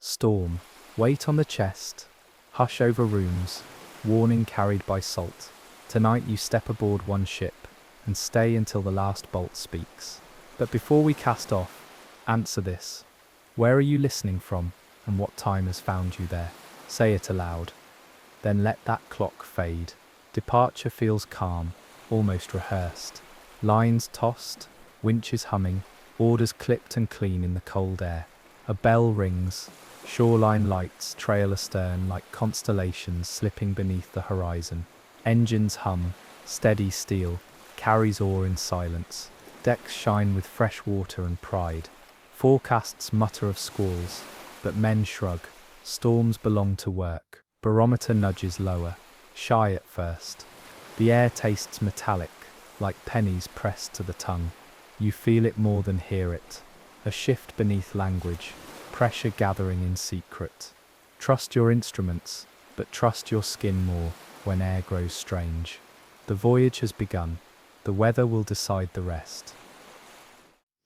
Storm. Weight on the chest. Hush over rooms. Warning carried by salt. Tonight you step aboard one ship and stay until the last bolt speaks. But before we cast off, answer this. Where are you listening from, and what time has found you there? Say it aloud. Then let that clock fade. Departure feels calm, almost rehearsed. Lines tossed, winches humming, orders clipped and clean in the cold air. A bell rings, shoreline lights trail astern like constellations slipping beneath the horizon. Engines hum, steady steel, carries awe in silence. Decks shine with fresh water and pride. Forecasts mutter of squalls, but men shrug. Storms belong to work. Barometer nudges lower, shy at first. The air tastes metallic, like pennies pressed to the tongue. You feel it more than hear it. A shift beneath language, pressure gathering in secret. Trust your instruments, but trust your skin more when air grows strange. The voyage has begun. The weather will decide the rest.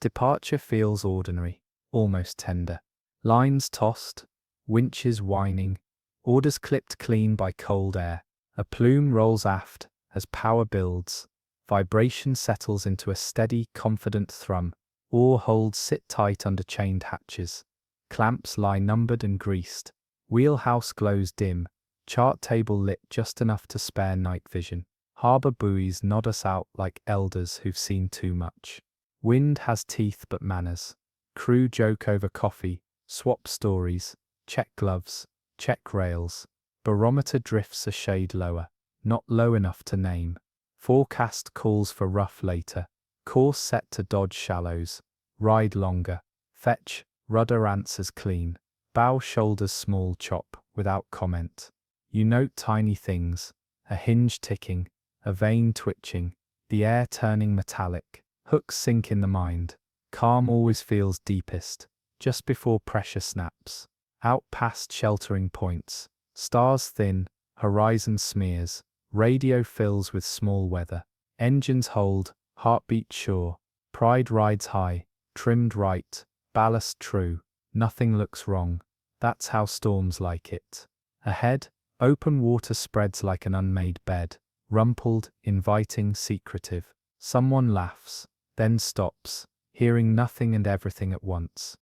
Departure feels ordinary, almost tender. Lines tossed, winches whining, orders clipped clean by cold air. A plume rolls aft as power builds. Vibration settles into a steady, confident thrum. Oar holds sit tight under chained hatches. Clamps lie numbered and greased. Wheelhouse glows dim. Chart table lit just enough to spare night vision. Harbour buoys nod us out like elders who've seen too much. Wind has teeth but manners. Crew joke over coffee, swap stories, check gloves, check rails. Barometer drifts a shade lower, not low enough to name. Forecast calls for rough later. Course set to dodge shallows. Ride longer. Fetch, rudder answers clean. Bow shoulders small chop, without comment. You note tiny things. A hinge ticking, a vane twitching, the air turning metallic. Hooks sink in the mind. Calm always feels deepest, just before pressure snaps. Out past sheltering points. Stars thin, horizon smears. Radio fills with small weather. Engines hold, heartbeat sure. Pride rides high, trimmed right, ballast true. Nothing looks wrong. That's how storms like it. Ahead, open water spreads like an unmade bed. Rumpled, inviting, secretive. Someone laughs, then stops, hearing nothing and everything at once.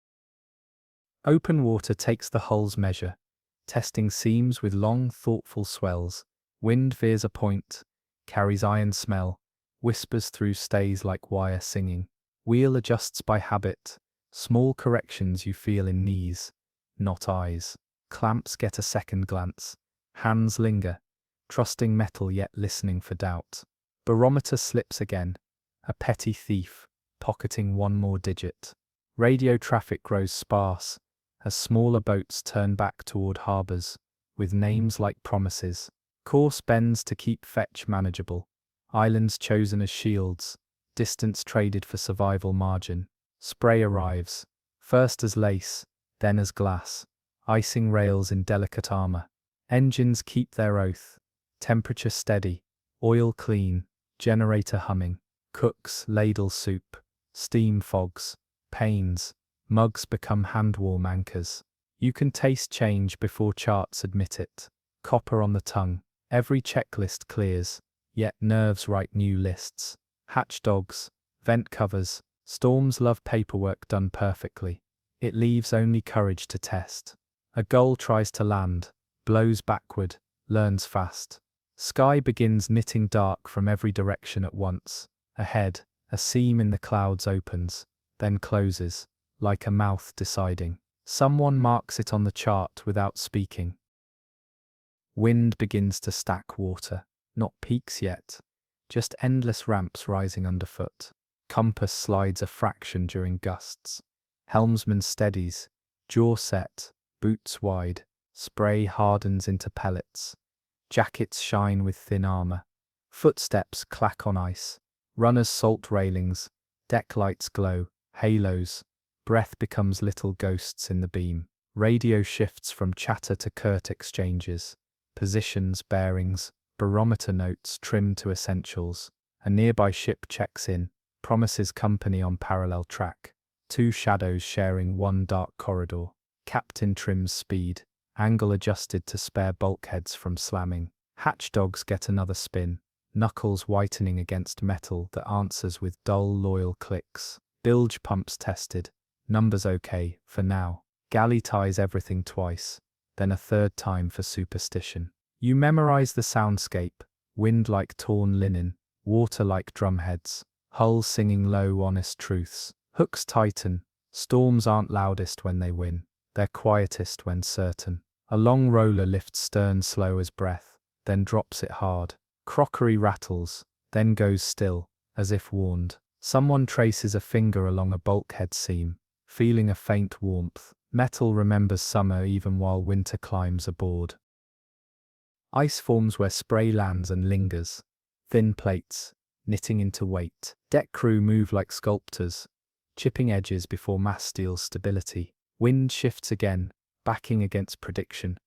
Open water takes the hull's measure, testing seams with long, thoughtful swells. Wind veers a point, carries iron smell, whispers through stays like wire singing. Wheel adjusts by habit, small corrections you feel in knees, not eyes. Clamps get a second glance, hands linger, trusting metal yet listening for doubt. Barometer slips again, a petty thief, pocketing one more digit. Radio traffic grows sparse, as smaller boats turn back toward harbours, with names like promises. Course bends to keep fetch manageable. Islands chosen as shields, distance traded for survival margin. Spray arrives, first as lace, then as glass. Icing rails in delicate armour. Engines keep their oath. Temperature steady, oil clean, generator humming. Cooks ladle soup. Steam fogs. Panes. Mugs become hand-warm anchors. You can taste change before charts admit it. Copper on the tongue. Every checklist clears, yet nerves write new lists. Hatch dogs, vent covers. Storms love paperwork done perfectly. It leaves only courage to test. A gull tries to land, blows backward, learns fast. Sky begins knitting dark from every direction at once. Ahead, a seam in the clouds opens, then closes, like a mouth deciding. Someone marks it on the chart without speaking. Wind begins to stack water, not peaks yet, just endless ramps rising underfoot. Compass slides a fraction during gusts. Helmsman steadies, jaw set, boots wide. Spray hardens into pellets. Jackets shine with thin armor. Footsteps clack on ice. Runners salt railings. Deck lights glow, halos. Breath becomes little ghosts in the beam. Radio shifts from chatter to curt exchanges. Positions, bearings, barometer notes trimmed to essentials. A nearby ship checks in, promises company on parallel track. Two shadows sharing one dark corridor. Captain trims speed, angle adjusted to spare bulkheads from slamming. Hatch dogs get another spin, knuckles whitening against metal that answers with dull, loyal clicks. Bilge pumps tested, numbers okay, for now. Galley ties everything twice, then a third time for superstition. You memorize the soundscape, wind like torn linen, water like drumheads, hulls singing low, honest truths. Hooks tighten, storms aren't loudest when they win, they're quietest when certain. A long roller lifts stern slow as breath, then drops it hard. Crockery rattles, then goes still, as if warned. Someone traces a finger along a bulkhead seam, feeling a faint warmth. Metal remembers summer even while winter climbs aboard. Ice forms where spray lands and lingers. Thin plates, knitting into weight. Deck crew move like sculptors, chipping edges before mass steals stability. Wind shifts again, backing against prediction.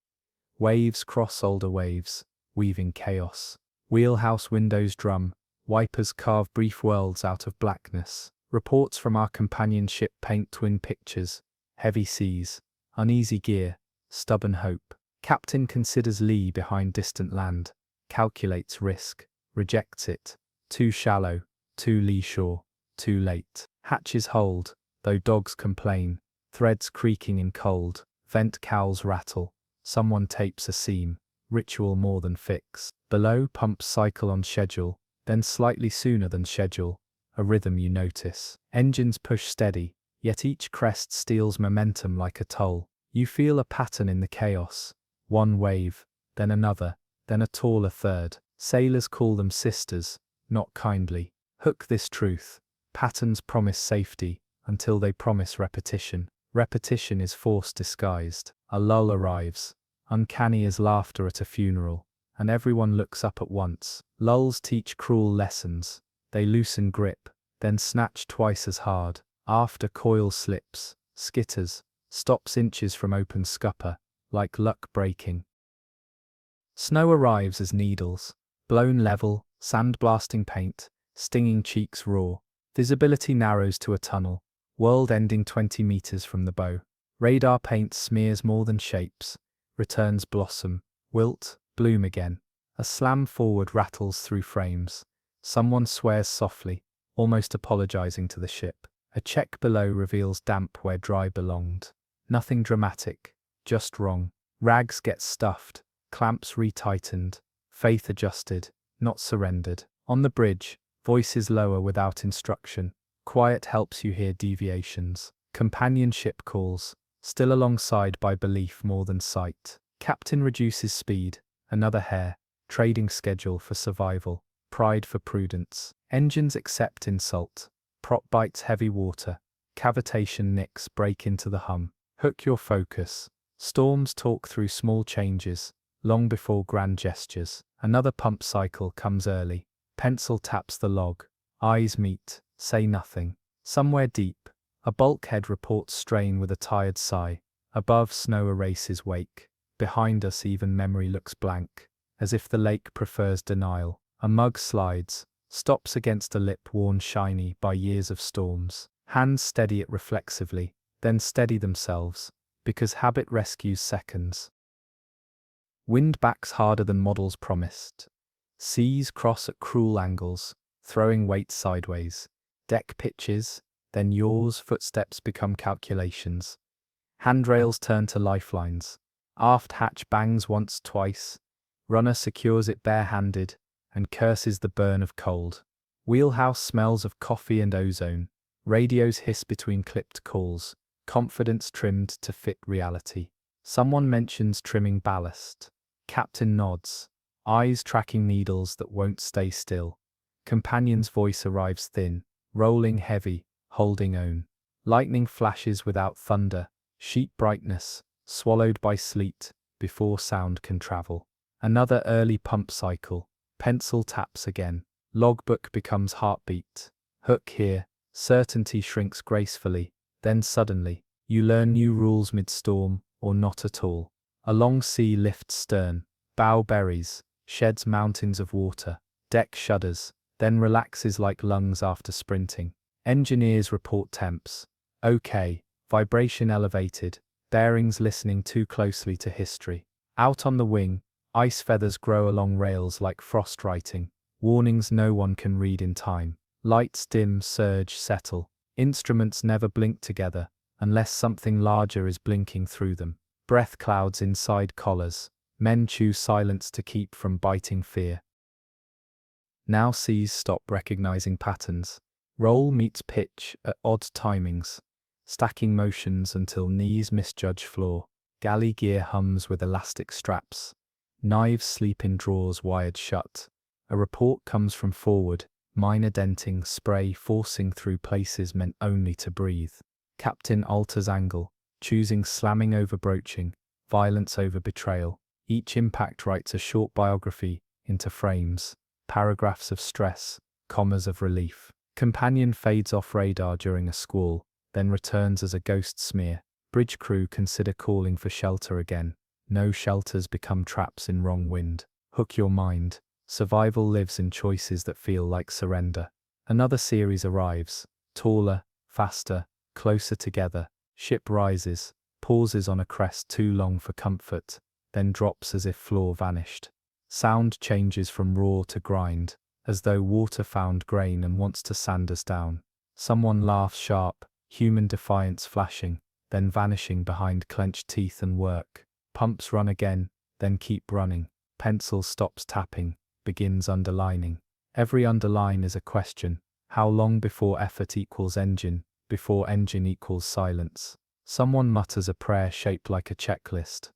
Waves cross older waves, weaving chaos. Wheelhouse windows drum, wipers carve brief worlds out of blackness. Reports from our companion ship paint twin pictures. Heavy seas, uneasy gear, stubborn hope. Captain considers lee behind distant land, calculates risk, rejects it. Too shallow, too lee shore, too late. Hatches hold, though dogs complain, threads creaking in cold, vent cowls rattle, someone tapes a seam, ritual more than fix. Below, pumps cycle on schedule, then slightly sooner than schedule, a rhythm you notice. Engines push steady, yet each crest steals momentum like a toll. You feel a pattern in the chaos. One wave, then another, then a taller third. Sailors call them sisters, not kindly. Hook this truth. Patterns promise safety, until they promise repetition. Repetition is force disguised. A lull arrives, uncanny as laughter at a funeral, and everyone looks up at once. Lulls teach cruel lessons. They loosen grip, then snatch twice as hard. After coil slips, skitters, stops inches from open scupper, like luck breaking. Snow arrives as needles, blown level, sandblasting paint, stinging cheeks raw. Visibility narrows to a tunnel, world ending 20 meters from the bow. Radar paint smears more than shapes, returns blossom, wilt, bloom again. A slam forward rattles through frames. Someone swears softly, almost apologizing to the ship. A check below reveals damp where dry belonged. Nothing dramatic, just wrong. Rags get stuffed, clamps retightened, faith adjusted, not surrendered. On the bridge, voices lower without instruction. Quiet helps you hear deviations. Companionship calls, still alongside by belief more than sight. Captain reduces speed, another hair, trading schedule for survival, pride for prudence. Engines accept insult. Prop bites heavy water, cavitation nicks break into the hum. Hook your focus. Storms talk through small changes, long before grand gestures. Another pump cycle comes early. Pencil taps the log. Eyes meet, say nothing. Somewhere deep, a bulkhead reports strain with a tired sigh. Above, snow erases wake. Behind us, even memory looks blank, as if the lake prefers denial. A mug slides, stops against a lip worn shiny by years of storms. Hands steady it reflexively, then steady themselves, because habit rescues seconds. Wind backs harder than models promised. Seas cross at cruel angles, throwing weight sideways. Deck pitches, then yaws, footsteps become calculations. Handrails turn to lifelines. Aft hatch bangs once, twice. Runner secures it barehanded, and curses the burn of cold. Wheelhouse smells of coffee and ozone. Radios hiss between clipped calls. Confidence trimmed to fit reality. Someone mentions trimming ballast. Captain nods, eyes tracking needles that won't stay still. Companion's voice arrives thin, rolling heavy, holding own. Lightning flashes without thunder, sheet brightness, swallowed by sleet, before sound can travel. Another early pump cycle. Pencil taps again. Logbook becomes heartbeat. Hook here. Certainty shrinks gracefully. Then suddenly, you learn new rules mid-storm, or not at all. A long sea lifts stern. Bow buries, sheds mountains of water. Deck shudders, then relaxes like lungs after sprinting. Engineers report temps. Okay. Vibration elevated. bearings listening too closely to history. Out on the wing, ice feathers grow along rails like frost writing, warnings no one can read in time. Lights dim, surge, settle. Instruments never blink together, unless something larger is blinking through them. Breath clouds inside collars. Men choose silence to keep from biting fear. Now seas stop recognizing patterns. Roll meets pitch at odd timings, stacking motions until knees misjudge floor. Galley gear hums with elastic straps. Knives sleep in drawers wired shut. A report comes from forward, minor denting, spray forcing through places meant only to breathe. Captain alters angle, choosing slamming over broaching, violence over betrayal. Each impact writes a short biography into frames, paragraphs of stress, commas of relief. Companion fades off radar during a squall, then returns as a ghost smear. Bridge crew consider calling for shelter again. No shelters become traps in wrong wind. Hook your mind. Survival lives in choices that feel like surrender. Another series arrives, taller, faster, closer together. Ship rises, pauses on a crest too long for comfort, then drops as if floor vanished. Sound changes from roar to grind, as though water found grain and wants to sand us down. Someone laughs sharp, human defiance flashing, then vanishing behind clenched teeth and work. Pumps run again, then keep running. Pencil stops tapping, begins underlining. Every underline is a question. How long before effort equals engine, before engine equals silence? Someone mutters a prayer shaped like a checklist.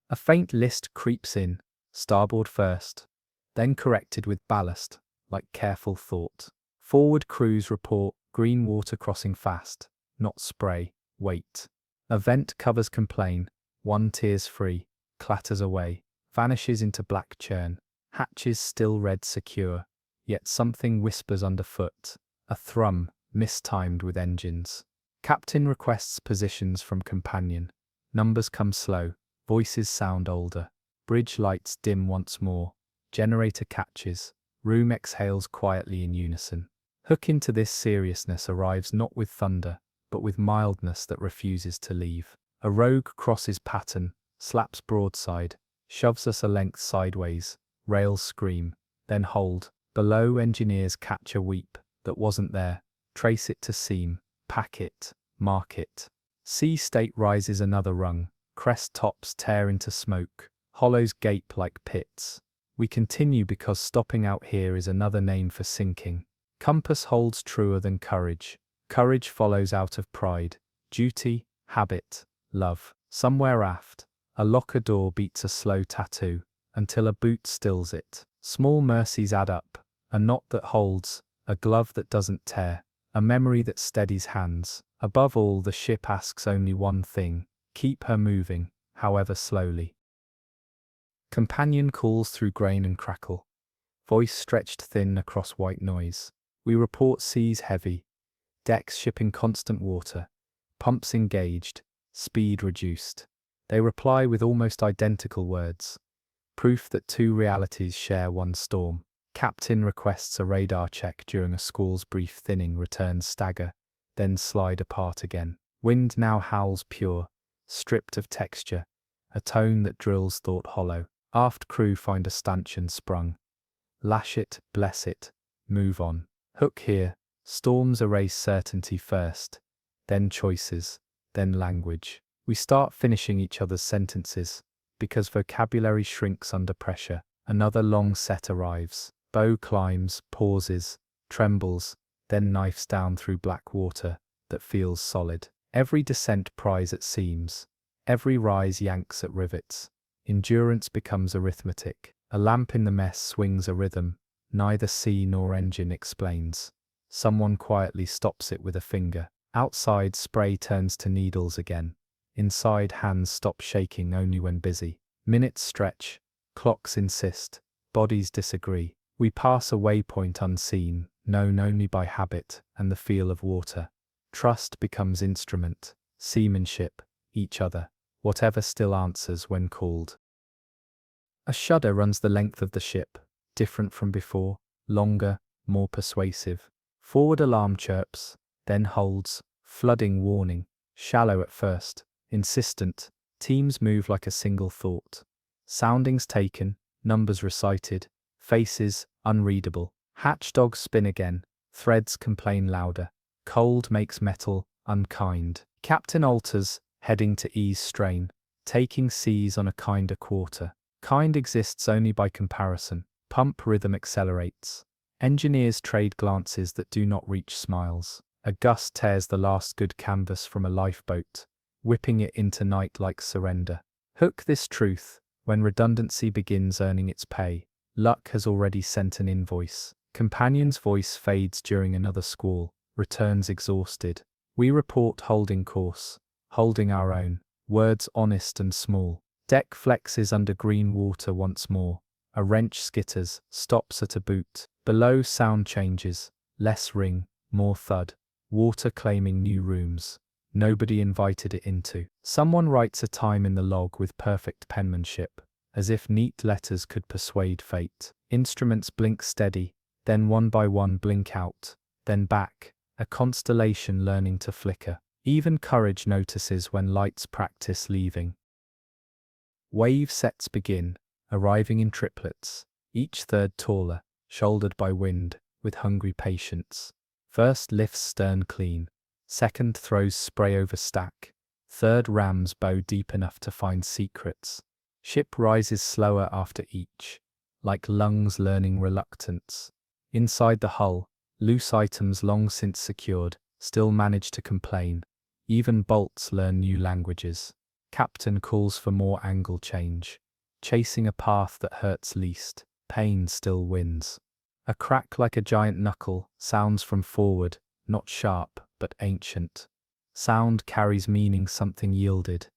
A faint list creeps in, starboard first, then corrected with ballast, like careful thought. Forward crews report, green water crossing fast, not spray, wait. A vent covers complain, one tears free, clatters away, vanishes into black churn. Hatches still red secure, yet something whispers underfoot, a thrum, mistimed with engines. Captain requests positions from companion. Numbers come slow, voices sound older. Bridge lights dim once more. Generator catches. Room exhales quietly in unison. Hook into this seriousness arrives not with thunder, but with mildness that refuses to leave. A rogue crosses pattern, slaps broadside, shoves us a length sideways. Rails scream, then hold. Below, engineers catch a weep that wasn't there. Trace it to seam, pack it, mark it. Sea state rises another rung. Crest tops tear into smoke. Hollows gape like pits. We continue because stopping out here is another name for sinking. Compass holds truer than courage. Courage follows out of pride. Duty, habit, love. Somewhere aft, a locker door beats a slow tattoo, until a boot stills it. Small mercies add up. A knot that holds, a glove that doesn't tear, a memory that steadies hands. Above all, the ship asks only one thing: keep her moving, however slowly. Companion calls through grain and crackle, voice stretched thin across white noise. We report seas heavy, decks shipping constant water, pumps engaged, speed reduced. They reply with almost identical words, proof that two realities share one storm. Captain requests a radar check during a squall's brief thinning. Returns stagger, then slide apart again. Wind now howls pure, stripped of texture, a tone that drills thought hollow. Aft crew find a stanchion sprung. Lash it, bless it, move on. Hook here. Storms erase certainty first, then choices, then language. We start finishing each other's sentences, because vocabulary shrinks under pressure. Another long set arrives. Bow climbs, pauses, trembles, then knifes down through black water that feels solid. Every descent pries at seams. Every rise yanks at rivets. Endurance becomes arithmetic. A lamp in the mess swings a rhythm. Neither sea nor engine explains. Someone quietly stops it with a finger. Outside, spray turns to needles again. Inside, hands stop shaking only when busy. Minutes stretch. Clocks insist. Bodies disagree. We pass a waypoint unseen, known only by habit and the feel of water. Trust becomes instrument. Seamanship, each other. Whatever still answers when called. A shudder runs the length of the ship, different from before, longer, more persuasive. Forward alarm chirps, then holds, flooding warning, shallow at first, Insistent, teams move like a single thought. Soundings taken, numbers recited, faces unreadable. Hatchdogs spin again, threads complain louder. Cold makes metal unkind. Captain alters, heading to ease strain, taking seas on a kinder quarter. Kind exists only by comparison. Pump rhythm accelerates. Engineers trade glances that do not reach smiles. A gust tears the last good canvas from a lifeboat, whipping it into night like surrender. Hook this truth, when redundancy begins earning its pay, luck has already sent an invoice. Companion's voice fades during another squall, returns exhausted. We report holding course, holding our own, words honest and small. Deck flexes under green water once more. A wrench skitters, stops at a boot. Below sound changes, less ring, more thud. Water claiming new rooms. Nobody invited it into. Someone writes a time in the log with perfect penmanship, as if neat letters could persuade fate. Instruments blink steady, then one by one blink out, then back, a constellation learning to flicker. Even courage notices when lights practice leaving. Wave sets begin, arriving in triplets, each third taller, shouldered by wind, with hungry patience. First lifts stern clean, second throws spray over stack, third rams bow deep enough to find secrets. Ship rises slower after each, like lungs learning reluctance. Inside the hull, loose items long since secured, still manage to complain. Even bolts learn new languages. Captain calls for more angle change. Chasing a path that hurts least, pain still wins. A crack like a giant knuckle sounds from forward, not sharp, but ancient. Sound carries meaning something yielded.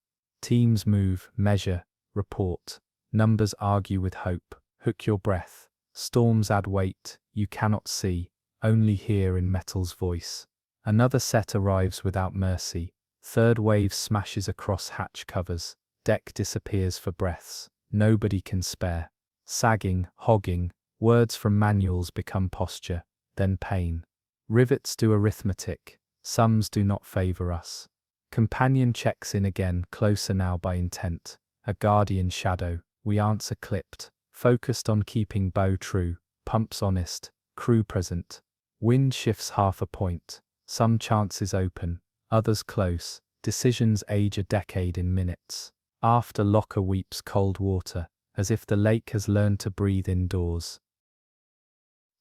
Teams move, measure, report. Numbers argue with hope. Hook your breath. Storms add weight, you cannot see, only hear in metal's voice. Another set arrives without mercy. Third wave smashes across hatch covers. Deck disappears for breaths. Nobody can spare. Sagging, hogging, words from manuals become posture, then pain. Rivets do arithmetic. Sums do not favor us. Companion checks in again, closer now by intent. A guardian shadow. We answer clipped. Focused on keeping bow true. Pumps honest. Crew present. Wind shifts half a point. Some chances open, others close. Decisions age a decade in minutes. After locker weeps cold water, as if the lake has learned to breathe indoors.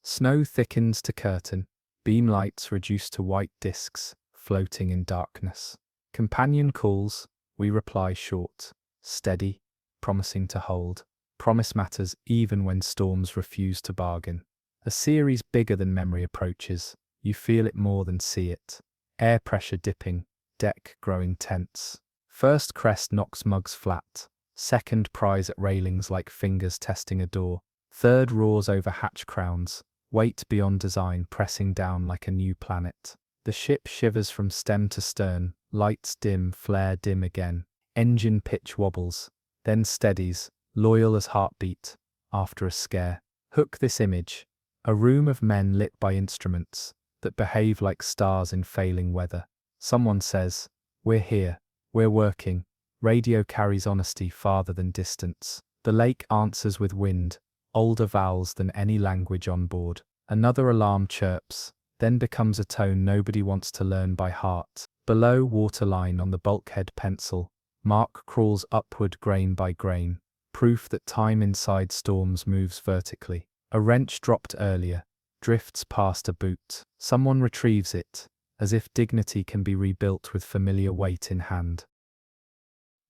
Snow thickens to curtain. Beam lights reduce to white discs, floating in darkness. Companion calls. We reply short, steady, promising to hold. Promise matters even when storms refuse to bargain. A series bigger than memory approaches. You feel it more than see it. Air pressure dipping, deck growing tense. First crest knocks mugs flat. Second pries at railings like fingers testing a door. Third roars over hatch crowns. Weight beyond design pressing down like a new planet. The ship shivers from stem to stern. Lights dim, flare dim again. Engine pitch wobbles. Then steadies, loyal as heartbeat. After a scare. Hook this image. A room of men lit by instruments that behave like stars in failing weather. Someone says, "We're here. We're working." Radio carries honesty farther than distance. The lake answers with wind, older vowels than any language on board. Another alarm chirps, then becomes a tone nobody wants to learn by heart. Below, waterline on the bulkhead pencil. Mark crawls upward grain by grain, proof that time inside storms moves vertically. A wrench dropped earlier, drifts past a boot. Someone retrieves it, as if dignity can be rebuilt with familiar weight in hand.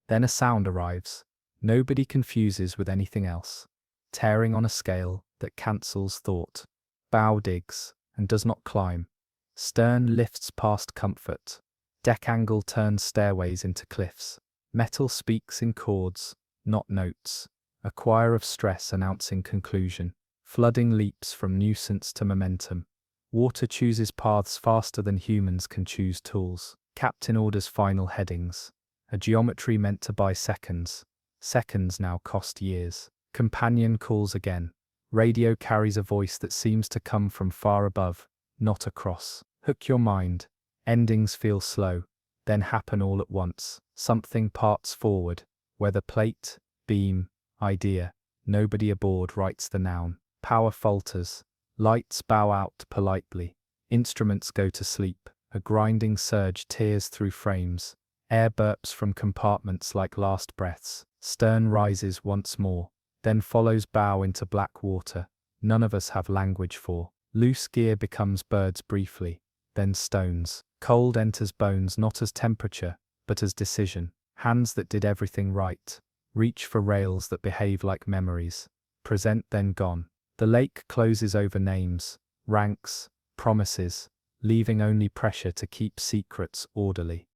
Then a sound arrives. Nobody confuses with anything else. Tearing on a scale that cancels thought. Bow digs, and does not climb. Stern lifts past comfort. Deck angle turns stairways into cliffs. Metal speaks in chords, not notes. A choir of stress announcing conclusion. Flooding leaps from nuisance to momentum. Water chooses paths faster than humans can choose tools. Captain orders final headings. A geometry meant to buy seconds. Seconds now cost years. Companion calls again. Radio carries a voice that seems to come from far above, not across. Hook your mind. Endings feel slow. then happen all at once. Something parts forward. Weather plate, beam, idea. Nobody aboard writes the noun. Power falters. Lights bow out politely. Instruments go to sleep. A grinding surge tears through frames. Air burps from compartments like last breaths. Stern rises once more. Then follows bow into black water. None of us have language for. Loose gear becomes birds briefly. Then stones. Cold enters bones not as temperature, but as decision. Hands that did everything right. Reach for rails that behave like memories. Present then gone. The lake closes over names, ranks, promises, leaving only pressure to keep secrets orderly.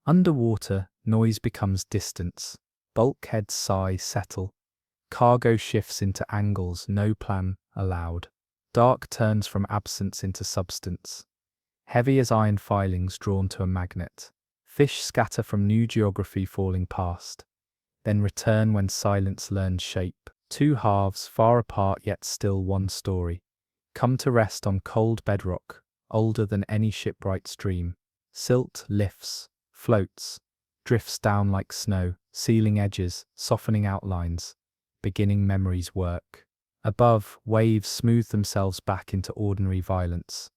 Underwater, noise becomes distance. Bulkheads sigh settle. Cargo shifts into angles no plan allowed. Dark turns from absence into substance. Heavy as iron filings drawn to a magnet. Fish scatter from new geography falling past. Then return when silence learns shape. Two halves far apart yet still one story. Come to rest on cold bedrock, older than any shipwright's dream. Silt lifts, floats, drifts down like snow, sealing edges, softening outlines, beginning memories work. Above, waves smooth themselves back into ordinary violence.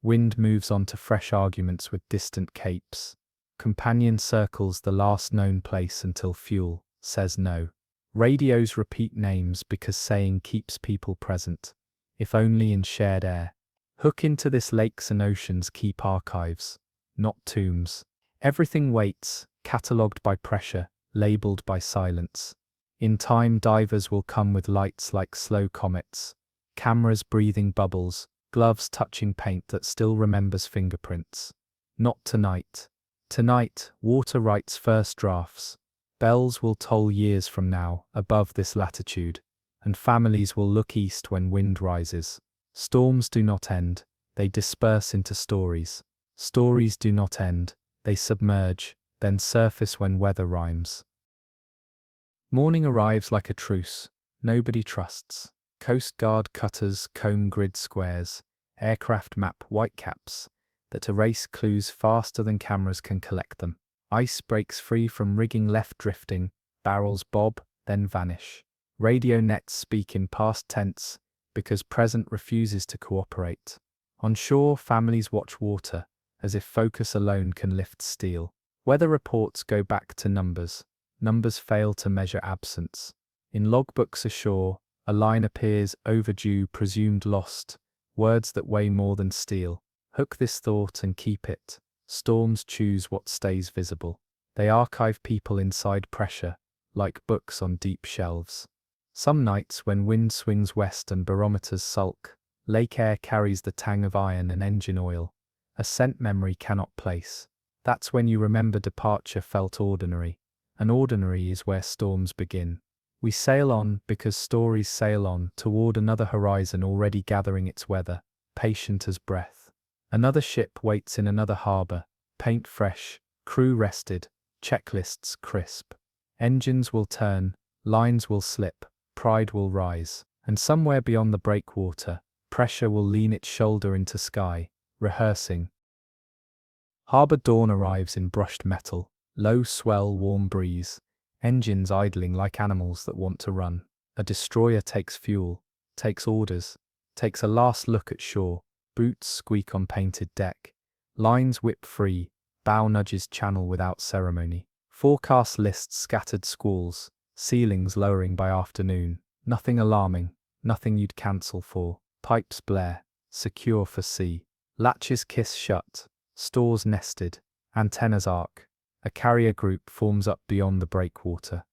Wind moves on to fresh arguments with distant capes. Companion circles the last known place until fuel says no. Radios repeat names because saying keeps people present, if only in shared air. Hook into this lakes and oceans keep archives, not tombs. Everything waits, catalogued by pressure, labeled by silence. In time divers will come with lights like slow comets, cameras breathing bubbles, gloves touching paint that still remembers fingerprints. Not tonight. Tonight, water writes first drafts. Bells will toll years from now, above this latitude, and families will look east when wind rises. Storms do not end, they disperse into stories. Stories do not end, they submerge, then surface when weather rhymes. Morning arrives like a truce, nobody trusts. Coast Guard cutters comb grid squares, aircraft map whitecaps that erase clues faster than cameras can collect them. Ice breaks free from rigging left drifting, barrels bob, then vanish. Radio nets speak in past tense because present refuses to cooperate. On shore, families watch water, as if focus alone can lift steel. Weather reports go back to numbers. Numbers fail to measure absence. In logbooks ashore, a line appears overdue, presumed lost, words that weigh more than steel. Hook this thought and keep it. Storms choose what stays visible. They archive people inside pressure, like books on deep shelves. Some nights when wind swings west and barometers sulk, lake air carries the tang of iron and engine oil, a scent memory cannot place. That's when you remember departure felt ordinary, and ordinary is where storms begin. We sail on because stories sail on toward another horizon already gathering its weather, patient as breath. Another ship waits in another harbour, paint fresh, crew rested, checklists crisp. Engines will turn, lines will slip, pride will rise, and somewhere beyond the breakwater, pressure will lean its shoulder into sky, rehearsing. Harbour dawn arrives in brushed metal, low swell, warm breeze, engines idling like animals that want to run. A destroyer takes fuel, takes orders, takes a last look at shore. Boots squeak on painted deck. Lines whip free. Bow nudges channel without ceremony. Forecast lists scattered squalls. Ceilings lowering by afternoon. Nothing alarming. Nothing you'd cancel for. Pipes blare. Secure for sea. Latches kiss shut. Stores nested. Antennas arc. A carrier group forms up beyond the breakwater.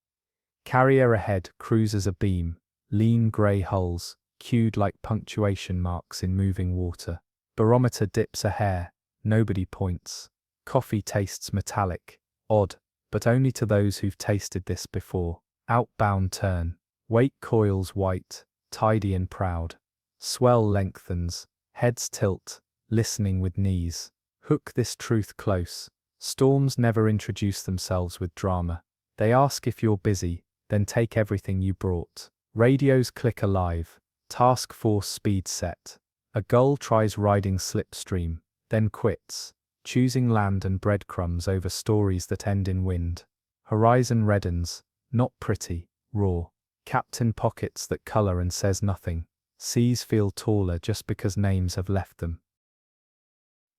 Carrier ahead, cruisers abeam. Lean grey hulls, cued like punctuation marks in moving water. Barometer dips a hair, nobody points. Coffee tastes metallic, odd, but only to those who've tasted this before. Outbound turn. Wake coils white, tidy and proud. Swell lengthens, heads tilt, listening with knees. Hook this truth close. Storms never introduce themselves with drama. They ask if you're busy, then take everything you brought. Radios click alive. Task force speed set. A gull tries riding slipstream, then quits. choosing land and breadcrumbs over stories that end in wind. Horizon reddens, not pretty, raw. Captain pockets that color and says nothing. Seas feel taller just because names have left them.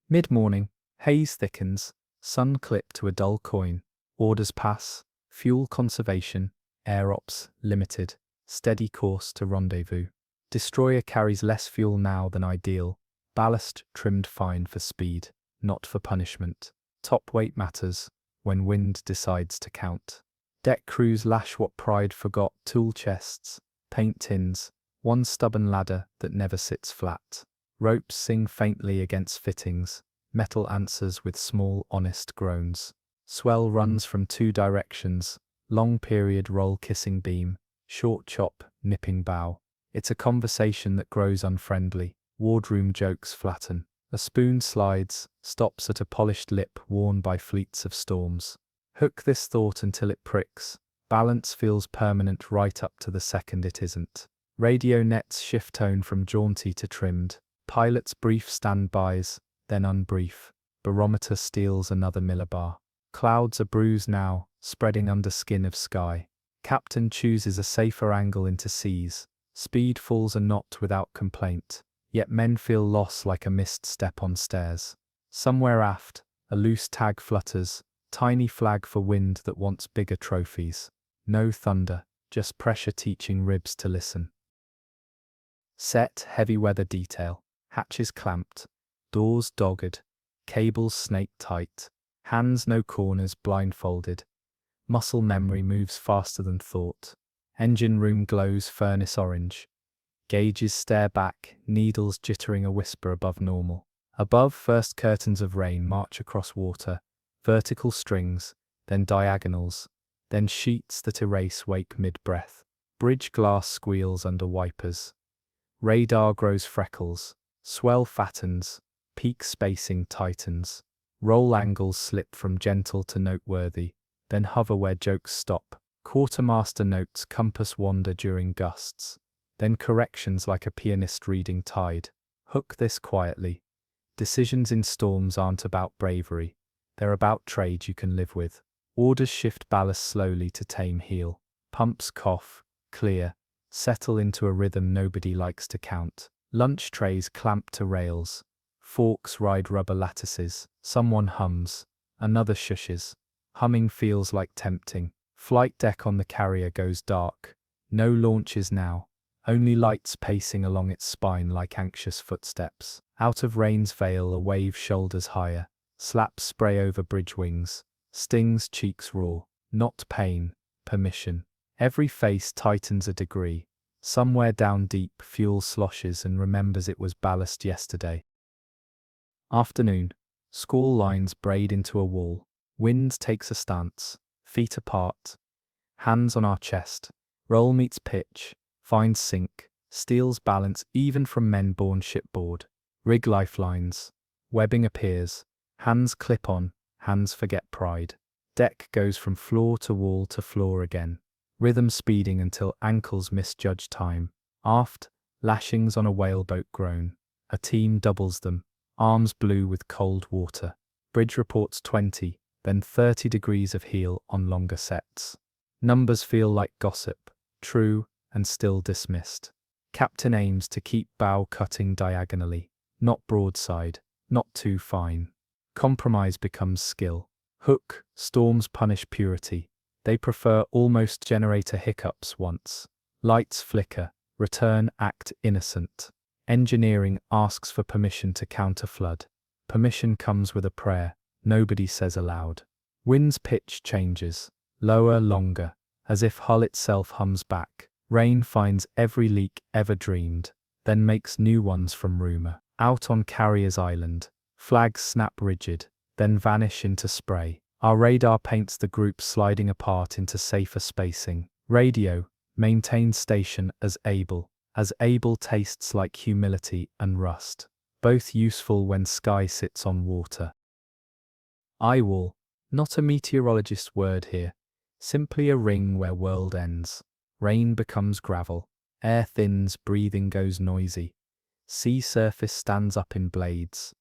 Mid-morning, haze thickens, sun clipped to a dull coin. Orders pass, fuel conservation, air ops, limited, steady course to rendezvous. Destroyer carries less fuel now than ideal, ballast trimmed fine for speed, not for punishment. Top weight matters, when wind decides to count. Deck crews lash what pride forgot, tool chests, paint tins, one stubborn ladder that never sits flat. Ropes sing faintly against fittings, metal answers with small honest groans. Swell runs from two directions, long period roll kissing beam, short chop, nipping bow. It's a conversation that grows unfriendly, wardroom jokes flatten. A spoon slides, stops at a polished lip worn by fleets of storms. Hook this thought until it pricks. Balance feels permanent right up to the second it isn't. Radio nets shift tone from jaunty to trimmed. Pilots brief standbys, then unbrief. Barometer steals another millibar. Clouds are bruised now, spreading under skin of sky. Captain chooses a safer angle into seas. Speed falls a knot without complaint. Yet men feel loss like a missed step on stairs. Somewhere aft, a loose tag flutters, tiny flag for wind that wants bigger trophies. No thunder, just pressure teaching ribs to listen. Set heavy weather detail, hatches clamped, doors dogged, cables snake tight, hands no corners blindfolded. Muscle memory moves faster than thought. Engine room glows furnace orange. Gauges stare back, needles jittering a whisper above normal. Above, first curtains of rain march across water, vertical strings, then diagonals, then sheets that erase wake mid-breath. Bridge glass squeals under wipers. Radar grows freckles, swell fattens, peak spacing tightens. Roll angles slip from gentle to noteworthy, then hover where jokes stop. Quartermaster notes compass wander during gusts. Then corrections like a pianist reading tide. Hook this quietly. Decisions in storms aren't about bravery. They're about trade you can live with. Orders shift ballast slowly to tame heel. Pumps cough, clear, settle into a rhythm nobody likes to count. Lunch trays clamp to rails. Forks ride rubber lattices. Someone hums. Another shushes. Humming feels like tempting. Flight deck on the carrier goes dark. No launches now. Only lights pacing along its spine like anxious footsteps. Out of rain's veil a wave shoulders higher. Slaps spray over bridge wings. Stings cheeks raw. Not pain, permission. Every face tightens a degree. Somewhere down deep fuel sloshes and remembers it was ballast yesterday. Afternoon. Squall lines braid into a wall. Wind takes a stance. Feet apart. Hands on our chest. Roll meets pitch. Finds sink, steals balance even from men born shipboard. Rig lifelines. Webbing appears. Hands clip on, hands forget pride. Deck goes from floor to floor again. Rhythm speeding until ankles misjudge time. Aft, lashings on a whaleboat groan. A team doubles them, arms blue with cold water. Bridge reports 20, then 30 degrees of heel on longer sets. Numbers feel like gossip, true, and still dismissed. Captain aims to keep bow cutting diagonally, not broadside, not too fine. Compromise becomes skill. Hook, storms punish purity. They prefer almost generator hiccups once. Lights flicker, return act innocent. Engineering asks for permission to counter flood. Permission comes with a prayer, nobody says aloud. Wind's pitch changes, lower, longer, as if hull itself hums back. Rain finds every leak ever dreamed, then makes new ones from rumor. Out on Carrier's Island, flags snap rigid, then vanish into spray. Our radar paints the group sliding apart into safer spacing. Radio, maintain station as able tastes like humility and rust. Both useful when sky sits on water. Eyewall, not a meteorologist's word here, simply a ring where world ends. Rain becomes gravel, air thins, breathing goes noisy. Sea surface stands up in blades.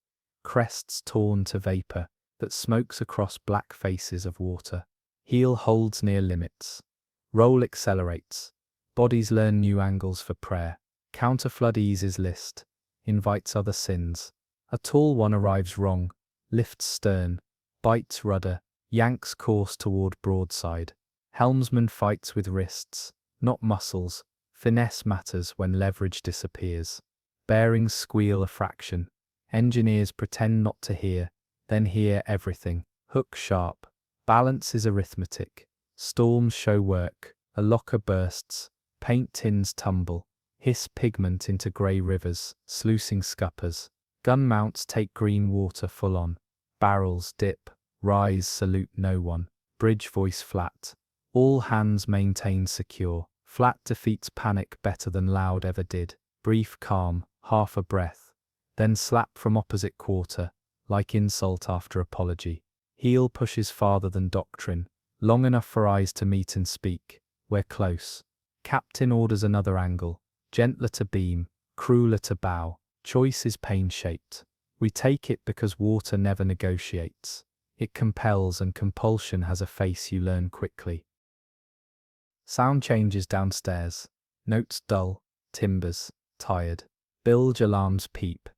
crests torn to vapor that smokes across black faces of water. Heel holds near limits. Roll accelerates. Bodies learn new angles for prayer. Counterflood eases list. Invites other sins. A tall one arrives wrong. Lifts stern. Bites rudder. Yanks course toward broadside. Helmsman fights with wrists, not muscles. Finesse matters when leverage disappears. Bearings squeal a fraction. Engineers pretend not to hear, then hear everything. Hook sharp. Balance is arithmetic. Storms show work. A locker bursts. Paint tins tumble. Hiss pigment into grey rivers, sluicing scuppers. Gun mounts take green water full on. Barrels dip. Rise, salute no one. Bridge voice flat. All hands maintain secure. Flat defeats panic better than loud ever did. Brief calm, half a breath. Then slap from opposite quarter, like insult after apology. Heel pushes farther than doctrine. Long enough for eyes to meet and speak. We're close. Captain orders another angle. Gentler to beam, crueler to bow. Choice is pain-shaped. We take it because water never negotiates. It compels, and compulsion has a face you learn quickly. Sound changes downstairs. Notes dull, timbers, tired. Bilge alarms peep.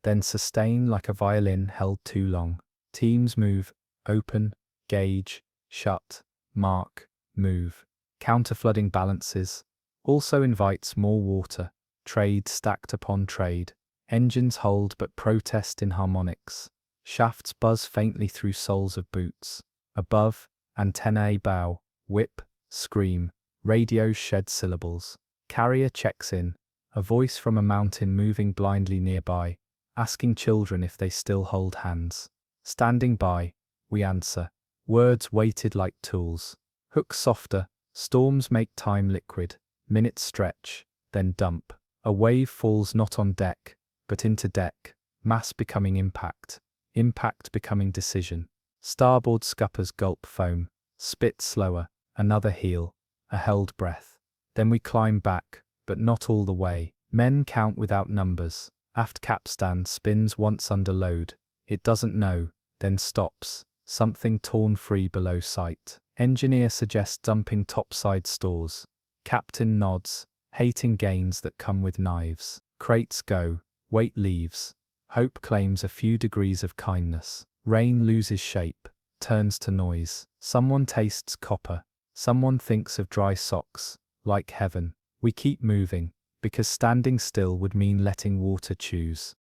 Then sustain like a violin held too long. Teams move, open, gauge, shut, mark, move. Counterflooding balances. Also invites more water. Trade stacked upon trade. Engines hold but protest in harmonics. Shafts buzz faintly through soles of boots. Above, antennae bow, whip, scream. Radios shed syllables. Carrier checks in. A voice from a mountain moving blindly nearby, asking children if they still hold hands. Standing by, we answer. Words weighted like tools. Hook softer. Storms make time liquid. Minutes stretch, then dump. A wave falls not on deck, but into deck. Mass becoming impact. Impact becoming decision. Starboard scuppers gulp foam. Spit slower. Another heel. A held breath. Then we climb back, but not all the way. Men count without numbers. Aft capstan spins once under load. It doesn't know, then stops. Something torn free below sight. Engineer suggests dumping topside stores. Captain nods, hating gains that come with knives. Crates go, weight leaves. Hope claims a few degrees of kindness. Rain loses shape, turns to noise. Someone tastes copper. Someone thinks of dry socks, like heaven. We keep moving, because standing still would mean letting water choose.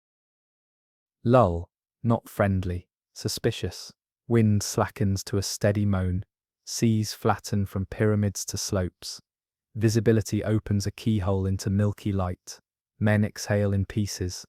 Lull, not friendly, suspicious. Wind slackens to a steady moan. Seas flatten from pyramids to slopes. Visibility opens a keyhole into milky light. Men exhale in pieces,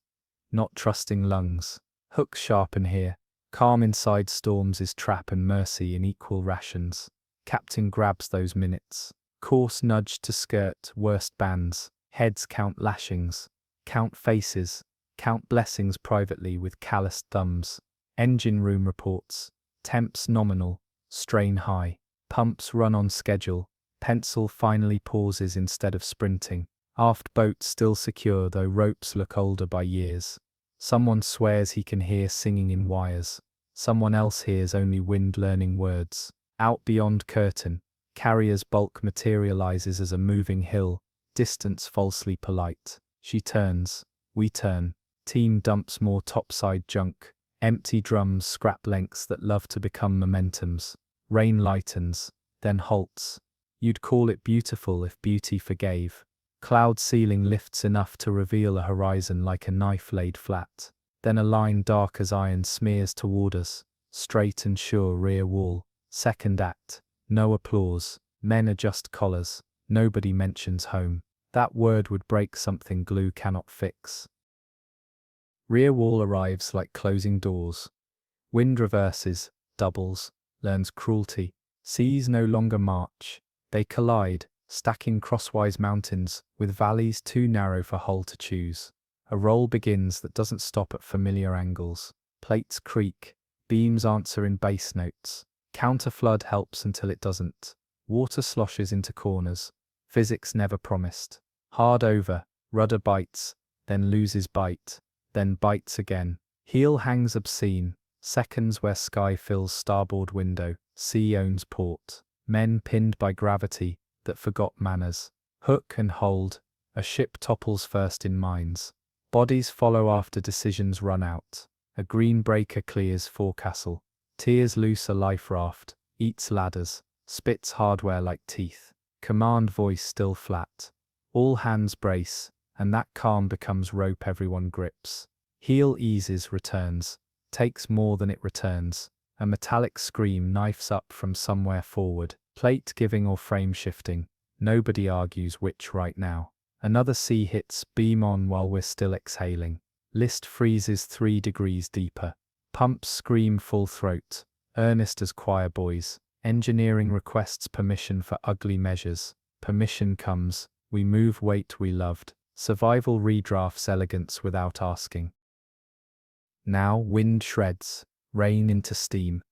not trusting lungs. Hooks sharpen here. Calm inside storms is trap and mercy in equal rations. Captain grabs those minutes. Course nudged to skirt worst bands. Heads count lashings. Count faces. Count blessings privately with calloused thumbs. Engine room reports. Temps nominal. Strain high. Pumps run on schedule. Pencil finally pauses instead of sprinting. Aft boat still secure though ropes look older by years. Someone swears he can hear singing in wires. Someone else hears only wind learning words. Out beyond curtain, carrier's bulk materializes as a moving hill, distance falsely polite. She turns, we turn. Team dumps more topside junk. Empty drums scrap lengths that love to become momentums. Rain lightens, then halts. You'd call it beautiful if beauty forgave. Cloud ceiling lifts enough to reveal a horizon like a knife laid flat. Then a line dark as iron smears toward us. Straight and sure rear wall. Second act. No applause. Men adjust collars. Nobody mentions home. That word would break something glue cannot fix. Rear wall arrives like closing doors. Wind reverses, doubles, learns cruelty. Seas no longer march. They collide, stacking crosswise mountains, with valleys too narrow for hull to choose. A roll begins that doesn't stop at familiar angles. Plates creak. Beams answer in bass notes. Counterflood helps until it doesn't. Water sloshes into corners. Physics never promised. Hard over, rudder bites, then loses bite, then bites again. Heel hangs obscene, seconds where sky fills starboard window, sea owns port. Men pinned by gravity that forgot manners. Hook and hold, a ship topples first in mines. Bodies follow after decisions run out. A green breaker clears forecastle. Tears loose a life raft, eats ladders, spits hardware like teeth. Command voice still flat. All hands brace, and that calm becomes rope everyone grips. Heel eases, returns, takes more than it returns. A metallic scream knifes up from somewhere forward, plate giving or frame shifting. Nobody argues which right now. Another sea hits, beam on while we're still exhaling. List freezes 3 degrees deeper. Pumps scream full throat, earnest as choir boys. Engineering requests permission for ugly measures. Permission comes, we move weight we loved. Survival redrafts elegance without asking. Now wind shreds, rain into steam.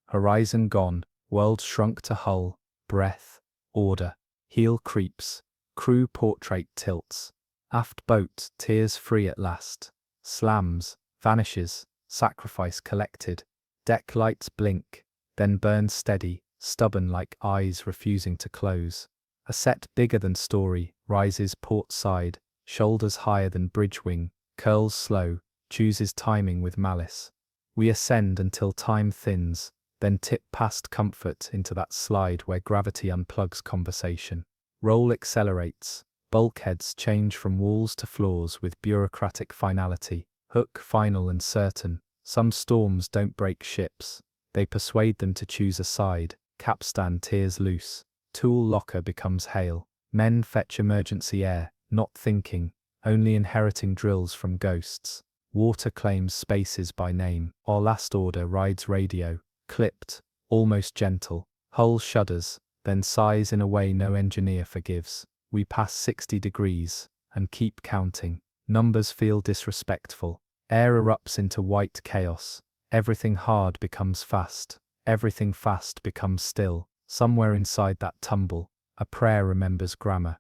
Horizon gone, world shrunk to hull, breath, order. Heel creeps, crew portrait tilts. Aft boat tears free at last. Slams, vanishes, sacrifice collected. Deck lights blink, then burn steady, stubborn like eyes refusing to close. A set bigger than story rises port side, shoulders higher than bridge wing, curls slow, chooses timing with malice. We ascend until time thins, then tip past comfort into that slide where gravity unplugs conversation. Roll accelerates, bulkheads change from walls to floors with bureaucratic finality. Hook final and certain. Some storms don't break ships, they persuade them to choose a side. Capstan tears loose, tool locker becomes hail. Men fetch emergency air, not thinking, only inheriting drills from ghosts. Water claims spaces by name. Our last order rides radio, clipped, almost gentle. Hull shudders, then sighs in a way no engineer forgives. We pass 60 degrees, and keep counting. Numbers feel disrespectful. Air erupts into white chaos. Everything hard becomes fast. Everything fast becomes still. Somewhere inside that tumble, a prayer remembers grammar.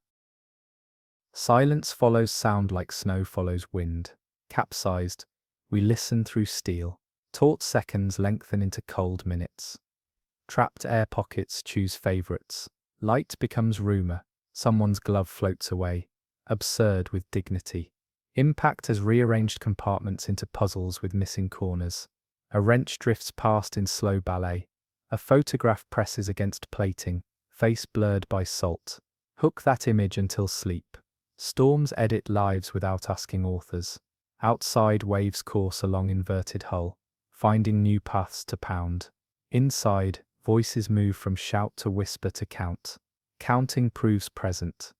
Silence follows sound like snow follows wind. Capsized, we listen through steel. Taut seconds lengthen into cold minutes. Trapped air pockets choose favorites. Light becomes rumor. Someone's glove floats away. Absurd with dignity. Impact has rearranged compartments into puzzles with missing corners. A wrench drifts past in slow ballet. A photograph presses against plating, face blurred by salt. Hook that image until sleep. Storms edit lives without asking authors. Outside waves course along inverted hull, finding new paths to pound. Inside, voices move from shout to whisper to count. Counting proves present.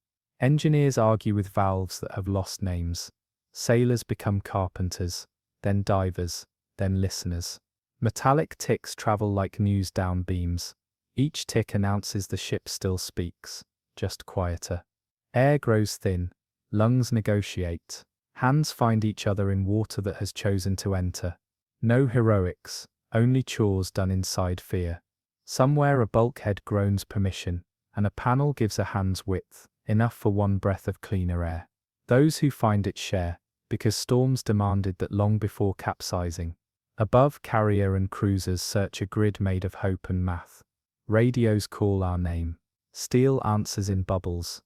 Engineers argue with valves that have lost names. Sailors become carpenters, then divers, then listeners. Metallic ticks travel like news down beams. Each tick announces the ship still speaks, just quieter. Air grows thin, lungs negotiate. Hands find each other in water that has chosen to enter. No heroics, only chores done inside fear. Somewhere a bulkhead groans permission, and a panel gives a hand's width, enough for one breath of cleaner air. Those who find it share, because storms demanded that long before capsizing. Above, carrier and cruisers search a grid made of hope and math. Radios call our name. Steel answers in bubbles.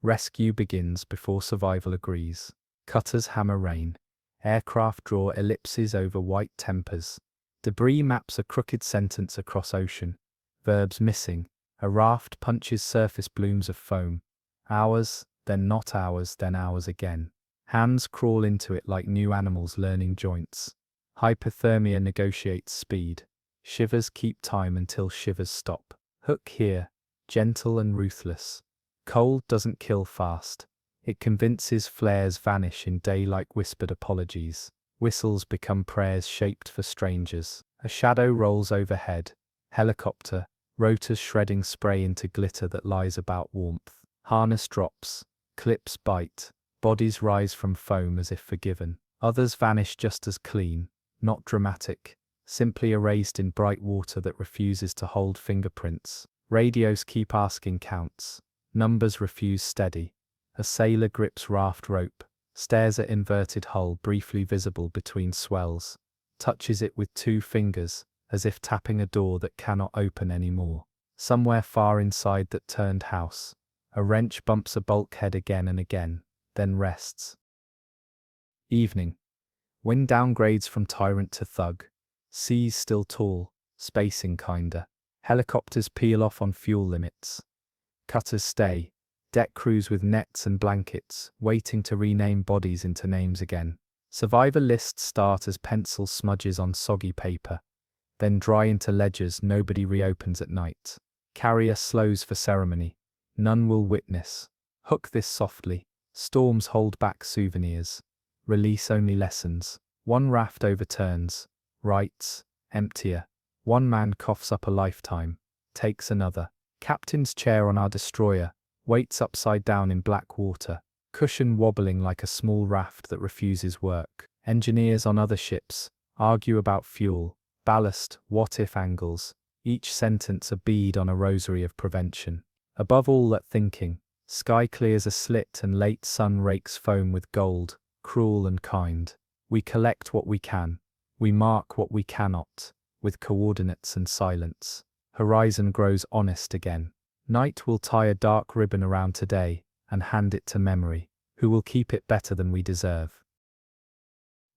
Rescue begins before survival agrees. Cutters hammer rain. Aircraft draw ellipses over white tempers. Debris maps a crooked sentence across ocean. Verbs missing. A raft punches surface blooms of foam. Hours, then not hours, then hours again. Hands crawl into it like new animals learning joints. Hypothermia negotiates speed. Shivers keep time until shivers stop. Hook here, gentle and ruthless. Cold doesn't kill fast. It convinces flares vanish in day like whispered apologies. Whistles become prayers shaped for strangers. A shadow rolls overhead. Helicopter, rotors shredding spray into glitter that lies about warmth. Harness drops. Clips bite. Bodies rise from foam as if forgiven. Others vanish just as clean, not dramatic, simply erased in bright water that refuses to hold fingerprints. Radios keep asking counts. Numbers refuse steady. A sailor grips raft rope, stares at inverted hull briefly visible between swells, touches it with 2 fingers, as if tapping a door that cannot open anymore. Somewhere far inside that turned house, a wrench bumps a bulkhead again and again, then rests. Evening. Wind downgrades from tyrant to thug. Seas still tall, spacing kinda. Helicopters peel off on fuel limits. Cutters stay. Deck crews with nets and blankets, waiting to rename bodies into names again. Survivor lists start as pencil smudges on soggy paper, then dry into ledgers nobody reopens at night. Carrier slows for ceremony. None will witness. Hook this softly. Storms hold back souvenirs. Release only lessons. One raft overturns. Writes. Emptier. One man coughs up a lifetime. Takes another. Captain's chair on our destroyer. Waits upside down in black water. Cushion wobbling like a small raft that refuses work. Engineers on other ships argue about fuel, ballast, what-if angles. Each sentence a bead on a rosary of prevention. Above all that thinking, sky clears a slit and late sun rakes foam with gold, cruel and kind. We collect what we can. We mark what we cannot, with coordinates and silence. Horizon grows honest again. Night will tie a dark ribbon around today and hand it to memory, who will keep it better than we deserve.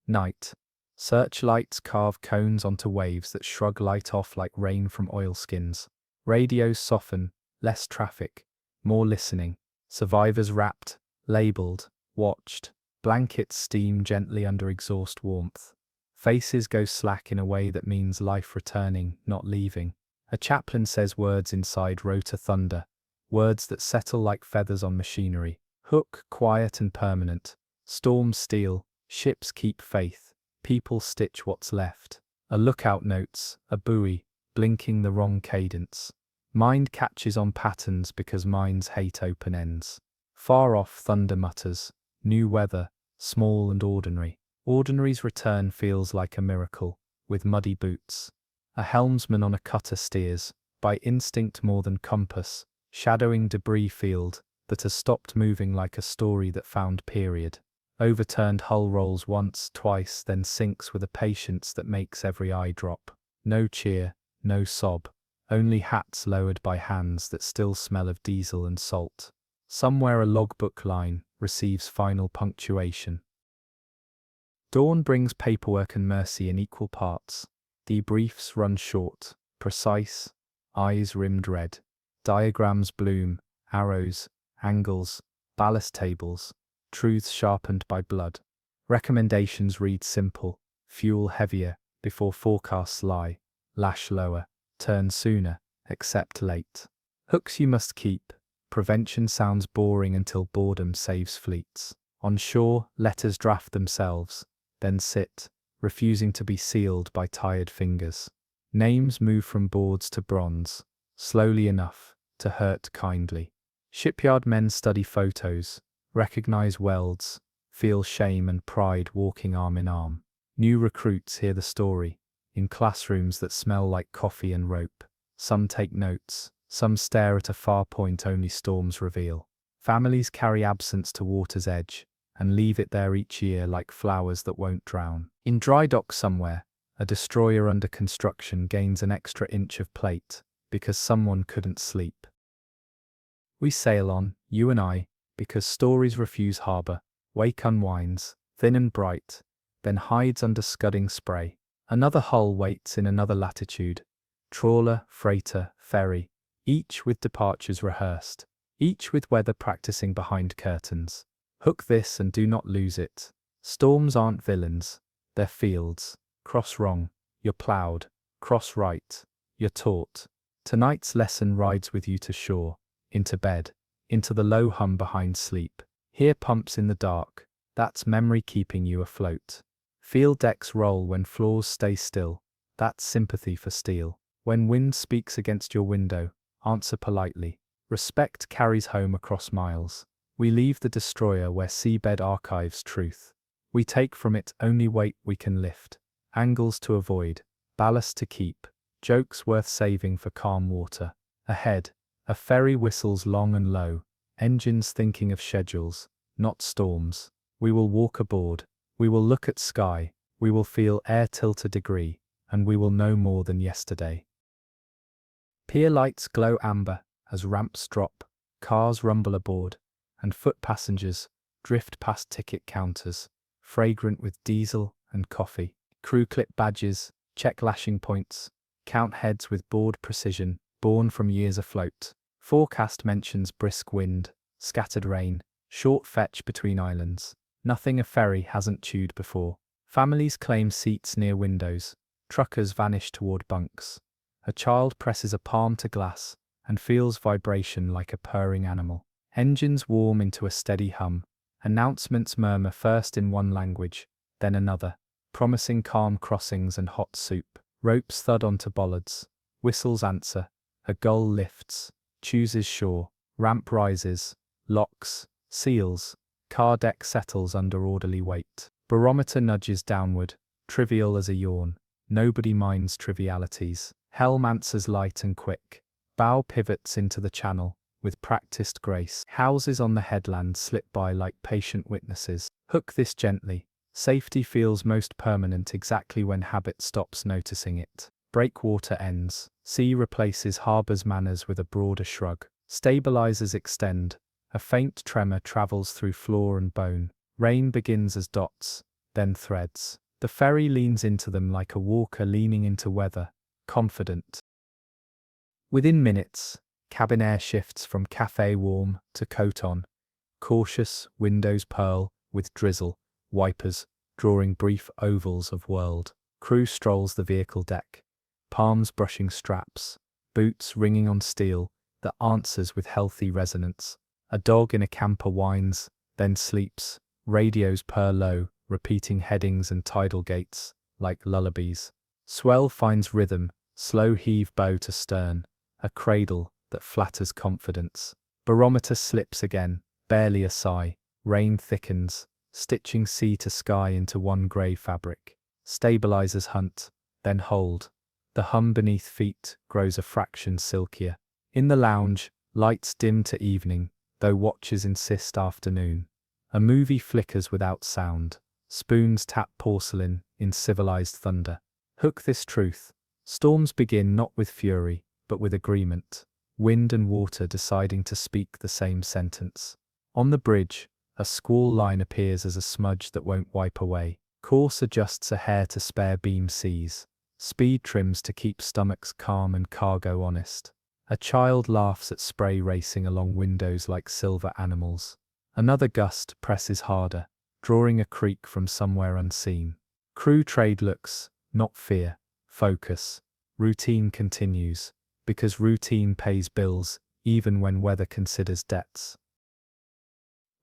Night. Searchlights carve cones onto waves that shrug light off like rain from oilskins. Radios soften, less traffic, more listening. Survivors wrapped, labeled, watched. Blankets steam gently under exhaust warmth. Faces go slack in a way that means life returning, not leaving. A chaplain says words inside rotor thunder, words that settle like feathers on machinery. Hook, quiet and permanent. Storms steal, ships keep faith. People stitch what's left. A lookout notes, a buoy, blinking the wrong cadence. Mind catches on patterns because minds hate open ends. Far off thunder mutters, new weather, small and ordinary. Ordinary's return feels like a miracle, with muddy boots. A helmsman on a cutter steers, by instinct more than compass, shadowing debris field that has stopped moving like a story that found period. Overturned hull rolls once, twice, then sinks with a patience that makes every eye drop. No cheer, no sob, only hats lowered by hands that still smell of diesel and salt. Somewhere a logbook line receives final punctuation. Dawn brings paperwork and mercy in equal parts. Debriefs run short, precise, eyes rimmed red. Diagrams bloom, arrows, angles, ballast tables, truths sharpened by blood. Recommendations read simple, fuel heavier, before forecasts lie, lash lower, turn sooner, accept late. Hooks you must keep. Prevention sounds boring until boredom saves fleets. On shore, letters draft themselves, then sit, refusing to be sealed by tired fingers. Names move from boards to bronze, slowly enough to hurt kindly. Shipyard men study photos, recognize welds, feel shame and pride walking arm in arm. New recruits hear the story, in classrooms that smell like coffee and rope. Some take notes, some stare at a far point only storms reveal. Families carry absence to water's edge, and leave it there each year like flowers that won't drown. In dry dock somewhere, a destroyer under construction gains an extra inch of plate, because someone couldn't sleep. We sail on, you and I, because stories refuse harbour. Wake unwinds, thin and bright, then hides under scudding spray. Another hull waits in another latitude. Trawler, freighter, ferry, each with departures rehearsed, each with weather practicing behind curtains. Hook this and do not lose it. Storms aren't villains, they're fields. Cross wrong, you're ploughed. Cross right, you're taught. Tonight's lesson rides with you to shore, into bed, into the low hum behind sleep. Hear pumps in the dark, that's memory keeping you afloat. Feel decks roll when floors stay still, that's sympathy for steel. When wind speaks against your window, answer politely. Respect carries home across miles. We leave the destroyer where seabed archives truth. We take from it only weight we can lift, angles to avoid, ballast to keep, jokes worth saving for calm water. Ahead, a ferry whistles long and low, engines thinking of schedules, not storms. We will walk aboard. We will look at sky. We will feel air tilt a degree, and we will know more than yesterday. Pier lights glow amber as ramps drop, cars rumble aboard, and foot passengers drift past ticket counters, fragrant with diesel and coffee. Crew clip badges, check lashing points, count heads with board precision, born from years afloat. Forecast mentions brisk wind, scattered rain, short fetch between islands. Nothing a ferry hasn't chewed before. Families claim seats near windows. Truckers vanish toward bunks. A child presses a palm to glass and feels vibration like a purring animal. Engines warm into a steady hum. Announcements murmur first in one language, then another, promising calm crossings and hot soup. Ropes thud onto bollards. Whistles answer. A gull lifts, chooses shore. Ramp rises, locks, seals. Car deck settles under orderly weight. Barometer nudges downward, trivial as a yawn. Nobody minds trivialities. Helm answers light and quick. Bow pivots into the channel, with practiced grace. Houses on the headland slip by like patient witnesses. Hook this gently. Safety feels most permanent exactly when habit stops noticing it. Breakwater ends. Sea replaces harbor's manners with a broader shrug. Stabilizers extend. A faint tremor travels through floor and bone. Rain begins as dots, then threads. The ferry leans into them like a walker leaning into weather, confident. Within minutes, cabin air shifts from cafe warm to coat on. Cautious, windows pearl, with drizzle, wipers, drawing brief ovals of world. Crew strolls the vehicle deck, palms brushing straps, boots ringing on steel that answers with healthy resonance. A dog in a camper whines, then sleeps. Radios purr low, repeating headings and tidal gates, like lullabies. Swell finds rhythm, slow heave bow to stern, a cradle that flatters confidence. Barometer slips again, barely a sigh. Rain thickens, stitching sea to sky into one grey fabric. Stabilizers hunt, then hold. The hum beneath feet grows a fraction silkier. In the lounge, lights dim to evening, though watchers insist afternoon. A movie flickers without sound. Spoons tap porcelain in civilized thunder. Hook this truth. Storms begin not with fury, but with agreement. Wind and water deciding to speak the same sentence. On the bridge, a squall line appears as a smudge that won't wipe away. Course adjusts a hair to spare beam seas. Speed trims to keep stomachs calm and cargo honest. A child laughs at spray racing along windows like silver animals. Another gust presses harder, drawing a creak from somewhere unseen. Crew trade looks, not fear, focus. Routine continues, because routine pays bills, even when weather considers debts.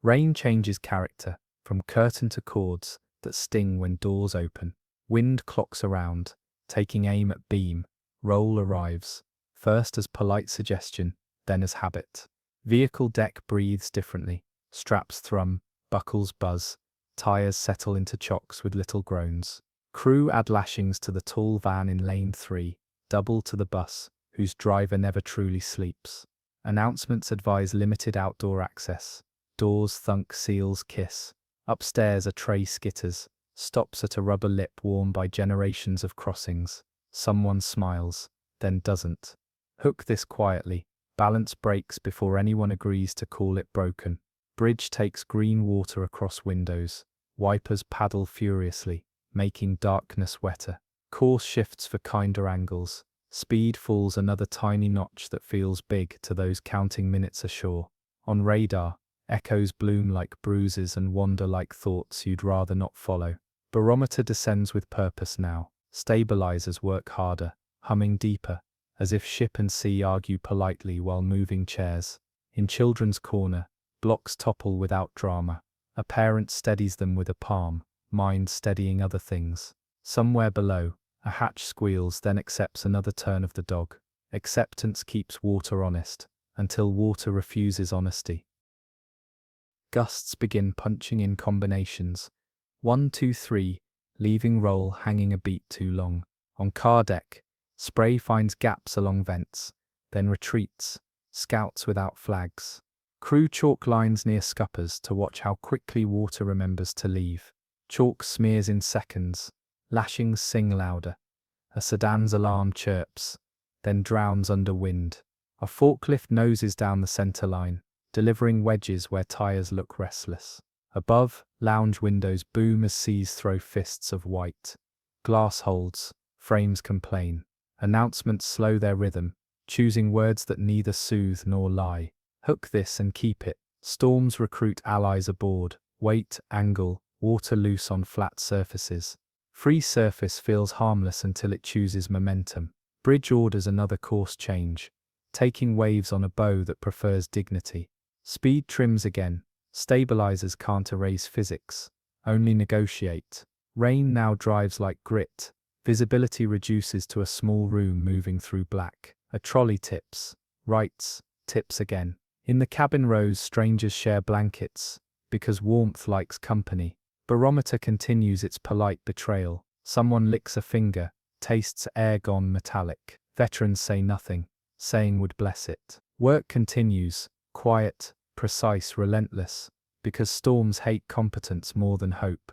Rain changes character, from curtain to chords that sting when doors open. Wind clocks around, taking aim at beam. Roll arrives, first as polite suggestion, then as habit. Vehicle deck breathes differently. Straps thrum, buckles buzz, tires settle into chocks with little groans. Crew add lashings to the tall van in lane 3, double to the bus, whose driver never truly sleeps. Announcements advise limited outdoor access. Doors thunk, seals kiss. Upstairs a tray skitters, stops at a rubber lip worn by generations of crossings. Someone smiles, then doesn't. Hook this quietly. Balance breaks before anyone agrees to call it broken. Bridge takes green water across windows. Wipers paddle furiously, making darkness wetter. Course shifts for kinder angles. Speed falls another tiny notch that feels big to those counting minutes ashore. On radar, echoes bloom like bruises and wander like thoughts you'd rather not follow. Barometer descends with purpose now. Stabilizers work harder, humming deeper, as if ship and sea argue politely while moving chairs. In children's corner, blocks topple without drama. A parent steadies them with a palm, mind steadying other things. Somewhere below, a hatch squeals, then accepts another turn of the dog. Acceptance keeps water honest, until water refuses honesty. Gusts begin punching in combinations. 1, 2, 3, leaving roll hanging a beat too long. On car deck, spray finds gaps along vents, then retreats, scouts without flags. Crew chalk lines near scuppers to watch how quickly water remembers to leave. Chalk smears in seconds. Lashings sing louder. A sedan's alarm chirps, then drowns under wind. A forklift noses down the center line, delivering wedges where tires look restless. Above, lounge windows boom as seas throw fists of white. Glass holds, frames complain. Announcements slow their rhythm, choosing words that neither soothe nor lie. Hook this and keep it. Storms recruit allies aboard. Weight, angle, water loose on flat surfaces. Free surface feels harmless until it chooses momentum. Bridge orders another course change, taking waves on a bow that prefers dignity. Speed trims again. Stabilizers can't erase physics, only negotiate. Rain now drives like grit. Visibility reduces to a small room moving through black. A trolley tips, rights, tips again. In the cabin rows, strangers share blankets, because warmth likes company. Barometer continues its polite betrayal. Someone licks a finger, tastes air gone metallic. Veterans say nothing, saying would bless it. Work continues, quiet, precise, relentless, because storms hate competence more than hope.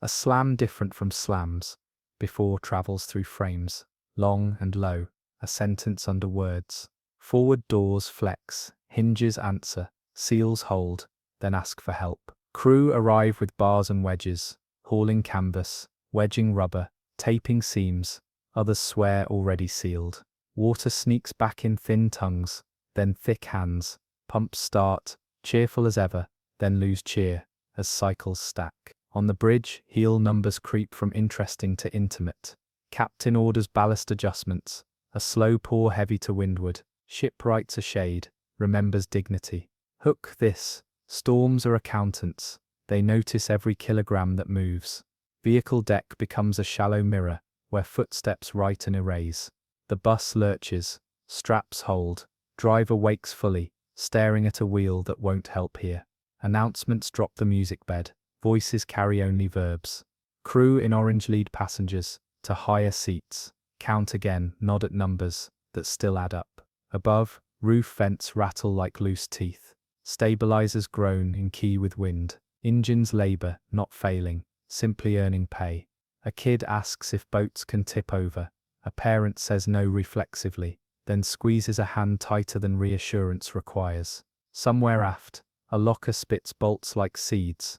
A slam different from slams, before travels through frames, long and low, a sentence under words. Forward doors flex, hinges answer, seals hold, then ask for help. Crew arrive with bars and wedges, hauling canvas, wedging rubber, taping seams, others swear already sealed. Water sneaks back in thin tongues, then thick hands. Pumps start, cheerful as ever, then lose cheer, as cycles stack. On the bridge, heel numbers creep from interesting to intimate. Captain orders ballast adjustments, a slow pour heavy to windward. Ship writes a shade, remembers dignity. Hook this. Storms are accountants. They notice every kilogram that moves. Vehicle deck becomes a shallow mirror, where footsteps write and erase. The bus lurches, straps hold. Driver wakes fully, staring at a wheel that won't help here. Announcements drop the music bed. Voices carry only verbs. Crew in orange lead passengers to higher seats. Count again, nod at numbers that still add up. Above, roof vents rattle like loose teeth. Stabilizers groan in key with wind. Engines labor, not failing, simply earning pay. A kid asks if boats can tip over. A parent says no reflexively, then squeezes a hand tighter than reassurance requires. Somewhere aft, a locker spits bolts like seeds.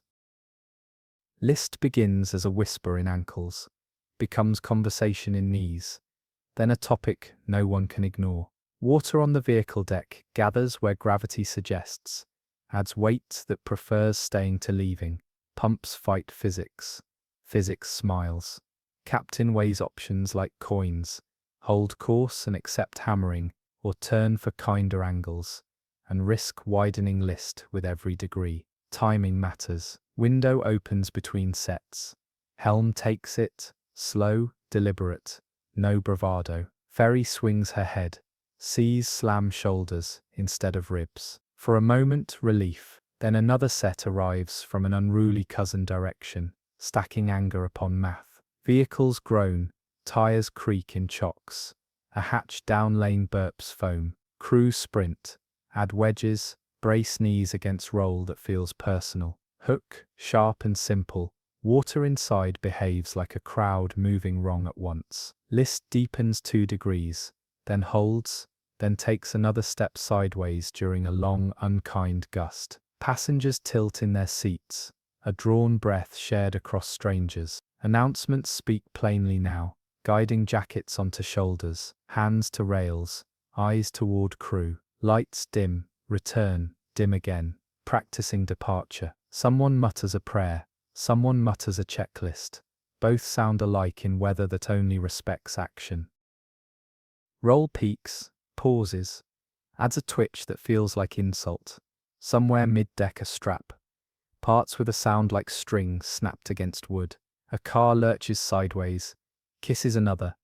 List begins as a whisper in ankles, becomes conversation in knees, then a topic no one can ignore. Water on the vehicle deck gathers where gravity suggests, adds weight that prefers staying to leaving. Pumps fight physics. Physics smiles. Captain weighs options like coins. Hold course and accept hammering, or turn for kinder angles, and risk widening list with every degree. Timing matters. Window opens between sets. Helm takes it, slow, deliberate, no bravado. Ferry swings her head. Seas slam shoulders instead of ribs. For a moment, relief. Then another set arrives from an unruly cousin direction, stacking anger upon math. Vehicles groan, tires creak in chocks. A hatch down lane burps foam. Crew sprint, add wedges, brace knees against roll that feels personal. Hook, sharp and simple. Water inside behaves like a crowd moving wrong at once. List deepens 2 degrees, then holds, then takes another step sideways during a long, unkind gust. Passengers tilt in their seats, a drawn breath shared across strangers. Announcements speak plainly now, guiding jackets onto shoulders, hands to rails, eyes toward crew. Lights dim, return, dim again, practicing departure. Someone mutters a prayer, someone mutters a checklist. Both sound alike in weather that only respects action. Roll peaks, pauses, adds a twitch that feels like insult. Somewhere mid-deck a strap, parts with a sound like string snapped against wood. A car lurches sideways, kisses another,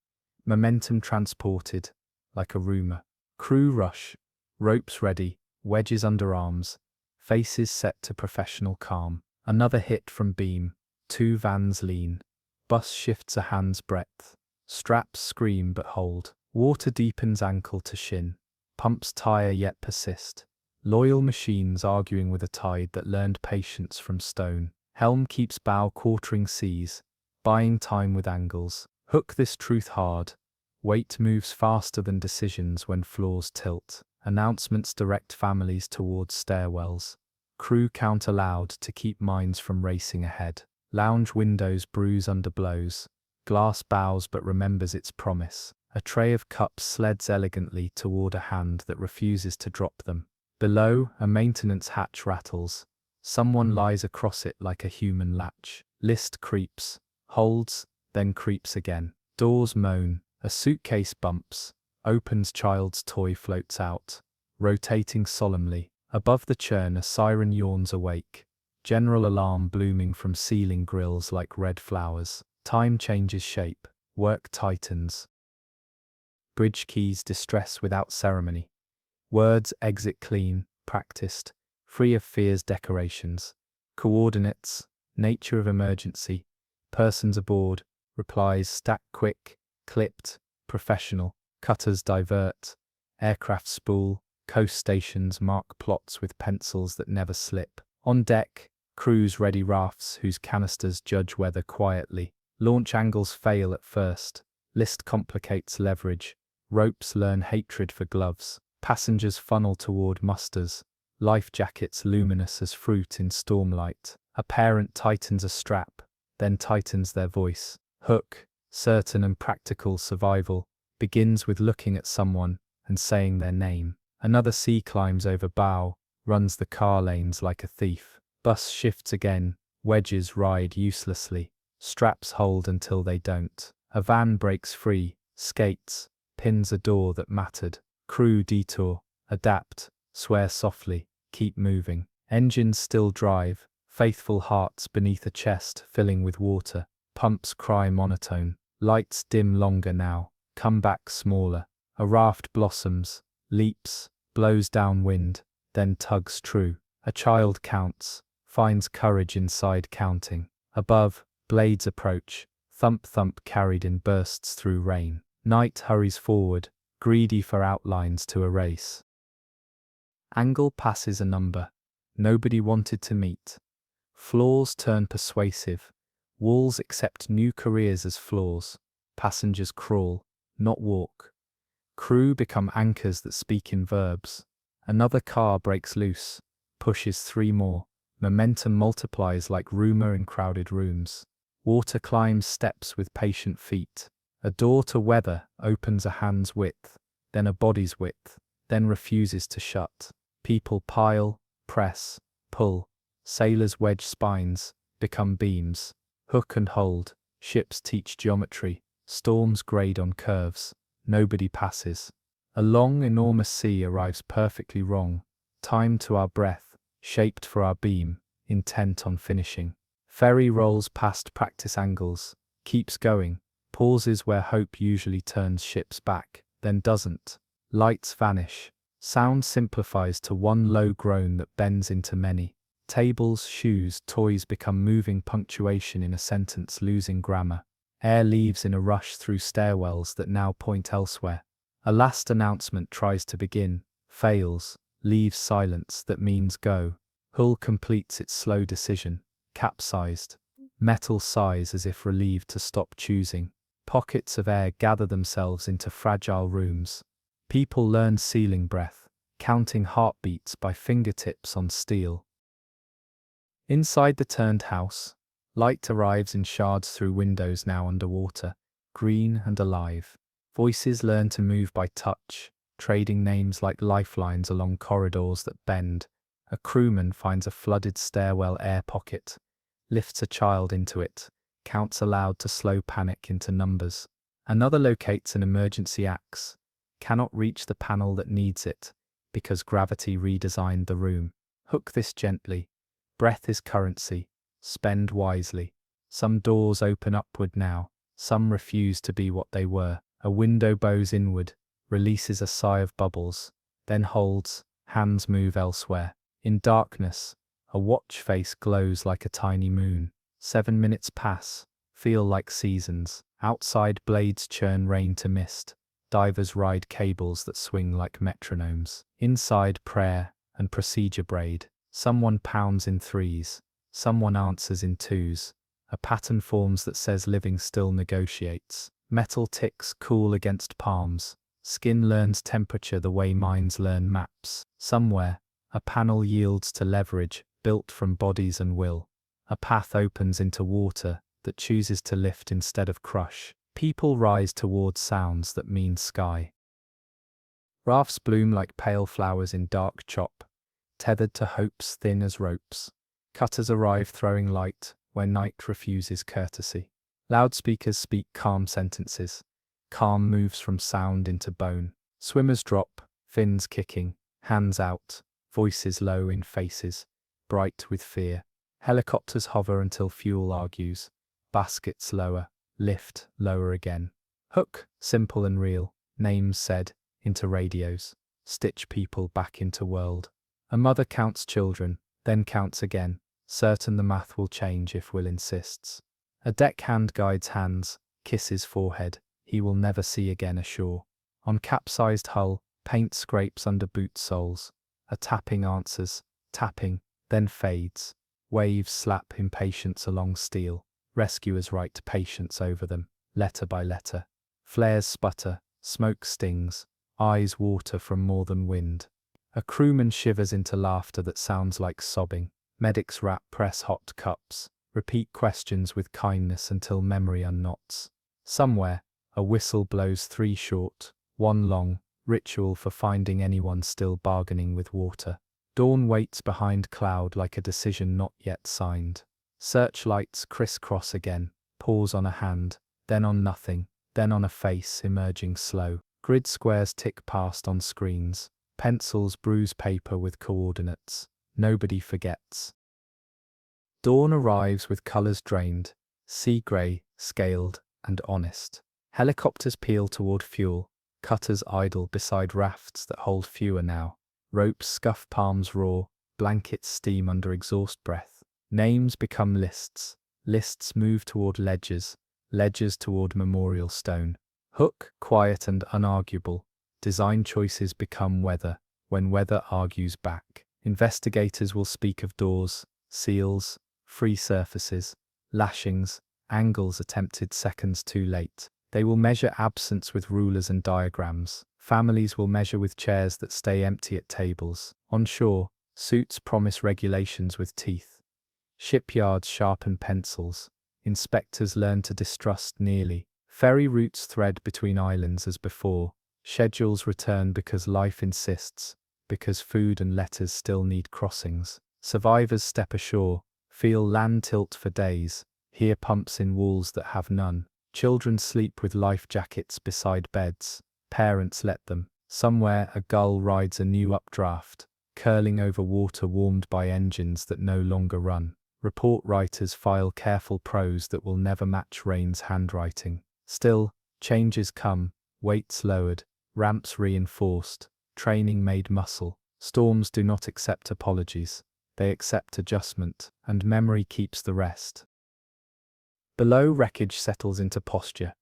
momentum transported, like a rumor. Crew rush, ropes ready, wedges under arms, faces set to professional calm. Another hit from beam, 2 vans lean. Bus shifts a hand's breadth. Straps scream but hold. Water deepens ankle to shin. Pumps tire yet persist. Loyal machines arguing with a tide that learned patience from stone. Helm keeps bow quartering seas, buying time with angles. Hook this truth hard. Weight moves faster than decisions when floors tilt. Announcements direct families towards stairwells. Crew count aloud to keep minds from racing ahead. Lounge windows bruise under blows. Glass bows but remembers its promise. A tray of cups sleds elegantly toward a hand that refuses to drop them. Below, a maintenance hatch rattles. Someone lies across it like a human latch. List creeps, holds, then creeps again. Doors moan, a suitcase bumps. Opens child's toy floats out, rotating solemnly. Above the churn a siren yawns awake. General alarm blooming from ceiling grills like red flowers. Time changes shape, work tightens. Bridge keys distress without ceremony. Words exit clean, practiced, free of fear's decorations. Coordinates, nature of emergency. Persons aboard, replies stack quick, clipped, professional. Cutters divert, aircraft spool, coast stations mark plots with pencils that never slip. On deck, crews ready rafts whose canisters judge weather quietly. Launch angles fail at first, list complicates leverage, ropes learn hatred for gloves. Passengers funnel toward musters, life jackets luminous as fruit in stormlight. A parent tightens a strap, then tightens their voice. Hook, certain and practical survival, begins with looking at someone and saying their name. Another sea climbs over bow, runs the car lanes like a thief. Bus shifts again, wedges ride uselessly. Straps hold until they don't. A van breaks free, skates, pins a door that mattered. Crew detour, adapt, swear softly, keep moving. Engines still drive, faithful hearts beneath a chest filling with water. Pumps cry monotone, lights dim longer now, come back smaller. A raft blossoms, leaps, blows downwind, then tugs true. A child counts, finds courage inside counting. Above, blades approach, thump thump carried in bursts through rain. Night hurries forward, greedy for outlines to erase. Angle passes a number nobody wanted to meet. Floors turn persuasive, walls accept new careers as floors. Passengers crawl, not walk. Crew become anchors that speak in verbs. Another car breaks loose, pushes three more. Momentum multiplies like rumor in crowded rooms. Water climbs steps with patient feet. A door to weather opens a hand's width, then a body's width, then refuses to shut. People pile, press, pull. Sailors wedge spines, become beams. Hook and hold, ships teach geometry. Storms grade on curves. Nobody passes. A long, enormous sea arrives perfectly wrong, timed to our breath, shaped for our beam, intent on finishing. Ferry rolls past practice angles, keeps going, pauses where hope usually turns ships back, then doesn't. Lights vanish. Sound simplifies to one low groan that bends into many. Tables, shoes, toys become moving punctuation in a sentence losing grammar. Air leaves in a rush through stairwells that now point elsewhere. A last announcement tries to begin, fails, leaves silence that means go. Hull completes its slow decision, capsized. Metal sighs as if relieved to stop choosing. Pockets of air gather themselves into fragile rooms. People learn sealing breath, counting heartbeats by fingertips on steel. Inside the turned house, light arrives in shards through windows now underwater, green and alive. Voices learn to move by touch, trading names like lifelines along corridors that bend. A crewman finds a flooded stairwell air pocket, lifts a child into it, counts aloud to slow panic into numbers. Another locates an emergency axe, cannot reach the panel that needs it, because gravity redesigned the room. Hook this gently. Breath is currency. Spend wisely. Some doors open upward now, some refuse to be what they were. A window bows inward, releases a sigh of bubbles, then holds, hands move elsewhere. In darkness, a watch face glows like a tiny moon. 7 minutes pass, feel like seasons. Outside blades churn rain to mist. Divers ride cables that swing like metronomes. Inside prayer, and procedure braid. Someone pounds in threes, someone answers in twos. A pattern forms that says living still negotiates. Metal ticks cool against palms. Skin learns temperature the way minds learn maps. Somewhere, a panel yields to leverage, built from bodies and will. A path opens into water that chooses to lift instead of crush. People rise towards sounds that mean sky. Rafts bloom like pale flowers in dark chop, tethered to hopes thin as ropes. Cutters arrive throwing light where night refuses courtesy. Loudspeakers speak calm sentences. Calm moves from sound into bone. Swimmers drop, fins kicking, hands out, voices low in faces, bright with fear. Helicopters hover until fuel argues. Baskets lower, lift, lower again. Hook, simple and real, names said, into radios. Stitch people back into world. A mother counts children, then counts again, certain the math will change if will insists. A deckhand guides hands, kisses forehead, he will never see again ashore. On capsized hull, paint scrapes under boot soles. A tapping answers, tapping, then fades. Waves slap impatience along steel. Rescuers write patience over them, letter by letter. Flares sputter, smoke stings, eyes water from more than wind. A crewman shivers into laughter that sounds like sobbing. Medics press hot cups, repeat questions with kindness until memory unknots. Somewhere, a whistle blows 3 short, 1 long, ritual for finding anyone still bargaining with water. Dawn waits behind cloud like a decision not yet signed. Searchlights crisscross again, pause on a hand, then on nothing, then on a face emerging slow. Grid squares tick past on screens. Pencils bruise paper with coordinates. Nobody forgets. Dawn arrives with colors drained, sea grey, scaled, and honest. Helicopters peel toward fuel. Cutters idle beside rafts that hold fewer now. Ropes scuff palms raw, blankets steam under exhaust breath. Names become lists. Lists move toward ledgers. Ledgers toward memorial stone. Hook, quiet and unarguable. Design choices become weather, when weather argues back. Investigators will speak of doors, seals, free surfaces, lashings, angles attempted seconds too late. They will measure absence with rulers and diagrams. Families will measure with chairs that stay empty at tables. On shore, suits promise regulations with teeth. Shipyards sharpen pencils. Inspectors learn to distrust nearly. Ferry routes thread between islands as before. Schedules return because life insists, because food and letters still need crossings. Survivors step ashore, feel land tilt for days, hear pumps in walls that have none. Children sleep with life jackets beside beds. Parents let them. Somewhere a gull rides a new updraft, curling over water warmed by engines that no longer run. Report writers file careful prose that will never match Rain's handwriting. Still, changes come, weights lowered, ramps reinforced, training made muscle. Storms do not accept apologies. They accept adjustment, and memory keeps the rest. Below, wreckage settles into posture,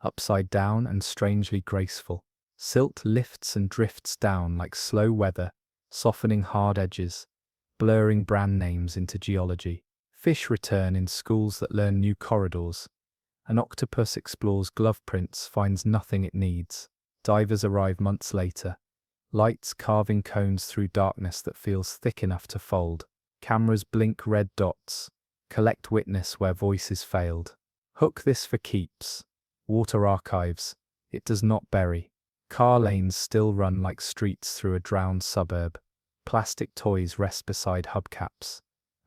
upside down and strangely graceful. Silt lifts and drifts down like slow weather, softening hard edges, blurring brand names into geology. Fish return in schools that learn new corridors. An octopus explores glove prints, finds nothing it needs. Divers arrive months later. Lights carving cones through darkness that feels thick enough to fold. Cameras blink red dots. Collect witness where voices failed. Hook this for keeps. Water archives. It does not bury. Car lanes still run like streets through a drowned suburb. Plastic toys rest beside hubcaps.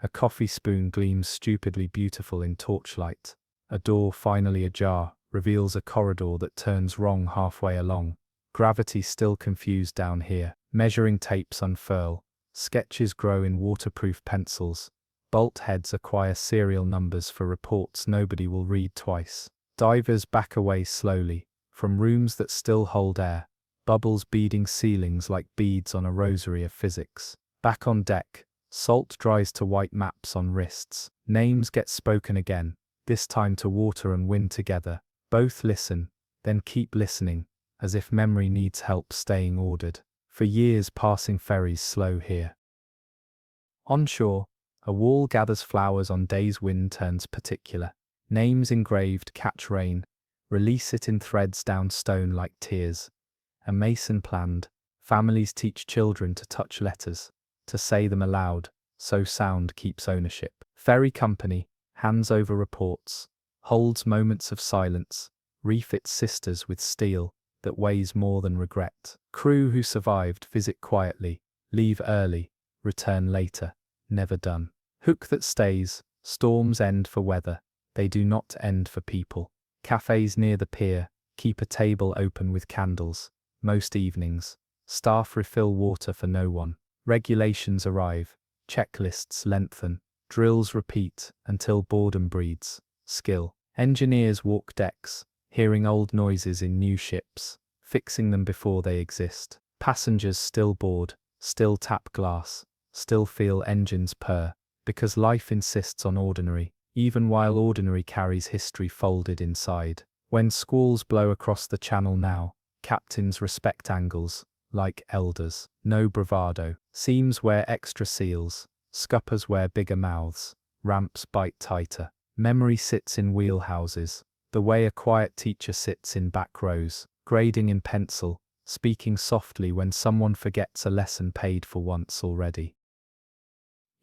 A coffee spoon gleams stupidly beautiful in torchlight. A door finally ajar reveals a corridor that turns wrong halfway along. Gravity still confused down here. Measuring tapes unfurl. Sketches grow in waterproof pencils. Bolt heads acquire serial numbers for reports nobody will read twice. Divers back away slowly, from rooms that still hold air. Bubbles beading ceilings like beads on a rosary of physics. Back on deck, salt dries to white maps on wrists. Names get spoken again, this time to water and wind together. Both listen, then keep listening, as if memory needs help staying ordered. For years passing ferries slow here. Onshore, a wall gathers flowers on days wind turns particular. Names engraved catch rain, release it in threads down stone like tears. A mason planned, families teach children to touch letters, to say them aloud, so sound keeps ownership. Ferry company, hands over reports, holds moments of silence, refits sisters with steel that weighs more than regret. Crew who survived visit quietly, leave early, return later, never done. Hook that stays, storms end for weather, they do not end for people. Cafes near the pier, keep a table open with candles, most evenings. Staff refill water for no one. Regulations arrive, checklists lengthen, drills repeat until boredom breeds skill. Engineers walk decks, hearing old noises in new ships, fixing them before they exist. Passengers still board, still tap glass, still feel engines purr, because life insists on ordinary, even while ordinary carries history folded inside. When squalls blow across the channel now, captains respect angles, like elders. No bravado. Seams wear extra seals, scuppers wear bigger mouths, ramps bite tighter. Memory sits in wheelhouses, the way a quiet teacher sits in back rows, grading in pencil, speaking softly when someone forgets a lesson paid for once already.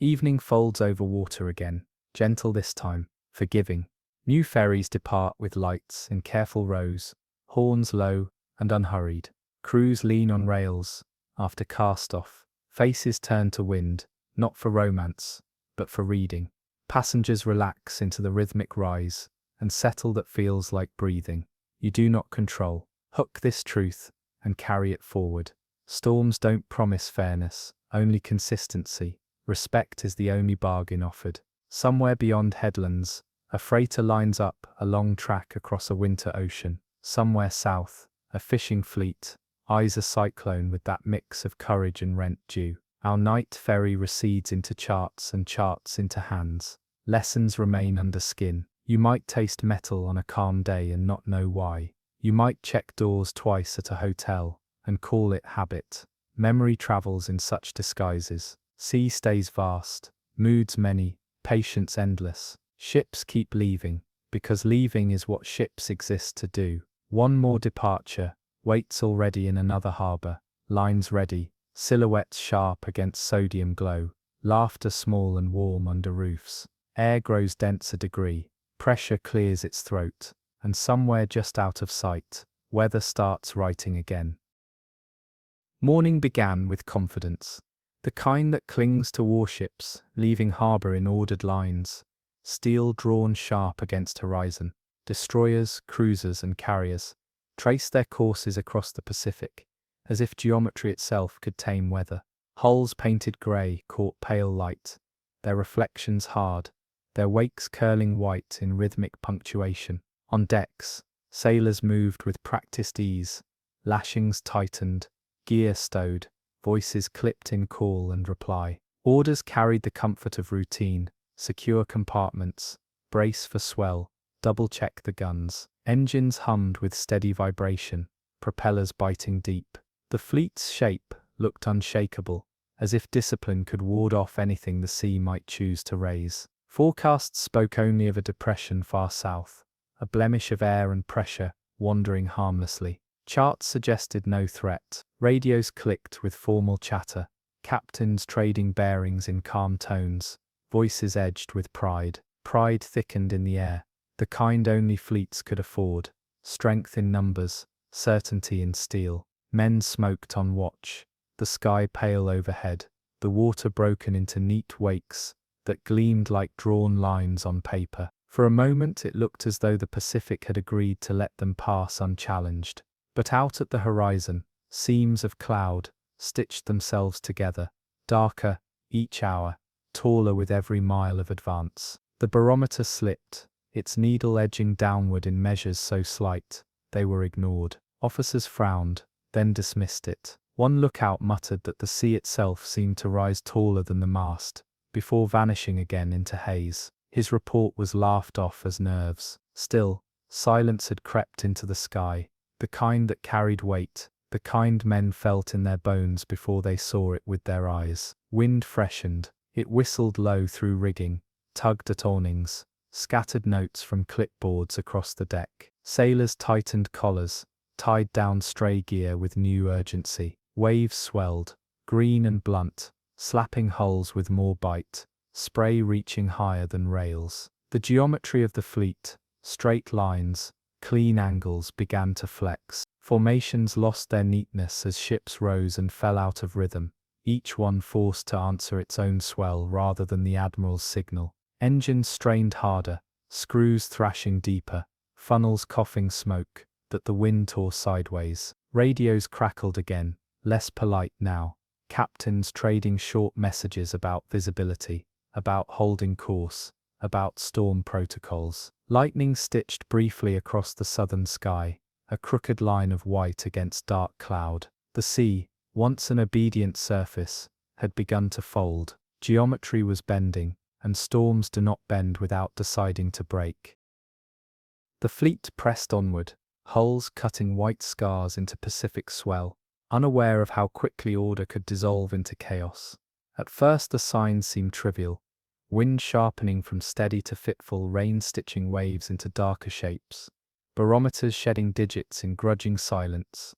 Evening folds over water again, gentle this time, forgiving. New ferries depart with lights in careful rows, horns low and unhurried. Crews lean on rails, after cast-off, faces turn to wind, not for romance, but for reading. Passengers relax into the rhythmic rise, and settle that feels like breathing. You do not control. Hook this truth, and carry it forward. Storms don't promise fairness, only consistency. Respect is the only bargain offered. Somewhere beyond headlands, a freighter lines up a long track across a winter ocean. Somewhere south, a fishing fleet eyes a cyclone with that mix of courage and rent due. Our night ferry recedes into charts and charts into hands. Lessons remain under skin. You might taste metal on a calm day and not know why. You might check doors twice at a hotel and call it habit. Memory travels in such disguises. Sea stays vast, moods many, patience endless. Ships keep leaving, because leaving is what ships exist to do. One more departure waits already in another harbour, lines ready, silhouettes sharp against sodium glow, laughter small and warm under roofs. Air grows dense a degree, pressure clears its throat, and somewhere just out of sight, weather starts writing again. Morning began with confidence, the kind that clings to warships, leaving harbour in ordered lines, steel drawn sharp against horizon. Destroyers, cruisers and carriers trace their courses across the Pacific, as if geometry itself could tame weather. Hulls painted grey caught pale light, their reflections hard, their wakes curling white in rhythmic punctuation. On decks, sailors moved with practiced ease, lashings tightened, gear stowed, voices clipped in call and reply. Orders carried the comfort of routine, secure compartments, brace for swell, double-check the guns. Engines hummed with steady vibration, propellers biting deep. The fleet's shape looked unshakable, as if discipline could ward off anything the sea might choose to raise. Forecasts spoke only of a depression far south, a blemish of air and pressure wandering harmlessly. Charts suggested no threat. Radios clicked with formal chatter, captains trading bearings in calm tones, voices edged with pride. Pride thickened in the air, the kind only fleets could afford. Strength in numbers, certainty in steel. Men smoked on watch, the sky pale overhead, the water broken into neat wakes that gleamed like drawn lines on paper. For a moment it looked as though the Pacific had agreed to let them pass unchallenged. But out at the horizon, seams of cloud stitched themselves together, darker each hour, taller with every mile of advance. The barometer slipped, its needle edging downward in measures so slight, they were ignored. Officers frowned, then dismissed it. One lookout muttered that the sea itself seemed to rise taller than the mast, before vanishing again into haze. His report was laughed off as nerves. Still, silence had crept into the sky, the kind that carried weight, the kind men felt in their bones before they saw it with their eyes. Wind freshened, It whistled low through rigging, tugged at awnings, scattered notes from clipboards across the deck. Sailors tightened collars, tied down stray gear with new urgency. Waves swelled, green and blunt, slapping hulls with more bite, spray reaching higher than rails. The geometry of the fleet, straight lines, clean angles, began to flex. Formations lost their neatness as ships rose and fell out of rhythm, each one forced to answer its own swell rather than the admiral's signal. Engines strained harder, screws thrashing deeper, funnels coughing smoke that the wind tore sideways. Radios crackled again, less polite now, captains trading short messages about visibility, about holding course, about storm protocols. Lightning stitched briefly across the southern sky, a crooked line of white against dark cloud. The sea, once an obedient surface, had begun to fold. Geometry was bending, and storms do not bend without deciding to break. The fleet pressed onward, hulls cutting white scars into Pacific swell, unaware of how quickly order could dissolve into chaos. At first the signs seemed trivial, wind sharpening from steady to fitful, rain stitching waves into darker shapes, barometers shedding digits in grudging silence.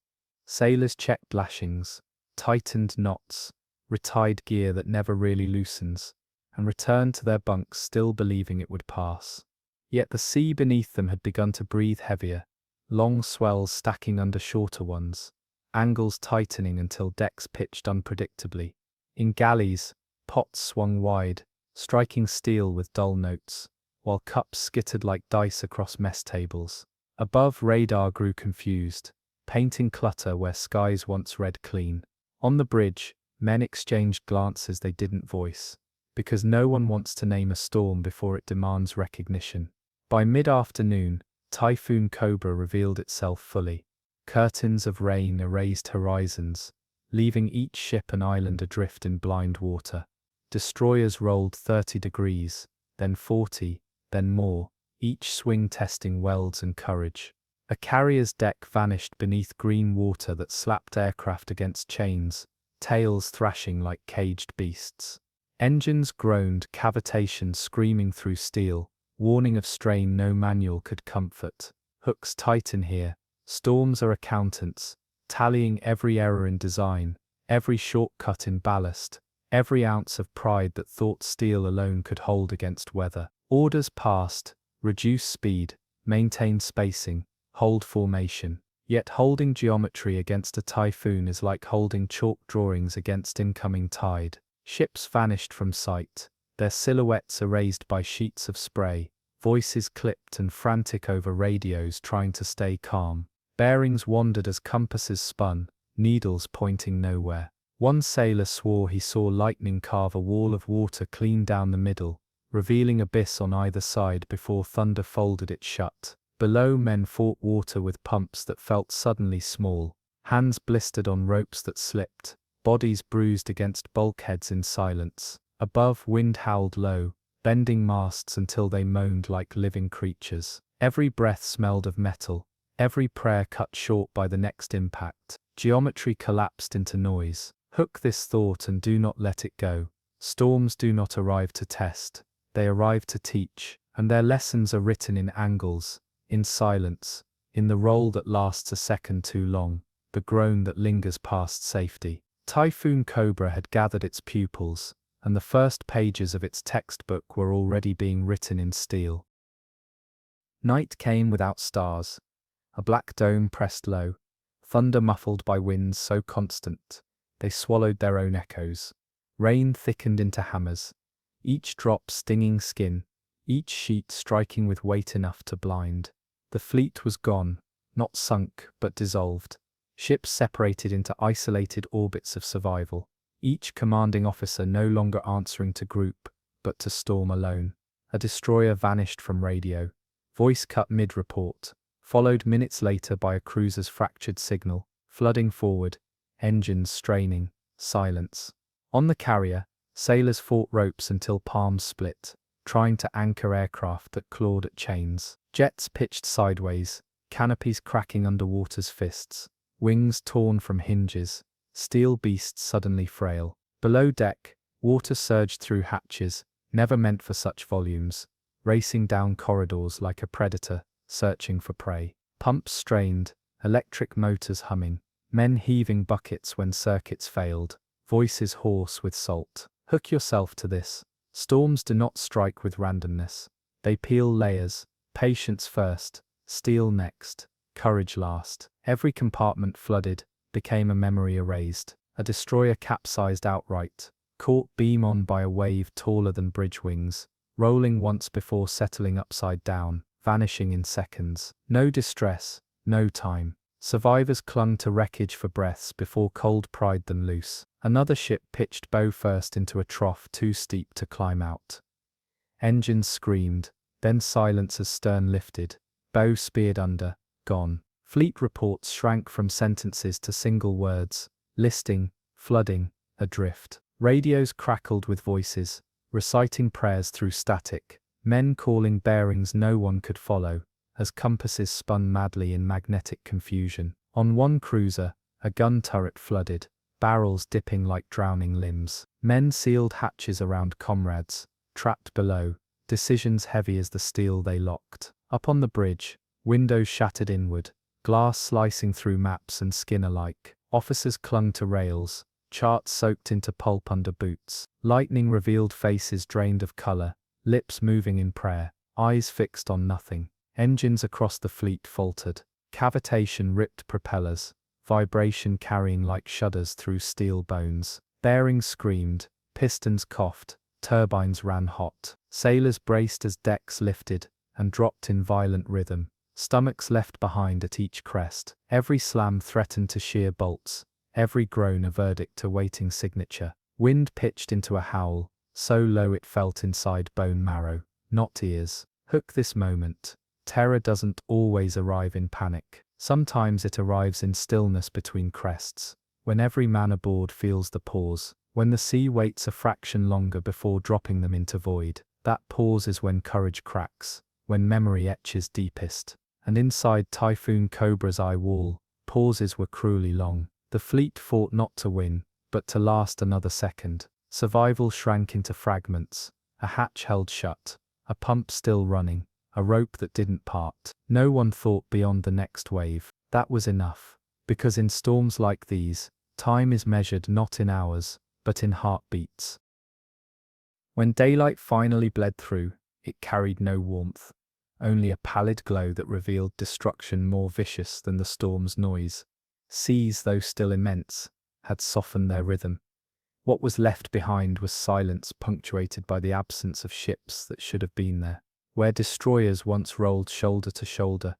Sailors checked lashings, tightened knots, retied gear that never really loosens, and returned to their bunks still believing it would pass. Yet the sea beneath them had begun to breathe heavier, long swells stacking under shorter ones, angles tightening until decks pitched unpredictably. In galleys, pots swung wide, striking steel with dull notes, while cups skittered like dice across mess tables. Above, radar grew confused, painting clutter where skies once read clean. On the bridge, men exchanged glances they didn't voice, because no one wants to name a storm before it demands recognition. By mid-afternoon, Typhoon Cobra revealed itself fully. Curtains of rain erased horizons, leaving each ship an island adrift in blind water. Destroyers rolled 30 degrees, then 40, then more, each swing testing welds and courage. A carrier's deck vanished beneath green water that slapped aircraft against chains, tails thrashing like caged beasts. Engines groaned, cavitation screaming through steel, warning of strain no manual could comfort. Hooks tighten here, storms are accountants, tallying every error in design, every shortcut in ballast, every ounce of pride that thought steel alone could hold against weather. Orders passed, reduce speed, maintain spacing, hold formation. Yet holding geometry against a typhoon is like holding chalk drawings against incoming tide. Ships vanished from sight, their silhouettes erased by sheets of spray, voices clipped and frantic over radios trying to stay calm. Bearings wandered as compasses spun, needles pointing nowhere. One sailor swore he saw lightning carve a wall of water clean down the middle, revealing abyss on either side before thunder folded it shut. Below, men fought water with pumps that felt suddenly small, hands blistered on ropes that slipped, bodies bruised against bulkheads in silence. Above, wind howled low, bending masts until they moaned like living creatures. Every breath smelled of metal, every prayer cut short by the next impact. Geometry collapsed into noise. Hook this thought and do not let it go. Storms do not arrive to test, they arrive to teach, and their lessons are written in angles, in silence, in the roll that lasts a second too long, the groan that lingers past safety. Typhoon Cobra had gathered its pupils, and the first pages of its textbook were already being written in steel. Night came without stars. A black dome pressed low, thunder muffled by winds so constant they swallowed their own echoes. Rain thickened into hammers, each drop stinging skin, each sheet striking with weight enough to blind. The fleet was gone, not sunk, but dissolved. Ships separated into isolated orbits of survival, each commanding officer no longer answering to group, but to storm alone. A destroyer vanished from radio, voice cut mid-report, followed minutes later by a cruiser's fractured signal, flooding forward, engines straining, silence. On the carrier, sailors fought ropes until palms split, trying to anchor aircraft that clawed at chains. Jets pitched sideways, canopies cracking under water's fists, wings torn from hinges, steel beasts suddenly frail. Below deck, Water surged through hatches, never meant for such volumes, racing down corridors like a predator, searching for prey. Pumps strained, electric motors humming, men heaving buckets when circuits failed, voices hoarse with salt. Hook yourself to this. Storms do not strike with randomness. They peel layers, patience first, steel next, courage last. Every compartment flooded, became a memory erased. A destroyer capsized outright, caught beam on by a wave taller than bridge wings, rolling once before settling upside down, vanishing in seconds. No distress, no time. Survivors clung to wreckage for breaths before cold pried them loose. Another ship pitched bow first into a trough too steep to climb out. Engines screamed, then silence as stern lifted, bow speared under, gone. Fleet reports shrank from sentences to single words, listing, flooding, adrift. Radios crackled with voices, reciting prayers through static, men calling bearings no one could follow, as compasses spun madly in magnetic confusion. On one cruiser, a gun turret flooded, barrels dipping like drowning limbs. Men sealed hatches around comrades, trapped below, decisions heavy as the steel they locked. Up on the bridge, windows shattered inward, glass slicing through maps and skin alike. Officers clung to rails, charts soaked into pulp under boots. Lightning revealed faces drained of color, lips moving in prayer, eyes fixed on nothing. Engines across the fleet faltered. Cavitation ripped propellers, vibration carrying like shudders through steel bones. Bearings screamed, pistons coughed, turbines ran hot. Sailors braced as decks lifted and dropped in violent rhythm, stomachs left behind at each crest. Every slam threatened to shear bolts, every groan a verdict awaiting signature. Wind pitched into a howl, so low it felt inside bone marrow, not ears. Hook this moment. Terror doesn't always arrive in panic. Sometimes it arrives in stillness between crests, when every man aboard feels the pause, when the sea waits a fraction longer before dropping them into void. That pause is when courage cracks, when memory etches deepest. And inside Typhoon Cobra's eye wall, pauses were cruelly long. The fleet fought not to win, but to last another second. Survival shrank into fragments, a hatch held shut, a pump still running, a rope that didn't part. No one thought beyond the next wave. That was enough, because in storms like these, time is measured not in hours, but in heartbeats. When daylight finally bled through, it carried no warmth, only a pallid glow that revealed destruction more vicious than the storm's noise. Seas, though still immense, had softened their rhythm. What was left behind was silence punctuated by the absence of ships that should have been there. Where destroyers once rolled shoulder to shoulder,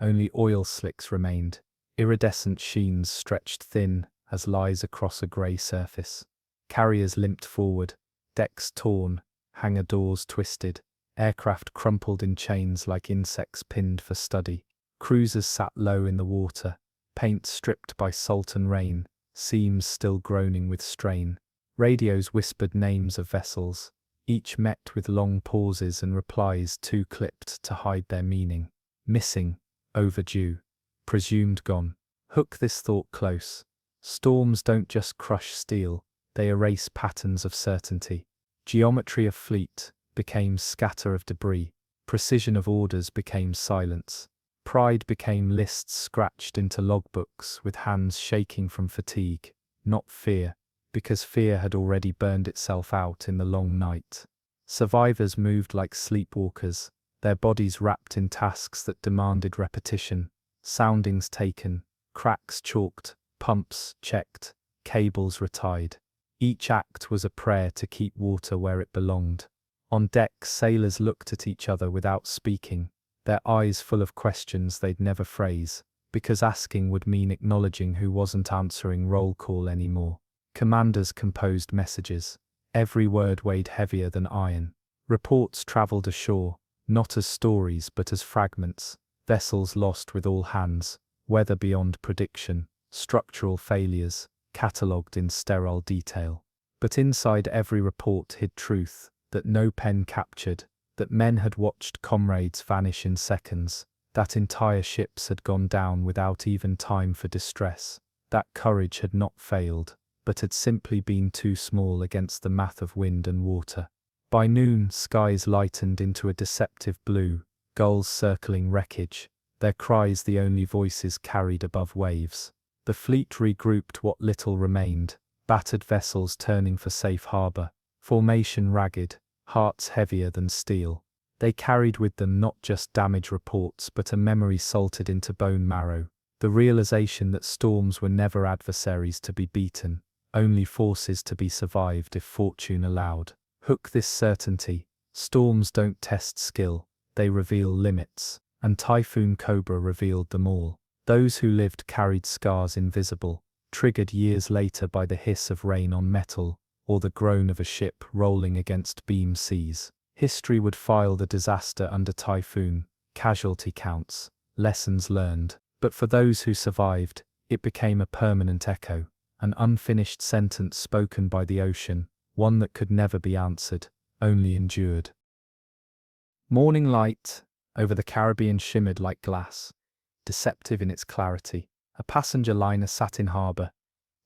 only oil slicks remained. Iridescent sheens stretched thin as lies across a grey surface. Carriers limped forward, decks torn, hangar doors twisted, aircraft crumpled in chains like insects pinned for study. Cruisers sat low in the water, paint stripped by salt and rain, seams still groaning with strain. Radios whispered names of vessels, each met with long pauses and replies too clipped to hide their meaning. Missing, overdue, presumed gone. Hook this thought close. Storms don't just crush steel, they erase patterns of certainty. Geometry of fleet became scatter of debris. Precision of orders became silence. Pride became lists scratched into logbooks with hands shaking from fatigue, not fear, because fear had already burned itself out in the long night. Survivors moved like sleepwalkers, their bodies wrapped in tasks that demanded repetition, soundings taken, cracks chalked, pumps checked, cables retied. Each act was a prayer to keep water where it belonged. On deck, sailors looked at each other without speaking, their eyes full of questions they'd never phrase, because asking would mean acknowledging who wasn't answering roll call anymore. Commanders composed messages. Every word weighed heavier than iron. Reports travelled ashore, not as stories but as fragments. Vessels lost with all hands, weather beyond prediction, structural failures, catalogued in sterile detail. But inside every report hid truth, that no pen captured, that men had watched comrades vanish in seconds, that entire ships had gone down without even time for distress, that courage had not failed, but had simply been too small against the math of wind and water. By noon, skies lightened into a deceptive blue, gulls circling wreckage, their cries the only voices carried above waves. The fleet regrouped what little remained, battered vessels turning for safe harbour, formation ragged, hearts heavier than steel. They carried with them not just damage reports but a memory salted into bone marrow, the realization that storms were never adversaries to be beaten, only forces to be survived if fortune allowed. Hook this certainty: storms don't test skill, they reveal limits, and Typhoon Cobra revealed them all. Those who lived carried scars invisible, triggered years later by the hiss of rain on metal, or the groan of a ship rolling against beam seas. History would file the disaster under Typhoon, casualty counts, lessons learned. But for those who survived, it became a permanent echo, an unfinished sentence spoken by the ocean, one that could never be answered, only endured. Morning light over the Caribbean shimmered like glass, deceptive in its clarity. A passenger liner sat in harbour,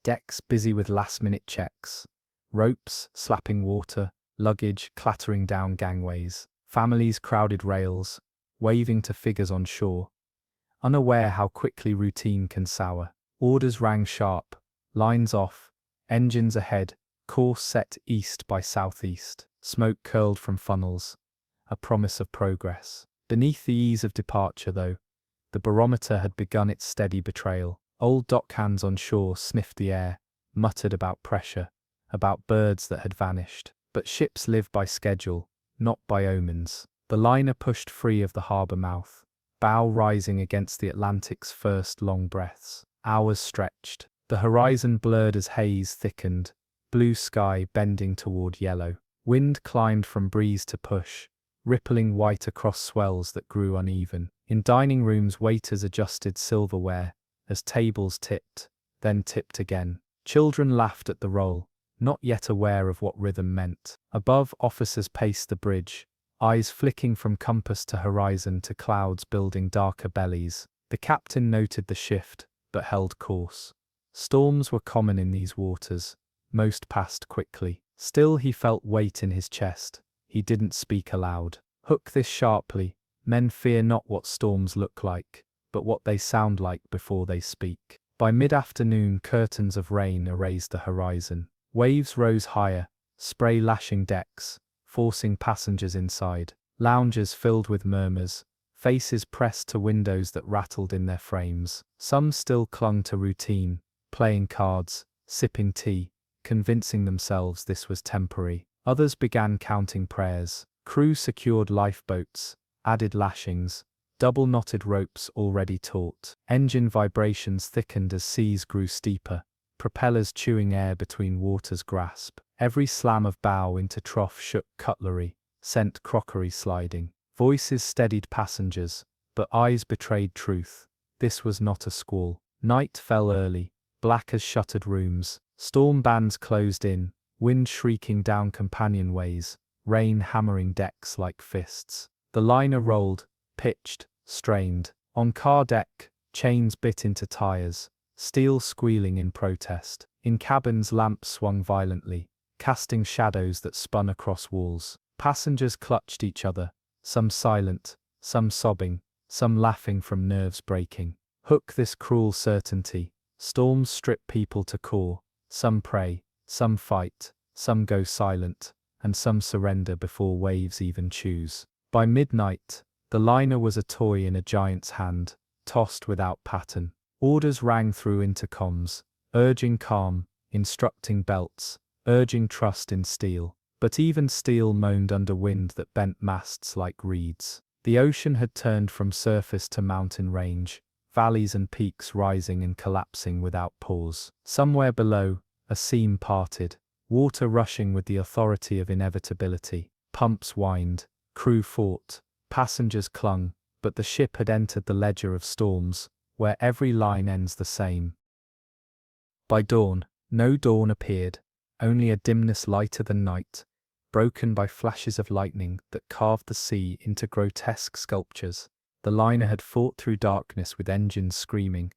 decks busy with last-minute checks, ropes slapping water, luggage clattering down gangways, families crowded rails, waving to figures on shore, unaware how quickly routine can sour. Orders rang sharp, lines off, engines ahead, course set east by southeast. Smoke curled from funnels, a promise of progress. Beneath the ease of departure, though, the barometer had begun its steady betrayal. Old dockhands on shore sniffed the air, muttered about pressure, about birds that had vanished. But ships live by schedule, not by omens. The liner pushed free of the harbour mouth, bow rising against the Atlantic's first long breaths. Hours stretched. The horizon blurred as haze thickened, blue sky bending toward yellow. Wind climbed from breeze to push, rippling white across swells that grew uneven. In dining rooms, waiters adjusted silverware as tables tipped, then tipped again. Children laughed at the roll, not yet aware of what rhythm meant. Above, officers paced the bridge, eyes flicking from compass to horizon to clouds building darker bellies. The captain noted the shift, but held course. Storms were common in these waters, most passed quickly. Still he felt weight in his chest. He didn't speak aloud. Hook this sharply: men fear not what storms look like, but what they sound like before they speak. By mid-afternoon, curtains of rain erased the horizon. Waves rose higher, spray lashing decks, forcing passengers inside. Lounges filled with murmurs, faces pressed to windows that rattled in their frames. Some still clung to routine, playing cards, sipping tea, convincing themselves this was temporary. Others began counting prayers. Crew secured lifeboats, added lashings, double-knotted ropes already taut. Engine vibrations thickened as seas grew steeper, propellers chewing air between water's grasp. Every slam of bow into trough shook cutlery, sent crockery sliding. Voices steadied passengers, but eyes betrayed truth. This was not a squall. Night fell early, black as shuttered rooms. Storm bands closed in, wind shrieking down companionways, rain hammering decks like fists. The liner rolled, pitched, strained. On car deck, chains bit into tires, steel squealing in protest. In cabins, lamps swung violently, casting shadows that spun across walls. Passengers clutched each other, some silent, some sobbing, some laughing from nerves breaking. Hook this cruel certainty: storms strip people to core. Some pray, some fight, some go silent, and some surrender before waves even choose. By midnight, the liner was a toy in a giant's hand, tossed without pattern. Orders rang through intercoms, urging calm, instructing belts, urging trust in steel. But even steel moaned under wind that bent masts like reeds. The ocean had turned from surface to mountain range, valleys and peaks rising and collapsing without pause. Somewhere below, a seam parted, water rushing with the authority of inevitability. Pumps whined, crew fought, passengers clung, but the ship had entered the ledger of storms, where every line ends the same. By dawn, no dawn appeared, only a dimness lighter than night, broken by flashes of lightning that carved the sea into grotesque sculptures. The liner had fought through darkness with engines screaming,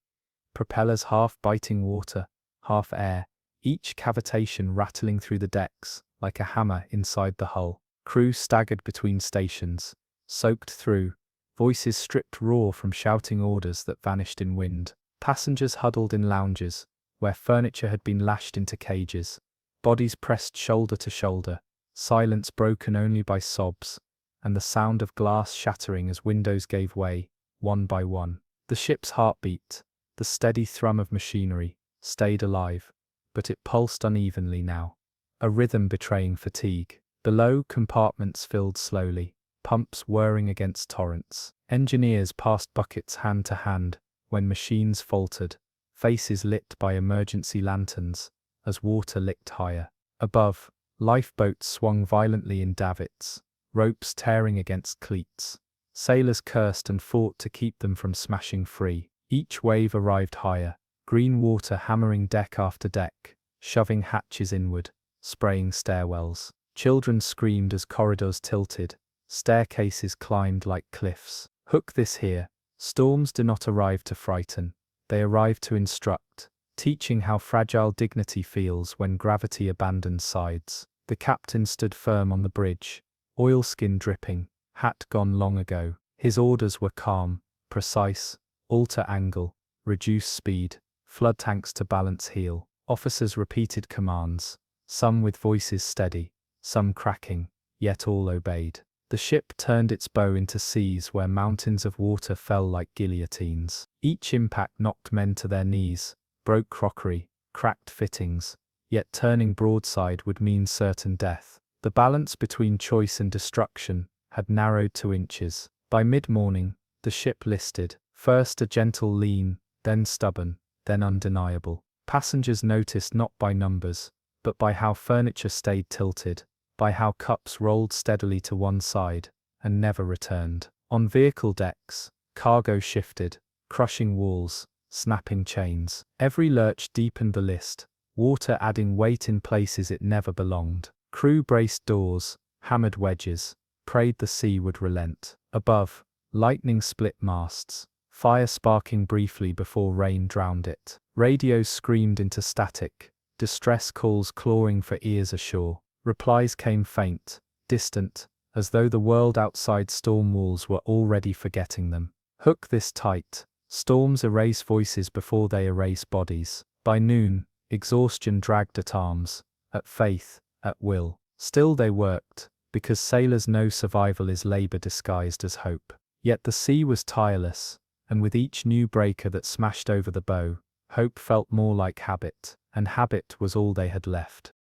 propellers half biting water, half air, each cavitation rattling through the decks like a hammer inside the hull. Crew staggered between stations, soaked through, voices stripped raw from shouting orders that vanished in wind. Passengers huddled in lounges, where furniture had been lashed into cages, bodies pressed shoulder to shoulder, silence broken only by sobs, and the sound of glass shattering as windows gave way, one by one. The ship's heartbeat, the steady thrum of machinery, stayed alive, but it pulsed unevenly now, a rhythm betraying fatigue. Below, compartments filled slowly, pumps whirring against torrents. Engineers passed buckets hand to hand when machines faltered, faces lit by emergency lanterns as water licked higher. Above, lifeboats swung violently in davits, ropes tearing against cleats. Sailors cursed and fought to keep them from smashing free. Each wave arrived higher, green water hammering deck after deck, shoving hatches inward, spraying stairwells. Children screamed as corridors tilted, staircases climbed like cliffs. Hook this here. Storms do not arrive to frighten, they arrive to instruct, teaching how fragile dignity feels when gravity abandons sides. The captain stood firm on the bridge, oilskin dripping, hat gone long ago. His orders were calm, precise: alter angle, reduce speed, flood tanks to balance heel. Officers repeated commands, some with voices steady, some cracking, yet all obeyed. The ship turned its bow into seas where mountains of water fell like guillotines. Each impact knocked men to their knees, broke crockery, cracked fittings, yet turning broadside would mean certain death. The balance between choice and destruction had narrowed to inches. By mid-morning, the ship listed, first a gentle lean, then stubborn, then undeniable. Passengers noticed not by numbers, but by how furniture stayed tilted, by how cups rolled steadily to one side and never returned. On vehicle decks, cargo shifted, crushing walls, snapping chains. Every lurch deepened the list, water adding weight in places it never belonged. Crew braced doors, hammered wedges, prayed the sea would relent. Above, lightning split masts, fire sparking briefly before rain drowned it. Radios screamed into static, distress calls clawing for ears ashore. Replies came faint, distant, as though the world outside storm walls were already forgetting them. Hook this tight. Storms erase voices before they erase bodies. By noon, exhaustion dragged at arms, at faith, at will. Still they worked, because sailors know survival is labor disguised as hope. Yet the sea was tireless, and with each new breaker that smashed over the bow, hope felt more like habit, and habit was all they had left.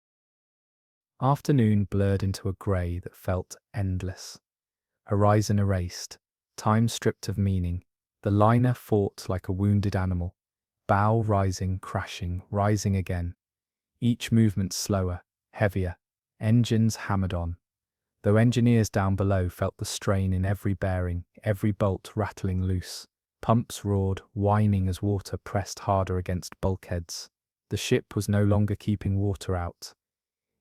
Afternoon blurred into a grey that felt endless. Horizon erased, time stripped of meaning. The liner fought like a wounded animal, bow rising, crashing, rising again. Each movement slower, heavier, engines hammered on. Though engineers down below felt the strain in every bearing, every bolt rattling loose. Pumps roared, whining as water pressed harder against bulkheads. The ship was no longer keeping water out.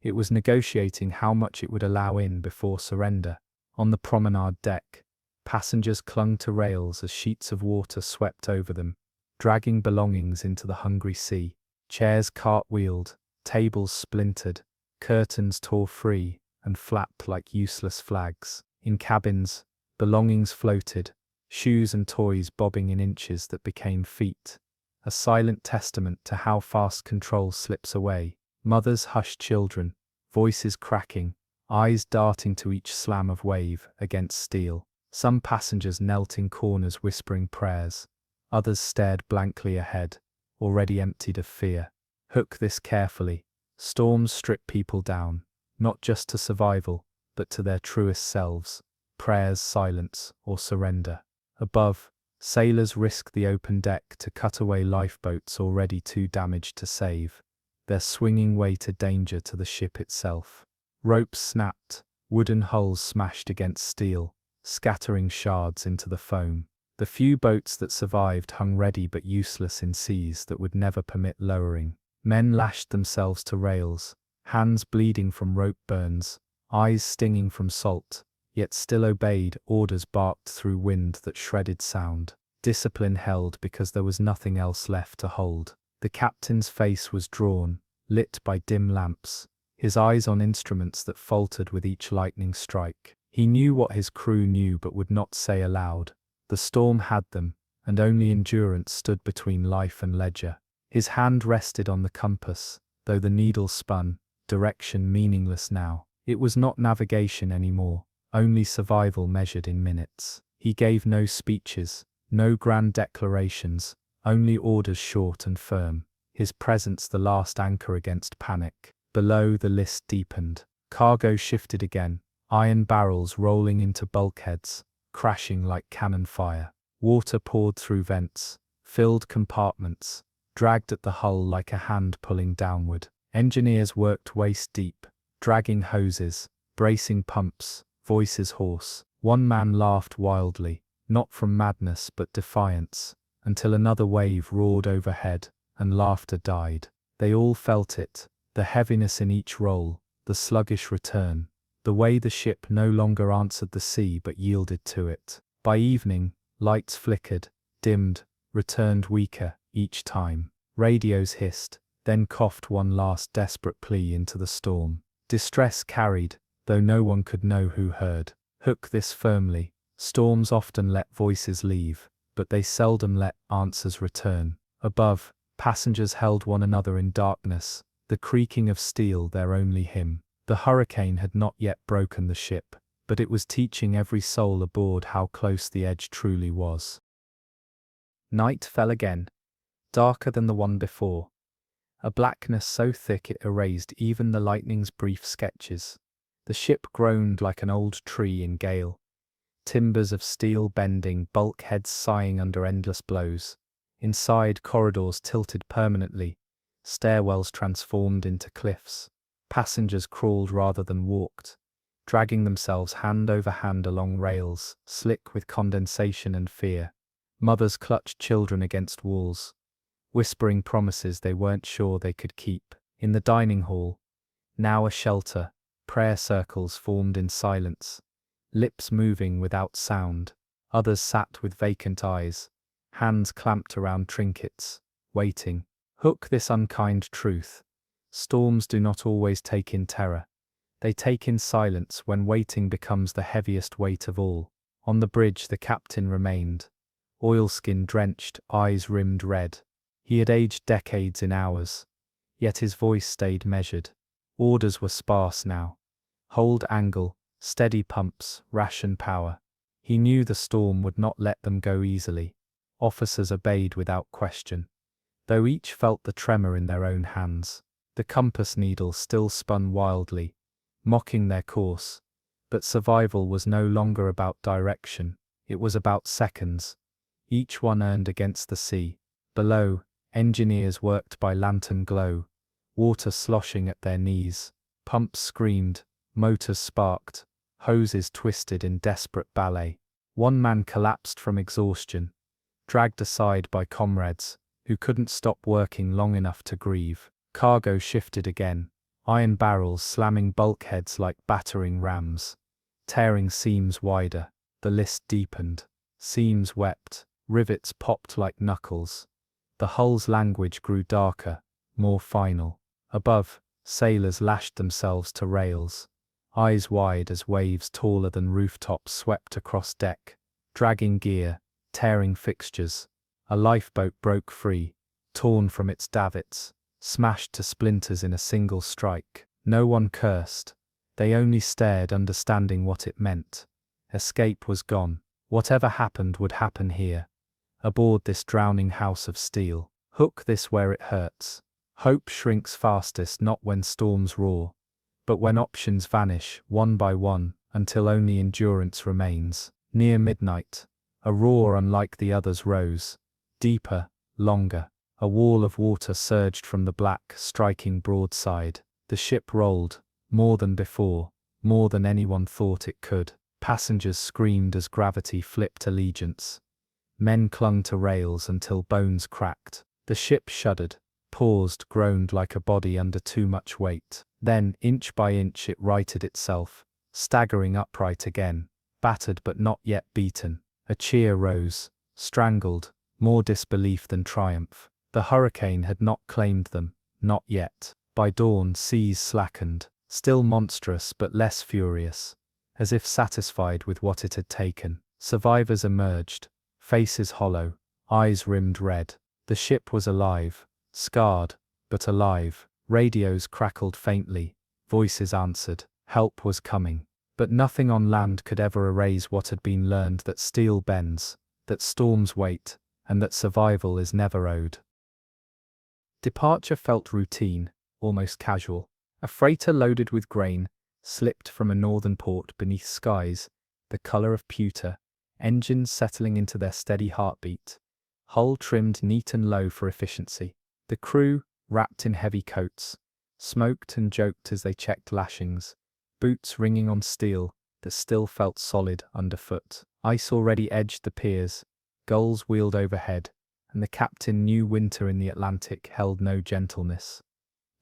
It was negotiating how much it would allow in before surrender. On the promenade deck, passengers clung to rails as sheets of water swept over them, dragging belongings into the hungry sea. Chairs cartwheeled, tables splintered, curtains tore free and flapped like useless flags. In cabins, belongings floated, shoes and toys bobbing in inches that became feet, a silent testament to how fast control slips away. Mothers hushed children, voices cracking, eyes darting to each slam of wave against steel. Some passengers knelt in corners whispering prayers, others stared blankly ahead, already emptied of fear. Hook this carefully. Storms strip people down, not just to survival, but to their truest selves. Prayers, silence, or surrender. Above, sailors risk the open deck to cut away lifeboats already too damaged to save, their swinging weight a danger to the ship itself. Ropes snapped, wooden hulls smashed against steel, scattering shards into the foam. The few boats that survived hung ready but useless in seas that would never permit lowering. Men lashed themselves to rails, hands bleeding from rope burns, eyes stinging from salt, yet still obeyed orders barked through wind that shredded sound. Discipline held because there was nothing else left to hold. The captain's face was drawn, lit by dim lamps, his eyes on instruments that faltered with each lightning strike. He knew what his crew knew but would not say aloud. The storm had them, and only endurance stood between life and ledger. His hand rested on the compass, though the needle spun, direction meaningless now. It was not navigation anymore, only survival measured in minutes. He gave no speeches, no grand declarations, only orders short and firm. His presence the last anchor against panic. Below, the list deepened. Cargo shifted again, iron barrels rolling into bulkheads, crashing like cannon fire. Water poured through vents, filled compartments, dragged at the hull like a hand pulling downward. Engineers worked waist deep, dragging hoses, bracing pumps, voices hoarse. One man laughed wildly, not from madness but defiance, until another wave roared overhead, and laughter died. They all felt it, the heaviness in each roll, the sluggish return, the way the ship no longer answered the sea but yielded to it. By evening, lights flickered, dimmed, returned weaker, each time. Radios hissed, then coughed one last desperate plea into the storm. Distress carried, though no one could know who heard. Hook this firmly. Storms often let voices leave, but they seldom let answers return. Above, passengers held one another in darkness, the creaking of steel their only hymn. The hurricane had not yet broken the ship, but it was teaching every soul aboard how close the edge truly was. Night fell again, darker than the one before, a blackness so thick it erased even the lightning's brief sketches. The ship groaned like an old tree in gale, timbers of steel bending, bulkheads sighing under endless blows. Inside, corridors tilted permanently, stairwells transformed into cliffs. Passengers crawled rather than walked, dragging themselves hand over hand along rails, slick with condensation and fear. Mothers clutched children against walls, whispering promises they weren't sure they could keep. In the dining hall, now a shelter, prayer circles formed in silence, lips moving without sound. Others sat with vacant eyes, hands clamped around trinkets, waiting. Hook this unkind truth. Storms do not always take in terror. They take in silence when waiting becomes the heaviest weight of all. On the bridge the captain remained, oilskin drenched, eyes rimmed red. He had aged decades in hours, yet his voice stayed measured. Orders were sparse now. Hold angle, steady pumps, ration power. He knew the storm would not let them go easily. Officers obeyed without question, though each felt the tremor in their own hands. The compass needle still spun wildly, mocking their course, but survival was no longer about direction, it was about seconds, each one earned against the sea. Below, engineers worked by lantern glow, water sloshing at their knees. Pumps screamed, motors sparked, hoses twisted in desperate ballet. One man collapsed from exhaustion, dragged aside by comrades, who couldn't stop working long enough to grieve. Cargo shifted again, iron barrels slamming bulkheads like battering rams, tearing seams wider. The list deepened, seams wept, rivets popped like knuckles. The hull's language grew darker, more final. Above, sailors lashed themselves to rails, eyes wide as waves taller than rooftops swept across deck, dragging gear, tearing fixtures. A lifeboat broke free, torn from its davits, smashed to splinters in a single strike. No one cursed. They only stared, understanding what it meant. Escape was gone. Whatever happened would happen here, aboard this drowning house of steel. Hook this where it hurts. Hope shrinks fastest not when storms roar, but when options vanish, one by one, until only endurance remains. Near midnight, a roar unlike the others rose, deeper, longer. A wall of water surged from the black, striking broadside. The ship rolled, more than before, more than anyone thought it could. Passengers screamed as gravity flipped allegiance. Men clung to rails until bones cracked. The ship shuddered, paused, groaned like a body under too much weight. Then, inch by inch, it righted itself, staggering upright again, battered but not yet beaten. A cheer rose, strangled, more disbelief than triumph. The hurricane had not claimed them, not yet. By dawn, seas slackened, still monstrous but less furious. As if satisfied with what it had taken, survivors emerged, faces hollow, eyes rimmed red. The ship was alive, scarred, but alive. Radios crackled faintly, voices answered, help was coming. But nothing on land could ever erase what had been learned: that steel bends, that storms wait, and that survival is never owed. Departure felt routine, almost casual. A freighter loaded with grain slipped from a northern port beneath skies the color of pewter, engines settling into their steady heartbeat, hull trimmed neat and low for efficiency. The crew, wrapped in heavy coats, smoked and joked as they checked lashings, boots ringing on steel that still felt solid underfoot. Ice already edged the piers, gulls wheeled overhead, and the captain knew winter in the Atlantic held no gentleness.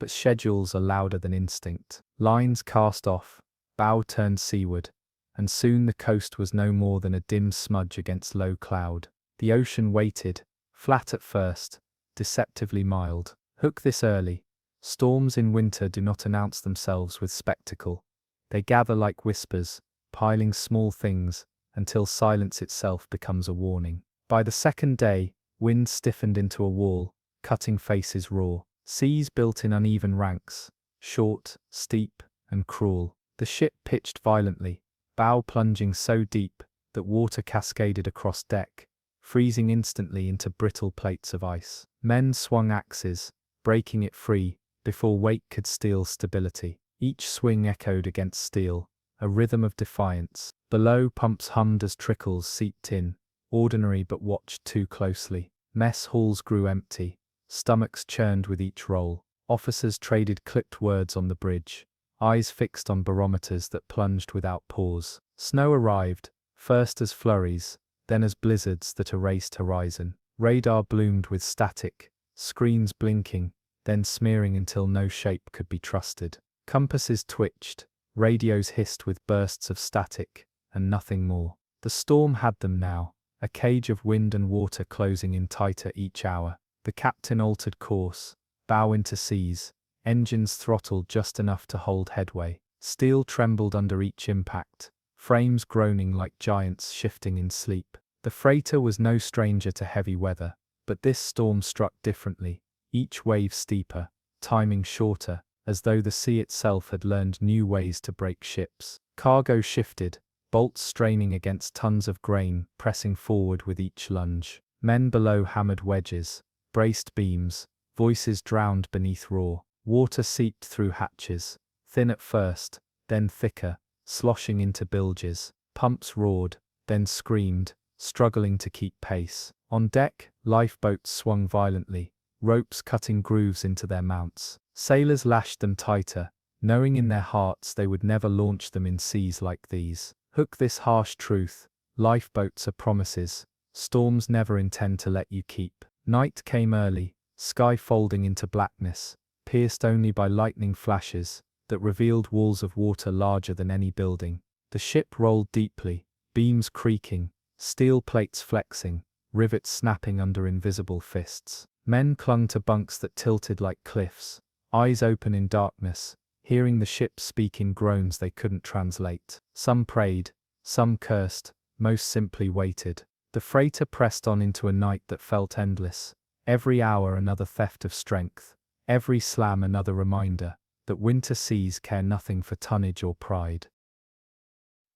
But schedules are louder than instinct. Lines cast off, bow turned seaward, and soon the coast was no more than a dim smudge against low cloud. The ocean waited, flat at first, deceptively mild. Hook this early. Storms in winter do not announce themselves with spectacle. They gather like whispers, piling small things, until silence itself becomes a warning. By the second day, wind stiffened into a wall, cutting faces raw. Seas built in uneven ranks, short, steep, and cruel. The ship pitched violently, bow plunging so deep that water cascaded across deck, freezing instantly into brittle plates of ice. Men swung axes, breaking it free, before weight could steal stability. Each swing echoed against steel, a rhythm of defiance. Below, pumps hummed as trickles seeped in, ordinary but watched too closely. Mess halls grew empty, stomachs churned with each roll. Officers traded clipped words on the bridge, eyes fixed on barometers that plunged without pause. Snow arrived, first as flurries, then as blizzards that erased horizon. Radar bloomed with static, screens blinking, then smearing until no shape could be trusted. Compasses twitched, radios hissed with bursts of static, and nothing more. The storm had them now, a cage of wind and water closing in tighter each hour. The captain altered course, bow into seas, engines throttled just enough to hold headway. Steel trembled under each impact, frames groaning like giants shifting in sleep. The freighter was no stranger to heavy weather, but this storm struck differently, each wave steeper, timing shorter, as though the sea itself had learned new ways to break ships. Cargo shifted, bolts straining against tons of grain, pressing forward with each lunge. Men below hammered wedges, braced beams, voices drowned beneath roar. Water seeped through hatches, thin at first, then thicker, sloshing into bilges. Pumps roared, then screamed, struggling to keep pace. On deck, lifeboats swung violently, ropes cutting grooves into their mounts. Sailors lashed them tighter, knowing in their hearts they would never launch them in seas like these. Hook this harsh truth: lifeboats are promises, storms never intend to let you keep. Night came early, sky folding into blackness, pierced only by lightning flashes that revealed walls of water larger than any building. The ship rolled deeply, beams creaking, steel plates flexing, rivets snapping under invisible fists. Men clung to bunks that tilted like cliffs, eyes open in darkness, hearing the ship speak in groans they couldn't translate. Some prayed, some cursed, most simply waited. The freighter pressed on into a night that felt endless, every hour another theft of strength, every slam another reminder that winter seas care nothing for tonnage or pride.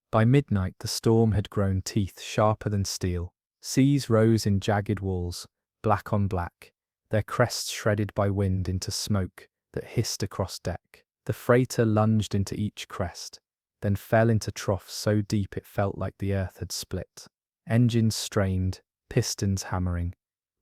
By midnight the storm had grown teeth sharper than steel. Seas rose in jagged walls, black on black, their crests shredded by wind into smoke that hissed across deck. The freighter lunged into each crest, then fell into troughs so deep it felt like the earth had split. Engines strained, pistons hammering,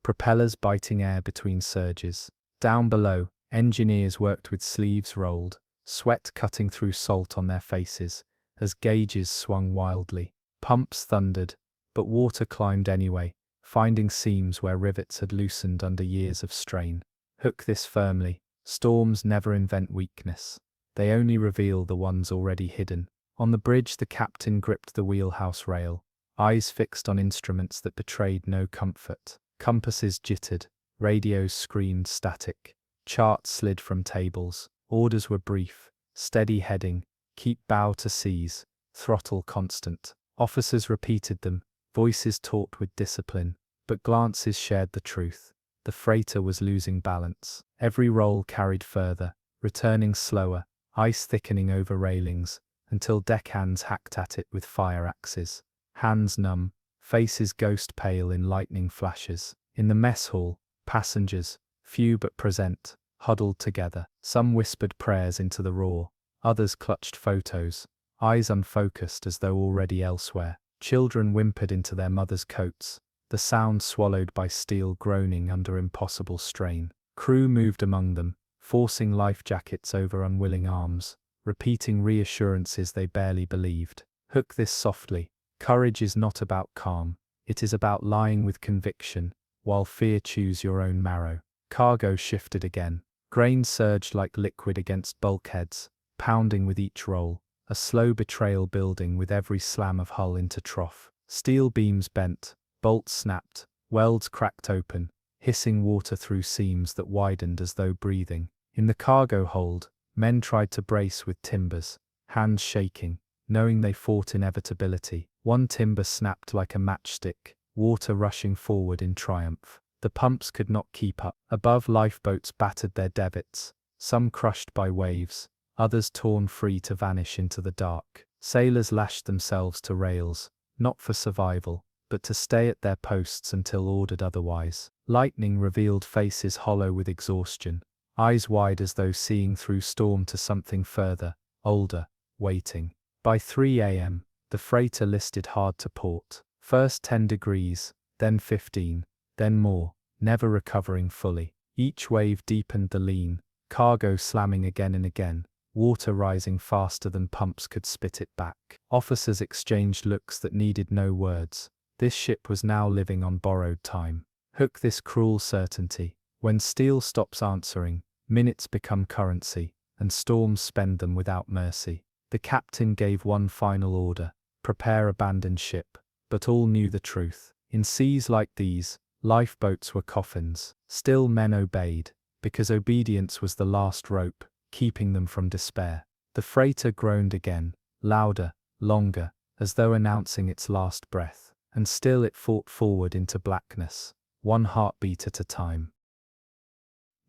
propellers biting air between surges. Down below, engineers worked with sleeves rolled, sweat cutting through salt on their faces, as gauges swung wildly. Pumps thundered, but water climbed anyway, finding seams where rivets had loosened under years of strain. Hook this firmly: storms never invent weakness. They only reveal the ones already hidden. On the bridge the captain gripped the wheelhouse rail, eyes fixed on instruments that betrayed no comfort. Compasses jittered, radios screamed static, Charts slid from tables. Orders were brief. Steady heading. Keep bow to seas. Throttle constant. Officers repeated them, voices taught with discipline, but glances shared the truth. The freighter was losing balance. Every roll carried further, returning slower, ice thickening over railings, until deckhands hacked at it with fire axes. Hands numb, faces ghost pale in lightning flashes. In the mess hall, passengers, few but present, huddled together. Some whispered prayers into the roar, others clutched photos, eyes unfocused as though already elsewhere. Children whimpered into their mothers' coats, the sound swallowed by steel groaning under impossible strain. Crew moved among them, forcing life jackets over unwilling arms, repeating reassurances they barely believed. Hook this softly. Courage is not about calm, it is about lying with conviction, while fear chews your own marrow. Cargo shifted again. Grain surged like liquid against bulkheads, pounding with each roll, a slow betrayal building with every slam of hull into trough. Steel beams bent, bolts snapped, welds cracked open, hissing water through seams that widened as though breathing. In the cargo hold, men tried to brace with timbers, hands shaking, knowing they fought inevitability. One timber snapped like a matchstick, water rushing forward in triumph. The pumps could not keep up. Above, lifeboats battered their davits, some crushed by waves, others torn free to vanish into the dark. Sailors lashed themselves to rails, not for survival, but to stay at their posts until ordered otherwise. Lightning revealed faces hollow with exhaustion, eyes wide as though seeing through storm to something further, older, waiting. By 3 a.m., the freighter listed hard to port. First 10 degrees, then 15, then more, never recovering fully. Each wave deepened the lean, cargo slamming again and again, water rising faster than pumps could spit it back. Officers exchanged looks that needed no words. This ship was now living on borrowed time. Hook this cruel certainty. When steel stops answering, minutes become currency, and storms spend them without mercy. The captain gave one final order: prepare abandoned ship. But all knew the truth. In seas like these, lifeboats were coffins. Still men obeyed, because obedience was the last rope, keeping them from despair. The freighter groaned again, louder, longer, as though announcing its last breath. And still it fought forward into blackness, one heartbeat at a time.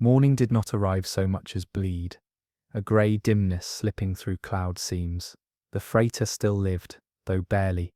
Morning did not arrive so much as bleed, a grey dimness slipping through cloud seams. The freighter still lived, though barely,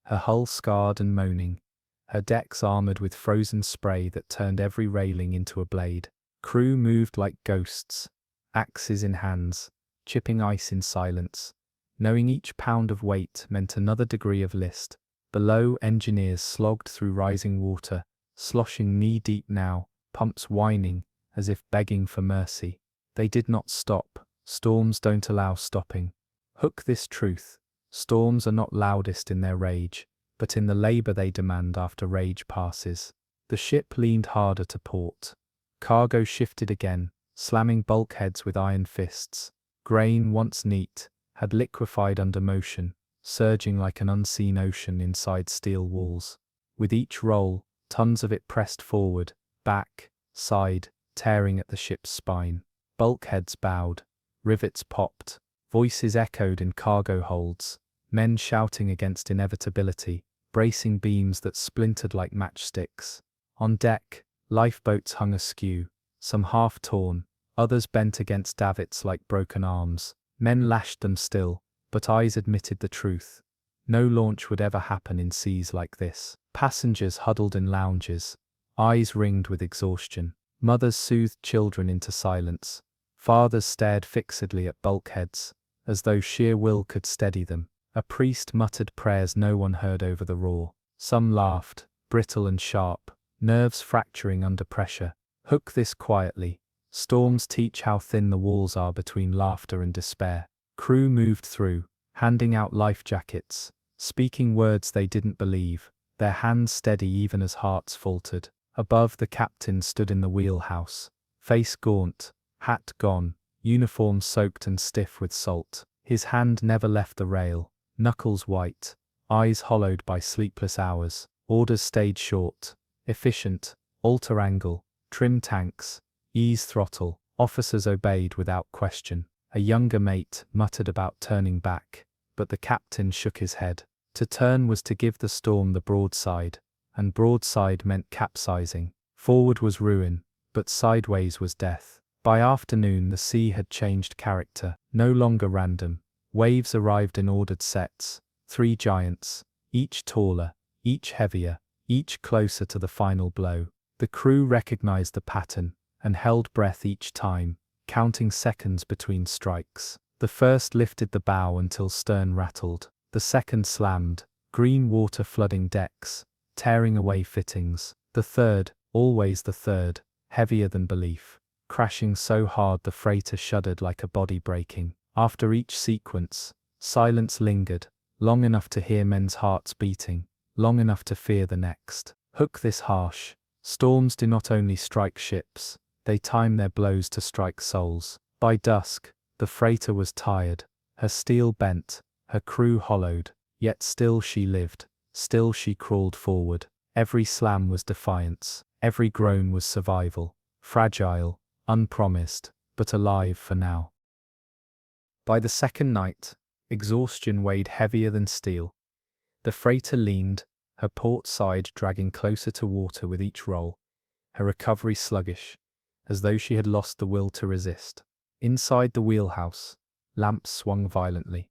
her hull scarred and moaning, her decks armoured with frozen spray that turned every railing into a blade. Crew moved like ghosts, axes in hands, chipping ice in silence, knowing each pound of weight meant another degree of list. Below, engineers slogged through rising water, sloshing knee-deep now, pumps whining, as if begging for mercy. They did not stop. Storms don't allow stopping. Hook this truth. Storms are not loudest in their rage, but in the labour they demand after rage passes. The ship leaned harder to port. Cargo shifted again, slamming bulkheads with iron fists. Grain, once neat, had liquefied under motion, surging like an unseen ocean inside steel walls. With each roll, tons of it pressed forward, back, side, tearing at the ship's spine. Bulkheads bowed, rivets popped, voices echoed in cargo holds, men shouting against inevitability, bracing beams that splintered like matchsticks. On deck, lifeboats hung askew, some half-torn, others bent against davits like broken arms. Men lashed them still, but eyes admitted the truth. No launch would ever happen in seas like this. Passengers huddled in lounges, eyes ringed with exhaustion. Mothers soothed children into silence. Fathers stared fixedly at bulkheads, as though sheer will could steady them. A priest muttered prayers no one heard over the roar. Some laughed, brittle and sharp, nerves fracturing under pressure. Hook this quietly. Storms teach how thin the walls are between laughter and despair. Crew moved through, handing out life jackets, speaking words they didn't believe, their hands steady even as hearts faltered. Above, the captain stood in the wheelhouse, face gaunt, hat gone, uniform soaked and stiff with salt. His hand never left the rail, knuckles white, eyes hollowed by sleepless hours. Orders stayed short, efficient, alter angle, trim tanks, ease throttle. Officers obeyed without question. A younger mate muttered about turning back, but the captain shook his head. To turn was to give the storm the broadside, and broadside meant capsizing. Forward was ruin, but sideways was death. By afternoon the sea had changed character, no longer random. Waves arrived in ordered sets, 3 giants, each taller, each heavier, each closer to the final blow. The crew recognized the pattern, and held breath each time, counting seconds between strikes. The first lifted the bow until stern rattled. The second slammed, green water flooding decks, tearing away fittings. The third, always the third, heavier than belief, crashing so hard the freighter shuddered like a body breaking. After each sequence, silence lingered, long enough to hear men's hearts beating, long enough to fear the next. Hook this harsh. Storms do not only strike ships, they time their blows to strike souls. By dusk, the freighter was tired, her steel bent, her crew hollowed, yet still she lived, still she crawled forward. Every slam was defiance, every groan was survival, fragile, unpromised, but alive for now. By the second night, exhaustion weighed heavier than steel. The freighter leaned, her port side dragging closer to water with each roll, her recovery sluggish, as though she had lost the will to resist. Inside the wheelhouse, lamps swung violently,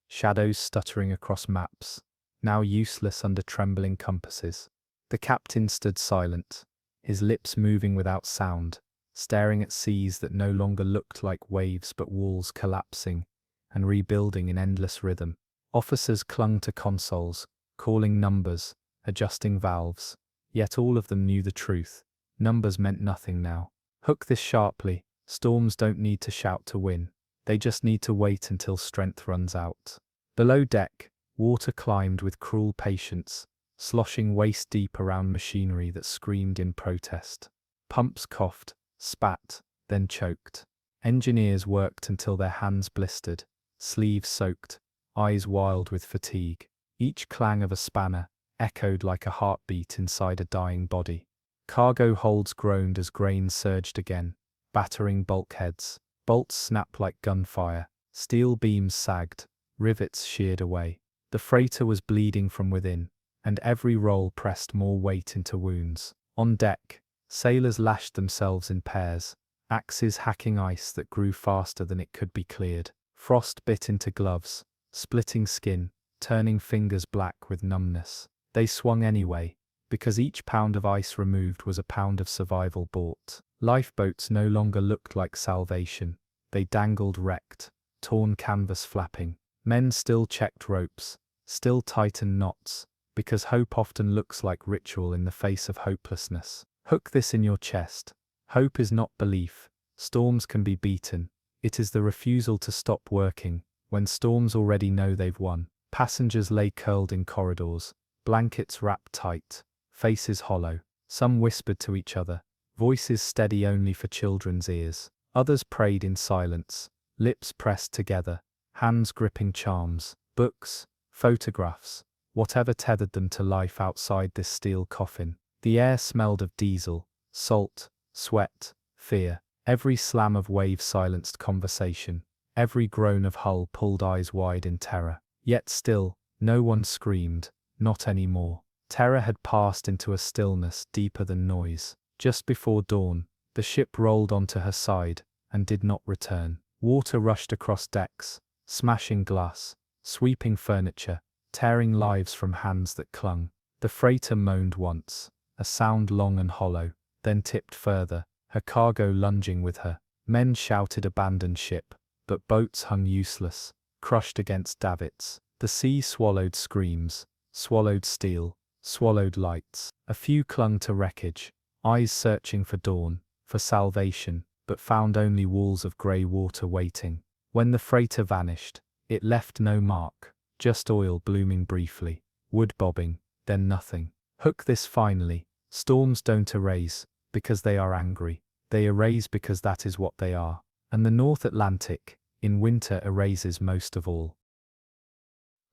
shadows stuttering across maps, now useless under trembling compasses. The captain stood silent, his lips moving without sound, staring at seas that no longer looked like waves but walls collapsing and rebuilding in endless rhythm. Officers clung to consoles, calling numbers, adjusting valves, yet all of them knew the truth. Numbers meant nothing now. Hook this sharply. Storms don't need to shout to win. They just need to wait until strength runs out. Below deck, water climbed with cruel patience, sloshing waist deep around machinery that screamed in protest. Pumps coughed, spat, then choked. Engineers worked until their hands blistered, sleeves soaked, eyes wild with fatigue. Each clang of a spanner echoed like a heartbeat inside a dying body. Cargo holds groaned as grain surged again, battering bulkheads. Bolts snapped like gunfire, steel beams sagged, rivets sheared away. The freighter was bleeding from within, and every roll pressed more weight into wounds. On deck, sailors lashed themselves in pairs, axes hacking ice that grew faster than it could be cleared. Frost bit into gloves, splitting skin, turning fingers black with numbness. They swung anyway, because each pound of ice removed was a pound of survival bought. Lifeboats no longer looked like salvation. They dangled wrecked, torn canvas flapping. Men still checked ropes, still tightened knots, because hope often looks like ritual in the face of hopelessness. Hook this in your chest. Hope is not belief. Storms can be beaten. It is the refusal to stop working, when storms already know they've won. Passengers lay curled in corridors, blankets wrapped tight, faces hollow. Some whispered to each other, voices steady only for children's ears. Others prayed in silence, lips pressed together, hands gripping charms, books, photographs, whatever tethered them to life outside this steel coffin. The air smelled of diesel, salt, sweat, fear. Every slam of wave silenced conversation. Every groan of hull pulled eyes wide in terror. Yet still, no one screamed, not anymore. Terror had passed into a stillness deeper than noise. Just before dawn, the ship rolled onto her side and did not return. Water rushed across decks, smashing glass, sweeping furniture, tearing lives from hands that clung. The freighter moaned once, a sound long and hollow, then tipped further, her cargo lunging with her. Men shouted abandon ship, but boats hung useless, crushed against davits. The sea swallowed screams, swallowed steel, swallowed lights. A few clung to wreckage, eyes searching for dawn, for salvation, but found only walls of grey water waiting. When the freighter vanished, it left no mark, just oil blooming briefly, wood bobbing, then nothing. Hook this finally. Storms don't erase, because they are angry. They erase because that is what they are. And the North Atlantic, in winter, erases most of all.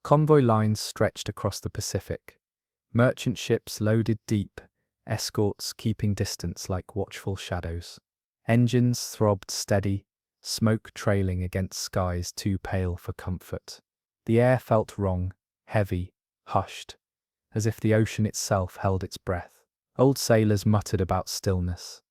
Convoy lines stretched across the Pacific. Merchant ships loaded deep, escorts keeping distance like watchful shadows. Engines throbbed steady, smoke trailing against skies too pale for comfort. The air felt wrong, heavy, hushed, as if the ocean itself held its breath. Old sailors muttered about stillness,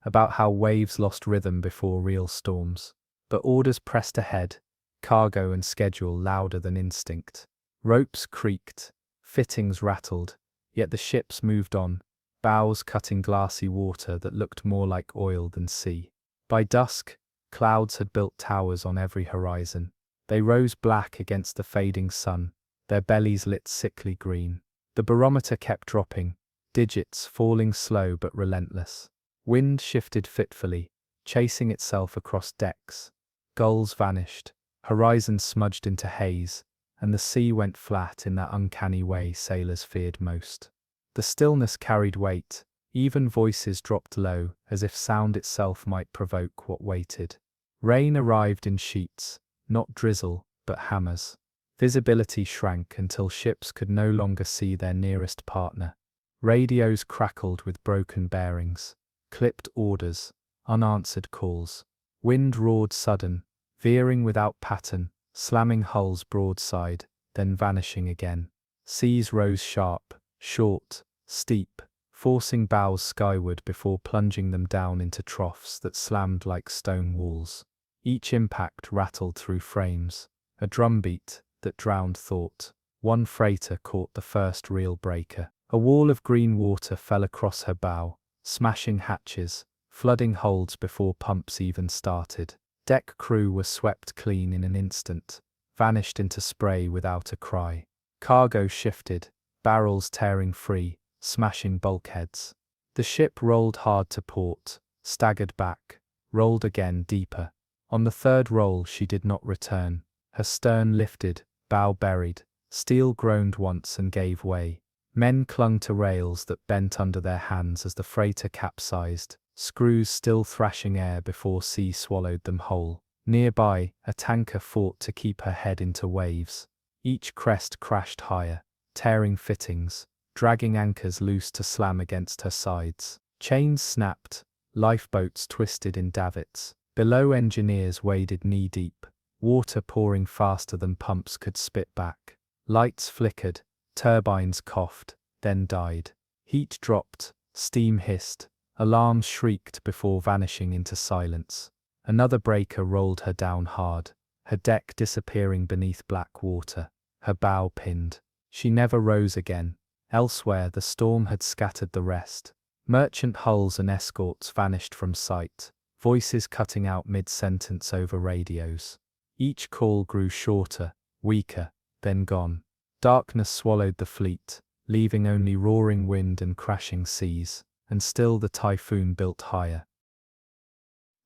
about how waves lost rhythm before real storms. But orders pressed ahead, cargo and schedule louder than instinct. Ropes creaked, fittings rattled, yet the ships moved on, bows cutting glassy water that looked more like oil than sea. By dusk, clouds had built towers on every horizon. They rose black against the fading sun, their bellies lit sickly green. The barometer kept dropping, digits falling slow but relentless. Wind shifted fitfully, chasing itself across decks. Gulls vanished, horizons smudged into haze, and the sea went flat in that uncanny way sailors feared most. The stillness carried weight, even voices dropped low, as if sound itself might provoke what waited. Rain arrived in sheets, not drizzle, but hammers. Visibility shrank until ships could no longer see their nearest partner. Radios crackled with broken bearings, clipped orders, unanswered calls. Wind roared sudden, veering without pattern, slamming hulls broadside, then vanishing again. Seas rose sharp, short, steep, forcing bows skyward before plunging them down into troughs that slammed like stone walls. Each impact rattled through frames, a drumbeat that drowned thought. One freighter caught the first real breaker. A wall of green water fell across her bow, smashing hatches, flooding holds before pumps even started. Deck crew were swept clean in an instant, vanished into spray without a cry. Cargo shifted, barrels tearing free, smashing bulkheads. The ship rolled hard to port, staggered back, rolled again deeper. On the third roll she did not return. Her stern lifted, bow buried, steel groaned once and gave way. Men clung to rails that bent under their hands as the freighter capsized, screws still thrashing air before sea swallowed them whole. Nearby, a tanker fought to keep her head into waves. Each crest crashed higher, tearing fittings, dragging anchors loose to slam against her sides. Chains snapped, lifeboats twisted in davits. Below, engineers waded knee-deep, water pouring faster than pumps could spit back. Lights flickered, turbines coughed, then died. Heat dropped, steam hissed, alarms shrieked before vanishing into silence. Another breaker rolled her down hard, her deck disappearing beneath black water, her bow pinned. She never rose again. Elsewhere, the storm had scattered the rest. Merchant hulls and escorts vanished from sight, voices cutting out mid-sentence over radios. Each call grew shorter, weaker, then gone. Darkness swallowed the fleet, leaving only roaring wind and crashing seas, and still the Typhoon built higher.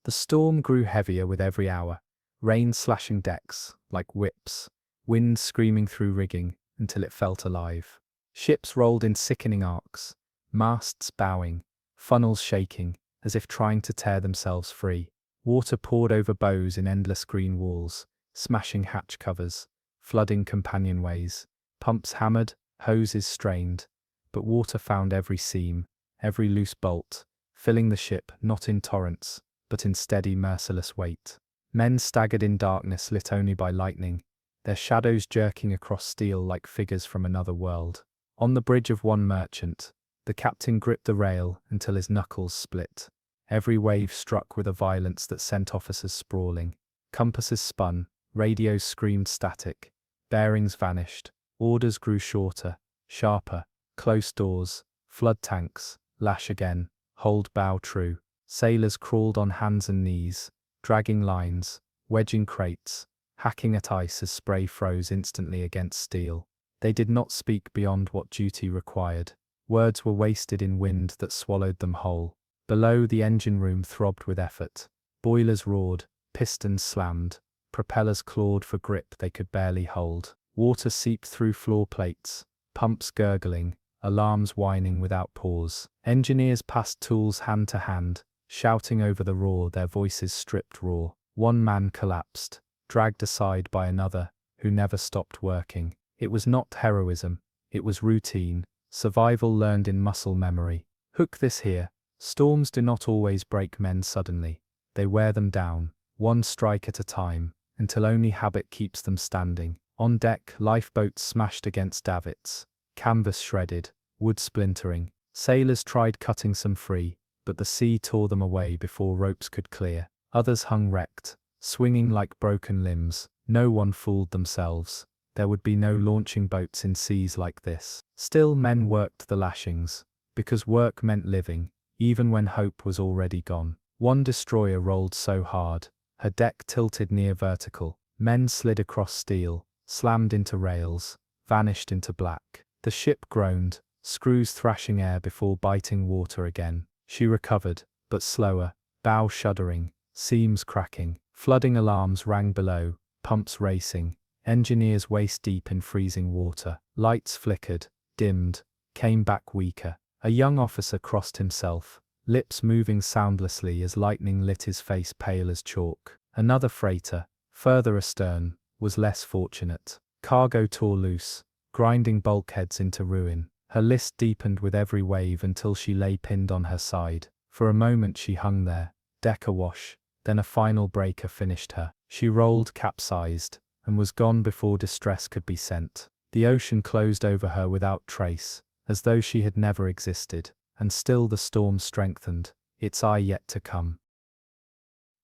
The storm grew heavier with every hour, rain slashing decks like whips, wind screaming through rigging until it felt alive. Ships rolled in sickening arcs, masts bowing, funnels shaking, as if trying to tear themselves free. Water poured over bows in endless green walls, smashing hatch covers, flooding companionways. Pumps hammered, hoses strained, but water found every seam, every loose bolt, filling the ship not in torrents, but in steady, merciless weight. Men staggered in darkness lit only by lightning, their shadows jerking across steel like figures from another world. On the bridge of one merchant, the captain gripped the rail until his knuckles split. Every wave struck with a violence that sent officers sprawling. Compasses spun, radios screamed static, bearings vanished. Orders grew shorter, sharper, close doors, flood tanks, lash again, hold bow true. Sailors crawled on hands and knees, dragging lines, wedging crates, hacking at ice as spray froze instantly against steel. They did not speak beyond what duty required. Words were wasted in wind that swallowed them whole. Below, the engine room throbbed with effort. Boilers roared, pistons slammed, propellers clawed for grip they could barely hold. Water seeped through floor plates, pumps gurgling, alarms whining without pause. Engineers passed tools hand to hand, shouting over the roar, their voices stripped raw. One man collapsed, dragged aside by another, who never stopped working. It was not heroism, it was routine, survival learned in muscle memory. Hook this here, Storms do not always break men suddenly. They wear them down, one strike at a time, until only habit keeps them standing. On deck, lifeboats smashed against davits, canvas shredded, wood splintering. Sailors tried cutting some free, but the sea tore them away before ropes could clear. Others hung wrecked, swinging like broken limbs. No one fooled themselves. There would be no launching boats in seas like this. Still, men worked the lashings, because work meant living, even when hope was already gone. One destroyer rolled so hard, her deck tilted near vertical. Men slid across steel, slammed into rails, vanished into black. The ship groaned, screws thrashing air before biting water again. She recovered, but slower, bow shuddering, seams cracking. Flooding alarms rang below, pumps racing, engineers waist-deep in freezing water. Lights flickered, dimmed, came back weaker. A young officer crossed himself, lips moving soundlessly as lightning lit his face pale as chalk. Another freighter, further astern, was less fortunate. Cargo tore loose, grinding bulkheads into ruin. Her list deepened with every wave until she lay pinned on her side. For a moment she hung there, deck awash, then a final breaker finished her. She rolled capsized, and was gone before distress could be sent. The ocean closed over her without trace, as though she had never existed, and still the storm strengthened, its eye yet to come.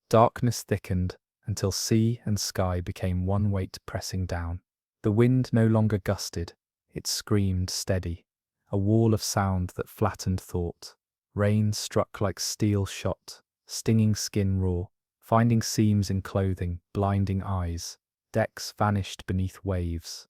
Darkness thickened, until sea and sky became one weight pressing down. The wind no longer gusted, it screamed steady, a wall of sound that flattened thought. Rain struck like steel shot, stinging skin raw, finding seams in clothing, blinding eyes. Decks vanished beneath waves,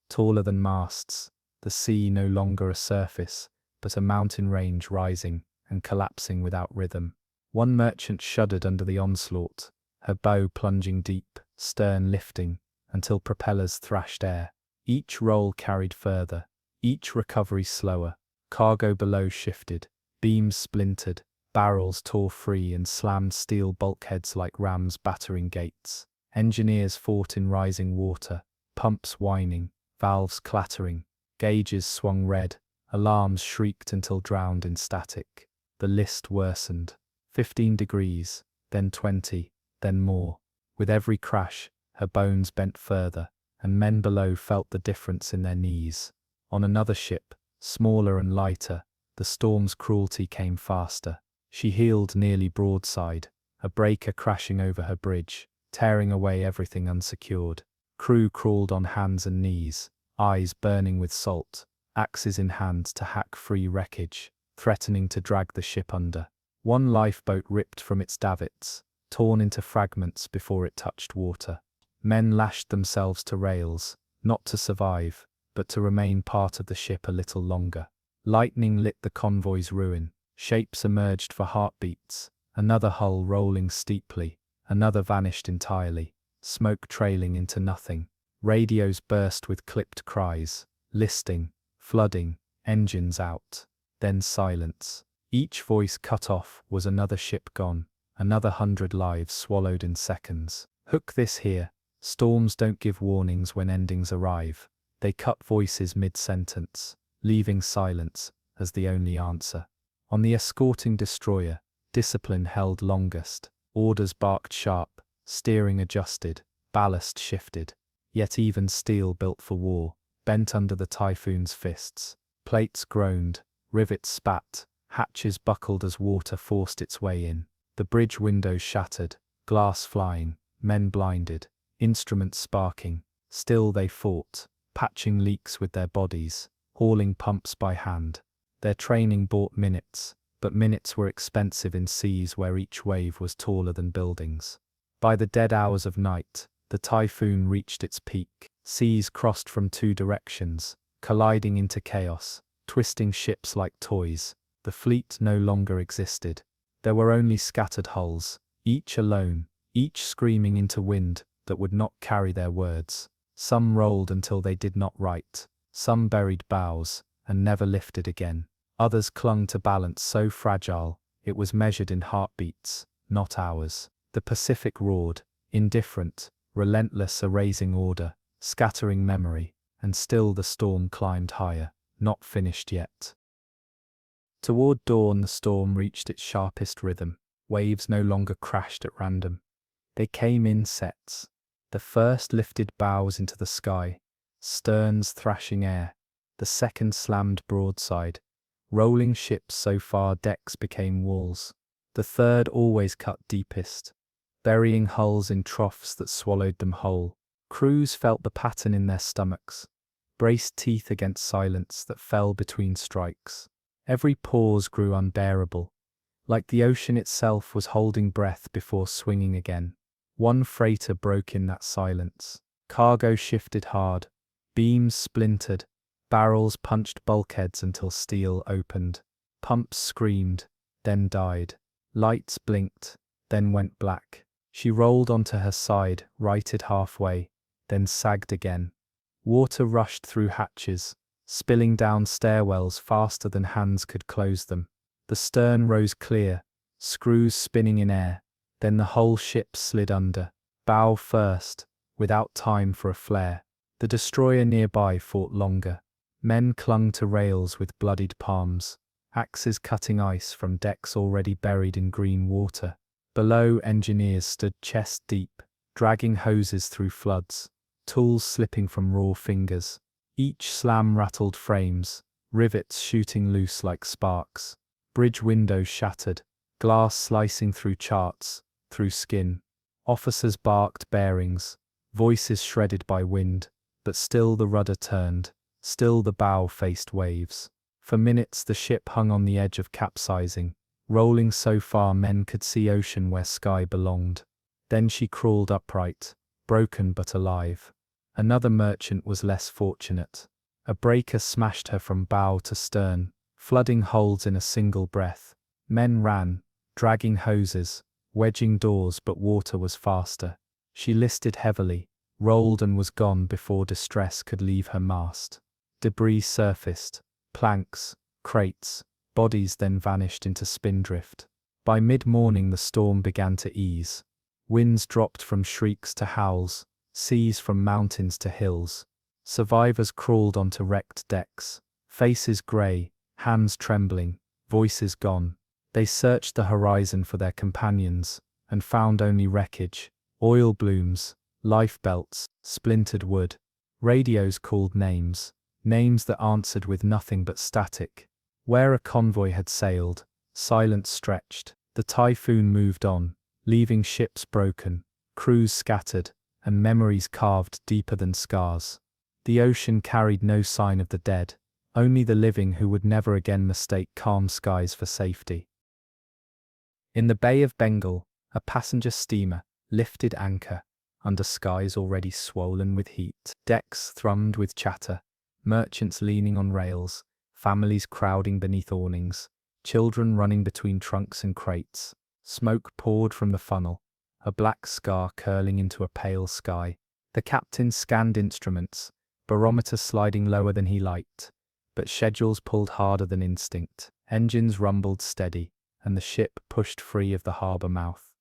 taller than masts, the sea no longer a surface, but a mountain range rising and collapsing without rhythm. One merchant shuddered under the onslaught, her bow plunging deep, stern lifting, until propellers thrashed air. Each roll carried further, each recovery slower. Cargo below shifted, beams splintered, barrels tore free and slammed steel bulkheads like rams battering gates. Engineers fought in rising water, pumps whining, valves clattering, gauges swung red, alarms shrieked until drowned in static. The list worsened. 15 degrees, then 20, then more. With every crash, her bones bent further, and men below felt the difference in their knees. On another ship, smaller and lighter, the storm's cruelty came faster. She heeled nearly broadside, a breaker crashing over her bridge, tearing away everything unsecured. Crew crawled on hands and knees, eyes burning with salt, axes in hand to hack free wreckage, threatening to drag the ship under. One lifeboat ripped from its davits, torn into fragments before it touched water. Men lashed themselves to rails, not to survive, but to remain part of the ship a little longer. Lightning lit the convoy's ruin, shapes emerged for heartbeats, another hull rolling steeply, another vanished entirely, smoke trailing into nothing. Radios burst with clipped cries, listing, flooding, engines out. Then silence. Each voice cut off was another ship gone, another 100 lives swallowed in seconds. Hook this here. Storms don't give warnings when endings arrive. They cut voices mid-sentence, leaving silence as the only answer. On the escorting destroyer, discipline held longest. Orders barked sharp, steering adjusted, ballast shifted. Yet even steel built for war, bent under the Typhoon's fists. Plates groaned, rivets spat, hatches buckled as water forced its way in. The bridge windows shattered, glass flying, men blinded, instruments sparking. Still they fought, patching leaks with their bodies, hauling pumps by hand. Their training bought minutes, but minutes were expensive in seas where each wave was taller than buildings. By the dead hours of night, the Typhoon reached its peak. Seas crossed from two directions, colliding into chaos, twisting ships like toys. The fleet no longer existed. There were only scattered hulls, each alone, each screaming into wind that would not carry their words. Some rolled until they did not right, some buried bows, and never lifted again. Others clung to balance so fragile, it was measured in heartbeats, not hours. The Pacific roared, indifferent, relentless, erasing order, scattering memory, and still the storm climbed higher, not finished yet. Toward dawn, the storm reached its sharpest rhythm. Waves no longer crashed at random. They came in sets. The first lifted bows into the sky, sterns thrashing air. The second slammed broadside, rolling ships so far decks became walls. The third always cut deepest, burying hulls in troughs that swallowed them whole. Crews felt the pattern in their stomachs, braced teeth against silence that fell between strikes. Every pause grew unbearable, like the ocean itself was holding breath before swinging again. One freighter broke in that silence. Cargo shifted hard, beams splintered, barrels punched bulkheads until steel opened. Pumps screamed, then died. Lights blinked, then went black. She rolled onto her side, righted halfway, then sagged again. Water rushed through hatches, spilling down stairwells faster than hands could close them. The stern rose clear, screws spinning in air, then the whole ship slid under, bow first, without time for a flare. The destroyer nearby fought longer. Men clung to rails with bloodied palms, axes cutting ice from decks already buried in green water. Below, engineers stood chest deep, dragging hoses through floods, tools slipping from raw fingers. Each slam rattled frames, rivets shooting loose like sparks. Bridge windows shattered, glass slicing through charts, through skin. Officers barked bearings, voices shredded by wind, but still the rudder turned, still the bow faced waves. For minutes the ship hung on the edge of capsizing, rolling so far men could see ocean where sky belonged. Then she crawled upright, broken but alive. Another merchant was less fortunate. A breaker smashed her from bow to stern, flooding holds in a single breath. Men ran, dragging hoses, wedging doors, but water was faster. She listed heavily, rolled and was gone before distress could leave her mast. Debris surfaced, planks, crates, bodies then vanished into spindrift. By mid-morning the storm began to ease. Winds dropped from shrieks to howls, seas from mountains to hills. Survivors crawled onto wrecked decks, faces grey, hands trembling, voices gone. They searched the horizon for their companions, and found only wreckage, oil blooms, lifebelts, splintered wood. Radios called names, names that answered with nothing but static. Where a convoy had sailed, silence stretched. The Typhoon moved on, leaving ships broken, crews scattered, and memories carved deeper than scars. The ocean carried no sign of the dead, only the living who would never again mistake calm skies for safety. In the Bay of Bengal, a passenger steamer lifted anchor, under skies already swollen with heat. Decks thrummed with chatter, merchants leaning on rails, families crowding beneath awnings, children running between trunks and crates. Smoke poured from the funnel, a black scar curling into a pale sky. The captain scanned instruments, barometer sliding lower than he liked, but schedules pulled harder than instinct. Engines rumbled steady, and the ship pushed free of the harbour mouth,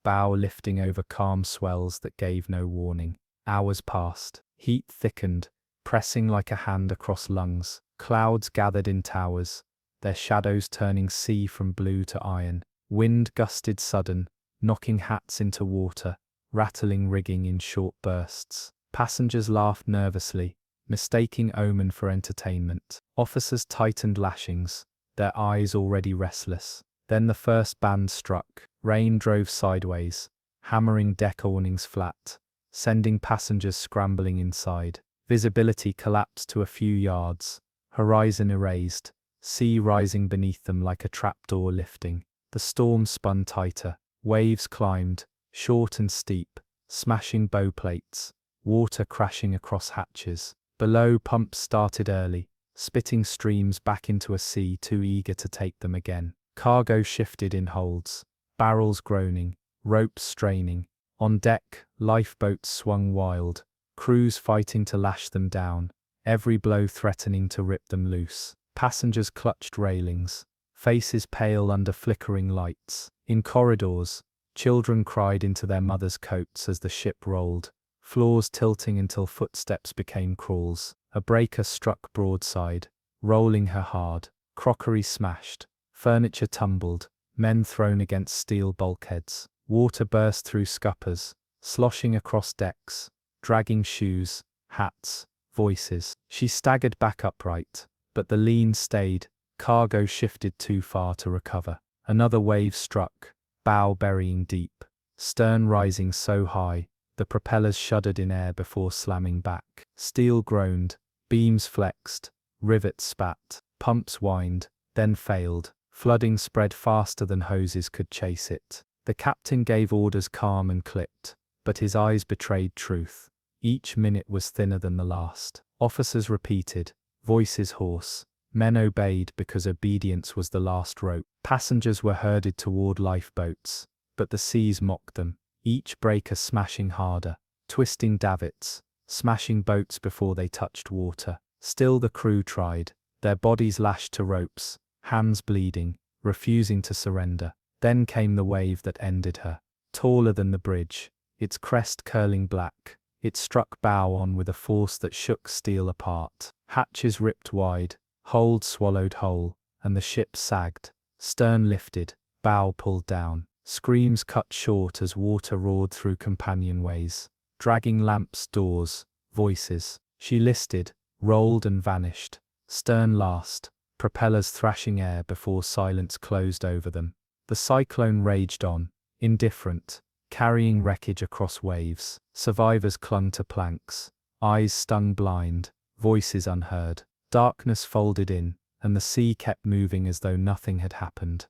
bow lifting over calm swells that gave no warning. Hours passed, heat thickened, pressing like a hand across lungs. Clouds gathered in towers, their shadows turning sea from blue to iron. Wind gusted sudden, knocking hats into water, rattling rigging in short bursts. Passengers laughed nervously, mistaking omen for entertainment. Officers tightened lashings, their eyes already restless. Then the first band struck. Rain drove sideways, hammering deck awnings flat, sending passengers scrambling inside. Visibility collapsed to a few yards, horizon erased, sea rising beneath them like a trapdoor lifting. The storm spun tighter, waves climbed, short and steep, smashing bow plates, water crashing across hatches. Below, pumps started early, spitting streams back into a sea too eager to take them again. Cargo shifted in holds, barrels groaning, ropes straining. On deck, lifeboats swung wild, crews fighting to lash them down, every blow threatening to rip them loose. Passengers clutched railings, faces pale under flickering lights. In corridors, children cried into their mothers' coats as the ship rolled, floors tilting until footsteps became crawls. A breaker struck broadside, rolling her hard. Crockery smashed, Furniture tumbled, men thrown against steel bulkheads. Water burst through scuppers, sloshing across decks, dragging shoes, hats, voices. She staggered back upright, but the lean stayed. Cargo shifted too far to recover. Another wave struck, bow burying deep, stern rising so high, the propellers shuddered in air before slamming back. Steel groaned, beams flexed, rivets spat, pumps whined, then failed. Flooding spread faster than hoses could chase it. The captain gave orders calm and clipped, but his eyes betrayed truth. Each minute was thinner than the last. Officers repeated, voices hoarse. Men obeyed because obedience was the last rope. Passengers were herded toward lifeboats, but the seas mocked them, each breaker smashing harder, twisting davits, smashing boats before they touched water. Still the crew tried, their bodies lashed to ropes, hands bleeding, refusing to surrender. Then came the wave that ended her. Taller than the bridge, its crest curling black, it struck bow on with a force that shook steel apart. Hatches ripped wide, hold swallowed whole, and the ship sagged. Stern lifted, bow pulled down. Screams cut short as water roared through companionways, dragging lamps, doors, voices. She listed, rolled and vanished. Stern last, propellers thrashing air before silence closed over them. The cyclone raged on, indifferent, carrying wreckage across waves. Survivors clung to planks, eyes stung blind, voices unheard. Darkness folded in, and the sea kept moving as though nothing had happened.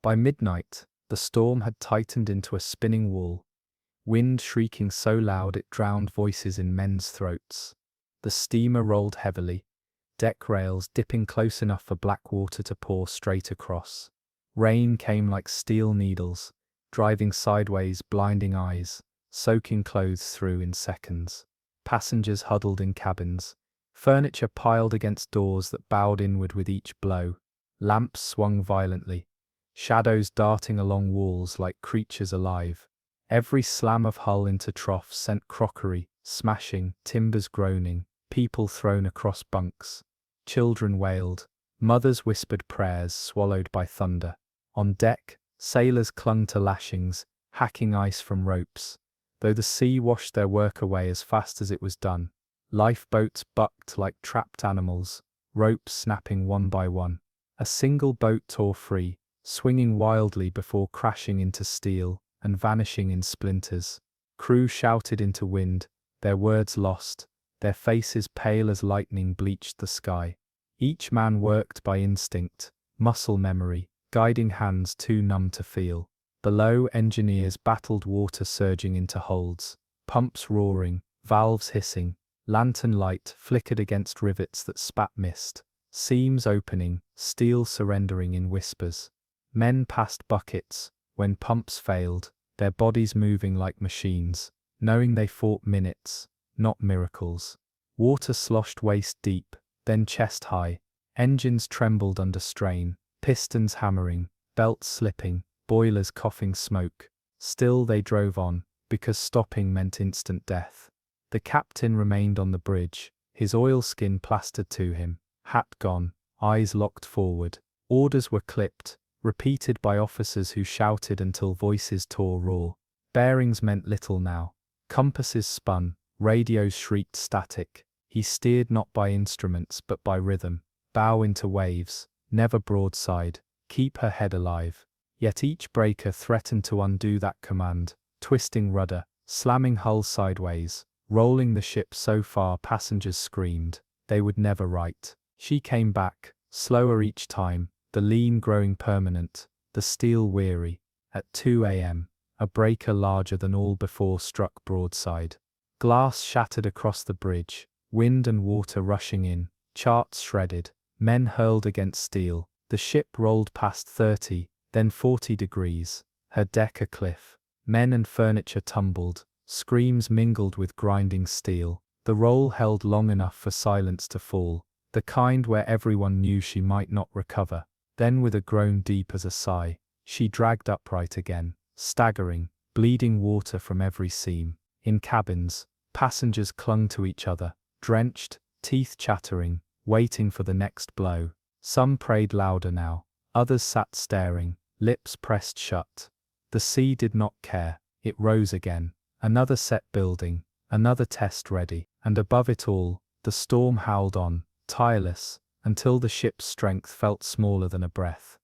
By midnight, the storm had tightened into a spinning wall, wind shrieking so loud it drowned voices in men's throats. The steamer rolled heavily, deck rails dipping close enough for black water to pour straight across. Rain came like steel needles, driving sideways, blinding eyes, soaking clothes through in seconds. Passengers huddled in cabins, furniture piled against doors that bowed inward with each blow. Lamps swung violently, shadows darting along walls like creatures alive. Every slam of hull into trough sent crockery smashing, timbers groaning, people thrown across bunks. Children wailed, mothers whispered prayers swallowed by thunder. On deck, sailors clung to lashings, hacking ice from ropes, though the sea washed their work away as fast as it was done. Lifeboats bucked like trapped animals, ropes snapping one by one. A single boat tore free, swinging wildly before crashing into steel and vanishing in splinters. Crew shouted into wind, their words lost, their faces pale as lightning bleached the sky. Each man worked by instinct, muscle memory, guiding hands too numb to feel. Below, engineers battled water surging into holds, pumps roaring, valves hissing. Lantern light flickered against rivets that spat mist, seams opening, steel surrendering in whispers. Men passed buckets, when pumps failed, their bodies moving like machines, knowing they fought minutes, not miracles. Water sloshed waist deep, then chest high. Engines trembled under strain, pistons hammering, belts slipping, boilers coughing smoke. Still they drove on, because stopping meant instant death. The captain remained on the bridge, his oilskin plastered to him, hat gone, eyes locked forward. Orders were clipped, repeated by officers who shouted until voices tore raw. Bearings meant little now. Compasses spun, radios shrieked static. He steered not by instruments but by rhythm. Bow into waves, never broadside, keep her head alive. Yet each breaker threatened to undo that command, twisting rudder, slamming hull sideways, rolling the ship so far passengers screamed, they would never right. She came back, slower each time, the lean growing permanent, the steel weary. At 2 a.m., a breaker larger than all before struck broadside. Glass shattered across the bridge, wind and water rushing in, charts shredded, men hurled against steel. The ship rolled past 30, then 40 degrees, her deck a cliff. Men and furniture tumbled, screams mingled with grinding steel. The roll held long enough for silence to fall, the kind where everyone knew she might not recover. Then with a groan deep as a sigh, she dragged upright again, staggering, bleeding water from every seam. In cabins, passengers clung to each other, drenched, teeth chattering, waiting for the next blow. Some prayed louder now, Others sat staring, lips pressed shut. The sea did not care. It rose again. Another set building, another test ready, and above it all, the storm howled on, tireless, until the ship's strength felt smaller than a breath.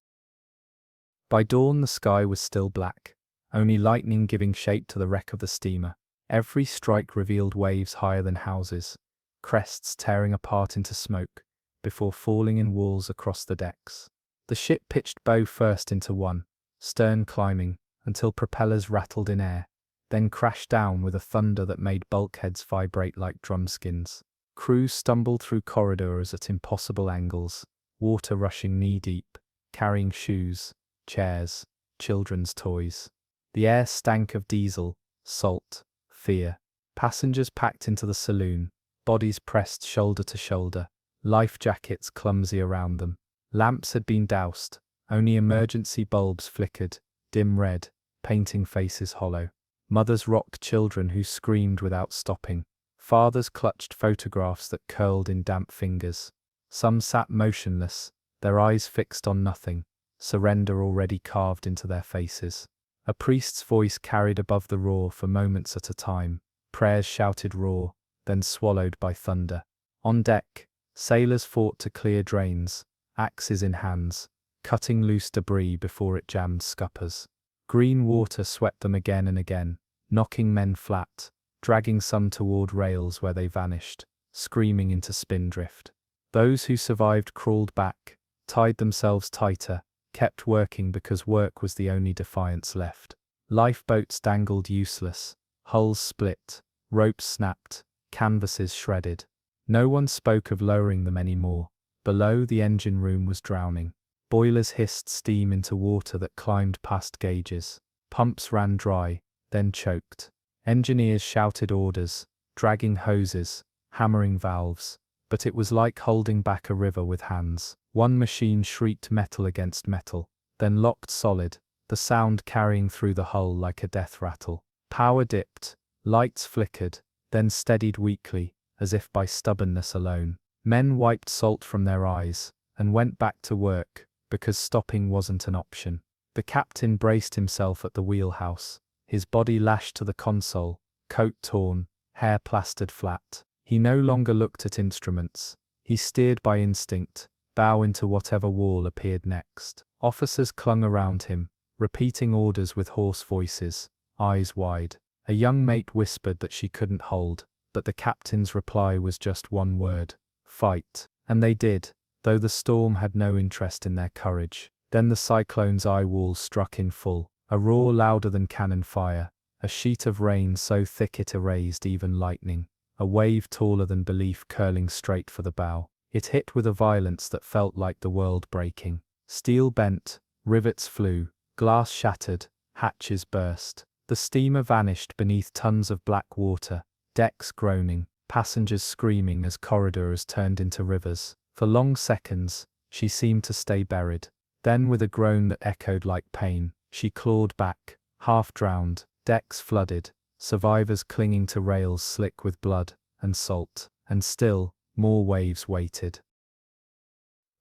By dawn the sky was still black, only lightning giving shape to the wreck of the steamer. Every strike revealed waves higher than houses, crests tearing apart into smoke, before falling in walls across the decks. The ship pitched bow first into one, stern climbing, until propellers rattled in air, then crashed down with a thunder that made bulkheads vibrate like drumskins. Crews stumbled through corridors at impossible angles, water rushing knee-deep, carrying shoes, chairs, children's toys. The air stank of diesel, salt, fear. Passengers packed into the saloon, bodies pressed shoulder to shoulder, life jackets clumsy around them. Lamps had been doused, only emergency bulbs flickered, dim red, painting faces hollow. Mothers rocked children who screamed without stopping. Fathers clutched photographs that curled in damp fingers. Some sat motionless, their eyes fixed on nothing, surrender already carved into their faces. A priest's voice carried above the roar for moments at a time, prayers shouted raw, then swallowed by thunder. On deck, sailors fought to clear drains, axes in hands, cutting loose debris before it jammed scuppers. Green water swept them again and again, knocking men flat, dragging some toward rails where they vanished, screaming into spindrift. Those who survived crawled back, tied themselves tighter, kept working because work was the only defiance left. Lifeboats dangled useless, hulls split, ropes snapped, canvases shredded. No one spoke of lowering them anymore. Below, the engine room was drowning. Boilers hissed steam into water that climbed past gauges. Pumps ran dry, then choked. Engineers shouted orders, dragging hoses, hammering valves. But it was like holding back a river with hands. One machine shrieked metal against metal, then locked solid, the sound carrying through the hull like a death rattle. Power dipped, lights flickered, then steadied weakly, as if by stubbornness alone. Men wiped salt from their eyes, and went back to work, because stopping wasn't an option. The captain braced himself at the wheelhouse, his body lashed to the console, coat torn, hair plastered flat. He no longer looked at instruments. He steered by instinct, bow into whatever wall appeared next. Officers clung around him, repeating orders with hoarse voices, eyes wide. A young mate whispered that she couldn't hold, but the captain's reply was just one word: fight. And they did, though the storm had no interest in their courage. Then the cyclone's eye wall struck in full, a roar louder than cannon fire, a sheet of rain so thick it erased even lightning, a wave taller than belief curling straight for the bow. It hit with a violence that felt like the world breaking. Steel bent, rivets flew, glass shattered, hatches burst. The steamer vanished beneath tons of black water, decks groaning, passengers screaming as corridors turned into rivers. For long seconds, she seemed to stay buried. Then with a groan that echoed like pain, she clawed back, half drowned, decks flooded, survivors clinging to rails slick with blood and salt, and still, more waves waited.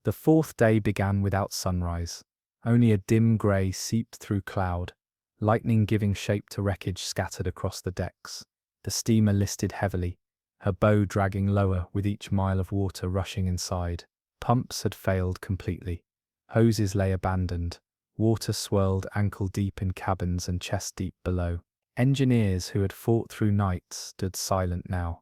The fourth day began without sunrise. Only a dim grey seeped through cloud, lightning giving shape to wreckage scattered across the decks. The steamer listed heavily, her bow dragging lower with each mile of water rushing inside. Pumps had failed completely. Hoses lay abandoned. Water swirled ankle-deep in cabins and chest-deep below. Engineers who had fought through nights stood silent now,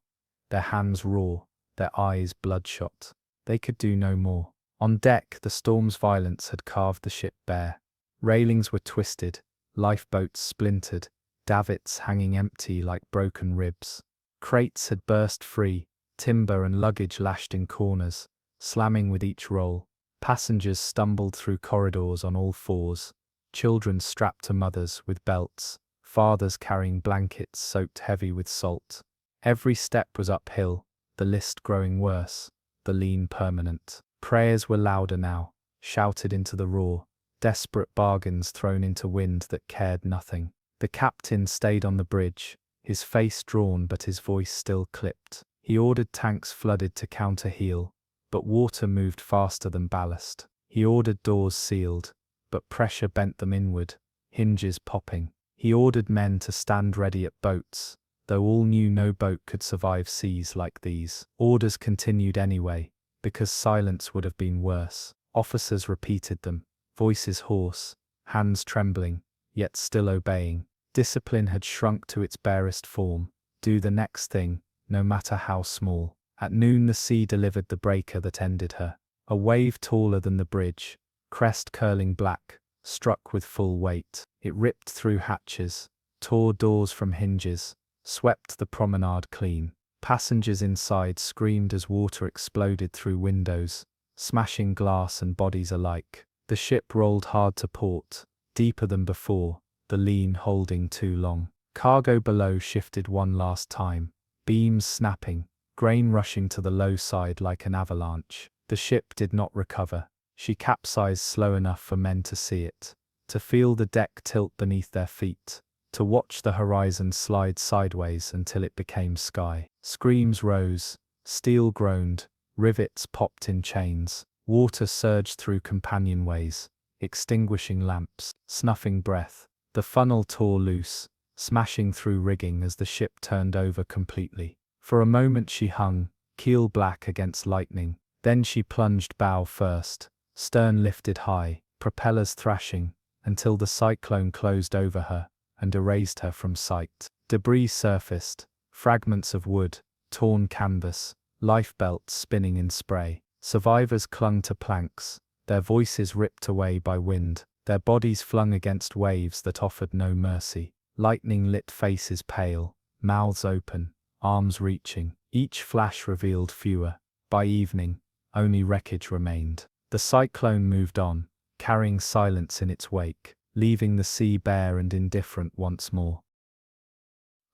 their hands raw, their eyes bloodshot. They could do no more. On deck, the storm's violence had carved the ship bare. Railings were twisted, lifeboats splintered, davits hanging empty like broken ribs. Crates had burst free, timber and luggage lashed in corners, slamming with each roll. Passengers stumbled through corridors on all fours, children strapped to mothers with belts, fathers carrying blankets soaked heavy with salt. Every step was uphill, the list growing worse, the lean permanent. Prayers were louder now, shouted into the roar, desperate bargains thrown into wind that cared nothing. The captain stayed on the bridge, his face drawn but his voice still clipped. He ordered tanks flooded to counter-heel, but water moved faster than ballast. He ordered doors sealed, but pressure bent them inward, hinges popping. He ordered men to stand ready at boats, though all knew no boat could survive seas like these. Orders continued anyway, because silence would have been worse. Officers repeated them, voices hoarse, hands trembling, yet still obeying. Discipline had shrunk to its barest form. Do the next thing, no matter how small. At noon the sea delivered the breaker that ended her. A wave taller than the bridge, crest curling black, struck with full weight. It ripped through hatches, tore doors from hinges, swept the promenade clean. Passengers inside screamed as water exploded through windows, smashing glass and bodies alike. The ship rolled hard to port, deeper than before, the lean holding too long. Cargo below shifted one last time, beams snapping, grain rushing to the low side like an avalanche. The ship did not recover. She capsized slow enough for men to see it, to feel the deck tilt beneath their feet, to watch the horizon slide sideways until it became sky. Screams rose, steel groaned, rivets popped in chains, water surged through companionways, extinguishing lamps, snuffing breath. The funnel tore loose, smashing through rigging as the ship turned over completely. For a moment she hung, keel black against lightning. Then she plunged bow first, stern lifted high, propellers thrashing, until the cyclone closed over her and erased her from sight. Debris surfaced, fragments of wood, torn canvas, lifebelts spinning in spray. Survivors clung to planks, their voices ripped away by wind, their bodies flung against waves that offered no mercy. Lightning-lit faces pale, mouths open, arms reaching. Each flash revealed fewer. By evening, only wreckage remained. The cyclone moved on, carrying silence in its wake, leaving the sea bare and indifferent once more.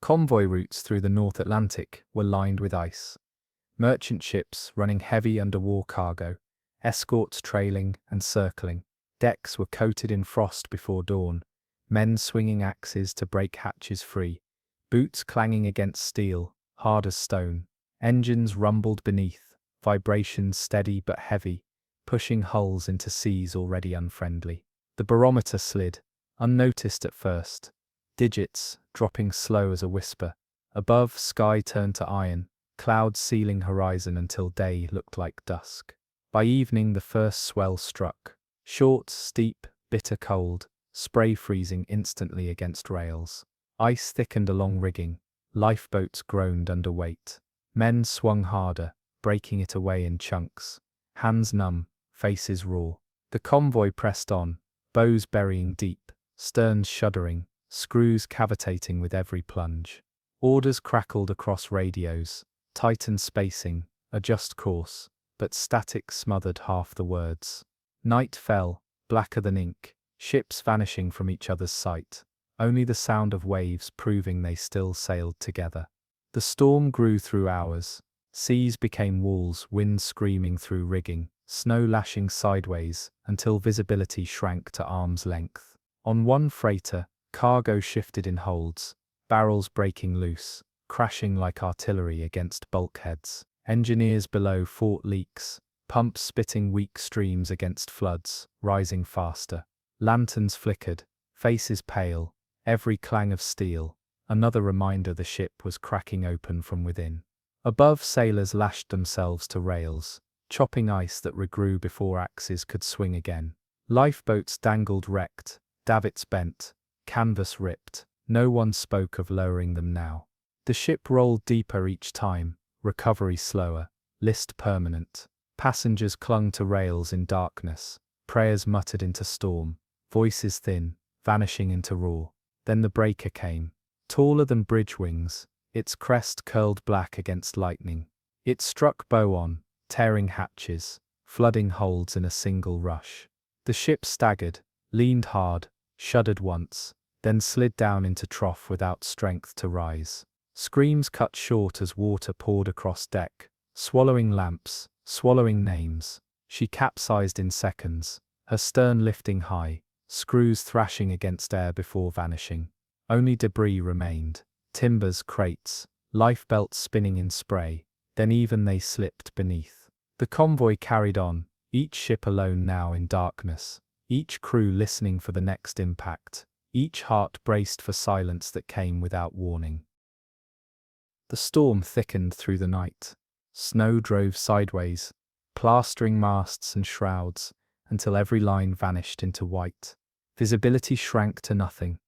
Convoy routes through the North Atlantic were lined with ice. Merchant ships running heavy under war cargo, escorts trailing and circling. Decks were coated in frost before dawn, men swinging axes to break hatches free, boots clanging against steel, hard as stone. Engines rumbled beneath, vibrations steady but heavy, pushing hulls into seas already unfriendly. The barometer slid, unnoticed at first, digits dropping slow as a whisper. Above, sky turned to iron, clouds sealing horizon until day looked like dusk. By evening the first swell struck, short, steep, bitter cold, spray freezing instantly against rails. Ice thickened along rigging, lifeboats groaned under weight. Men swung harder, breaking it away in chunks, hands numb, faces raw. The convoy pressed on, bows burying deep, sterns shuddering, screws cavitating with every plunge. Orders crackled across radios, tighten spacing, adjust course, but static smothered half the words. Night fell, blacker than ink, ships vanishing from each other's sight, only the sound of waves proving they still sailed together. The storm grew through hours. Seas became walls, wind screaming through rigging, snow lashing sideways, until visibility shrank to arm's length. On one freighter, cargo shifted in holds, barrels breaking loose, crashing like artillery against bulkheads. Engineers below fought leaks, pumps spitting weak streams against floods, rising faster. Lanterns flickered, faces pale, every clang of steel, another reminder the ship was cracking open from within. Above, sailors lashed themselves to rails, chopping ice that regrew before axes could swing again. Lifeboats dangled wrecked, davits bent, canvas ripped. No one spoke of lowering them now. The ship rolled deeper each time, recovery slower, list permanent. Passengers clung to rails in darkness, prayers muttered into storm, voices thin, vanishing into roar. Then the breaker came, taller than bridge wings, its crest curled black against lightning. It struck bow on, tearing hatches, flooding holds in a single rush. The ship staggered, leaned hard, shuddered once, then slid down into trough without strength to rise. Screams cut short as water poured across deck, swallowing lamps, swallowing names. She capsized in seconds, her stern lifting high, screws thrashing against air before vanishing. Only debris remained. Timbers, crates, lifebelts spinning in spray, then even they slipped beneath. The convoy carried on, Each ship alone now in darkness, each crew listening for the next impact, each heart braced for silence that came without warning. The storm thickened through the night. Snow drove sideways, plastering masts and shrouds, until every line vanished into white. Visibility shrank to nothing.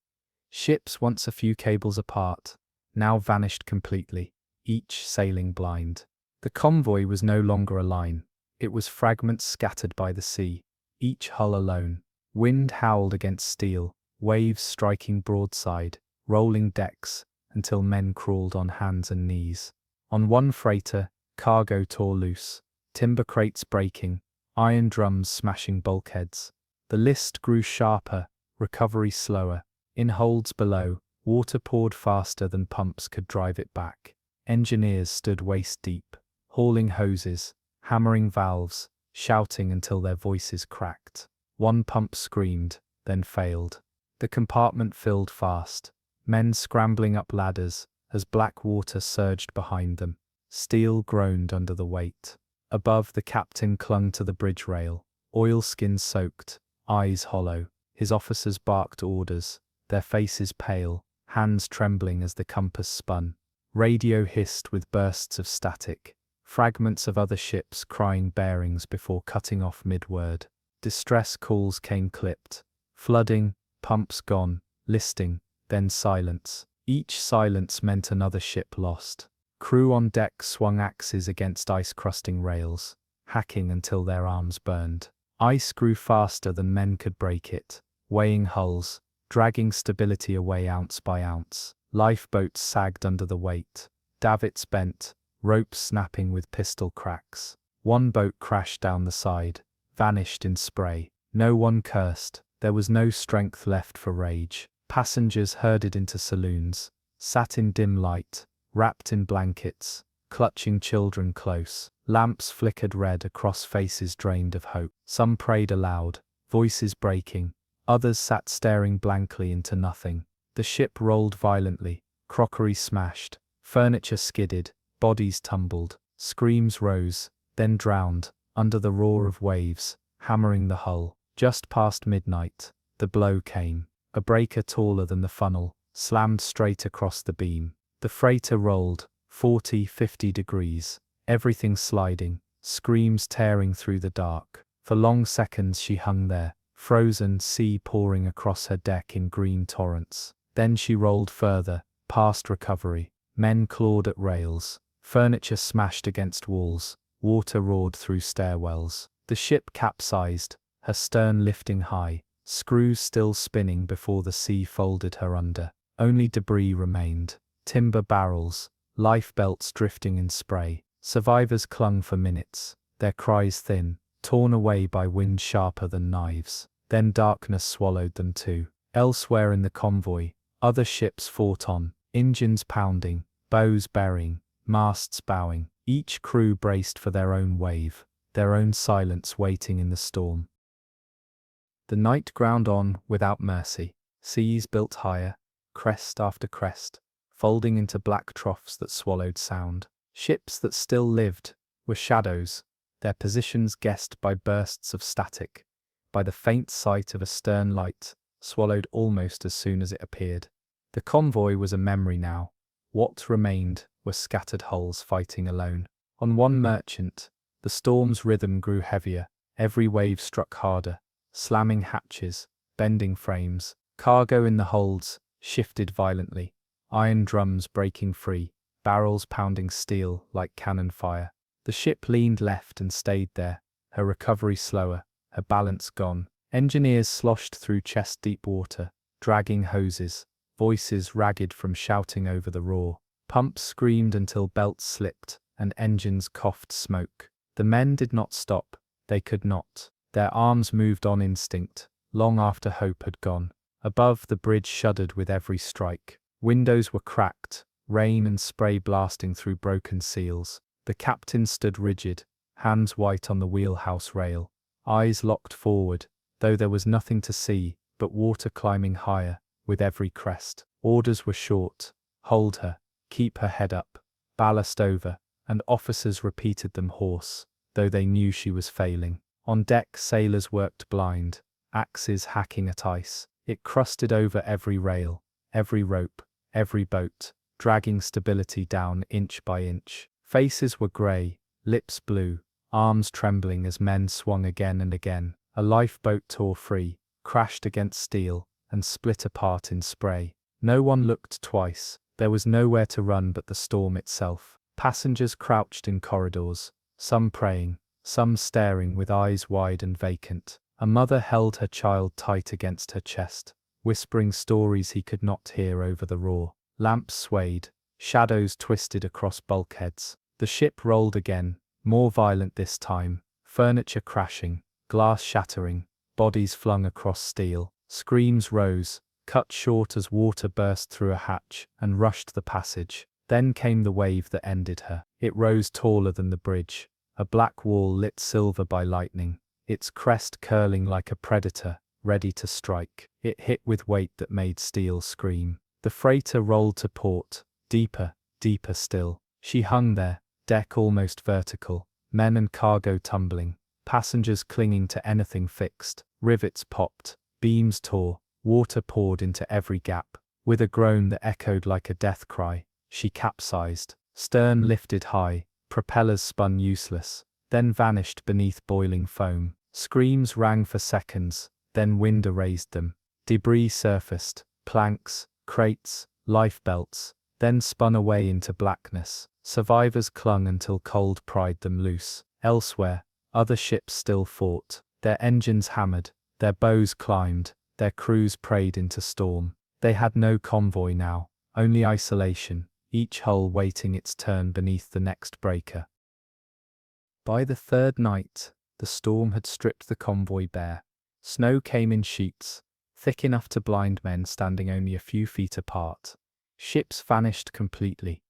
Ships once a few cables apart, now vanished completely, each sailing blind. The convoy was no longer a line. It was fragments scattered by the sea, each hull alone. Wind howled against steel, waves striking broadside, rolling decks, until men crawled on hands and knees. On one freighter, cargo tore loose, timber crates breaking, iron drums smashing bulkheads. The list grew sharper, recovery slower. In holds below, water poured faster than pumps could drive it back. Engineers stood waist deep, hauling hoses, hammering valves, shouting until their voices cracked. One pump screamed, then failed. The compartment filled fast, men scrambling up ladders as black water surged behind them. Steel groaned under the weight. Above, the captain clung to the bridge rail, oilskin soaked, eyes hollow. His officers barked orders, their faces pale, hands trembling as the compass spun. Radio hissed with bursts of static, fragments of other ships crying bearings before cutting off mid-word. Distress calls came clipped. Flooding, pumps gone, listing, then silence. Each silence meant another ship lost. Crew on deck swung axes against ice-crusting rails, hacking until their arms burned. Ice grew faster than men could break it, weighing hulls, dragging stability away ounce by ounce. Lifeboats sagged under the weight, davits bent, ropes snapping with pistol cracks. One boat crashed down the side, vanished in spray. No one cursed, there was no strength left for rage. Passengers herded into saloons, sat in dim light, wrapped in blankets, clutching children close. Lamps flickered red across faces drained of hope. Some prayed aloud, voices breaking. Others sat staring blankly into nothing. The ship rolled violently, crockery smashed, furniture skidded, bodies tumbled, screams rose, then drowned, under the roar of waves, hammering the hull. Just past midnight, the blow came. A breaker taller than the funnel, slammed straight across the beam. The freighter rolled, 40-50 degrees, everything sliding, screams tearing through the dark. For long seconds she hung there, frozen, sea pouring across her deck in green torrents. Then she rolled further, past recovery. Men clawed at rails, furniture smashed against walls, water roared through stairwells. The ship capsized, her stern lifting high, screws still spinning before the sea folded her under. Only debris remained, timber barrels, lifebelts drifting in spray. Survivors clung for minutes, their cries thin, torn away by wind sharper than knives. Then darkness swallowed them too. Elsewhere in the convoy, other ships fought on, engines pounding, bows burying, masts bowing. Each crew braced for their own wave, their own silence waiting in the storm. The night ground on without mercy. Seas built higher, crest after crest, folding into black troughs that swallowed sound. Ships that still lived were shadows, their positions guessed by bursts of static, by the faint sight of a stern light, swallowed almost as soon as it appeared. The convoy was a memory now. What remained were scattered hulls fighting alone. On one merchant, the storm's rhythm grew heavier, every wave struck harder, slamming hatches, bending frames. Cargo in the holds shifted violently, iron drums breaking free, barrels pounding steel like cannon fire. The ship leaned left and stayed there, her recovery slower, her balance gone. Engineers sloshed through chest-deep water, dragging hoses, voices ragged from shouting over the roar. Pumps screamed until belts slipped, and engines coughed smoke. The men did not stop, they could not. Their arms moved on instinct, long after hope had gone. Above, the bridge shuddered with every strike. Windows were cracked, rain and spray blasting through broken seals. The captain stood rigid, hands white on the wheelhouse rail, eyes locked forward, though there was nothing to see but water climbing higher with every crest. Orders were short: hold her, keep her head up, ballast over, and officers repeated them hoarse, though they knew she was failing. On deck, sailors worked blind, axes hacking at ice. It crusted over every rail, every rope, every boat, dragging stability down inch by inch. Faces were grey, lips blue, arms trembling as men swung again and again. A lifeboat tore free, crashed against steel, and split apart in spray. No one looked twice. There was nowhere to run but the storm itself. Passengers crouched in corridors, some praying, some staring with eyes wide and vacant. A mother held her child tight against her chest, whispering stories he could not hear over the roar. Lamps swayed, shadows twisted across bulkheads. The ship rolled again, more violent this time, furniture crashing, glass shattering, bodies flung across steel. Screams rose, cut short as water burst through a hatch and rushed the passage. Then came the wave that ended her. It rose taller than the bridge, a black wall lit silver by lightning, its crest curling like a predator, ready to strike. It hit with weight that made steel scream. The freighter rolled to port, deeper, deeper still. She hung there, deck almost vertical, men and cargo tumbling, passengers clinging to anything fixed. Rivets popped, beams tore, water poured into every gap. With a groan that echoed like a death cry, she capsized. Stern lifted high, propellers spun useless, then vanished beneath boiling foam. Screams rang for seconds, then wind erased them. Debris surfaced, planks, crates, lifebelts, then spun away into blackness. Survivors clung until cold pried them loose. Elsewhere, other ships still fought. Their engines hammered, their bows climbed, their crews prayed into storm. They had no convoy now, only isolation, each hull waiting its turn beneath the next breaker. By the third night, the storm had stripped the convoy bare. Snow came in sheets, thick enough to blind men standing only a few feet apart. Ships vanished completely,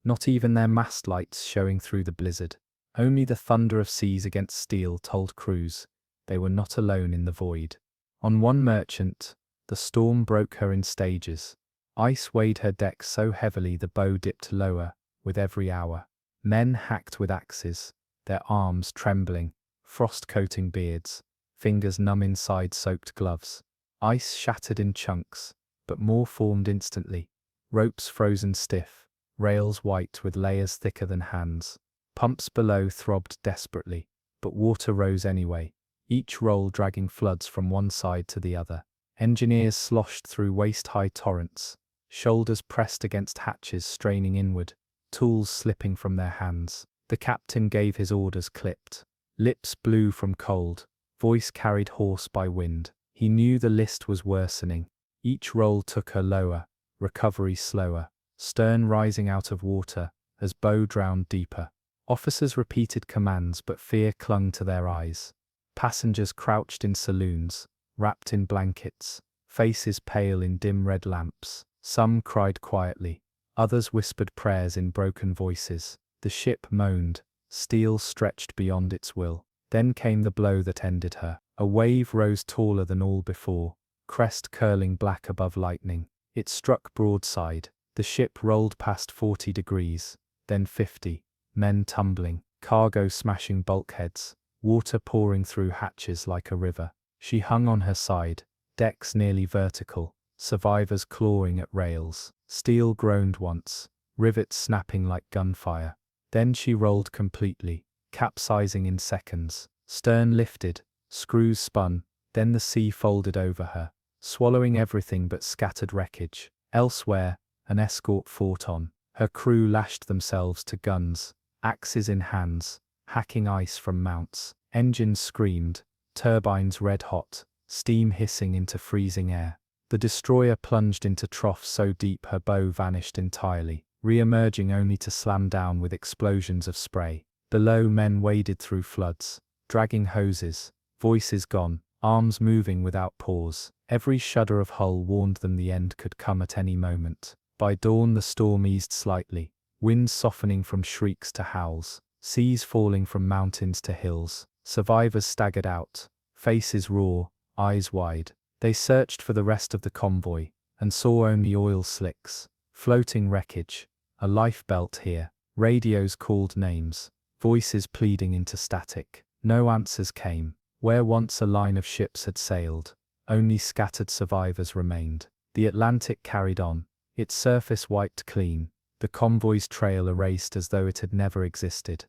not even their mast lights showing through the blizzard. Only the thunder of seas against steel told crews they were not alone in the void. On one merchant, the storm broke her in stages. Ice weighed her deck so heavily the bow dipped lower with every hour. Men hacked with axes, their arms trembling, frost-coating beards, fingers numb inside soaked gloves. Ice shattered in chunks, but more formed instantly. Ropes frozen stiff, rails white with layers thicker than hands. Pumps below throbbed desperately, but water rose anyway, each roll dragging floods from one side to the other. Engineers sloshed through waist-high torrents, shoulders pressed against hatches straining inward, tools slipping from their hands. The captain gave his orders clipped. Lips blue from cold, voice carried hoarse by wind. He knew the list was worsening. Each roll took her lower, recovery slower, stern rising out of water, as bow drowned deeper. Officers repeated commands but fear clung to their eyes. Passengers crouched in saloons, wrapped in blankets, faces pale in dim red lamps. Some cried quietly, others whispered prayers in broken voices. The ship moaned, steel stretched beyond its will. Then came the blow that ended her. A wave rose taller than all before, crest curling black above lightning. It struck broadside. The ship rolled past 40 degrees, then 50, men tumbling, cargo smashing bulkheads, water pouring through hatches like a river. She hung on her side, decks nearly vertical, survivors clawing at rails. Steel groaned once, rivets snapping like gunfire. Then she rolled completely, capsizing in seconds. Stern lifted, screws spun, then the sea folded over her, swallowing everything but scattered wreckage. Elsewhere, an escort fought on. Her crew lashed themselves to guns, axes in hands, hacking ice from mounts. Engines screamed, turbines red hot, steam hissing into freezing air. The destroyer plunged into troughs so deep her bow vanished entirely, re-emerging only to slam down with explosions of spray. Below, men waded through floods, dragging hoses, voices gone, arms moving without pause. Every shudder of hull warned them the end could come at any moment. By dawn the storm eased slightly, winds softening from shrieks to howls, seas falling from mountains to hills. Survivors staggered out, faces raw, eyes wide. They searched for the rest of the convoy, and saw only oil slicks, floating wreckage, a lifebelt here. Radios called names, voices pleading into static. No answers came. Where once a line of ships had sailed, only scattered survivors remained. The Atlantic carried on, its surface wiped clean, the convoy's trail erased as though it had never existed.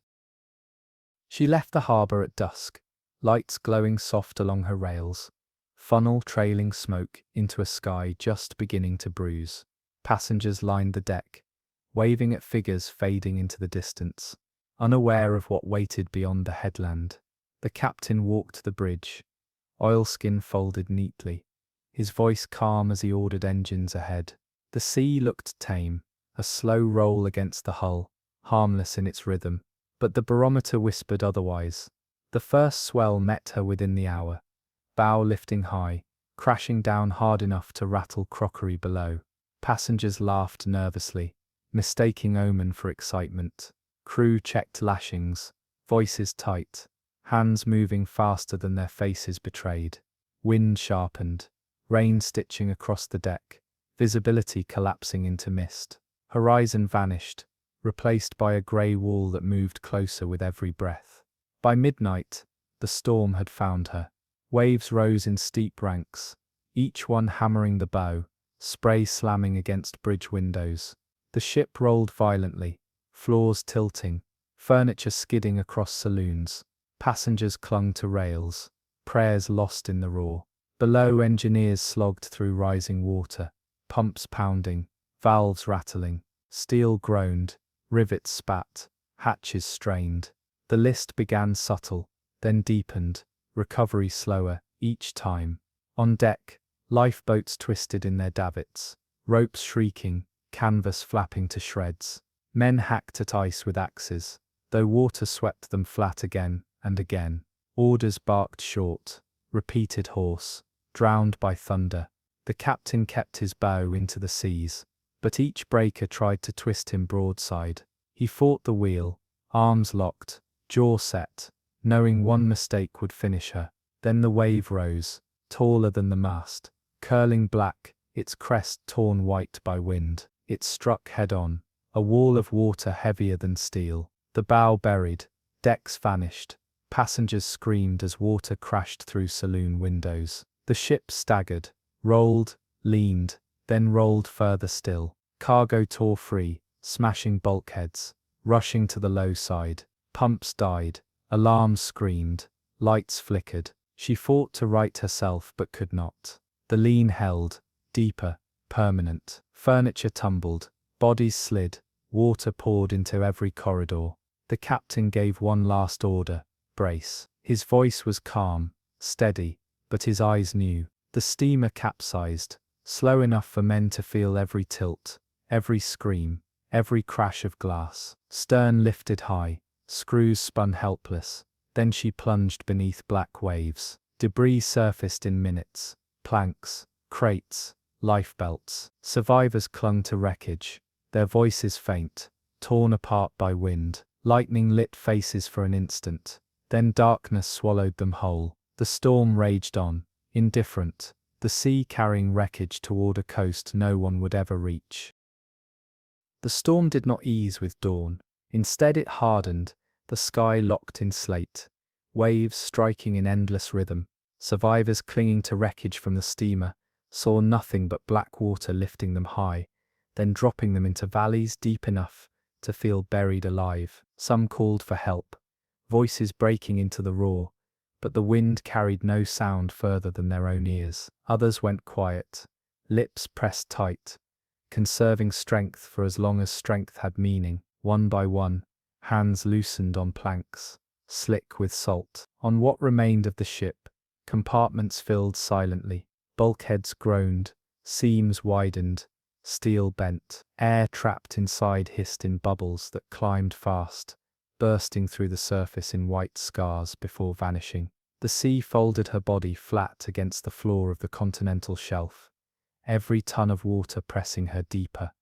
She left the harbour at dusk, lights glowing soft along her rails, funnel trailing smoke into a sky just beginning to bruise. Passengers lined the deck, waving at figures fading into the distance, unaware of what waited beyond the headland. The captain walked the bridge, oilskin folded neatly, his voice calm as he ordered engines ahead. The sea looked tame, a slow roll against the hull, harmless in its rhythm, but the barometer whispered otherwise. The first swell met her within the hour, bow lifting high, crashing down hard enough to rattle crockery below. Passengers laughed nervously, mistaking omen for excitement. Crew checked lashings, voices tight, hands moving faster than their faces betrayed. Wind sharpened, rain stitching across the deck, visibility collapsing into mist. Horizon vanished, replaced by a grey wall that moved closer with every breath. By midnight, the storm had found her. Waves rose in steep ranks, each one hammering the bow, spray slamming against bridge windows. The ship rolled violently, floors tilting, furniture skidding across saloons. Passengers clung to rails, prayers lost in the roar. Below, engineers slogged through rising water, pumps pounding, valves rattling, steel groaned, rivets spat, hatches strained. The list began subtle, then deepened, recovery slower each time. On deck, lifeboats twisted in their davits, ropes shrieking, canvas flapping to shreds. Men hacked at ice with axes, though water swept them flat again and again. Orders barked short, repeated hoarse, drowned by thunder. The captain kept his bow into the seas, but each breaker tried to twist him broadside. He fought the wheel, arms locked, jaw set, knowing one mistake would finish her. Then the wave rose, taller than the mast, curling black, its crest torn white by wind. It struck head-on, a wall of water heavier than steel. The bow buried, decks vanished, passengers screamed as water crashed through saloon windows. The ship staggered, rolled, leaned, then rolled further still. Cargo tore free, smashing bulkheads, rushing to the low side. Pumps died, alarms screamed, lights flickered. She fought to right herself but could not. The lean held, deeper, permanent. Furniture tumbled, bodies slid, water poured into every corridor. The captain gave one last order, brace. His voice was calm, steady, but his eyes knew. The steamer capsized, slow enough for men to feel every tilt, every scream, every crash of glass. Stern lifted high, screws spun helpless, then she plunged beneath black waves. Debris surfaced in minutes, planks, crates, lifebelts. Survivors clung to wreckage, their voices faint, torn apart by wind. Lightning lit faces for an instant, then darkness swallowed them whole. The storm raged on, indifferent, the sea carrying wreckage toward a coast no one would ever reach. The storm did not ease with dawn. Instead it hardened, the sky locked in slate, waves striking in endless rhythm. Survivors clinging to wreckage from the steamer saw nothing but black water lifting them high, then dropping them into valleys deep enough to feel buried alive. Some called for help, voices breaking into the roar, but the wind carried no sound further than their own ears. Others went quiet, lips pressed tight, conserving strength for as long as strength had meaning. One by one, hands loosened on planks, slick with salt. On what remained of the ship, compartments filled silently, bulkheads groaned, seams widened, steel bent. Air trapped inside hissed in bubbles that climbed fast, bursting through the surface in white scars before vanishing. The sea folded her body flat against the floor of the continental shelf, every ton of water pressing her deeper,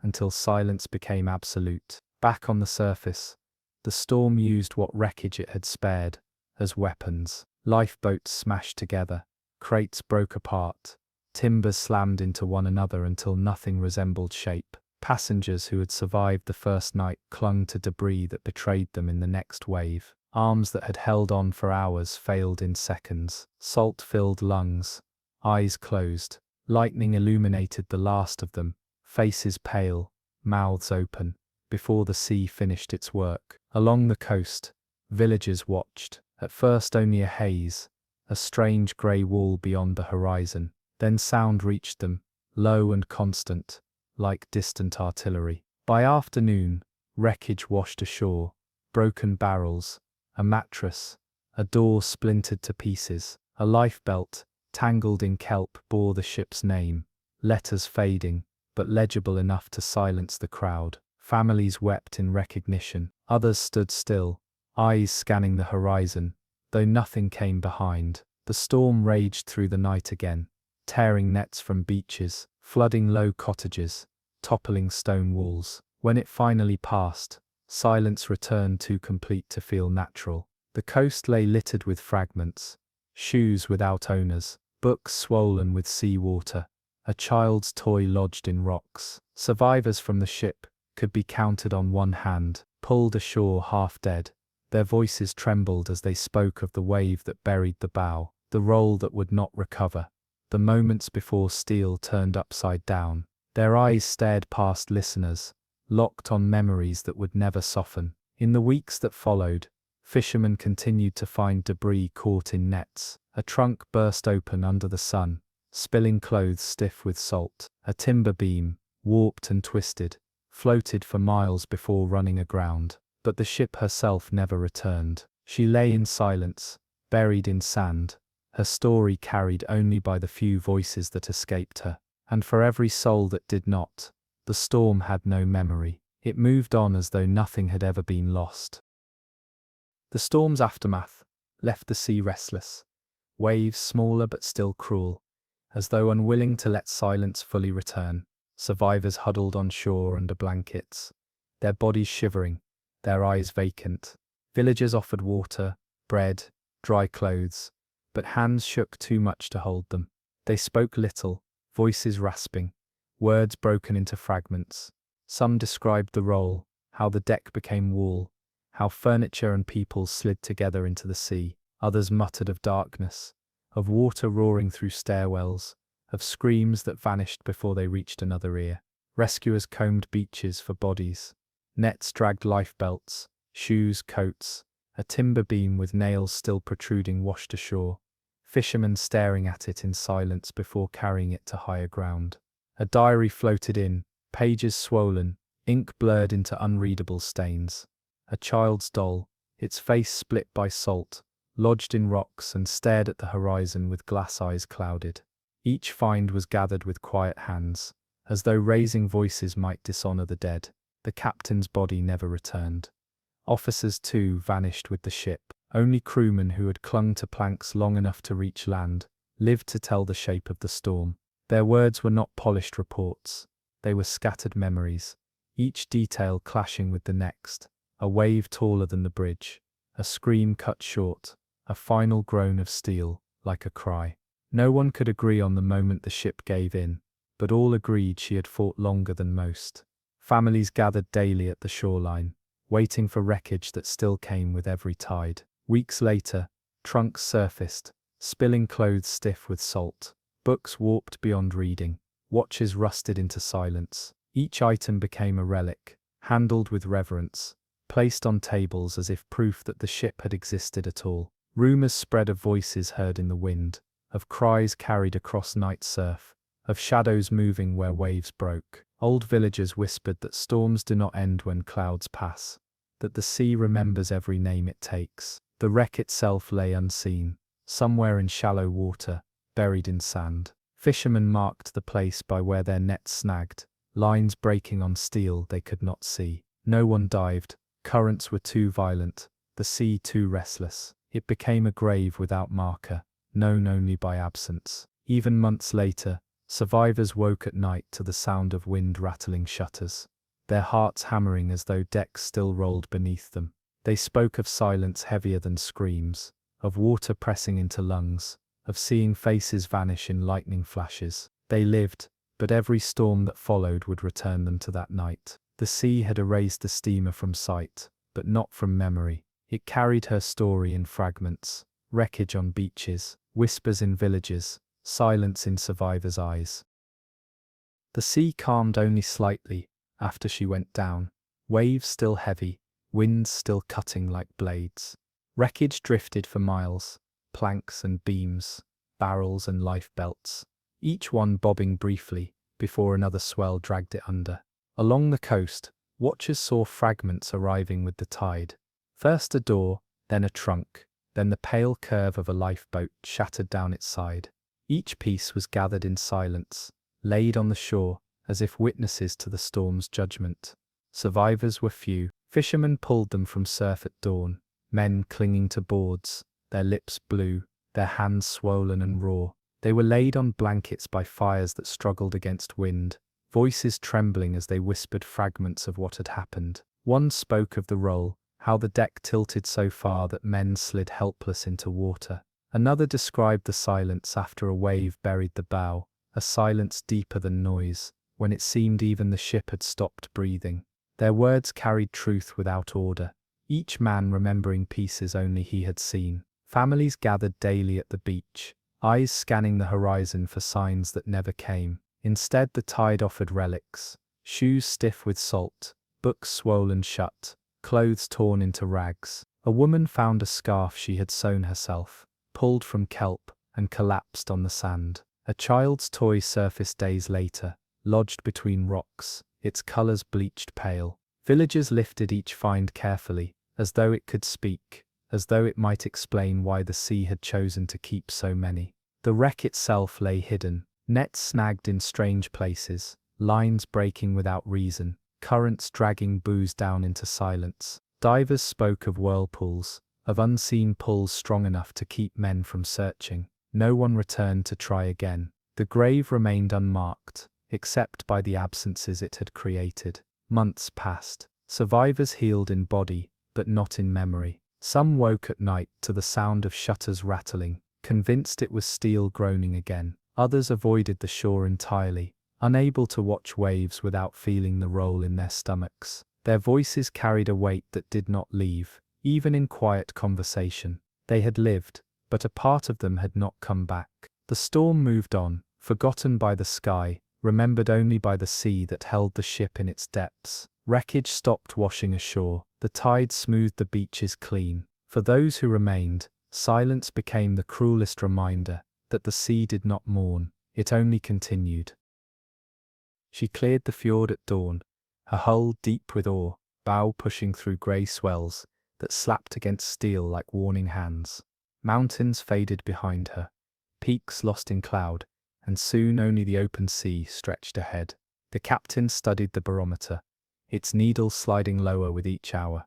until silence became absolute. Back on the surface, the storm used what wreckage it had spared as weapons. Lifeboats smashed together, crates broke apart, timbers slammed into one another until nothing resembled shape. Passengers who had survived the first night clung to debris that betrayed them in the next wave. Arms that had held on for hours failed in seconds. Salt-filled lungs, eyes closed. Lightning illuminated the last of them, faces pale, mouths open, before the sea finished its work. Along the coast, villagers watched. At first only a haze, a strange grey wall beyond the horizon. Then sound reached them, low and constant, like distant artillery. By afternoon, wreckage washed ashore, broken barrels, a mattress, a door splintered to pieces. A lifebelt, tangled in kelp, bore the ship's name, letters fading, but legible enough to silence the crowd. Families wept in recognition, others stood still, eyes scanning the horizon, though nothing came behind. The storm raged through the night again, tearing nets from beaches, flooding low cottages, toppling stone walls. When it finally passed, silence returned too complete to feel natural. The coast lay littered with fragments, shoes without owners, books swollen with sea water, a child's toy lodged in rocks. Survivors from the ship could be counted on one hand, pulled ashore half dead. Their voices trembled as they spoke of the wave that buried the bow, the roll that would not recover, the moments before steel turned upside down. Their eyes stared past listeners, locked on memories that would never soften. In the weeks that followed, fishermen continued to find debris caught in nets. A trunk burst open under the sun, spilling clothes stiff with salt. A timber beam, warped and twisted, floated for miles before running aground. But the ship herself never returned. She lay in silence, buried in sand, her story carried only by the few voices that escaped her. And for every soul that did not, the storm had no memory. It moved on as though nothing had ever been lost. The storm's aftermath left the sea restless, waves smaller but still cruel, as though unwilling to let silence fully return. Survivors huddled on shore under blankets, their bodies shivering, their eyes vacant. Villagers offered water, bread, dry clothes, but hands shook too much to hold them. They spoke little, voices rasping, words broken into fragments. Some described the roll, how the deck became wall, how furniture and people slid together into the sea. Others muttered of darkness, of water roaring through stairwells, of screams that vanished before they reached another ear. Rescuers combed beaches for bodies. Nets dragged lifebelts, shoes, coats, a timber beam with nails still protruding washed ashore. Fishermen staring at it in silence before carrying it to higher ground. A diary floated in, pages swollen, ink blurred into unreadable stains. A child's doll, its face split by salt, lodged in rocks and stared at the horizon with glass eyes clouded. Each find was gathered with quiet hands, as though raising voices might dishonor the dead. The captain's body never returned. Officers too vanished with the ship. Only crewmen who had clung to planks long enough to reach land lived to tell the shape of the storm. Their words were not polished reports, they were scattered memories, each detail clashing with the next. A wave taller than the bridge, a scream cut short, a final groan of steel, like a cry. No one could agree on the moment the ship gave in, but all agreed she had fought longer than most. Families gathered daily at the shoreline, waiting for wreckage that still came with every tide. Weeks later, trunks surfaced, spilling clothes stiff with salt, books warped beyond reading, watches rusted into silence. Each item became a relic, handled with reverence, placed on tables as if proof that the ship had existed at all. Rumors spread of voices heard in the wind, of cries carried across night surf, of shadows moving where waves broke. Old villagers whispered that storms do not end when clouds pass, that the sea remembers every name it takes. The wreck itself lay unseen, somewhere in shallow water, buried in sand. Fishermen marked the place by where their nets snagged, lines breaking on steel they could not see. No one dived, currents were too violent, the sea too restless. It became a grave without marker, known only by absence. Even months later, survivors woke at night to the sound of wind rattling shutters, their hearts hammering as though decks still rolled beneath them. They spoke of silence heavier than screams, of water pressing into lungs, of seeing faces vanish in lightning flashes. They lived, but every storm that followed would return them to that night. The sea had erased the steamer from sight, but not from memory. It carried her story in fragments, wreckage on beaches, whispers in villages, silence in survivors' eyes. The sea calmed only slightly after she went down, waves still heavy, winds still cutting like blades. Wreckage drifted for miles, planks and beams, barrels and lifebelts, each one bobbing briefly before another swell dragged it under. Along the coast, watchers saw fragments arriving with the tide. First a door, then a trunk, then the pale curve of a lifeboat shattered down its side. Each piece was gathered in silence, laid on the shore as if witnesses to the storm's judgment. Survivors were few. Fishermen pulled them from surf at dawn, men clinging to boards, their lips blue, their hands swollen and raw. They were laid on blankets by fires that struggled against wind, voices trembling as they whispered fragments of what had happened. One spoke of the roll, how the deck tilted so far that men slid helpless into water. Another described the silence after a wave buried the bow, a silence deeper than noise, when it seemed even the ship had stopped breathing. Their words carried truth without order, each man remembering pieces only he had seen. Families gathered daily at the beach, eyes scanning the horizon for signs that never came. Instead the tide offered relics, shoes stiff with salt, books swollen shut, clothes torn into rags. A woman found a scarf she had sewn herself, pulled from kelp, and collapsed on the sand. A child's toy surfaced days later, lodged between rocks, its colors bleached pale. Villagers lifted each find carefully, as though it could speak, as though it might explain why the sea had chosen to keep so many. The wreck itself lay hidden, nets snagged in strange places, lines breaking without reason, currents dragging booze down into silence. Divers spoke of whirlpools, of unseen pulls strong enough to keep men from searching. No one returned to try again. The grave remained unmarked, except by the absences it had created. Months passed. Survivors healed in body, but not in memory. Some woke at night to the sound of shutters rattling, convinced it was steel groaning again. Others avoided the shore entirely, unable to watch waves without feeling the roll in their stomachs. Their voices carried a weight that did not leave, even in quiet conversation. They had lived, but a part of them had not come back. The storm moved on, forgotten by the sky, remembered only by the sea that held the ship in its depths. Wreckage stopped washing ashore, the tide smoothed the beaches clean. For those who remained, silence became the cruelest reminder that the sea did not mourn, it only continued. She cleared the fjord at dawn, her hull deep with ore, bow pushing through grey swells that slapped against steel like warning hands. Mountains faded behind her, peaks lost in cloud, and soon only the open sea stretched ahead. The captain studied the barometer, its needle sliding lower with each hour.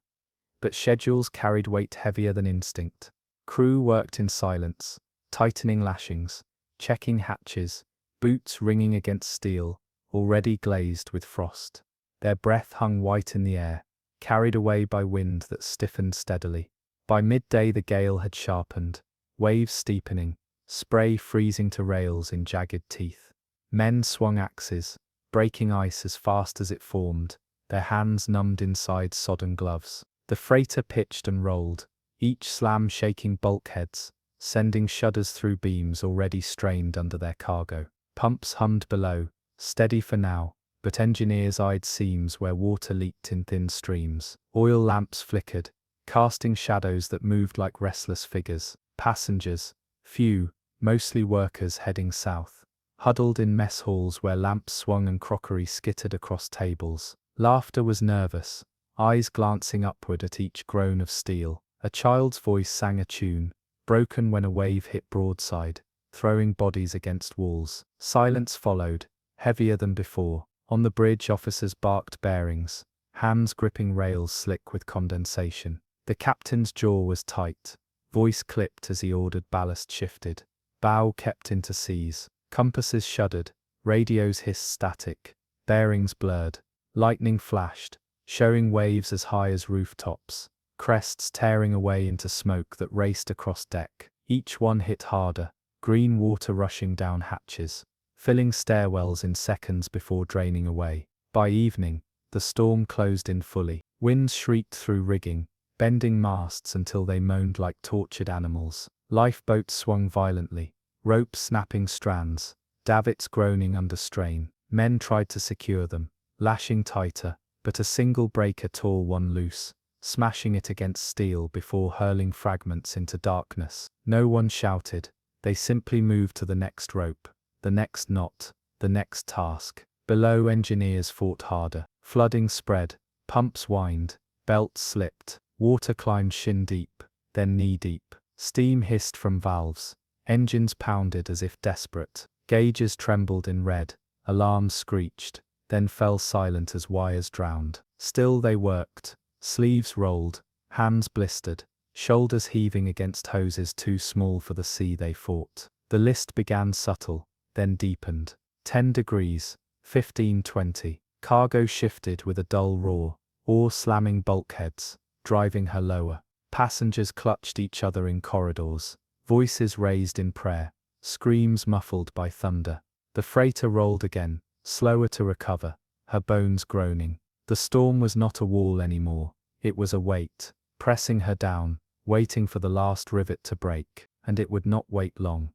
But schedules carried weight heavier than instinct. Crew worked in silence, tightening lashings, checking hatches, boots ringing against steel, already glazed with frost. Their breath hung white in the air, carried away by wind that stiffened steadily. By midday the gale had sharpened, waves steepening, spray freezing to rails in jagged teeth. Men swung axes, breaking ice as fast as it formed, their hands numbed inside sodden gloves. The freighter pitched and rolled, each slam shaking bulkheads, sending shudders through beams already strained under their cargo. Pumps hummed below, steady for now, but engineers eyed seams where water leaked in thin streams. Oil lamps flickered, casting shadows that moved like restless figures. Passengers, few, mostly workers heading south, huddled in mess halls where lamps swung and crockery skittered across tables. Laughter was nervous, eyes glancing upward at each groan of steel. A child's voice sang a tune, broken when a wave hit broadside, throwing bodies against walls. Silence followed, heavier than before. On the bridge officers barked bearings, hands gripping rails slick with condensation. The captain's jaw was tight, voice clipped as he ordered ballast shifted. Bow kept into seas, compasses shuddered, radios hissed static, bearings blurred. Lightning flashed, showing waves as high as rooftops, crests tearing away into smoke that raced across deck. Each one hit harder, green water rushing down hatches, filling stairwells in seconds before draining away. By evening, the storm closed in fully. Winds shrieked through rigging, bending masts until they moaned like tortured animals. Lifeboats swung violently, ropes snapping strands, davits groaning under strain. Men tried to secure them, lashing tighter, but a single breaker tore one loose, smashing it against steel before hurling fragments into darkness. No one shouted, they simply moved to the next rope, the next knot, the next task. Below, engineers fought harder. Flooding spread, pumps whined, belts slipped, water climbed shin deep, then knee deep. Steam hissed from valves, engines pounded as if desperate, gauges trembled in red, alarms screeched, then fell silent as wires drowned. Still they worked, sleeves rolled, hands blistered, shoulders heaving against hoses too small for the sea they fought. The list began subtle, then deepened. 10 degrees, 15, 20. Cargo shifted with a dull roar, oar slamming bulkheads, driving her lower. Passengers clutched each other in corridors, voices raised in prayer, screams muffled by thunder. The freighter rolled again, slower to recover, her bones groaning. The storm was not a wall anymore, it was a weight, pressing her down, waiting for the last rivet to break, and it would not wait long.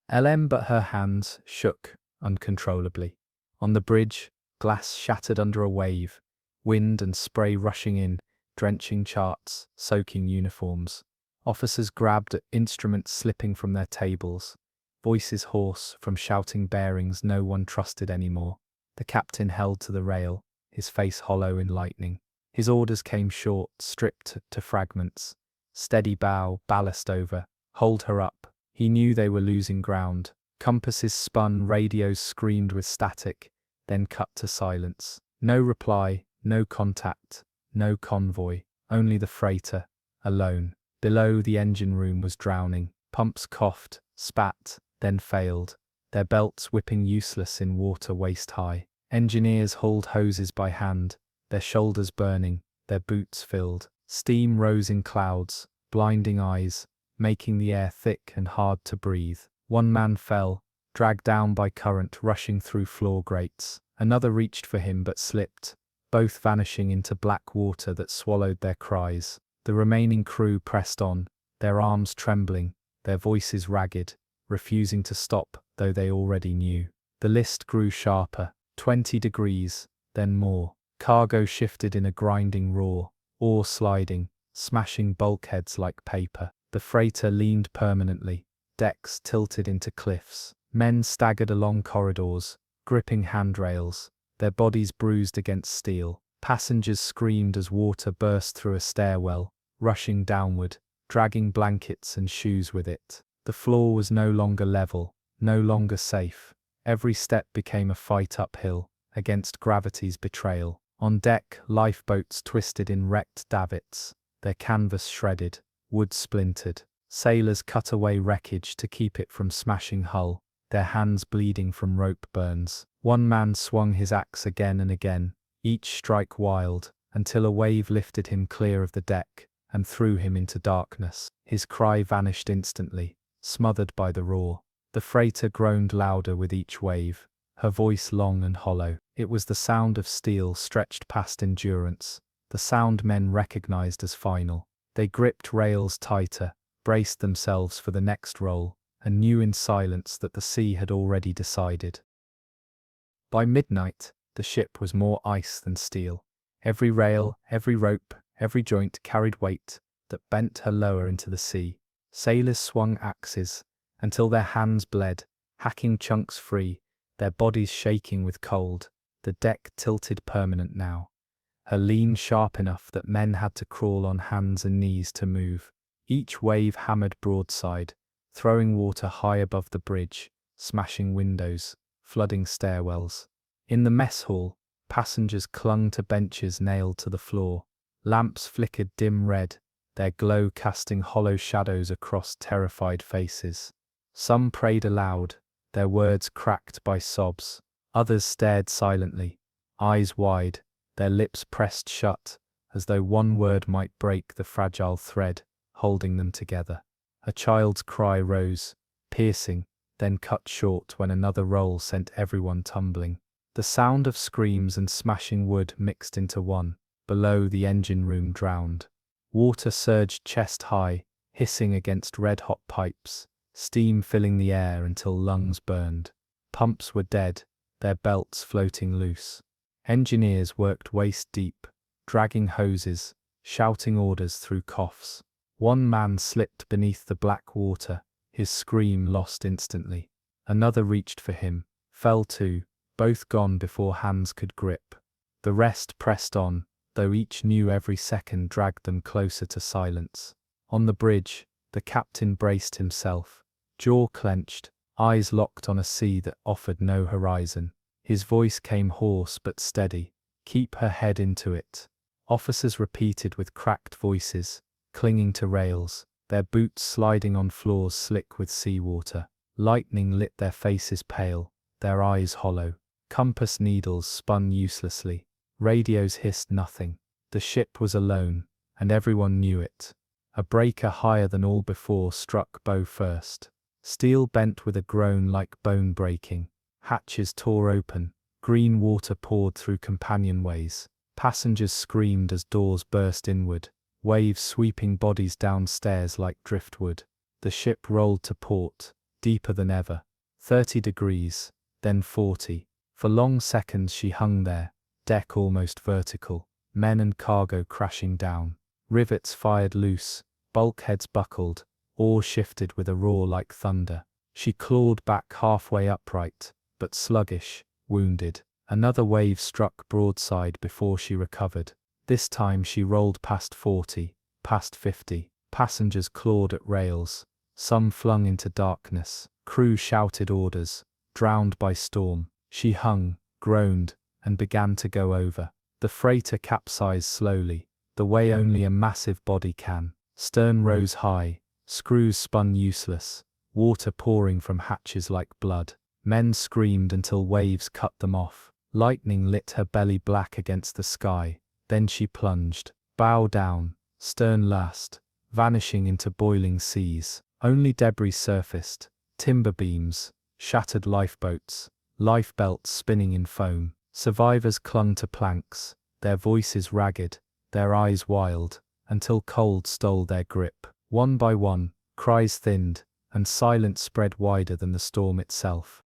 But her hands shook uncontrollably. On the bridge, glass shattered under a wave, wind and spray rushing in, drenching charts, soaking uniforms. Officers grabbed at instruments slipping from their tables, voices hoarse from shouting bearings no one trusted anymore. The captain held to the rail, his face hollow in lightning. His orders came short, stripped to fragments. Steady bow, ballast over, hold her up. He knew they were losing ground. Compasses spun, radios screamed with static, then cut to silence. No reply, no contact, no convoy, only the freighter, alone. Below, the engine room was drowning. Pumps coughed, spat, then failed, their belts whipping useless in water waist high. Engineers hauled hoses by hand, their shoulders burning, their boots filled. Steam rose in clouds, blinding eyes, making the air thick and hard to breathe. One man fell, dragged down by current rushing through floor grates. Another reached for him but slipped, both vanishing into black water that swallowed their cries. The remaining crew pressed on, their arms trembling, their voices ragged, refusing to stop, though they already knew. The list grew sharper, 20 degrees, then more. Cargo shifted in a grinding roar, oar sliding, smashing bulkheads like paper. The freighter leaned permanently, decks tilted into cliffs. Men staggered along corridors, gripping handrails, their bodies bruised against steel. Passengers screamed as water burst through a stairwell, rushing downward, dragging blankets and shoes with it. The floor was no longer level, no longer safe. Every step became a fight uphill, against gravity's betrayal. On deck, lifeboats twisted in wrecked davits, their canvas shredded, wood splintered. Sailors cut away wreckage to keep it from smashing hull, their hands bleeding from rope burns. One man swung his axe again and again, each strike wild, until a wave lifted him clear of the deck and threw him into darkness. His cry vanished instantly, smothered by the roar. The freighter groaned louder with each wave, her voice long and hollow. It was the sound of steel stretched past endurance, the sound men recognized as final. They gripped rails tighter, braced themselves for the next roll, and knew in silence that the sea had already decided. By midnight, the ship was more ice than steel. Every rail, every rope, every joint carried weight that bent her lower into the sea. Sailors swung axes until their hands bled, hacking chunks free, their bodies shaking with cold. The deck tilted permanent now, her lean sharp enough that men had to crawl on hands and knees to move. Each wave hammered broadside, throwing water high above the bridge, smashing windows, flooding stairwells. In the mess hall, passengers clung to benches nailed to the floor. Lamps flickered dim red, their glow casting hollow shadows across terrified faces. Some prayed aloud, their words cracked by sobs. Others stared silently, eyes wide, their lips pressed shut, as though one word might break the fragile thread holding them together. A child's cry rose, piercing, then cut short when another roll sent everyone tumbling. The sound of screams and smashing wood mixed into one, Below, the engine room drowned. Water surged chest high, hissing against red-hot pipes, steam filling the air until lungs burned. Pumps were dead, their belts floating loose. Engineers worked waist-deep, dragging hoses, shouting orders through coughs. One man slipped beneath the black water, his scream lost instantly. Another reached for him, fell too, both gone before hands could grip. The rest pressed on, though each knew every second dragged them closer to silence. On the bridge, the captain braced himself, jaw clenched, eyes locked on a sea that offered no horizon. His voice came hoarse but steady. "Keep her head into it." Officers repeated with cracked voices, clinging to rails, their boots sliding on floors slick with seawater. Lightning lit their faces pale, their eyes hollow. Compass needles spun uselessly. Radios hissed nothing. The ship was alone, and everyone knew it. A breaker higher than all before struck bow first. Steel bent with a groan like bone breaking. Hatches tore open. Green water poured through companionways. Passengers screamed as doors burst inward. Waves sweeping bodies downstairs like driftwood. The ship rolled to port, deeper than ever. 30 degrees, then 40. For long seconds she hung there, deck almost vertical, men and cargo crashing down. Rivets fired loose, bulkheads buckled, oars shifted with a roar like thunder. She clawed back halfway upright, but sluggish, wounded. Another wave struck broadside before she recovered. This time she rolled past 40, past 50. Passengers clawed at rails, some flung into darkness. Crew shouted orders, drowned by storm. She hung, groaned, and began to go over. The freighter capsized slowly, the way only a massive body can. Stern rose high, screws spun useless, water pouring from hatches like blood. Men screamed until waves cut them off. Lightning lit her belly black against the sky. Then she plunged, bow down, stern last, vanishing into boiling seas. Only debris surfaced, timber beams, shattered lifeboats, lifebelts spinning in foam. Survivors clung to planks, their voices ragged, their eyes wild, until cold stole their grip. One by one, cries thinned, and silence spread wider than the storm itself.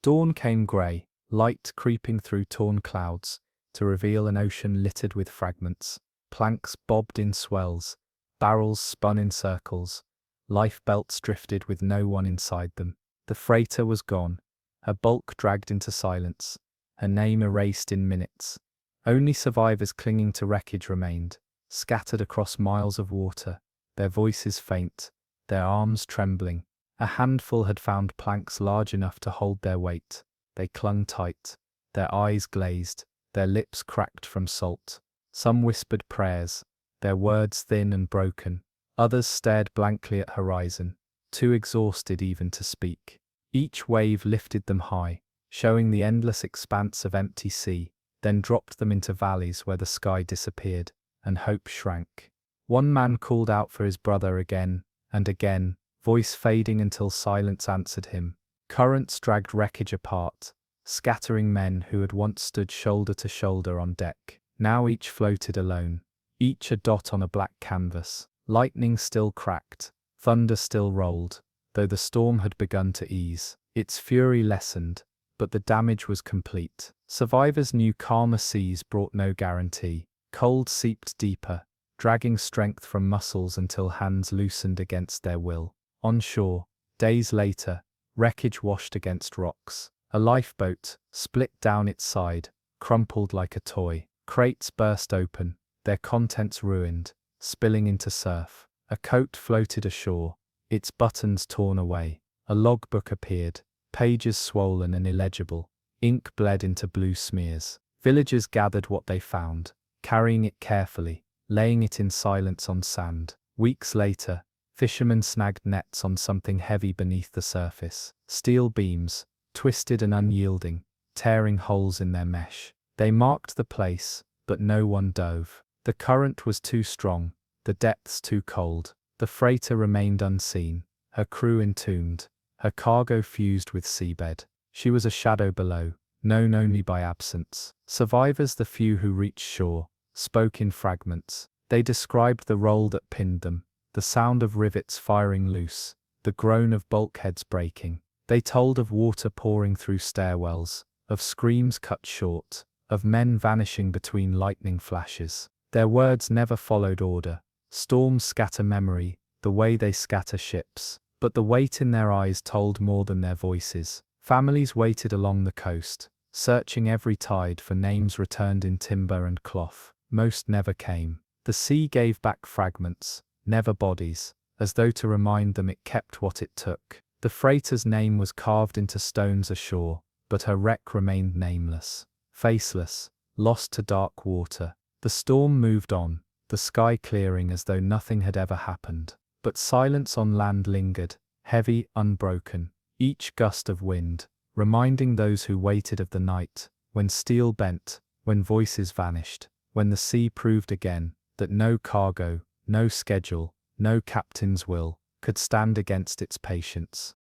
Dawn came grey, light creeping through torn clouds, to reveal an ocean littered with fragments. Planks bobbed in swells, barrels spun in circles, lifebelts drifted with no one inside them. The freighter was gone, her bulk dragged into silence, her name erased in minutes. Only survivors clinging to wreckage remained, scattered across miles of water, their voices faint, their arms trembling. A handful had found planks large enough to hold their weight. They clung tight, their eyes glazed, their lips cracked from salt. Some whispered prayers, their words thin and broken. Others stared blankly at horizon, too exhausted even to speak. Each wave lifted them high, showing the endless expanse of empty sea, then dropped them into valleys where the sky disappeared, and hope shrank. One man called out for his brother again and again, voice fading until silence answered him. Currents dragged wreckage apart, scattering men who had once stood shoulder to shoulder on deck. Now each floated alone, each a dot on a black canvas. Lightning still cracked, thunder still rolled, though the storm had begun to ease. Its fury lessened, but the damage was complete. Survivors knew calmer seas brought no guarantee. Cold seeped deeper, dragging strength from muscles until hands loosened against their will. On shore, days later, wreckage washed against rocks. A lifeboat, split down its side, crumpled like a toy. Crates burst open, their contents ruined, spilling into surf. A coat floated ashore, its buttons torn away. A logbook appeared, pages swollen and illegible. Ink bled into blue smears. Villagers gathered what they found, carrying it carefully, laying it in silence on sand. Weeks later, fishermen snagged nets on something heavy beneath the surface. Steel beams, twisted and unyielding, tearing holes in their mesh. They marked the place, but no one dove. The current was too strong, the depths too cold. The freighter remained unseen, her crew entombed, her cargo fused with seabed. She was a shadow below, known only by absence. Survivors, the few who reached shore, spoke in fragments. They described the roll that pinned them, the sound of rivets firing loose, the groan of bulkheads breaking. They told of water pouring through stairwells, of screams cut short, of men vanishing between lightning flashes. Their words never followed order. Storms scatter memory, the way they scatter ships. But the weight in their eyes told more than their voices. Families waited along the coast, searching every tide for names returned in timber and cloth. Most never came. The sea gave back fragments, never bodies, as though to remind them it kept what it took. The freighter's name was carved into stones ashore, but her wreck remained nameless, faceless, lost to dark water. The storm moved on, the sky clearing as though nothing had ever happened. But silence on land lingered, heavy, unbroken, each gust of wind, reminding those who waited of the night, when steel bent, when voices vanished, when the sea proved again that no cargo, no schedule, no captain's will, could stand against its patience.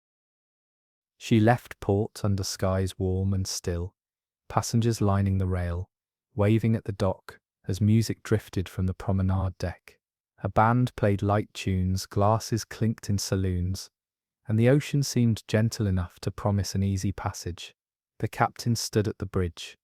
She left port under skies warm and still, passengers lining the rail, waving at the dock as music drifted from the promenade deck. A band played light tunes, glasses clinked in saloons, and the ocean seemed gentle enough to promise an easy passage. The captain stood at the bridge,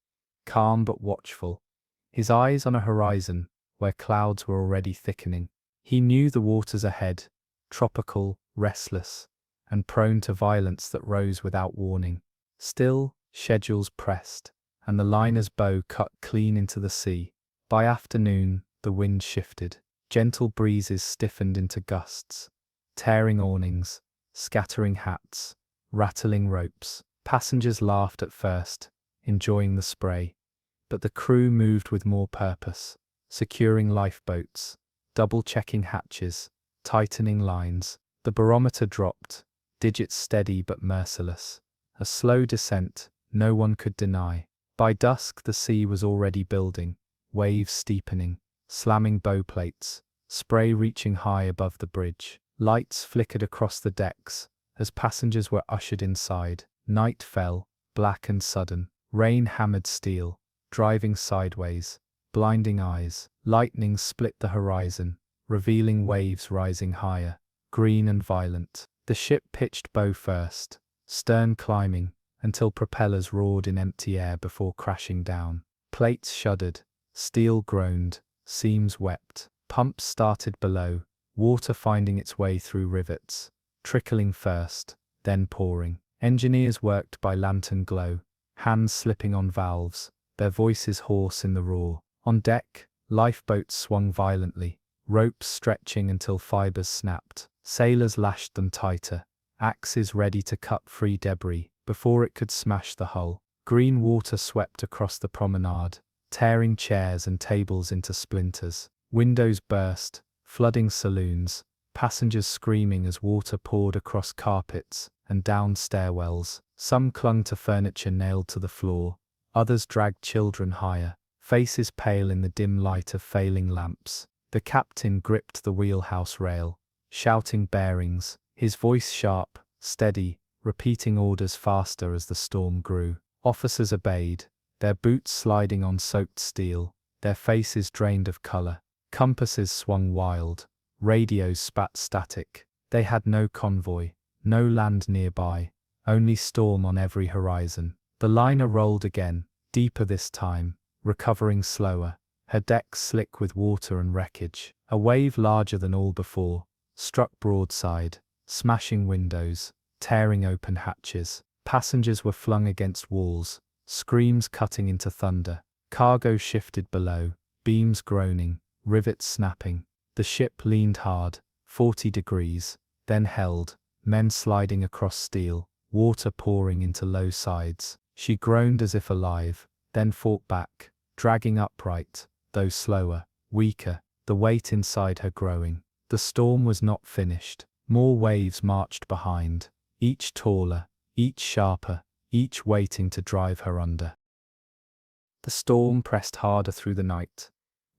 calm but watchful, his eyes on a horizon where clouds were already thickening. He knew the waters ahead, tropical, restless, and prone to violence that rose without warning. Still, schedules pressed, and the liner's bow cut clean into the sea. By afternoon, the wind shifted. Gentle breezes stiffened into gusts, tearing awnings, scattering hats, rattling ropes. Passengers laughed at first, enjoying the spray, but the crew moved with more purpose, securing lifeboats, double-checking hatches, tightening lines. The barometer dropped, digits steady but merciless. A slow descent, no one could deny. By dusk the sea was already building, waves steepening, slamming bow plates, spray reaching high above the bridge. Lights flickered across the decks as passengers were ushered inside. Night fell, black and sudden. Rain hammered steel, driving sideways, blinding eyes. Lightning split the horizon, revealing waves rising higher, green and violent. The ship pitched bow first, stern climbing, until propellers roared in empty air before crashing down. Plates shuddered, steel groaned, seams wept. Pumps started below, water finding its way through rivets, trickling first, then pouring. Engineers worked by lantern glow, hands slipping on valves, their voices hoarse in the roar. On deck, lifeboats swung violently, ropes stretching until fibers snapped. Sailors lashed them tighter, axes ready to cut free debris before it could smash the hull. Green water swept across the promenade, tearing chairs and tables into splinters. Windows burst, flooding saloons, passengers screaming as water poured across carpets and down stairwells. Some clung to furniture nailed to the floor, others dragged children higher, faces pale in the dim light of failing lamps. The captain gripped the wheelhouse rail, shouting bearings, his voice sharp, steady, repeating orders faster as the storm grew. Officers obeyed, their boots sliding on soaked steel, their faces drained of color. Compasses swung wild, radios spat static. They had no convoy, no land nearby, only storm on every horizon. The liner rolled again, deeper this time, recovering slower, her decks slick with water and wreckage. A wave larger than all before struck broadside, smashing windows, tearing open hatches. Passengers were flung against walls, screams cutting into thunder. Cargo shifted below, beams groaning, rivets snapping. The ship leaned hard, 40 degrees, then held, men sliding across steel, water pouring into low sides. She groaned as if alive, then fought back, dragging upright, though slower, weaker, the weight inside her growing. The storm was not finished. More waves marched behind, each taller, each sharper, each waiting to drive her under. The storm pressed harder through the night,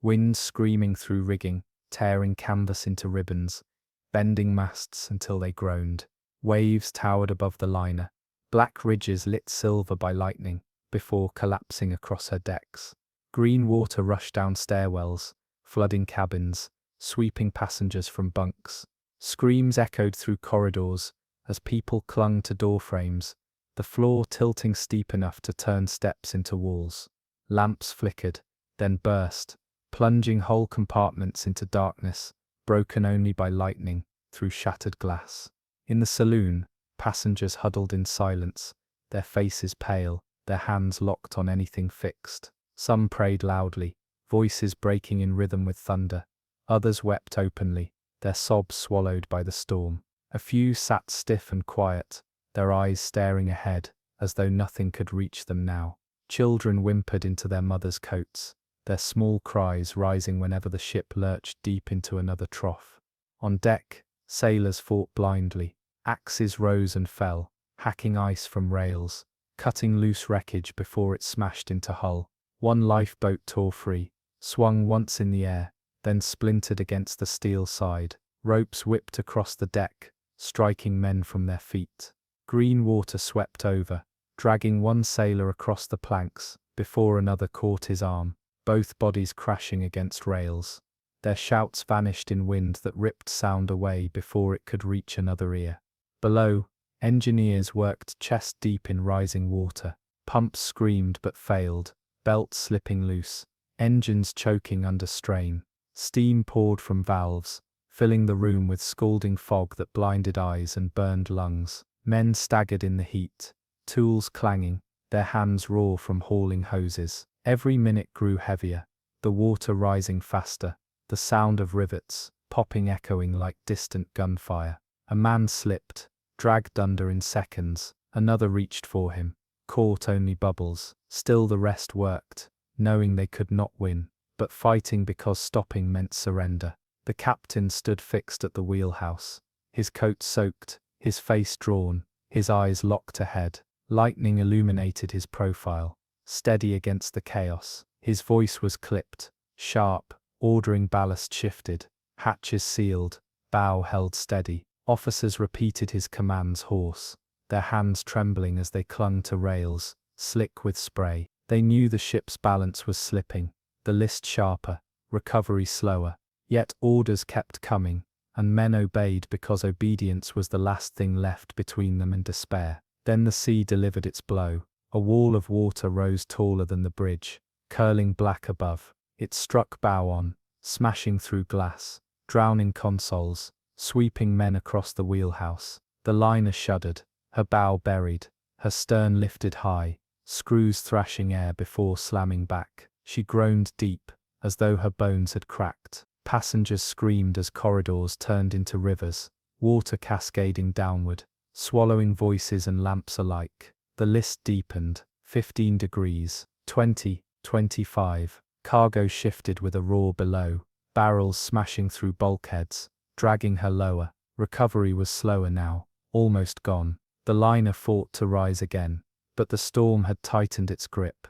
wind screaming through rigging, tearing canvas into ribbons, bending masts until they groaned. Waves towered above the liner, black ridges lit silver by lightning. before collapsing across her decks. Green water rushed down stairwells, flooding cabins, sweeping passengers from bunks. Screams echoed through corridors as people clung to doorframes, the floor tilting steep enough to turn steps into walls. Lamps flickered, then burst, plunging whole compartments into darkness, broken only by lightning through shattered glass. In the saloon, passengers huddled in silence, their faces pale, their hands locked on anything fixed. Some prayed loudly, voices breaking in rhythm with thunder. Others wept openly, their sobs swallowed by the storm. A few sat stiff and quiet, their eyes staring ahead, as though nothing could reach them now. Children whimpered into their mothers' coats, their small cries rising whenever the ship lurched deep into another trough. On deck, sailors fought blindly. Axes rose and fell, hacking ice from rails, cutting loose wreckage before it smashed into hull. One lifeboat tore free, swung once in the air, then splintered against the steel side. Ropes whipped across the deck, striking men from their feet. Green water swept over, dragging one sailor across the planks, before another caught his arm, both bodies crashing against rails. Their shouts vanished in wind that ripped sound away before it could reach another ear. Below, engineers worked chest deep in rising water. Pumps screamed but failed, belts slipping loose, engines choking under strain. Steam poured from valves, filling the room with scalding fog that blinded eyes and burned lungs. Men staggered in the heat, tools clanging, their hands raw from hauling hoses. Every minute grew heavier, the water rising faster, the sound of rivets, popping echoing like distant gunfire. A man slipped, dragged under in seconds. Another reached for him, caught only bubbles. Still the rest worked, knowing they could not win, but fighting because stopping meant surrender. The captain stood fixed at the wheelhouse, his coat soaked, his face drawn, his eyes locked ahead. Lightning illuminated his profile, steady against the chaos. His voice was clipped, sharp, ordering ballast shifted, hatches sealed, bow held steady. Officers repeated his commands hoarse, their hands trembling as they clung to rails, slick with spray. They knew the ship's balance was slipping, the list sharper, recovery slower. Yet orders kept coming, and men obeyed because obedience was the last thing left between them and despair. Then the sea delivered its blow. A wall of water rose taller than the bridge, curling black above. It struck bow on, smashing through glass, drowning consoles, sweeping men across the wheelhouse. The liner shuddered, her bow buried, her stern lifted high, screws thrashing air before slamming back. She groaned deep, as though her bones had cracked. Passengers screamed as corridors turned into rivers, water cascading downward, swallowing voices and lamps alike. The list deepened, 15 degrees, 20, 25. Cargo shifted with a roar below, barrels smashing through bulkheads, dragging her lower. Recovery was slower now, almost gone. The liner fought to rise again, but the storm had tightened its grip.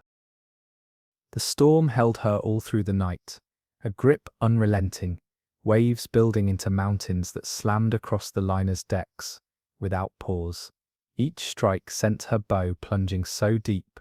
The storm held her all through the night, a grip unrelenting, waves building into mountains that slammed across the liner's decks, without pause. Each strike sent her bow plunging so deep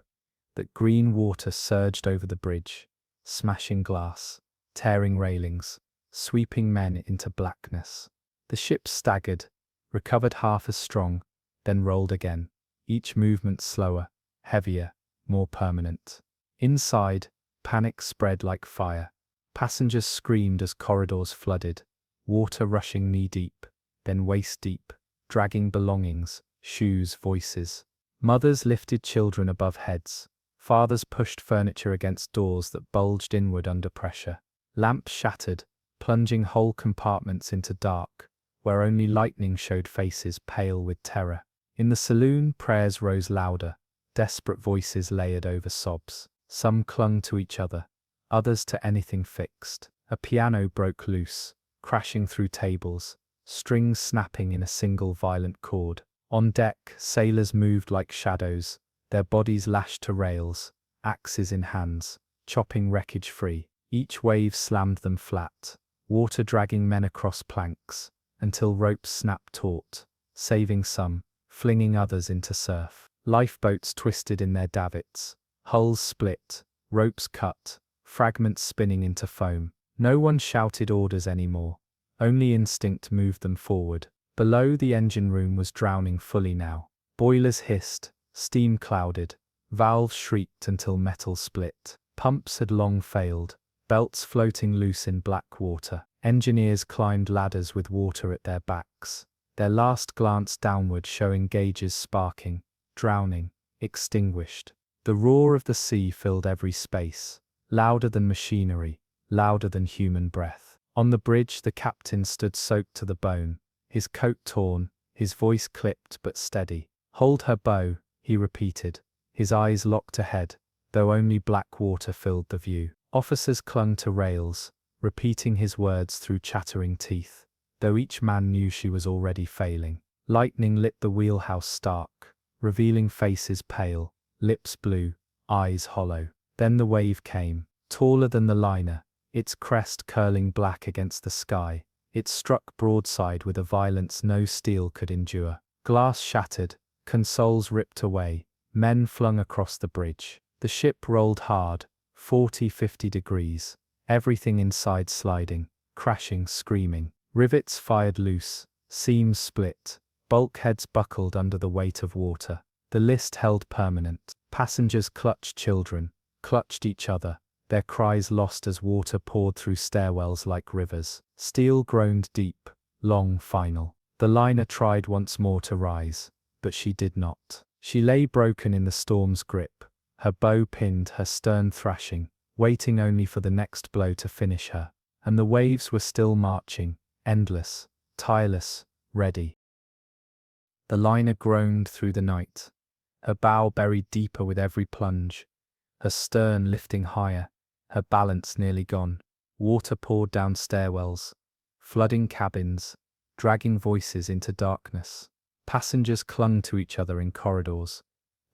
that green water surged over the bridge, smashing glass, tearing railings, sweeping men into blackness. The ship staggered, recovered half as strong, then rolled again, each movement slower, heavier, more permanent. Inside, panic spread like fire. Passengers screamed as corridors flooded, water rushing knee-deep, then waist-deep, dragging belongings, shoes, voices. Mothers lifted children above heads. Fathers pushed furniture against doors that bulged inward under pressure. Lamps shattered, plunging whole compartments into dark, where only lightning showed faces pale with terror. In the saloon, prayers rose louder, desperate voices layered over sobs. Some clung to each other, others to anything fixed. A piano broke loose, crashing through tables, strings snapping in a single violent chord. On deck, sailors moved like shadows, their bodies lashed to rails, axes in hands, chopping wreckage free. Each wave slammed them flat, water dragging men across planks, until ropes snapped taut, saving some, flinging others into surf. Lifeboats twisted in their davits, Hulls split, ropes cut, fragments spinning into foam. No one shouted orders anymore. Only instinct moved them forward. Below, the engine room was drowning fully now. Boilers hissed, steam clouded, valves shrieked until metal split. Pumps had long failed, belts floating loose in black water. Engineers climbed ladders with water at their backs, their last glance downward showing gauges sparking, drowning, extinguished. The roar of the sea filled every space, louder than machinery, louder than human breath. On the bridge, the captain stood soaked to the bone, his coat torn, his voice clipped but steady. "Hold her bow," he repeated, his eyes locked ahead, though only black water filled the view. Officers clung to rails, repeating his words through chattering teeth, though each man knew she was already failing. Lightning lit the wheelhouse stark, revealing faces pale, lips blue, eyes hollow. Then the wave came, taller than the liner, its crest curling black against the sky. It struck broadside with a violence no steel could endure. Glass shattered, consoles ripped away, men flung across the bridge. The ship rolled hard, 40-50 degrees, everything inside sliding, crashing, screaming. Rivets fired loose, seams split, bulkheads buckled under the weight of water. The list held permanent. Passengers clutched children, clutched each other, their cries lost as water poured through stairwells like rivers. Steel groaned deep, long, final. The liner tried once more to rise, but she did not. She lay broken in the storm's grip, her bow pinned, her stern thrashing, waiting only for the next blow to finish her. And the waves were still marching, endless, tireless, ready. The liner groaned through the night, her bow buried deeper with every plunge, her stern lifting higher, her balance nearly gone. Water poured down stairwells, flooding cabins, dragging voices into darkness. Passengers clung to each other in corridors,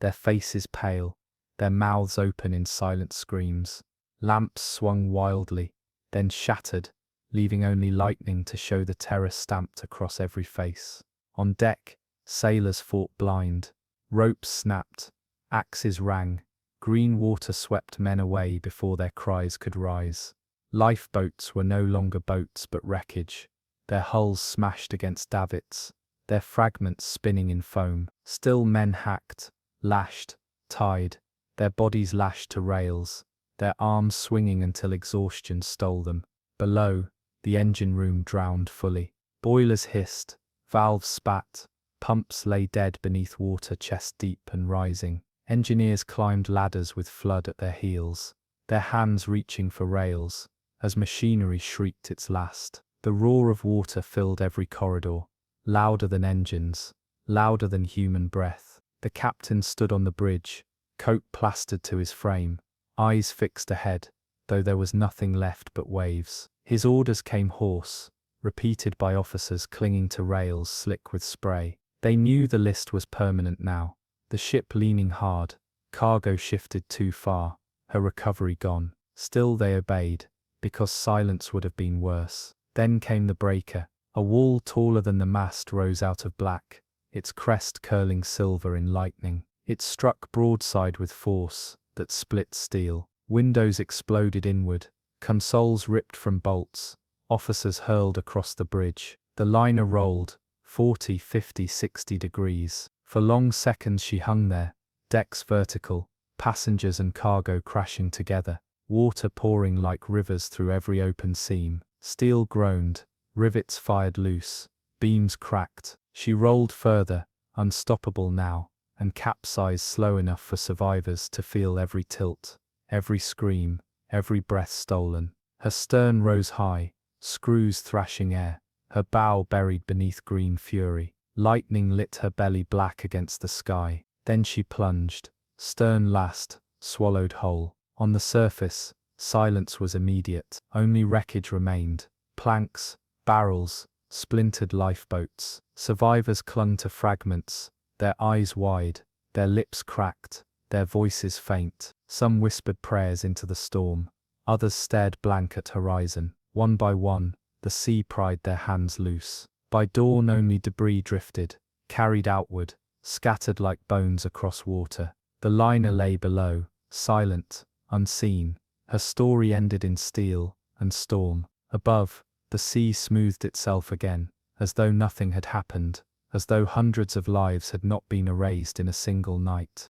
their faces pale, their mouths open in silent screams. Lamps swung wildly, then shattered, leaving only lightning to show the terror stamped across every face. On deck, sailors fought blind, ropes snapped, axes rang, green water swept men away before their cries could rise. Lifeboats were no longer boats but wreckage, their hulls smashed against davits, their fragments spinning in foam. Still men hacked, lashed, tied, their bodies lashed to rails, their arms swinging until exhaustion stole them. Below, the engine room drowned fully. Boilers hissed, valves spat, pumps lay dead beneath water chest deep and rising. Engineers climbed ladders with flood at their heels, their hands reaching for rails, as machinery shrieked its last. The roar of water filled every corridor, louder than engines, louder than human breath. The captain stood on the bridge, coat plastered to his frame, eyes fixed ahead, though there was nothing left but waves. His orders came hoarse, repeated by officers clinging to rails slick with spray. They knew the list was permanent now. The ship leaning hard, cargo shifted too far, her recovery gone. Still they obeyed, because silence would have been worse. Then came the breaker. A wall taller than the mast rose out of black, its crest curling silver in lightning. It struck broadside with force that split steel. Windows exploded inward, consoles ripped from bolts, officers hurled across the bridge. The liner rolled, 40, 50, 60 degrees. For long seconds she hung there, decks vertical, passengers and cargo crashing together, water pouring like rivers through every open seam. Steel groaned, rivets fired loose, beams cracked. She rolled further, unstoppable now, and capsized slow enough for survivors to feel every tilt, every scream, every breath stolen. Her stern rose high, screws thrashing air, her bow buried beneath green fury. Lightning lit her belly black against the sky. Then she plunged, stern last, swallowed whole. On the surface, silence was immediate. Only wreckage remained, planks, barrels, splintered lifeboats. Survivors clung to fragments, their eyes wide, their lips cracked, their voices faint. Some whispered prayers into the storm, others stared blank at horizon. One by one, the sea pried their hands loose. By dawn only debris drifted, carried outward, scattered like bones across water. The liner lay below, silent, unseen. Her story ended in steel and storm. Above, the sea smoothed itself again, as though nothing had happened, as though hundreds of lives had not been erased in a single night.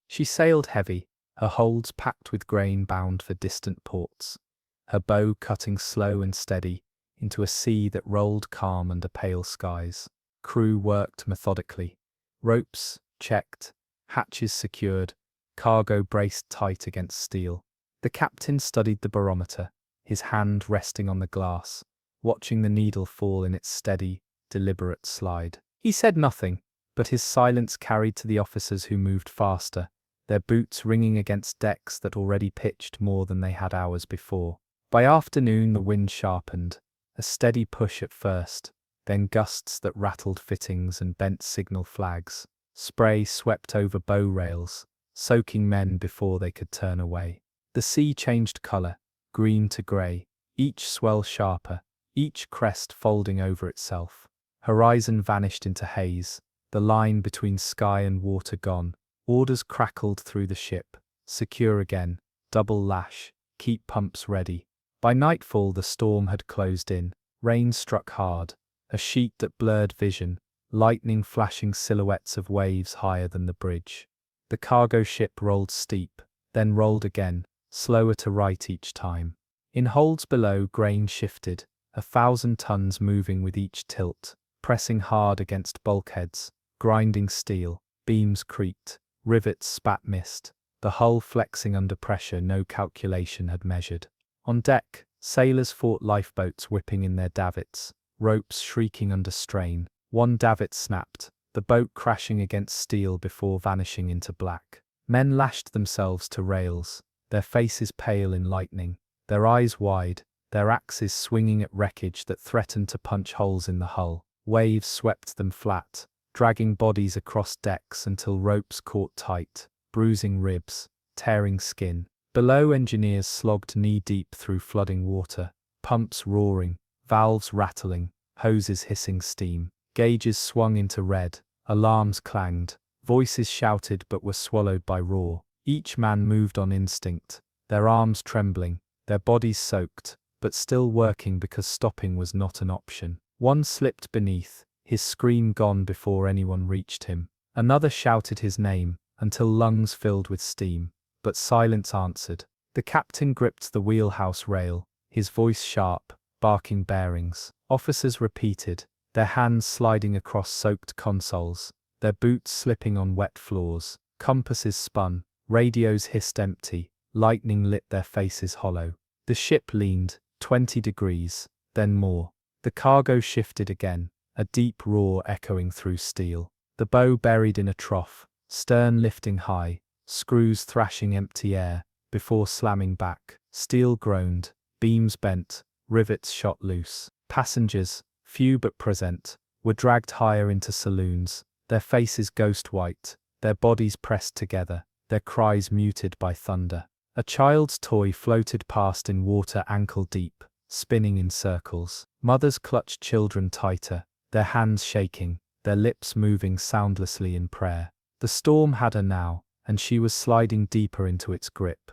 She sailed heavy, her holds packed with grain bound for distant ports, her bow cutting slow and steady into a sea that rolled calm under pale skies. Crew worked methodically, ropes checked, hatches secured, cargo braced tight against steel. The captain studied the barometer, his hand resting on the glass, watching the needle fall in its steady, deliberate slide. He said nothing, but his silence carried to the officers who moved faster, their boots ringing against decks that already pitched more than they had hours before. By afternoon the wind sharpened, a steady push at first, then gusts that rattled fittings and bent signal flags. Spray swept over bow rails, soaking men before they could turn away. The sea changed colour, green to grey, each swell sharper, each crest folding over itself. Horizon vanished into haze, the line between sky and water gone. Orders crackled through the ship. Secure again, double lash, keep pumps ready. By nightfall the storm had closed in. Rain struck hard, a sheet that blurred vision, lightning flashing silhouettes of waves higher than the bridge. The cargo ship rolled steep, then rolled again, slower to right each time. In holds below grain shifted, 1,000 tons moving with each tilt, pressing hard against bulkheads, grinding steel, beams creaked, rivets spat mist, the hull flexing under pressure no calculation had measured. On deck, sailors fought lifeboats whipping in their davits, ropes shrieking under strain. One davit snapped, the boat crashing against steel before vanishing into black. Men lashed themselves to rails, their faces pale in lightning, their eyes wide, their axes swinging at wreckage that threatened to punch holes in the hull. Waves swept them flat, dragging bodies across decks until ropes caught tight, bruising ribs, tearing skin. Below, engineers slogged knee-deep through flooding water, pumps roaring, valves rattling, hoses hissing steam. Gauges swung into red, alarms clanged, voices shouted but were swallowed by roar. Each man moved on instinct, their arms trembling, their bodies soaked, but still working because stopping was not an option. One slipped beneath, his scream gone before anyone reached him. Another shouted his name, until lungs filled with steam, but silence answered. The captain gripped the wheelhouse rail, his voice sharp, barking bearings. Officers repeated, their hands sliding across soaked consoles, their boots slipping on wet floors. Compasses spun, radios hissed empty, lightning lit their faces hollow. The ship leaned, 20 degrees, then more. The cargo shifted again, a deep roar echoing through steel. The bow buried in a trough, stern lifting high, screws thrashing empty air, before slamming back. Steel groaned, beams bent, rivets shot loose. Passengers, few but present, were dragged higher into saloons, their faces ghost white, their bodies pressed together, their cries muted by thunder. A child's toy floated past in water ankle deep, spinning in circles. Mothers clutched children tighter, their hands shaking, their lips moving soundlessly in prayer. The storm had her now, and she was sliding deeper into its grip.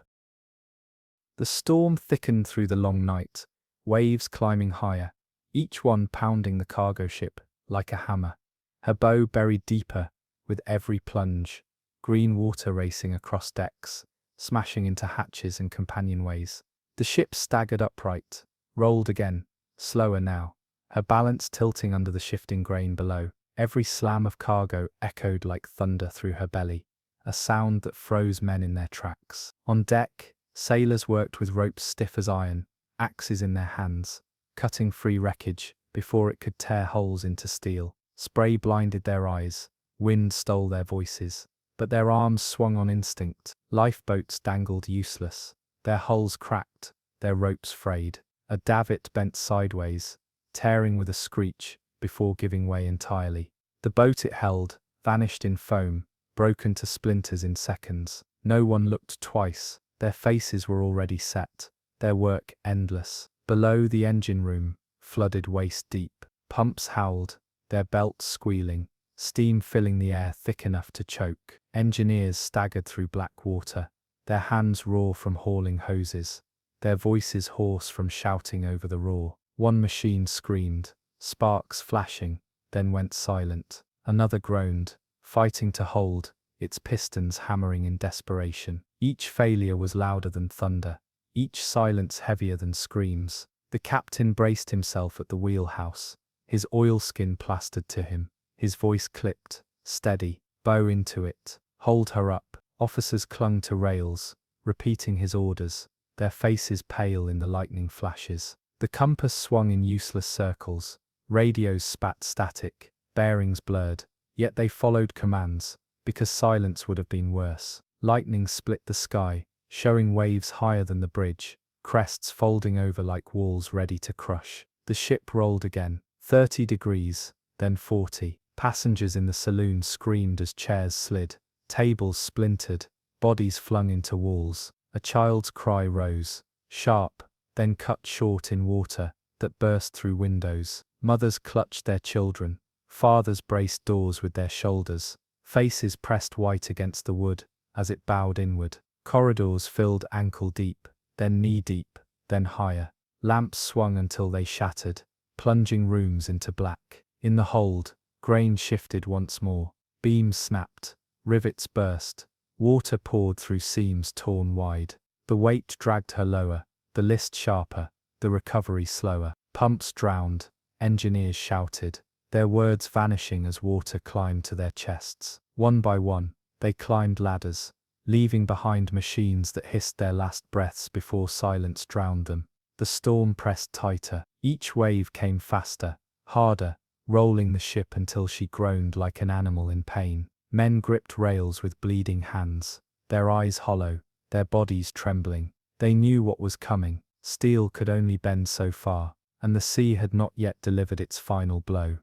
The storm thickened through the long night, waves climbing higher, each one pounding the cargo ship like a hammer. Her bow buried deeper with every plunge, green water racing across decks, smashing into hatches and companionways. The ship staggered upright, rolled again, slower now, her balance tilting under the shifting grain below. Every slam of cargo echoed like thunder through her belly, a sound that froze men in their tracks. On deck, sailors worked with ropes stiff as iron, axes in their hands, cutting free wreckage before it could tear holes into steel. Spray blinded their eyes, wind stole their voices, but their arms swung on instinct. Lifeboats dangled useless, their hulls cracked, their ropes frayed. A davit bent sideways, tearing with a screech before giving way entirely. The boat it held vanished in foam, broken to splinters in seconds. No one looked twice, their faces were already set, their work endless. Below, the engine room flooded waist deep. Pumps howled, their belts squealing, steam filling the air thick enough to choke. Engineers staggered through black water, their hands raw from hauling hoses, their voices hoarse from shouting over the roar. One machine screamed, sparks flashing, then went silent. Another groaned, fighting to hold, its pistons hammering in desperation. Each failure was louder than thunder, each silence heavier than screams. The captain braced himself at the wheelhouse, his oilskin plastered to him, his voice clipped. Steady, bow into it, hold her up. Officers clung to rails, repeating his orders, their faces pale in the lightning flashes. The compass swung in useless circles, radios spat static, bearings blurred, yet they followed commands, because silence would have been worse. Lightning split the sky, showing waves higher than the bridge, crests folding over like walls ready to crush. The ship rolled again, 30 degrees, then 40. Passengers in the saloon screamed as chairs slid, tables splintered, bodies flung into walls. A child's cry rose, sharp, then cut short in water that burst through windows. Mothers clutched their children, fathers braced doors with their shoulders, faces pressed white against the wood as it bowed inward. Corridors filled ankle deep, then knee deep, then higher. Lamps swung until they shattered, plunging rooms into black. In the hold, grain shifted once more, beams snapped, rivets burst, water poured through seams torn wide. The weight dragged her lower, the list sharper, the recovery slower. Pumps drowned, engineers shouted, their words vanishing as water climbed to their chests. One by one, they climbed ladders, leaving behind machines that hissed their last breaths before silence drowned them. The storm pressed tighter, each wave came faster, harder, rolling the ship until she groaned like an animal in pain. Men gripped rails with bleeding hands, their eyes hollow, their bodies trembling. They knew what was coming. Steel could only bend so far, and the sea had not yet delivered its final blow.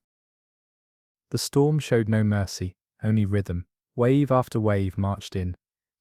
The storm showed no mercy, only rhythm. Wave after wave marched in,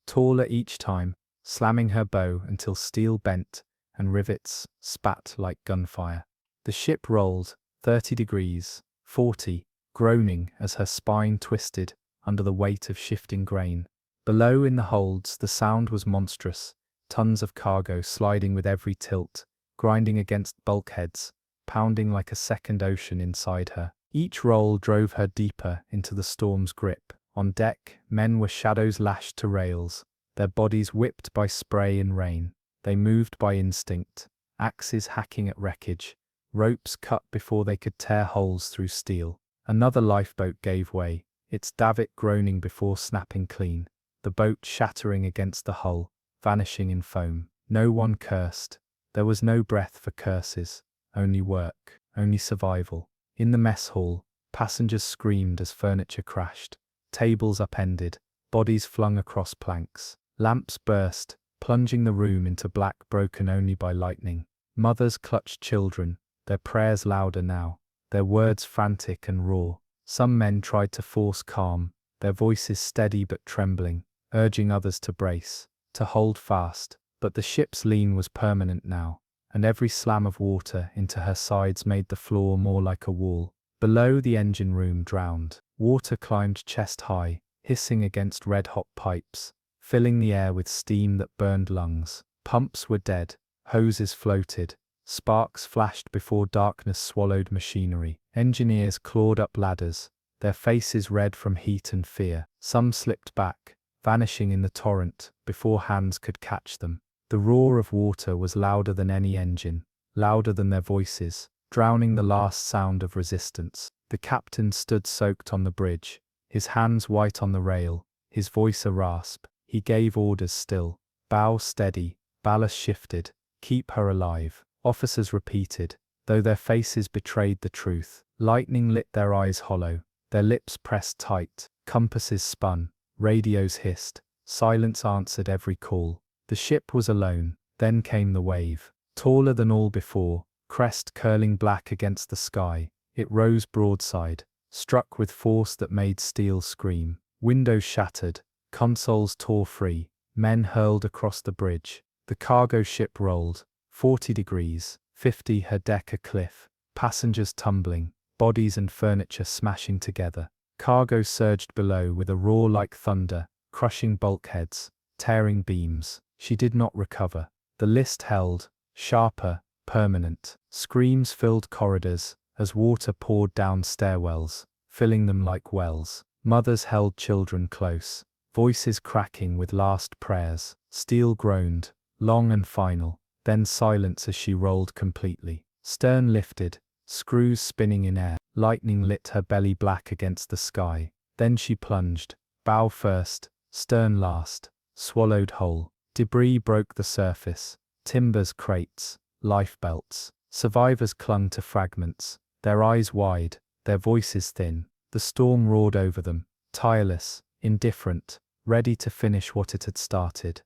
taller each time, slamming her bow until steel bent and rivets spat like gunfire. The ship rolled, 30 degrees, 40, groaning as her spine twisted under the weight of shifting grain. Below in the holds the sound was monstrous, tons of cargo sliding with every tilt, grinding against bulkheads, pounding like a second ocean inside her. Each roll drove her deeper into the storm's grip. On deck, men were shadows lashed to rails, their bodies whipped by spray and rain. They moved by instinct, axes hacking at wreckage, ropes cut before they could tear holes through steel. Another lifeboat gave way, its davit groaning before snapping clean, the boat shattering against the hull, vanishing in foam. No one cursed. There was no breath for curses, only work, only survival. In the mess hall, passengers screamed as furniture crashed, tables upended, bodies flung across planks. Lamps burst, plunging the room into black broken only by lightning. Mothers clutched children, their prayers louder now, their words frantic and raw. Some men tried to force calm, their voices steady but trembling, urging others to brace, to hold fast. But the ship's lean was permanent now, and every slam of water into her sides made the floor more like a wall. Below, the engine room drowned. Water climbed chest high, hissing against red-hot pipes, filling the air with steam that burned lungs. Pumps were dead, hoses floated, sparks flashed before darkness swallowed machinery. Engineers clawed up ladders, their faces red from heat and fear. Some slipped back, vanishing in the torrent before hands could catch them. The roar of water was louder than any engine, louder than their voices, drowning the last sound of resistance. The captain stood soaked on the bridge, his hands white on the rail, his voice a rasp. He gave orders still. Bow steady, ballast shifted, keep her alive. Officers repeated, though their faces betrayed the truth. Lightning lit their eyes hollow, their lips pressed tight. Compasses spun, radios hissed, silence answered every call. The ship was alone. Then came the wave, taller than all before, crest curling black against the sky. It rose broadside, struck with force that made steel scream. Windows shattered, consoles tore free, men hurled across the bridge. The cargo ship rolled, 40 degrees, 50, her deck a cliff, passengers tumbling, bodies and furniture smashing together. Cargo surged below with a roar like thunder, crushing bulkheads, tearing beams. She did not recover. The list held, sharper, permanent. Screams filled corridors as water poured down stairwells, filling them like wells. Mothers held children close, voices cracking with last prayers. Steel groaned, long and final, then silence as she rolled completely. Stern lifted, screws spinning in air. Lightning lit her belly black against the sky. Then she plunged, bow first, stern last, swallowed whole. Debris broke the surface, timbers, crates, lifebelts. Survivors clung to fragments, their eyes wide, their voices thin. The storm roared over them, tireless, indifferent, ready to finish what it had started.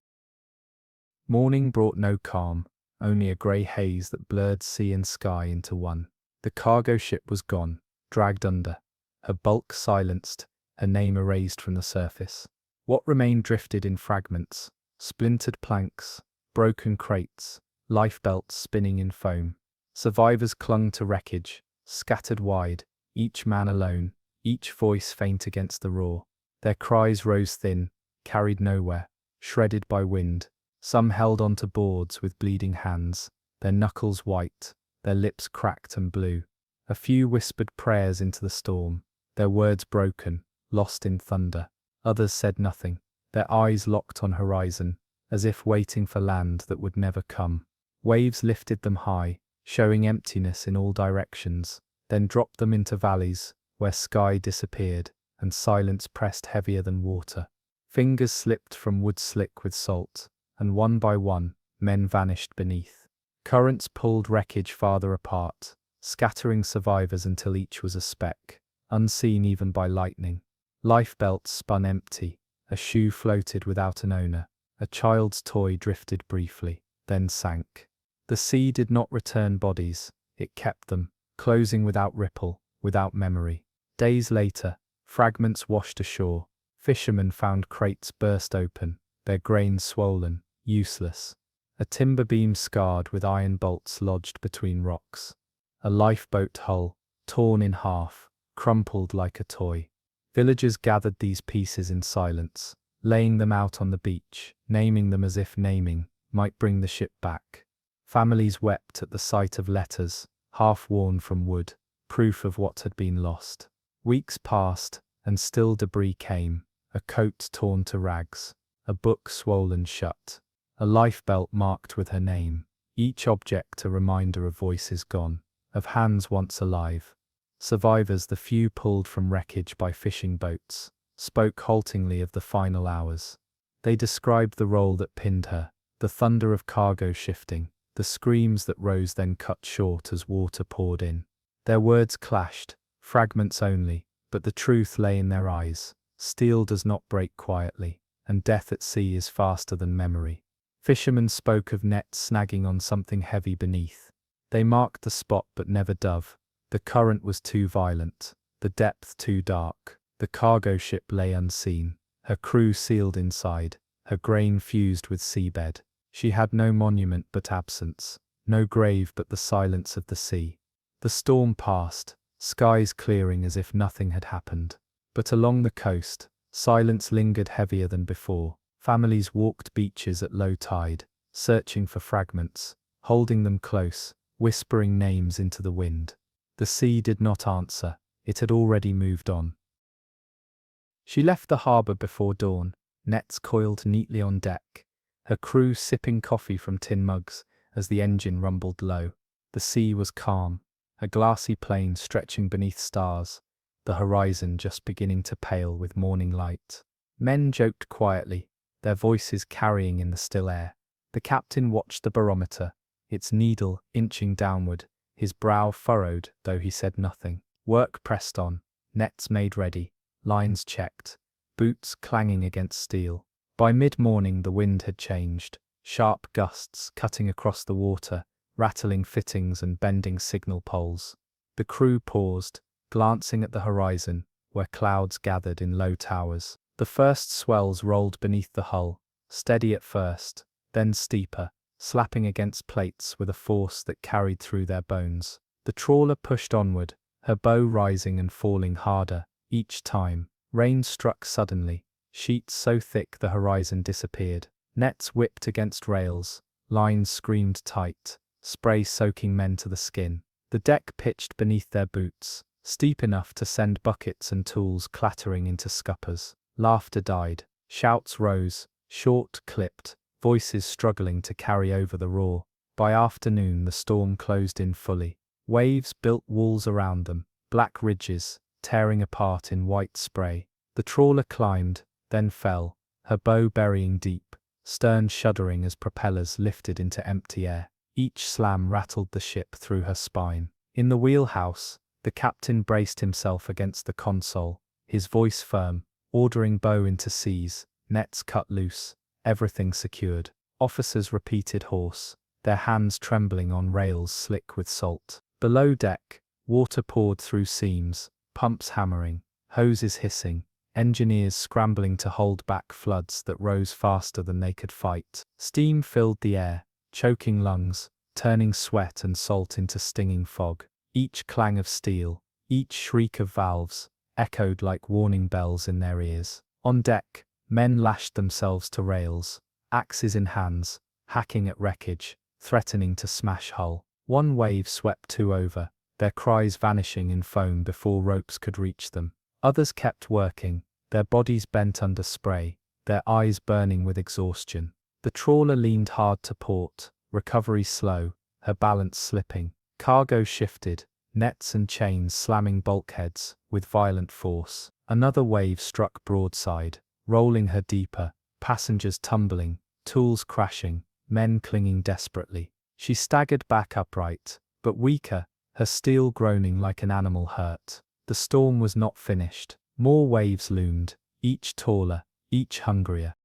Morning brought no calm, only a grey haze that blurred sea and sky into one. The cargo ship was gone, dragged under, her bulk silenced, her name erased from the surface. What remained drifted in fragments, splintered planks, broken crates, lifebelts spinning in foam. Survivors clung to wreckage, scattered wide, each man alone, each voice faint against the roar. Their cries rose thin, carried nowhere, shredded by wind. Some held onto boards with bleeding hands, their knuckles white, their lips cracked and blue. A few whispered prayers into the storm, their words broken, lost in thunder. Others said nothing, their eyes locked on horizon, as if waiting for land that would never come. Waves lifted them high, showing emptiness in all directions, then dropped them into valleys, where sky disappeared, and silence pressed heavier than water. Fingers slipped from wood slick with salt, and one by one, men vanished beneath. Currents pulled wreckage farther apart, scattering survivors until each was a speck, unseen even by lightning. Lifebelts spun empty, a shoe floated without an owner, a child's toy drifted briefly, then sank. The sea did not return bodies, it kept them, closing without ripple, without memory. Days later, fragments washed ashore. Fishermen found crates burst open, their grain swollen, useless. A timber beam scarred with iron bolts lodged between rocks. A lifeboat hull, torn in half, crumpled like a toy. Villagers gathered these pieces in silence, laying them out on the beach, naming them as if naming might bring the ship back. Families wept at the sight of letters, half worn from wood, proof of what had been lost. Weeks passed, and still debris came, a coat torn to rags, a book swollen shut, a lifebelt marked with her name, each object a reminder of voices gone, of hands once alive. Survivors, the few pulled from wreckage by fishing boats, spoke haltingly of the final hours. They described the roll that pinned her, the thunder of cargo shifting, the screams that rose then cut short as water poured in. Their words clashed, fragments only, but the truth lay in their eyes. Steel does not break quietly, and death at sea is faster than memory. Fishermen spoke of nets snagging on something heavy beneath. They marked the spot but never dove. The current was too violent, the depth too dark. The cargo ship lay unseen, her crew sealed inside, her grain fused with seabed. She had no monument but absence, no grave but the silence of the sea. The storm passed, skies clearing as if nothing had happened. But along the coast, silence lingered heavier than before. Families walked beaches at low tide, searching for fragments, holding them close, whispering names into the wind. The sea did not answer, it had already moved on. She left the harbour before dawn, nets coiled neatly on deck, her crew sipping coffee from tin mugs as the engine rumbled low. The sea was calm, a glassy plain stretching beneath stars, the horizon just beginning to pale with morning light. Men joked quietly, their voices carrying in the still air. The captain watched the barometer, its needle inching downward, his brow furrowed though he said nothing. Work pressed on, nets made ready, lines checked, boots clanging against steel. By mid-morning the wind had changed, sharp gusts cutting across the water, rattling fittings and bending signal poles. The crew paused, glancing at the horizon, where clouds gathered in low towers. The first swells rolled beneath the hull, steady at first, then steeper, slapping against plates with a force that carried through their bones. The trawler pushed onward, her bow rising and falling harder, each time. Rain struck suddenly, sheets so thick the horizon disappeared. Nets whipped against rails, lines screamed tight, spray soaking men to the skin. The deck pitched beneath their boots, steep enough to send buckets and tools clattering into scuppers. Laughter died, shouts rose, short, clipped, voices struggling to carry over the roar. By afternoon the storm closed in fully. Waves built walls around them, black ridges, tearing apart in white spray. The trawler climbed, then fell, her bow burying deep, stern shuddering as propellers lifted into empty air. Each slam rattled the ship through her spine. In the wheelhouse, the captain braced himself against the console, his voice firm, ordering bow into seas, nets cut loose, everything secured. Officers repeated hoarse, their hands trembling on rails slick with salt. Below deck, water poured through seams, pumps hammering, hoses hissing, engineers scrambling to hold back floods that rose faster than they could fight. Steam filled the air, choking lungs, turning sweat and salt into stinging fog. Each clang of steel, each shriek of valves, echoed like warning bells in their ears. On deck, men lashed themselves to rails, axes in hands, hacking at wreckage, threatening to smash hull. One wave swept two over, their cries vanishing in foam before ropes could reach them. Others kept working, their bodies bent under spray, their eyes burning with exhaustion. The trawler leaned hard to port, recovery slow, her balance slipping. Cargo shifted, nets and chains slamming bulkheads with violent force. Another wave struck broadside, rolling her deeper, passengers tumbling, tools crashing, men clinging desperately. She staggered back upright, but weaker, her steel groaning like an animal hurt. The storm was not finished. More waves loomed, each taller, each hungrier.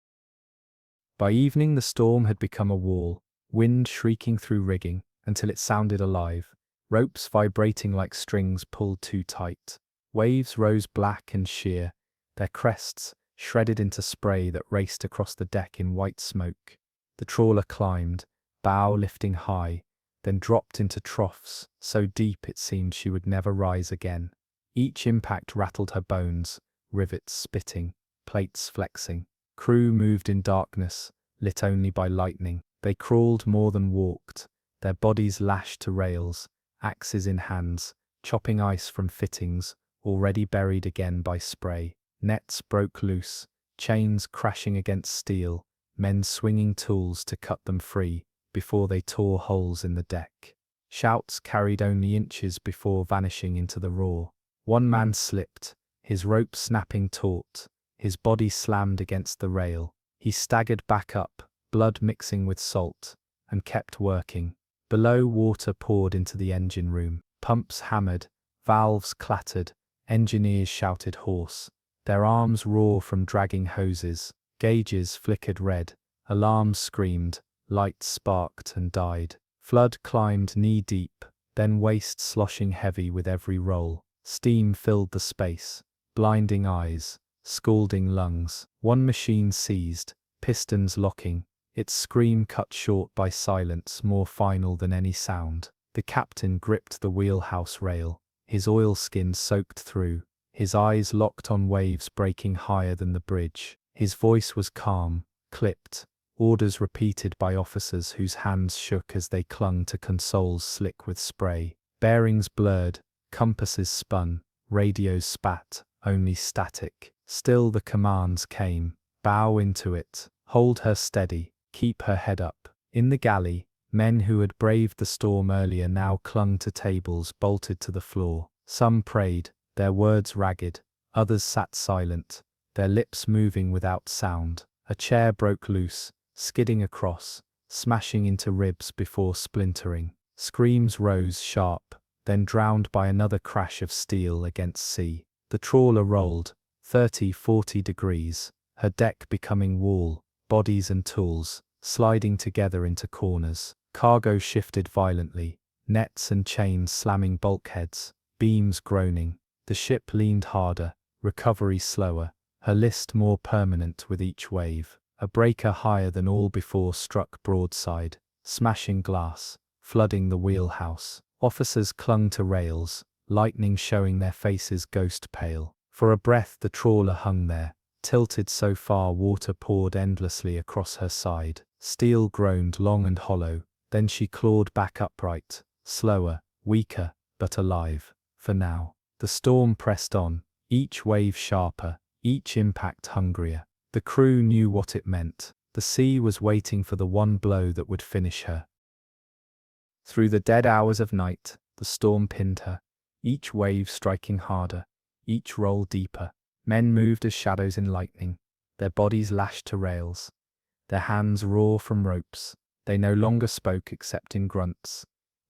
By evening the storm had become a wall, wind shrieking through rigging until it sounded alive, ropes vibrating like strings pulled too tight. Waves rose black and sheer, their crests shredded into spray that raced across the deck in white smoke. The trawler climbed, bow lifting high, then dropped into troughs so deep it seemed she would never rise again. Each impact rattled her bones, rivets spitting, plates flexing. Crew moved in darkness, lit only by lightning. They crawled more than walked, their bodies lashed to rails, axes in hands, chopping ice from fittings, already buried again by spray. Nets broke loose, chains crashing against steel, men swinging tools to cut them free before they tore holes in the deck. Shouts carried only inches before vanishing into the roar. One man slipped, his rope snapping taut, his body slammed against the rail. He staggered back up, blood mixing with salt, and kept working. Below, water poured into the engine room. Pumps hammered, valves clattered, engineers shouted hoarse. Their arms raw from dragging hoses, gauges flickered red, alarms screamed, lights sparked and died. Flood climbed knee-deep, then waist sloshing heavy with every roll. Steam filled the space, blinding eyes, scalding lungs. One machine seized, pistons locking, its scream cut short by silence more final than any sound. The captain gripped the wheelhouse rail, his oilskin soaked through, his eyes locked on waves breaking higher than the bridge. His voice was calm, clipped, orders repeated by officers whose hands shook as they clung to consoles slick with spray. Bearings blurred, compasses spun, radios spat, only static. Still the commands came. Bow into it, hold her steady, keep her head up. In the galley, men who had braved the storm earlier now clung to tables bolted to the floor. Some prayed, their words ragged, others sat silent, their lips moving without sound. A chair broke loose, skidding across, smashing into ribs before splintering. Screams rose sharp, then drowned by another crash of steel against sea. The trawler rolled, 30-40 degrees, her deck becoming wall, bodies and tools, sliding together into corners. Cargo shifted violently, nets and chains slamming bulkheads, beams groaning. The ship leaned harder, recovery slower, her list more permanent with each wave. A breaker higher than all before struck broadside, smashing glass, flooding the wheelhouse. Officers clung to rails, lightning showing their faces ghost pale. For a breath the trawler hung there, tilted so far water poured endlessly across her side. Steel groaned long and hollow, then she clawed back upright, slower, weaker, but alive. For now, the storm pressed on, each wave sharper, each impact hungrier. The crew knew what it meant. The sea was waiting for the one blow that would finish her. Through the dead hours of night, the storm pinned her, each wave striking harder, each roll deeper. Men moved as shadows in lightning, their bodies lashed to rails, their hands raw from ropes. They no longer spoke except in grunts,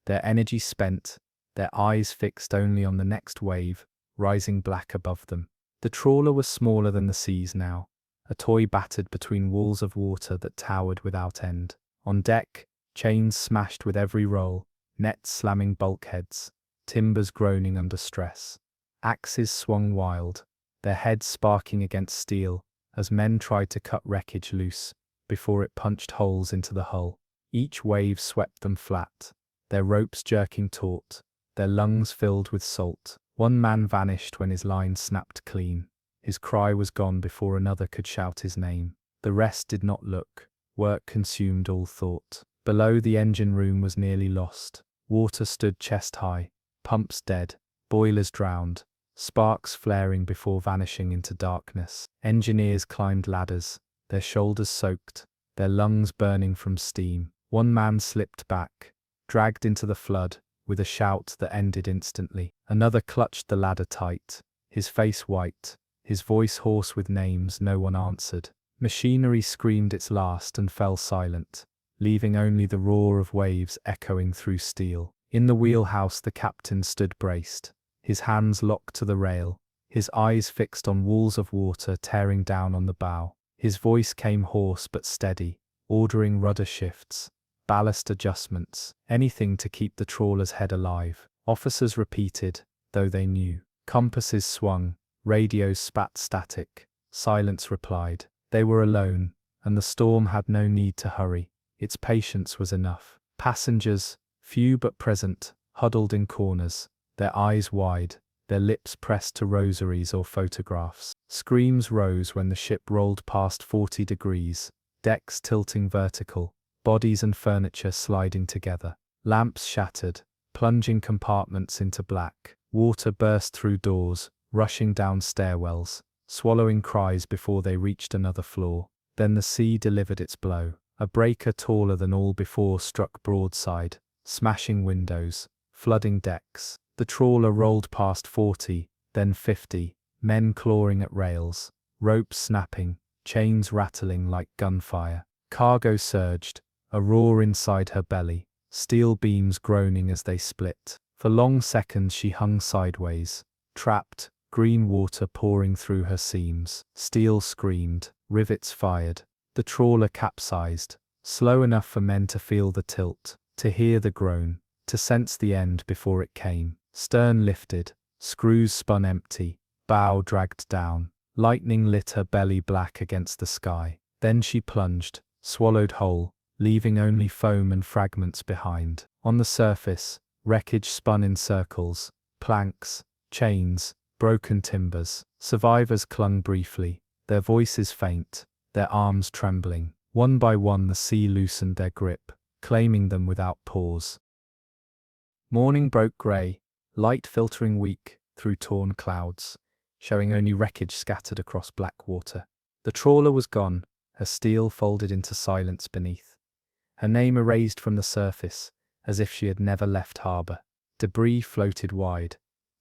their energy spent, their eyes fixed only on the next wave, rising black above them. The trawler was smaller than the seas now, a toy battered between walls of water that towered without end. On deck, chains smashed with every roll, nets slamming bulkheads, timbers groaning under stress. Axes swung wild, their heads sparking against steel, as men tried to cut wreckage loose before it punched holes into the hull. Each wave swept them flat, their ropes jerking taut, their lungs filled with salt. One man vanished when his line snapped clean. His cry was gone before another could shout his name. The rest did not look. Work consumed all thought. Below, the engine room was nearly lost. Water stood chest high, pumps dead, boilers drowned, sparks flaring before vanishing into darkness. Engineers climbed ladders, their shoulders soaked, their lungs burning from steam. One man slipped back, dragged into the flood, with a shout that ended instantly. Another clutched the ladder tight, his face white, his voice hoarse with names no one answered. Machinery screamed its last and fell silent, leaving only the roar of waves echoing through steel. In the wheelhouse the captain stood braced, his hands locked to the rail, his eyes fixed on walls of water tearing down on the bow. His voice came hoarse but steady, ordering rudder shifts, ballast adjustments, anything to keep the trawler's head alive. Officers repeated, though they knew. Compasses swung, radios spat static. Silence replied. They were alone, and the storm had no need to hurry. Its patience was enough. Passengers, few but present, huddled in corners, their eyes wide, their lips pressed to rosaries or photographs. Screams rose when the ship rolled past 40 degrees, decks tilting vertical, bodies and furniture sliding together. Lamps shattered, plunging compartments into black. Water burst through doors, rushing down stairwells, swallowing cries before they reached another floor. Then the sea delivered its blow. A breaker taller than all before struck broadside, smashing windows, flooding decks. The trawler rolled past 40, then 50, men clawing at rails, ropes snapping, chains rattling like gunfire. Cargo surged, a roar inside her belly, steel beams groaning as they split. For long seconds she hung sideways, trapped, green water pouring through her seams. Steel screamed, rivets fired. The trawler capsized, slow enough for men to feel the tilt, to hear the groan, to sense the end before it came. Stern lifted, screws spun empty, bow dragged down. Lightning lit her belly black against the sky. Then she plunged, swallowed whole, leaving only foam and fragments behind. On the surface, wreckage spun in circles, planks, chains, broken timbers. Survivors clung briefly, their voices faint, their arms trembling. One by one the sea loosened their grip, claiming them without pause. Morning broke grey, light filtering weak through torn clouds, showing only wreckage scattered across black water. The trawler was gone, her steel folded into silence beneath, her name erased from the surface, as if she had never left harbour. Debris floated wide,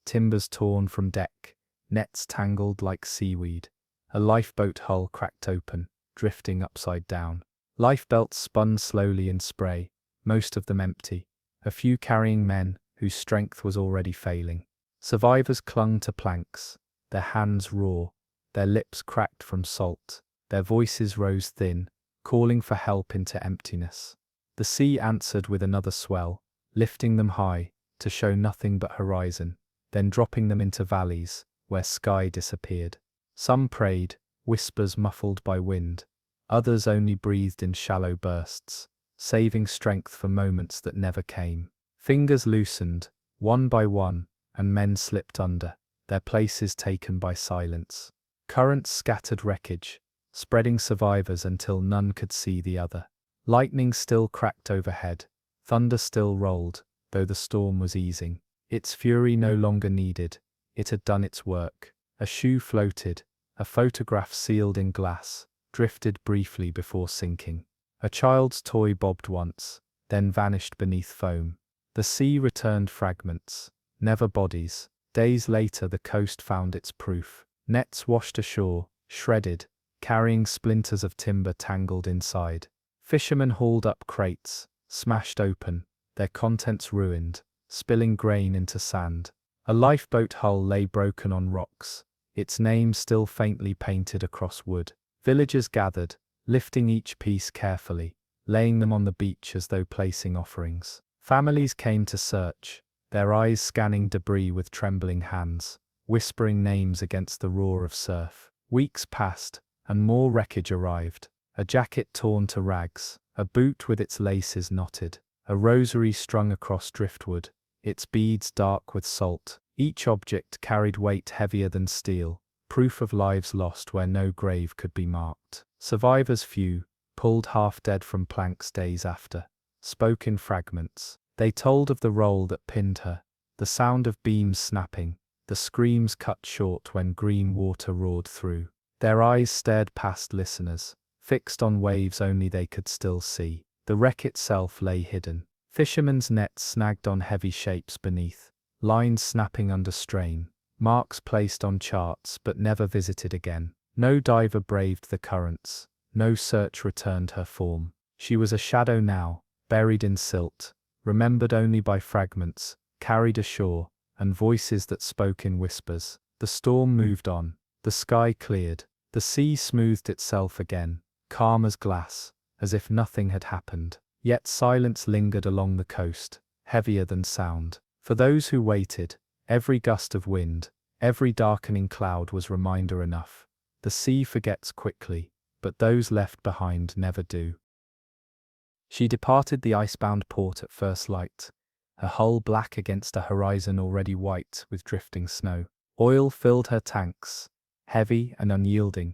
timbers torn from deck, nets tangled like seaweed. A lifeboat hull cracked open, drifting upside down. Lifebelts spun slowly in spray, most of them empty, a few carrying men whose strength was already failing. Survivors clung to planks, their hands raw, their lips cracked from salt, their voices rose thin, calling for help into emptiness. The sea answered with another swell, lifting them high, to show nothing but horizon, then dropping them into valleys, where sky disappeared. Some prayed, whispers muffled by wind, others only breathed in shallow bursts, saving strength for moments that never came. Fingers loosened, one by one, and men slipped under. their places taken by silence. Currents scattered wreckage, spreading survivors until none could see the other. Lightning still cracked overhead, thunder still rolled, though the storm was easing. Its fury no longer needed, it had done its work. A shoe floated, a photograph sealed in glass, drifted briefly before sinking. A child's toy bobbed once, then vanished beneath foam. The sea returned fragments, never bodies. Days later the coast found its proof. Nets washed ashore, shredded, carrying splinters of timber tangled inside. Fishermen hauled up crates, smashed open, their contents ruined, spilling grain into sand. A lifeboat hull lay broken on rocks, its name still faintly painted across wood. Villagers gathered, lifting each piece carefully, laying them on the beach as though placing offerings. Families came to search, their eyes scanning debris with trembling hands, whispering names against the roar of surf. Weeks passed, and more wreckage arrived. A jacket torn to rags, a boot with its laces knotted, a rosary strung across driftwood, its beads dark with salt. Each object carried weight heavier than steel, proof of lives lost where no grave could be marked. Survivors few, pulled half dead from planks days after, spoke in fragments. They told of the roll that pinned her, the sound of beams snapping, the screams cut short when green water roared through. Their eyes stared past listeners, fixed on waves only they could still see. The wreck itself lay hidden. Fishermen's nets snagged on heavy shapes beneath, lines snapping under strain, marks placed on charts but never visited again. No diver braved the currents, no search returned her form. She was a shadow now, buried in silt, remembered only by fragments, carried ashore, and voices that spoke in whispers. The storm moved on, the sky cleared, the sea smoothed itself again, calm as glass, as if nothing had happened. Yet silence lingered along the coast, heavier than sound. For those who waited, every gust of wind, every darkening cloud was reminder enough. The sea forgets quickly, but those left behind never do. She departed the icebound port at first light, her hull black against a horizon already white with drifting snow. Oil filled her tanks, heavy and unyielding,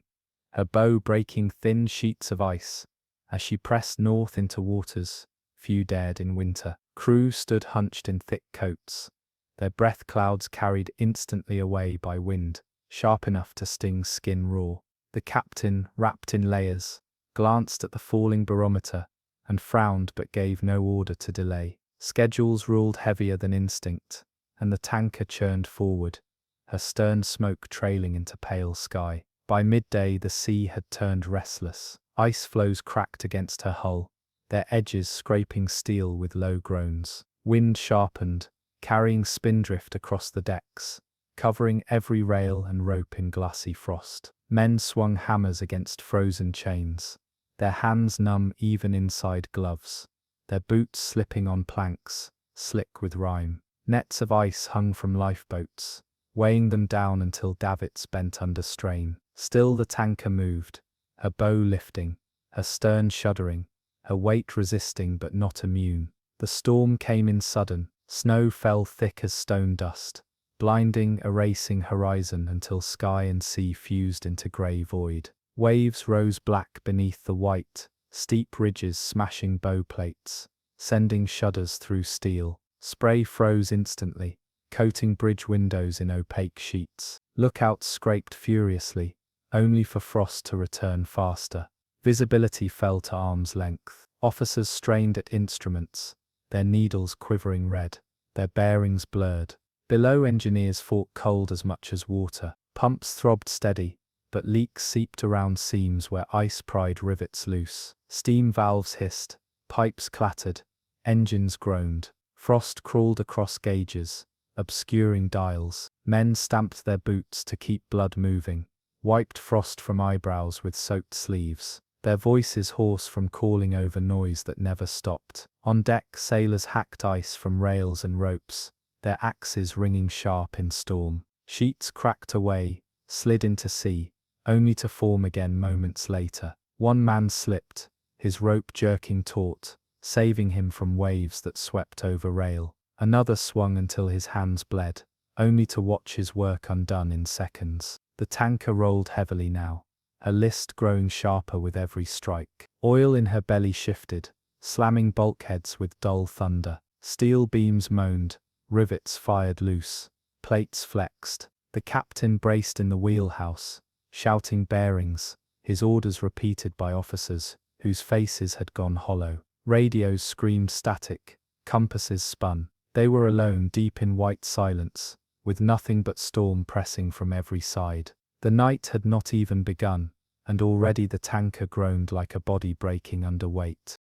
her bow breaking thin sheets of ice. As she pressed north into waters few dared in winter, crew stood hunched in thick coats, their breath clouds carried instantly away by wind, sharp enough to sting skin raw. The captain, wrapped in layers, glanced at the falling barometer and frowned but gave no order to delay. Schedules ruled heavier than instinct, and the tanker churned forward, her stern smoke trailing into pale sky. By midday the sea had turned restless. Ice floes cracked against her hull, their edges scraping steel with low groans. Wind sharpened, carrying spindrift across the decks, covering every rail and rope in glassy frost. Men swung hammers against frozen chains, their hands numb even inside gloves, their boots slipping on planks, slick with rime. Nets of ice hung from lifeboats, weighing them down until davits bent under strain. Still the tanker moved, her bow lifting, her stern shuddering, her weight resisting but not immune. The storm came in sudden, snow fell thick as stone dust, blinding, erasing horizon until sky and sea fused into grey void. Waves rose black beneath the white, steep ridges smashing bow plates, sending shudders through steel. Spray froze instantly, coating bridge windows in opaque sheets. Lookouts scraped furiously, only for frost to return faster. Visibility fell to arm's length. Officers strained at instruments, their needles quivering red, their bearings blurred. Below engineers fought cold as much as water. Pumps throbbed steady, but leaks seeped around seams where ice pried rivets loose. Steam valves hissed, pipes clattered, engines groaned. Frost crawled across gauges, obscuring dials. Men stamped their boots to keep blood moving, wiped frost from eyebrows with soaked sleeves, their voices hoarse from calling over noise that never stopped. On deck sailors hacked ice from rails and ropes, their axes ringing sharp in storm. Sheets cracked away, slid into sea, only to form again moments later. One man slipped, his rope jerking taut, saving him from waves that swept over rail. Another swung until his hands bled, only to watch his work undone in seconds. The tanker rolled heavily now, her list growing sharper with every strike. Oil in her belly shifted, slamming bulkheads with dull thunder. Steel beams moaned, rivets fired loose, plates flexed. The captain braced in the wheelhouse, shouting bearings, his orders repeated by officers whose faces had gone hollow. Radios screamed static, compasses spun. They were alone deep in white silence, with nothing but storm pressing from every side. The night had not even begun, and already the tanker groaned like a body breaking under weight.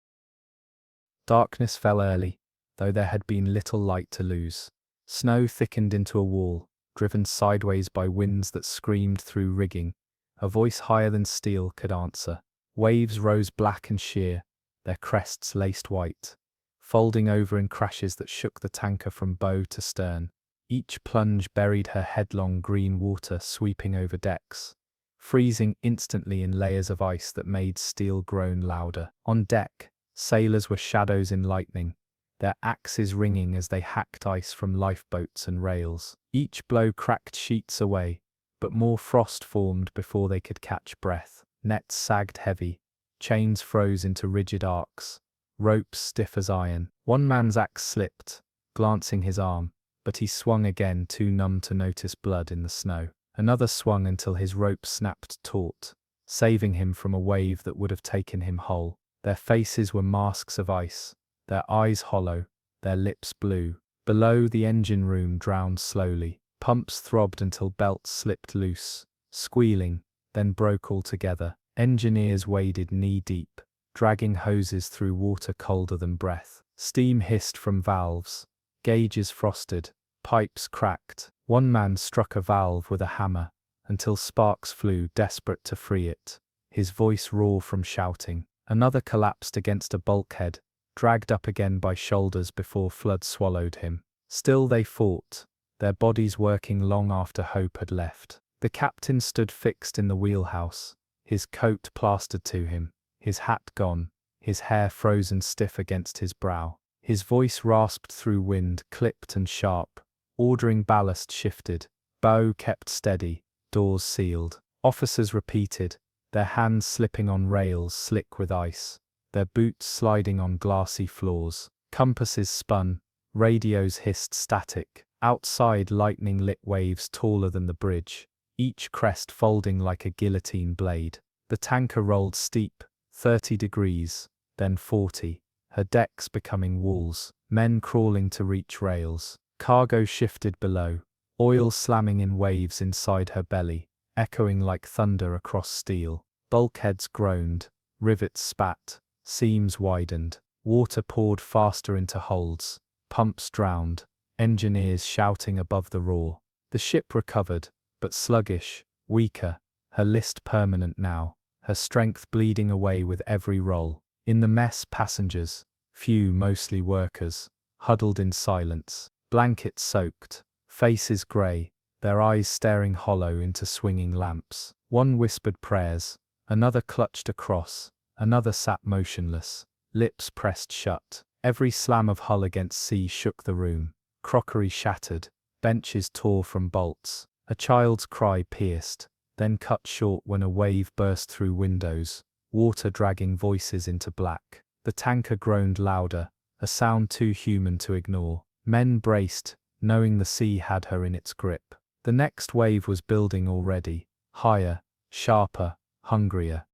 Darkness fell early, though there had been little light to lose. Snow thickened into a wall, driven sideways by winds that screamed through rigging. A voice higher than steel could answer. Waves rose black and sheer, their crests laced white, folding over in crashes that shook the tanker from bow to stern. Each plunge buried her headlong green water sweeping over decks, freezing instantly in layers of ice that made steel groan louder. On deck, sailors were shadows in lightning, their axes ringing as they hacked ice from lifeboats and rails. Each blow cracked sheets away, but more frost formed before they could catch breath. Nets sagged heavy, chains froze into rigid arcs, ropes stiff as iron. One man's axe slipped, glancing his arm, but he swung again, too numb to notice blood in the snow. Another swung until his rope snapped taut, saving him from a wave that would have taken him whole. Their faces were masks of ice, their eyes hollow, their lips blue. Below, the engine room drowned slowly. Pumps throbbed until belts slipped loose, squealing, then broke altogether. Engineers waded knee-deep, dragging hoses through water colder than breath. Steam hissed from valves, gauges frosted, pipes cracked. One man struck a valve with a hammer, until sparks flew, desperate to free it, his voice raw from shouting. Another collapsed against a bulkhead, dragged up again by shoulders before flood swallowed him. Still they fought, their bodies working long after hope had left. The captain stood fixed in the wheelhouse, his coat plastered to him, his hat gone, his hair frozen stiff against his brow. His voice rasped through wind, clipped and sharp, ordering ballast shifted, bow kept steady, doors sealed. Officers repeated, their hands slipping on rails slick with ice, their boots sliding on glassy floors. Compasses spun, radios hissed static. Outside, lightning-lit waves taller than the bridge, each crest folding like a guillotine blade. The tanker rolled steep, 30 degrees, then 40, her decks becoming walls, men crawling to reach rails. Cargo shifted below, oil slamming in waves inside her belly, echoing like thunder across steel. Bulkheads groaned, rivets spat, seams widened, water poured faster into holds, pumps drowned, engineers shouting above the roar. The ship recovered, but sluggish, weaker, her list permanent now, her strength bleeding away with every roll. In the mess, passengers, few mostly workers, huddled in silence, blankets soaked, faces grey, their eyes staring hollow into swinging lamps. One whispered prayers, another clutched a cross, another sat motionless, lips pressed shut. Every slam of hull against sea shook the room. Crockery shattered, benches tore from bolts. A child's cry pierced, then cut short when a wave burst through windows, water dragging voices into black. The tanker groaned louder, a sound too human to ignore. Men braced, knowing the sea had her in its grip. The next wave was building already, higher, sharper, hungrier.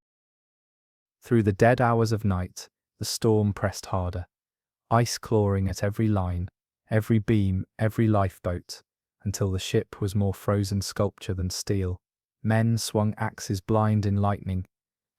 Through the dead hours of night, the storm pressed harder, ice clawing at every line, every beam, every lifeboat, until the ship was more frozen sculpture than steel. Men swung axes blind in lightning,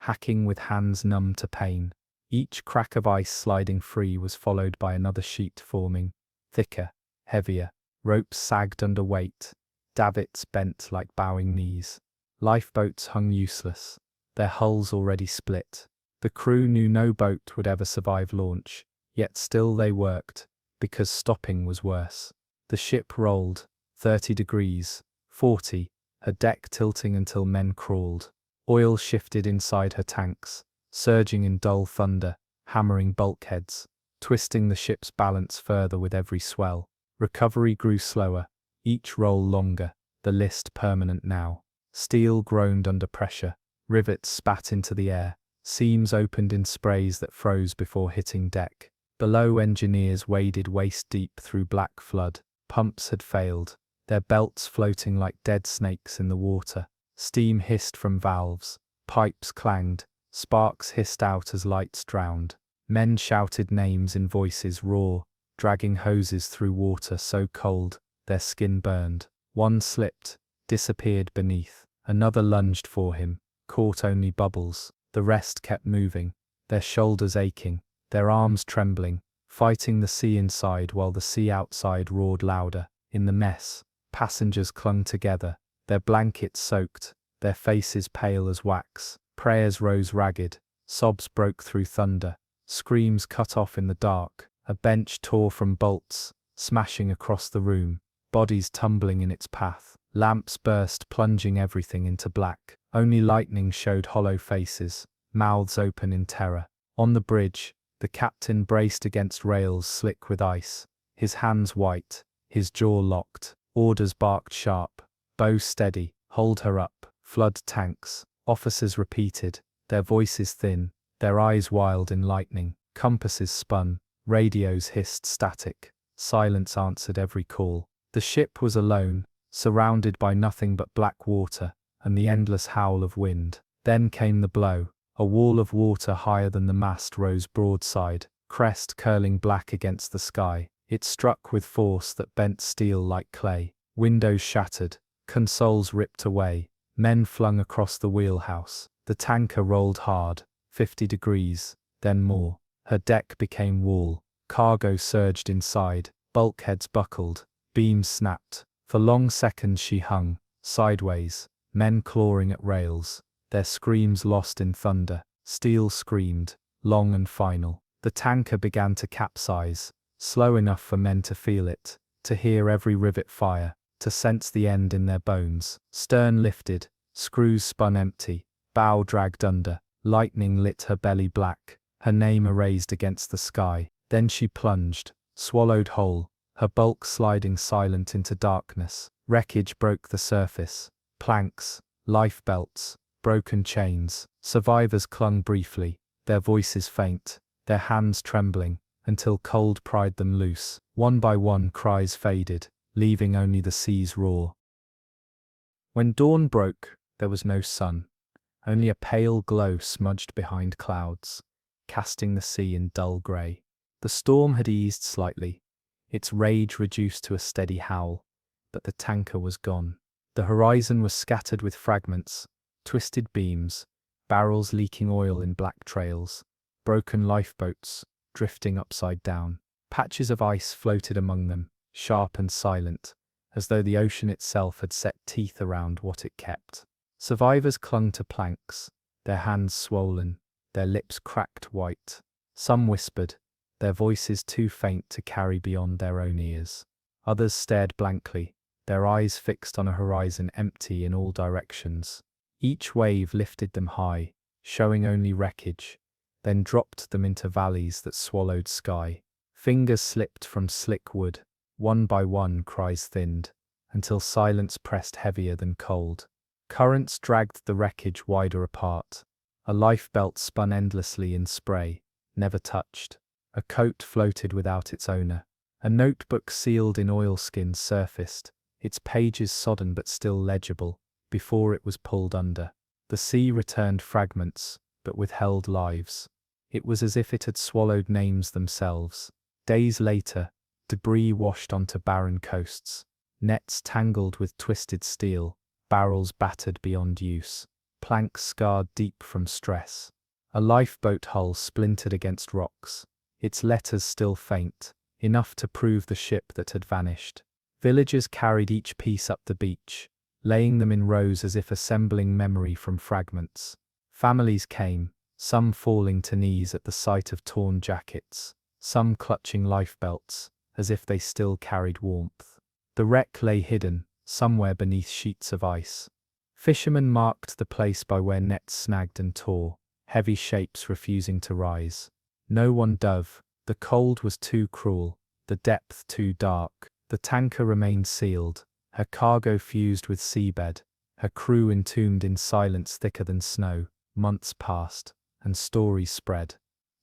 hacking with hands numb to pain. Each crack of ice sliding free was followed by another sheet forming, thicker, heavier. Ropes sagged under weight, davits bent like bowing knees. Lifeboats hung useless, their hulls already split. The crew knew no boat would ever survive launch, yet still they worked, because stopping was worse. The ship rolled, 30 degrees, 40, her deck tilting until men crawled. Oil shifted inside her tanks, surging in dull thunder, hammering bulkheads, twisting the ship's balance further with every swell. Recovery grew slower, each roll longer, the list permanent now. Steel groaned under pressure, rivets spat into the air, seams opened in sprays that froze before hitting deck. Below, engineers waded waist-deep through black flood. Pumps had failed, their belts floating like dead snakes in the water. Steam hissed from valves, pipes clanged, sparks hissed out as lights drowned. Men shouted names in voices raw, dragging hoses through water so cold, their skin burned. One slipped, disappeared beneath. Another lunged for him, caught only bubbles. The rest kept moving, their shoulders aching, their arms trembling, fighting the sea inside while the sea outside roared louder. In the mess, passengers clung together, their blankets soaked, their faces pale as wax. Prayers rose ragged, sobs broke through thunder, screams cut off in the dark. A bench tore from bolts, smashing across the room, bodies tumbling in its path. Lamps burst, plunging everything into black. Only lightning showed hollow faces, mouths open in terror. On the bridge, the captain braced against rails slick with ice, his hands white, his jaw locked. Orders barked sharp. Bow steady, hold her up. Flood tanks. Officers repeated, their voices thin, their eyes wild in lightning. Compasses spun, radios hissed static. Silence answered every call. The ship was alone, surrounded by nothing but black water and the endless howl of wind. Then came the blow. A wall of water higher than the mast rose broadside, crest curling black against the sky. It struck with force that bent steel like clay. Windows shattered, consoles ripped away, men flung across the wheelhouse. The tanker rolled hard, 50 degrees, then more. Her deck became wall. Cargo surged inside, bulkheads buckled, beams snapped. For long seconds she hung, sideways, men clawing at rails, their screams lost in thunder. Steel screamed, long and final. The tanker began to capsize, slow enough for men to feel it, to hear every rivet fire, to sense the end in their bones. Stern lifted, screws spun empty, bow dragged under, lightning lit her belly black, her name erased against the sky. Then she plunged, swallowed whole, her bulk sliding silent into darkness. Wreckage broke the surface, planks, lifebelts, broken chains. Survivors clung briefly, their voices faint, their hands trembling, until cold pried them loose. One by one cries faded, leaving only the sea's roar. When dawn broke, there was no sun, only a pale glow smudged behind clouds, casting the sea in dull grey. The storm had eased slightly, its rage reduced to a steady howl, but the tanker was gone. The horizon was scattered with fragments, twisted beams, barrels leaking oil in black trails, broken lifeboats drifting upside down. Patches of ice floated among them, sharp and silent, as though the ocean itself had set teeth around what it kept. Survivors clung to planks, their hands swollen, their lips cracked white. Some whispered, their voices too faint to carry beyond their own ears. Others stared blankly, their eyes fixed on a horizon empty in all directions. Each wave lifted them high, showing only wreckage, then dropped them into valleys that swallowed sky. Fingers slipped from slick wood, one by one cries thinned, until silence pressed heavier than cold. Currents dragged the wreckage wider apart. A lifebelt spun endlessly in spray, never touched. A coat floated without its owner. A notebook sealed in oilskins surfaced, its pages sodden but still legible, before it was pulled under. The sea returned fragments, but withheld lives. It was as if it had swallowed names themselves. Days later, debris washed onto barren coasts, nets tangled with twisted steel, barrels battered beyond use, planks scarred deep from stress. A lifeboat hull splintered against rocks, its letters still faint, enough to prove the ship that had vanished. Villagers carried each piece up the beach, laying them in rows as if assembling memory from fragments. Families came, some falling to knees at the sight of torn jackets, some clutching lifebelts, as if they still carried warmth. The wreck lay hidden, somewhere beneath sheets of ice. Fishermen marked the place by where nets snagged and tore, heavy shapes refusing to rise. No one dove, the cold was too cruel, the depth too dark. The tanker remained sealed, her cargo fused with seabed, her crew entombed in silence thicker than snow. Months passed, and stories spread.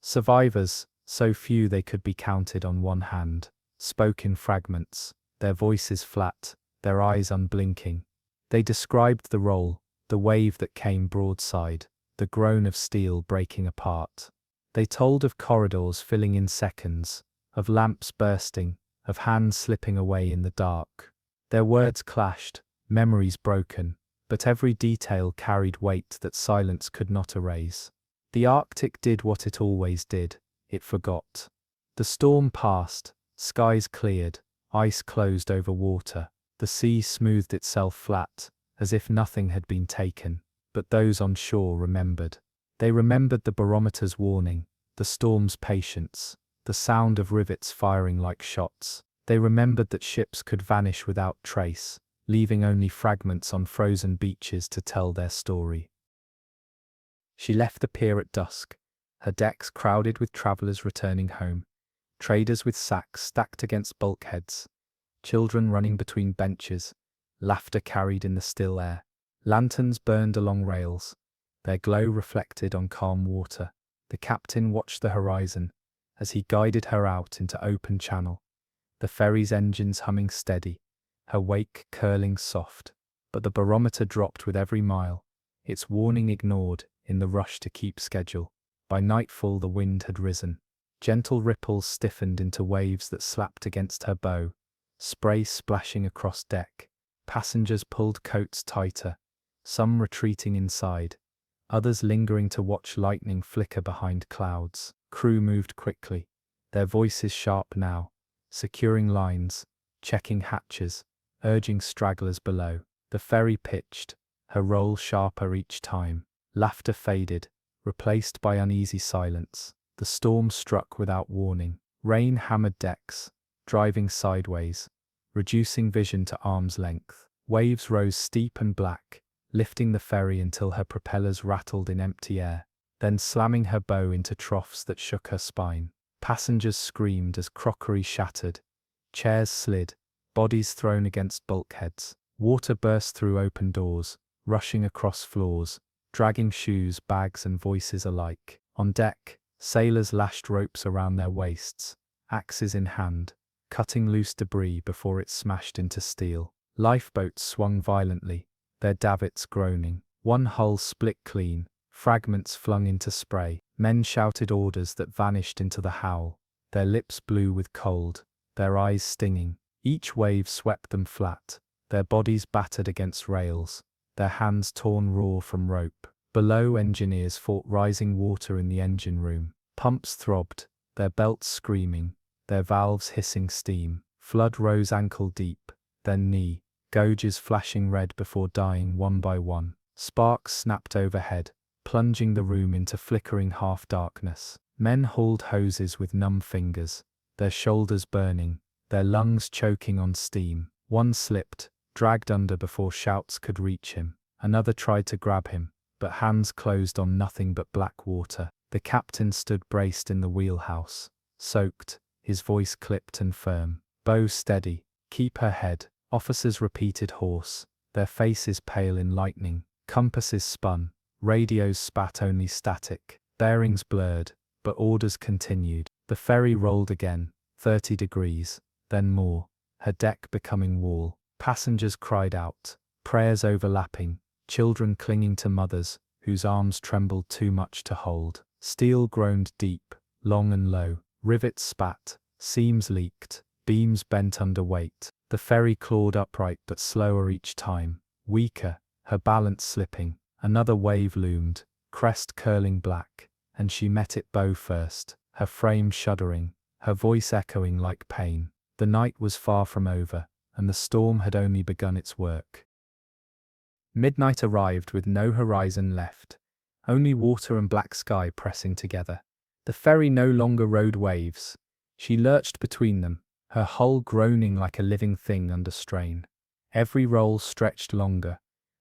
Survivors, so few they could be counted on one hand, spoke in fragments, their voices flat, their eyes unblinking. They described the roll, the wave that came broadside, the groan of steel breaking apart. They told of corridors filling in seconds, of lamps bursting, of hands slipping away in the dark. Their words clashed, memories broken, but every detail carried weight that silence could not erase. The Arctic did what it always did, it forgot. The storm passed, skies cleared, ice closed over water, the sea smoothed itself flat, as if nothing had been taken, but those on shore remembered. They remembered the barometer's warning, the storm's patience, the sound of rivets firing like shots. They remembered that ships could vanish without trace, leaving only fragments on frozen beaches to tell their story. She left the pier at dusk, her decks crowded with travelers returning home, traders with sacks stacked against bulkheads, children running between benches, laughter carried in the still air. Lanterns burned along rails, their glow reflected on calm water. The captain watched the horizon as he guided her out into open channel, the ferry's engines humming steady, her wake curling soft. But the barometer dropped with every mile, its warning ignored in the rush to keep schedule. By nightfall the wind had risen. Gentle ripples stiffened into waves that slapped against her bow, spray splashing across deck. Passengers pulled coats tighter, some retreating inside, others lingering to watch lightning flicker behind clouds. Crew moved quickly, their voices sharp now, securing lines, checking hatches, urging stragglers below. The ferry pitched, her roll sharper each time. Laughter faded, replaced by uneasy silence. The storm struck without warning. Rain hammered decks, driving sideways, reducing vision to arm's length. Waves rose steep and black, lifting the ferry until her propellers rattled in empty air, then slamming her bow into troughs that shook her spine. Passengers screamed as crockery shattered, chairs slid, bodies thrown against bulkheads. Water burst through open doors, rushing across floors, dragging shoes, bags and voices alike. On deck, sailors lashed ropes around their waists, axes in hand, cutting loose debris before it smashed into steel. Lifeboats swung violently, their davits groaning. One hull split clean, fragments flung into spray. Men shouted orders that vanished into the howl, their lips blue with cold, their eyes stinging. Each wave swept them flat, their bodies battered against rails, their hands torn raw from rope. Below, engineers fought rising water in the engine room. Pumps throbbed, their belts screaming, their valves hissing steam. Flood rose ankle deep, then knee, gauges flashing red before dying one by one. Sparks snapped overhead, plunging the room into flickering half-darkness. Men hauled hoses with numb fingers, their shoulders burning, their lungs choking on steam. One slipped, dragged under before shouts could reach him. Another tried to grab him, but hands closed on nothing but black water. The captain stood braced in the wheelhouse, soaked, his voice clipped and firm. Bow steady, keep her head. Officers repeated hoarse, their faces pale in lightning. Compasses spun, radios spat only static. Bearings blurred, but orders continued. The ferry rolled again, 30 degrees, then more, her deck becoming wall. Passengers cried out, prayers overlapping, children clinging to mothers whose arms trembled too much to hold. Steel groaned deep, long and low. Rivets spat, seams leaked, beams bent under weight. The ferry clawed upright but slower each time, weaker, her balance slipping. Another wave loomed, crest curling black, and she met it bow first, her frame shuddering, her voice echoing like pain. The night was far from over, and the storm had only begun its work. Midnight arrived with no horizon left, only water and black sky pressing together. The ferry no longer rode waves. She lurched between them, her hull groaning like a living thing under strain. Every roll stretched longer,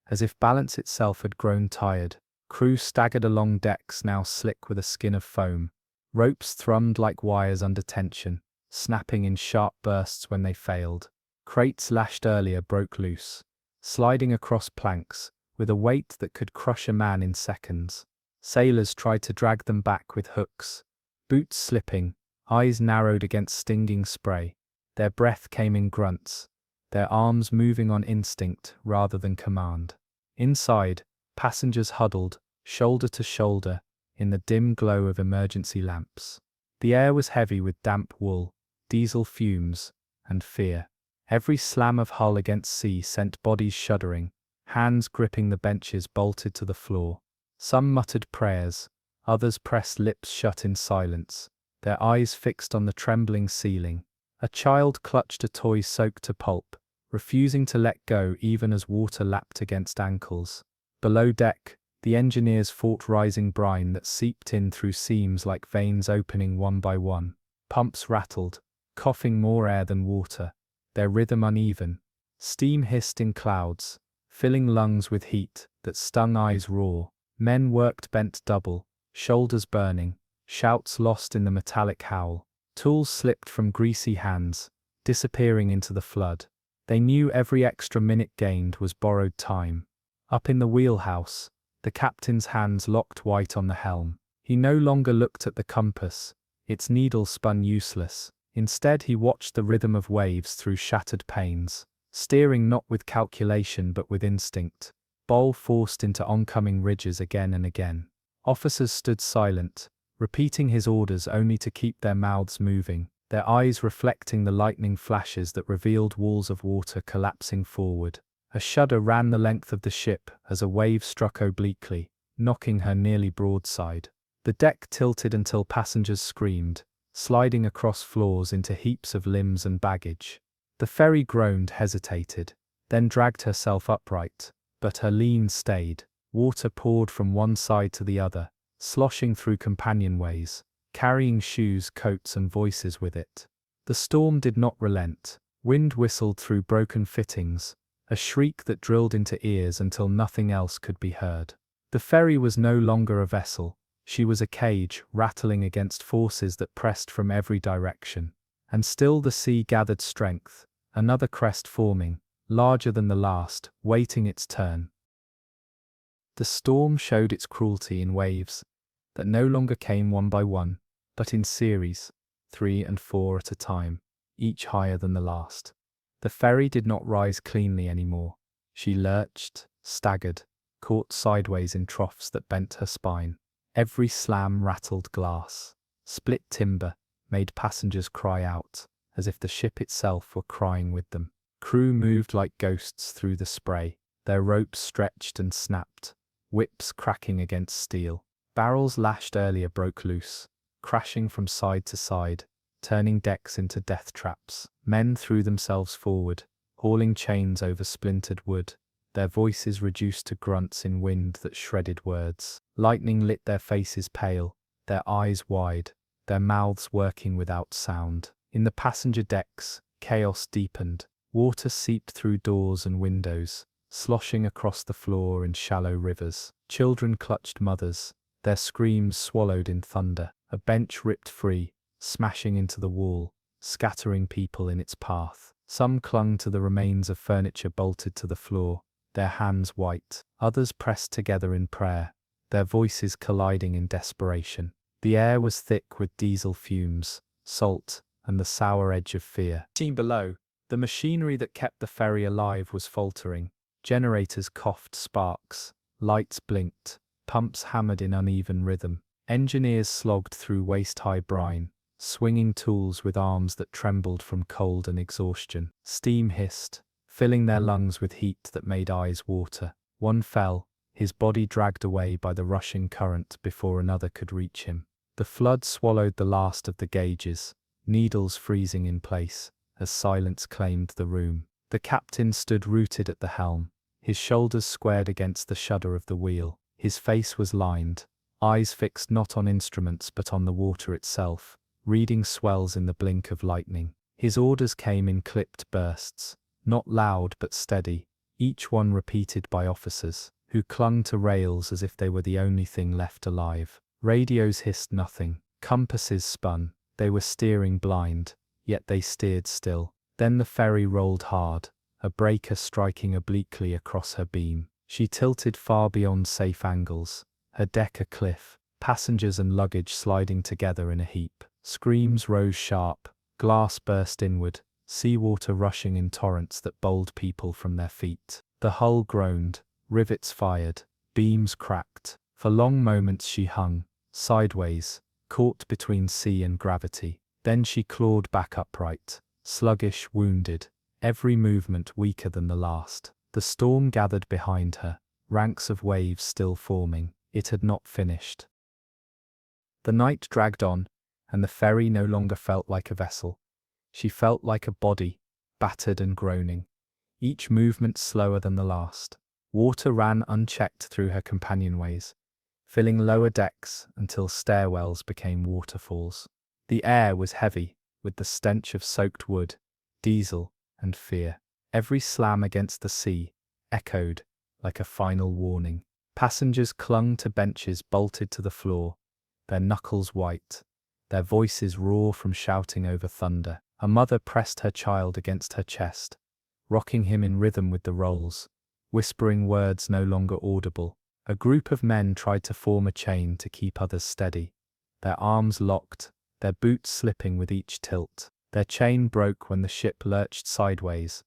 as if balance itself had grown tired. Crew staggered along decks now slick with a skin of foam. Ropes thrummed like wires under tension, snapping in sharp bursts when they failed. Crates lashed earlier broke loose, sliding across planks with a weight that could crush a man in seconds. Sailors tried to drag them back with hooks, boots slipping, eyes narrowed against stinging spray. Their breath came in grunts, their arms moving on instinct rather than command. Inside, passengers huddled, shoulder to shoulder, in the dim glow of emergency lamps. The air was heavy with damp wool, diesel fumes, and fear. Every slam of hull against sea sent bodies shuddering, hands gripping the benches bolted to the floor. Some muttered prayers, others pressed lips shut in silence, their eyes fixed on the trembling ceiling. A child clutched a toy soaked to pulp, refusing to let go even as water lapped against ankles. Below deck, the engineers fought rising brine that seeped in through seams like veins opening one by one. Pumps rattled, coughing more air than water, their rhythm uneven. Steam hissed in clouds, filling lungs with heat that stung eyes raw. Men worked bent double, shoulders burning, shouts lost in the metallic howl. Tools slipped from greasy hands, disappearing into the flood. They knew every extra minute gained was borrowed time. Up in the wheelhouse, the captain's hands locked white on the helm. He no longer looked at the compass, its needle spun useless. Instead he watched the rhythm of waves through shattered panes, steering not with calculation but with instinct. Bowl forced into oncoming ridges again and again. Officers stood silent, repeating his orders only to keep their mouths moving, their eyes reflecting the lightning flashes that revealed walls of water collapsing forward. A shudder ran the length of the ship as a wave struck obliquely, knocking her nearly broadside. The deck tilted until passengers screamed, sliding across floors into heaps of limbs and baggage. The ferry groaned, hesitated, then dragged herself upright, but her lean stayed. Water poured from one side to the other, sloshing through companionways, carrying shoes, coats and voices with it. The storm did not relent. Wind whistled through broken fittings, a shriek that drilled into ears until nothing else could be heard. The ferry was no longer a vessel, she was a cage rattling against forces that pressed from every direction. And still the sea gathered strength, another crest forming, larger than the last, waiting its turn. The storm showed its cruelty in waves that no longer came one by one, but in series, 3 and 4 at a time, each higher than the last. The ferry did not rise cleanly anymore. She lurched, staggered, caught sideways in troughs that bent her spine. Every slam rattled glass, split timber, made passengers cry out, as if the ship itself were crying with them. Crew moved like ghosts through the spray, their ropes stretched and snapped, whips cracking against steel. Barrels lashed earlier broke loose, crashing from side to side, turning decks into death traps. Men threw themselves forward, hauling chains over splintered wood, their voices reduced to grunts in wind that shredded words. Lightning lit their faces pale, their eyes wide, their mouths working without sound. In the passenger decks, chaos deepened. Water seeped through doors and windows, sloshing across the floor in shallow rivers. Children clutched mothers, their screams swallowed in thunder. A bench ripped free, smashing into the wall, scattering people in its path. Some clung to the remains of furniture bolted to the floor, their hands white. Others pressed together in prayer, their voices colliding in desperation. The air was thick with diesel fumes, salt, and the sour edge of fear. Seen below, the machinery that kept the ferry alive was faltering. Generators coughed sparks, lights blinked, pumps hammered in uneven rhythm. Engineers slogged through waist-high brine, swinging tools with arms that trembled from cold and exhaustion. Steam hissed, filling their lungs with heat that made eyes water. One fell, his body dragged away by the rushing current before another could reach him. The flood swallowed the last of the gauges, needles freezing in place, as silence claimed the room. The captain stood rooted at the helm, his shoulders squared against the shudder of the wheel. His face was lined, eyes fixed not on instruments but on the water itself, reading swells in the blink of lightning. His orders came in clipped bursts, not loud but steady, each one repeated by officers, who clung to rails as if they were the only thing left alive. Radios hissed nothing, compasses spun, they were steering blind, yet they steered still. Then the ferry rolled hard, a breaker striking obliquely across her beam. She tilted far beyond safe angles, her deck a cliff, passengers and luggage sliding together in a heap. Screams rose sharp, glass burst inward, seawater rushing in torrents that bowled people from their feet. The hull groaned, rivets fired, beams cracked. For long moments she hung, sideways, caught between sea and gravity. Then she clawed back upright, sluggish, wounded, every movement weaker than the last. The storm gathered behind her, ranks of waves still forming. It had not finished. The night dragged on, and the ferry no longer felt like a vessel. She felt like a body, battered and groaning, each movement slower than the last. Water ran unchecked through her companionways, filling lower decks until stairwells became waterfalls. The air was heavy, with the stench of soaked wood, diesel, and fear. Every slam against the sea echoed like a final warning. Passengers clung to benches bolted to the floor, their knuckles white, their voices raw from shouting over thunder. A mother pressed her child against her chest, rocking him in rhythm with the rolls, whispering words no longer audible. A group of men tried to form a chain to keep others steady, their arms locked, their boots slipping with each tilt. Their chain broke when the ship lurched sideways,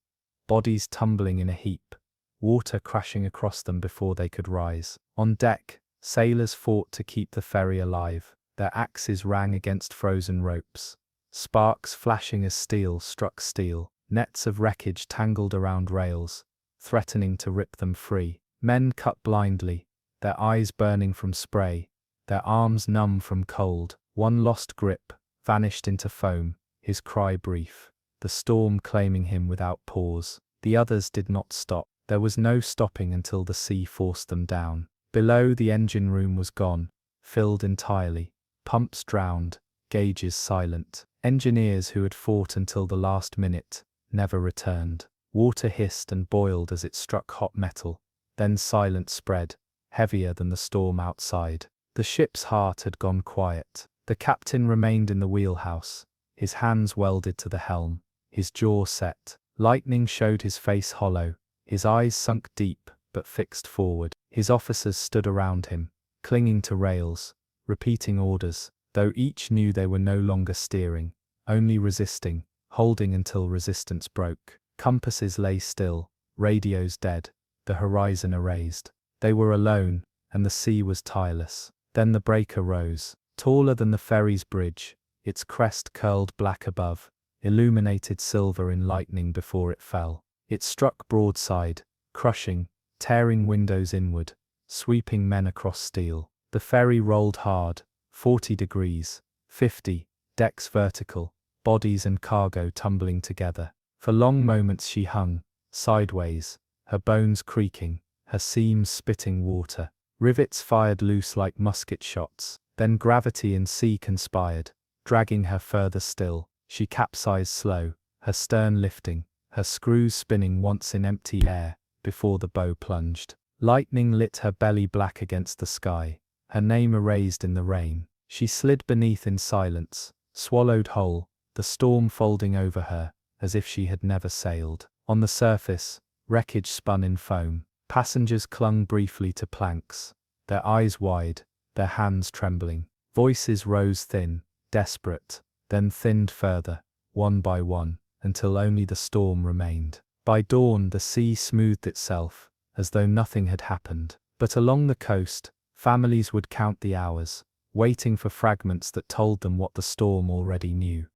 bodies tumbling in a heap, water crashing across them before they could rise. On deck, sailors fought to keep the ferry alive. Their axes rang against frozen ropes, sparks flashing as steel struck steel. Nets of wreckage tangled around rails, threatening to rip them free. Men cut blindly, their eyes burning from spray, their arms numb from cold. One lost grip, vanished into foam, his cry brief, the storm claiming him without pause. The others did not stop. There was no stopping until the sea forced them down. Below, the engine room was gone, filled entirely. Pumps drowned, gauges silent. Engineers who had fought until the last minute never returned. Water hissed and boiled as it struck hot metal. Then silence spread, heavier than the storm outside. The ship's heart had gone quiet. The captain remained in the wheelhouse, his hands welded to the helm, his jaw set. Lightning showed his face hollow, his eyes sunk deep but fixed forward. His officers stood around him, clinging to rails, repeating orders, though each knew they were no longer steering, only resisting, holding until resistance broke. Compasses lay still, radios dead, the horizon erased. They were alone, and the sea was tireless. Then the breaker rose, taller than the ferry's bridge, its crest curled black above, illuminated silver in lightning before it fell. It struck broadside, crushing, tearing windows inward, sweeping men across steel. The ferry rolled hard, 40 degrees, 50, decks vertical, bodies and cargo tumbling together. For long moments she hung, sideways, her bones creaking, her seams spitting water. Rivets fired loose like musket shots. Then gravity and sea conspired, dragging her further still. She capsized slow, her stern lifting, her screws spinning once in empty air, before the bow plunged. Lightning lit her belly black against the sky, her name erased in the rain. She slid beneath in silence, swallowed whole, the storm folding over her, as if she had never sailed. On the surface, wreckage spun in foam. Passengers clung briefly to planks, their eyes wide, their hands trembling. Voices rose thin, desperate, then thinned further, one by one, until only the storm remained. By dawn the sea smoothed itself, as though nothing had happened. But along the coast, families would count the hours, waiting for fragments that told them what the storm already knew.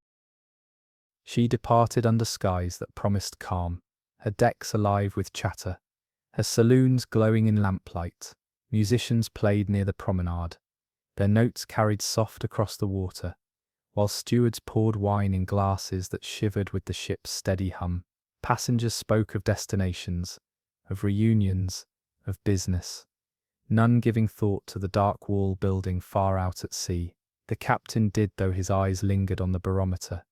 She departed under skies that promised calm, her decks alive with chatter, her saloons glowing in lamplight. Musicians played near the promenade, their notes carried soft across the water, while stewards poured wine in glasses that shivered with the ship's steady hum. Passengers spoke of destinations, of reunions, of business, none giving thought to the dark wall building far out at sea. The captain did, though his eyes lingered on the barometer,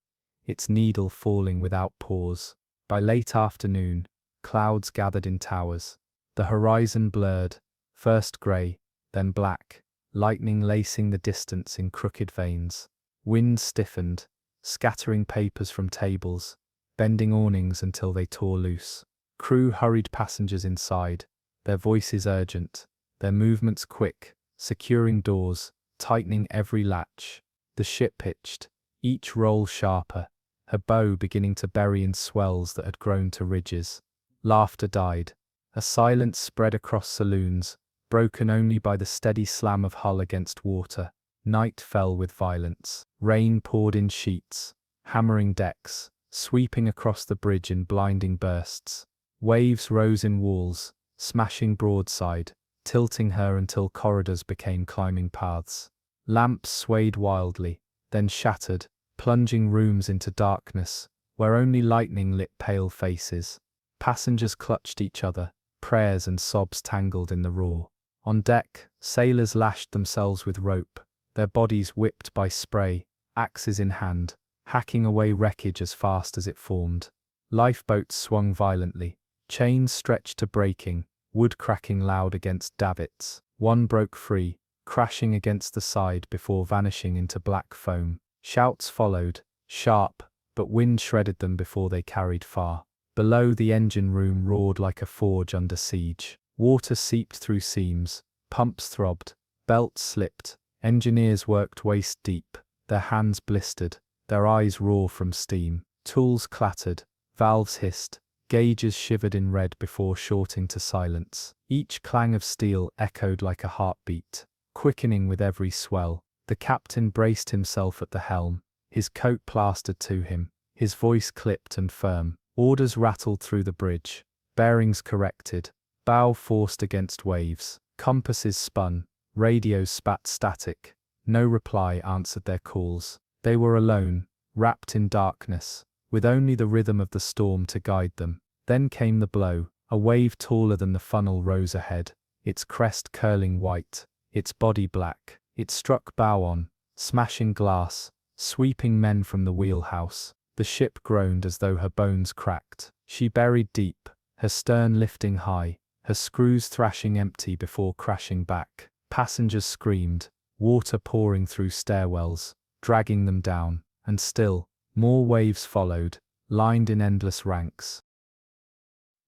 its needle falling without pause. By late afternoon, clouds gathered in towers, the horizon blurred, first grey, then black, lightning lacing the distance in crooked veins. Wind stiffened, scattering papers from tables, bending awnings until they tore loose. Crew hurried passengers inside, their voices urgent, their movements quick, securing doors, tightening every latch. The ship pitched, each roll sharper, her bow beginning to bury in swells that had grown to ridges. Laughter died. A silence spread across saloons, broken only by the steady slam of hull against water. Night fell with violence. Rain poured in sheets, hammering decks, sweeping across the bridge in blinding bursts. Waves rose in walls, smashing broadside, tilting her until corridors became climbing paths. Lamps swayed wildly, then shattered, plunging rooms into darkness, where only lightning lit pale faces. Passengers clutched each other, prayers and sobs tangled in the roar. On deck, sailors lashed themselves with rope, their bodies whipped by spray, axes in hand, hacking away wreckage as fast as it formed. Lifeboats swung violently, chains stretched to breaking, wood cracking loud against davits. One broke free, crashing against the side before vanishing into black foam. Shouts followed, sharp, but wind shredded them before they carried far. Below, the engine room roared like a forge under siege. Water seeped through seams, pumps throbbed, belts slipped, engineers worked waist deep, their hands blistered, their eyes raw from steam. Tools clattered, valves hissed, gauges shivered in red before shorting to silence. Each clang of steel echoed like a heartbeat, quickening with every swell. The captain braced himself at the helm, his coat plastered to him, his voice clipped and firm. Orders rattled through the bridge, bearings corrected, bow forced against waves, compasses spun, radios spat static. No reply answered their calls. They were alone, wrapped in darkness, with only the rhythm of the storm to guide them. Then came the blow. A wave taller than the funnel rose ahead, its crest curling white, its body black. It struck bow on, smashing glass, sweeping men from the wheelhouse. The ship groaned as though her bones cracked. She buried deep, her stern lifting high, her screws thrashing empty before crashing back. Passengers screamed, water pouring through stairwells, dragging them down, and still, more waves followed, lined in endless ranks.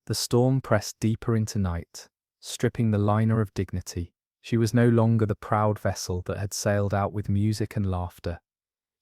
The storm pressed deeper into night, stripping the liner of dignity. She was no longer the proud vessel that had sailed out with music and laughter.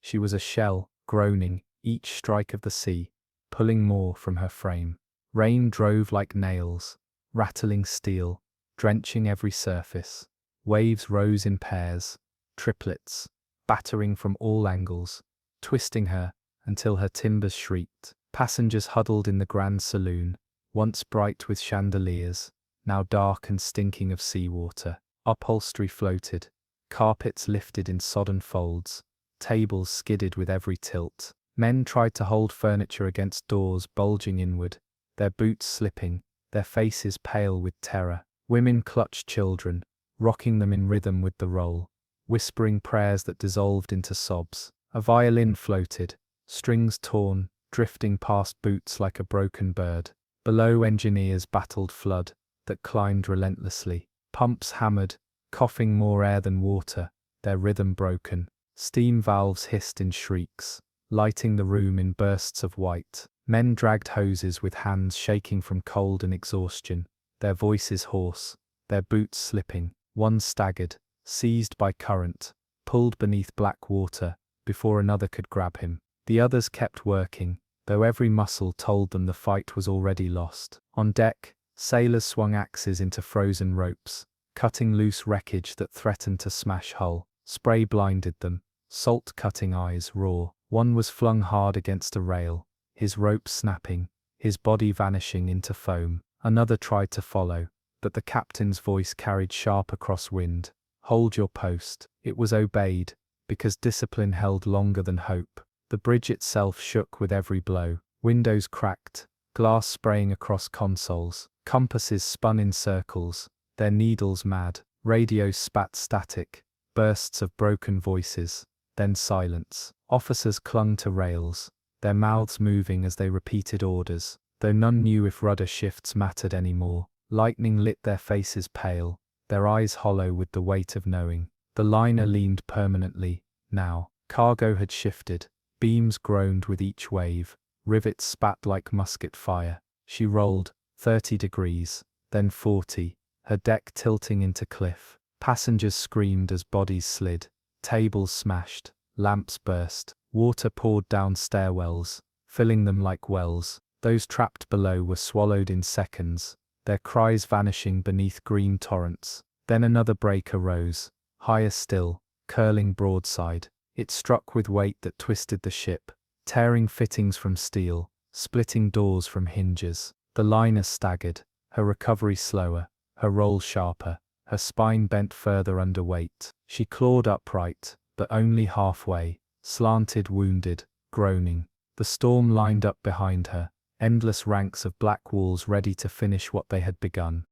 She was a shell, groaning, each strike of the sea, pulling more from her frame. Rain drove like nails, rattling steel, drenching every surface. Waves rose in pairs, triplets, battering from all angles, twisting her until her timbers shrieked. Passengers huddled in the grand saloon, once bright with chandeliers, now dark and stinking of seawater. Upholstery floated, carpets lifted in sodden folds, tables skidded with every tilt. Men tried to hold furniture against doors bulging inward, their boots slipping, their faces pale with terror. Women clutched children, rocking them in rhythm with the roll, whispering prayers that dissolved into sobs. A violin floated, strings torn, drifting past boots like a broken bird. Below, engineers battled flood that climbed relentlessly. Pumps hammered, coughing more air than water, their rhythm broken. Steam valves hissed in shrieks, lighting the room in bursts of white. Men dragged hoses with hands shaking from cold and exhaustion, their voices hoarse, their boots slipping. One staggered, seized by current, pulled beneath black water, before another could grab him. The others kept working, though every muscle told them the fight was already lost. On deck, sailors swung axes into frozen ropes, cutting loose wreckage that threatened to smash hull. Spray blinded them, salt-cutting eyes raw. One was flung hard against a rail, his rope snapping, his body vanishing into foam. Another tried to follow, but the captain's voice carried sharp across wind. "Hold your post." It was obeyed, because discipline held longer than hope. The bridge itself shook with every blow. Windows cracked, glass spraying across consoles. Compasses spun in circles, their needles mad. Radios spat static, bursts of broken voices, then silence. Officers clung to rails, their mouths moving as they repeated orders, though none knew if rudder shifts mattered anymore. Lightning lit their faces pale, their eyes hollow with the weight of knowing. The liner leaned permanently, now. Cargo had shifted, beams groaned with each wave, rivets spat like musket fire. She rolled, 30 degrees, then 40, her deck tilting into cliff. Passengers screamed as bodies slid. Tables smashed, lamps burst, water poured down stairwells, filling them like wells. Those trapped below were swallowed in seconds, their cries vanishing beneath green torrents. Then another breaker rose, higher still, curling broadside. It struck with weight that twisted the ship, tearing fittings from steel, splitting doors from hinges. The liner staggered, her recovery slower, her roll sharper, her spine bent further under weight. She clawed upright, but only halfway, slanted, wounded, groaning. The storm lined up behind her, endless ranks of black walls ready to finish what they had begun.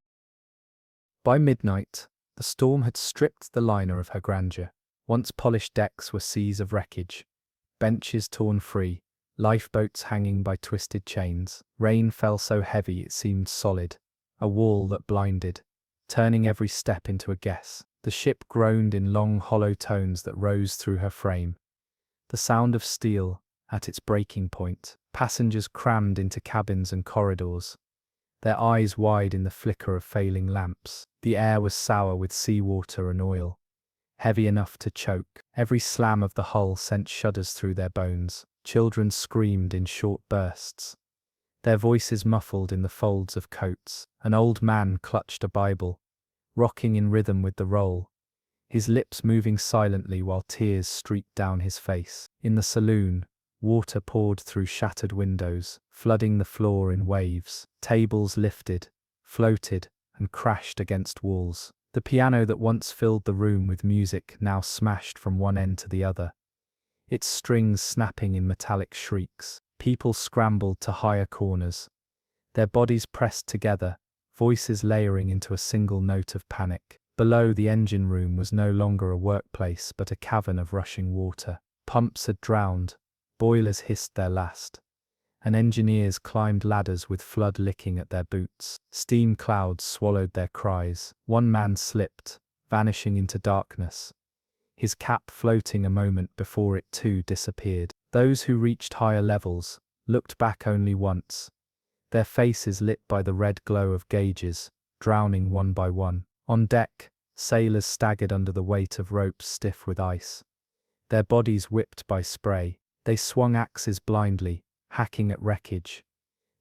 By midnight, the storm had stripped the liner of her grandeur. Once polished decks were seas of wreckage, benches torn free, lifeboats hanging by twisted chains. Rain fell so heavy it seemed solid, a wall that blinded, turning every step into a guess. The ship groaned in long hollow tones that rose through her frame. The sound of steel, at its breaking point. Passengers crammed into cabins and corridors, their eyes wide in the flicker of failing lamps. The air was sour with seawater and oil, heavy enough to choke. Every slam of the hull sent shudders through their bones. Children screamed in short bursts, their voices muffled in the folds of coats. An old man clutched a Bible, rocking in rhythm with the roll, his lips moving silently while tears streaked down his face. In the saloon, water poured through shattered windows, flooding the floor in waves. Tables lifted, floated, and crashed against walls. The piano that once filled the room with music now smashed from one end to the other, its strings snapping in metallic shrieks. People scrambled to higher corners, their bodies pressed together, voices layering into a single note of panic. Below, the engine room was no longer a workplace but a cavern of rushing water. Pumps had drowned, boilers hissed their last, and engineers climbed ladders with flood licking at their boots. Steam clouds swallowed their cries. One man slipped, vanishing into darkness, his cap floating a moment before it too disappeared. Those who reached higher levels looked back only once, their faces lit by the red glow of gauges, drowning one by one. On deck, sailors staggered under the weight of ropes stiff with ice, their bodies whipped by spray. They swung axes blindly, hacking at wreckage,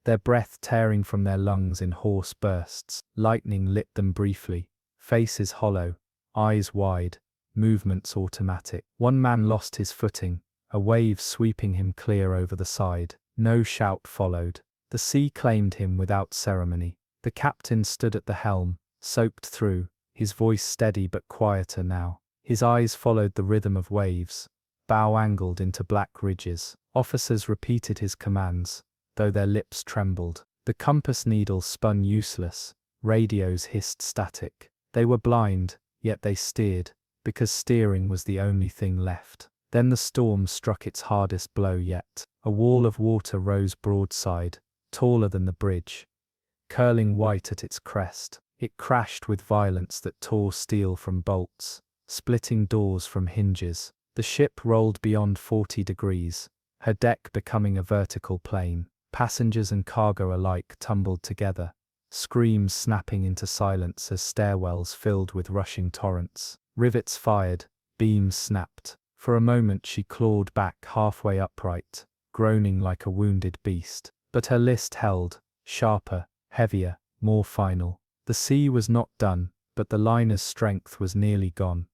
their breath tearing from their lungs in hoarse bursts. Lightning lit them briefly, faces hollow, eyes wide, movements automatic. One man lost his footing, a wave sweeping him clear over the side. No shout followed. The sea claimed him without ceremony. The captain stood at the helm, soaked through, his voice steady but quieter now. His eyes followed the rhythm of waves, bow angled into black ridges. Officers repeated his commands, though their lips trembled. The compass needle spun useless, radios hissed static. They were blind, yet they steered, because steering was the only thing left. Then the storm struck its hardest blow yet. A wall of water rose broadside, taller than the bridge, curling white at its crest. It crashed with violence that tore steel from bolts, splitting doors from hinges. The ship rolled beyond 40 degrees, her deck becoming a vertical plane. Passengers and cargo alike tumbled together, screams snapping into silence as stairwells filled with rushing torrents. Rivets fired, beams snapped. For a moment she clawed back halfway upright, groaning like a wounded beast. But her list held, sharper, heavier, more final. The sea was not done, but the liner's strength was nearly gone.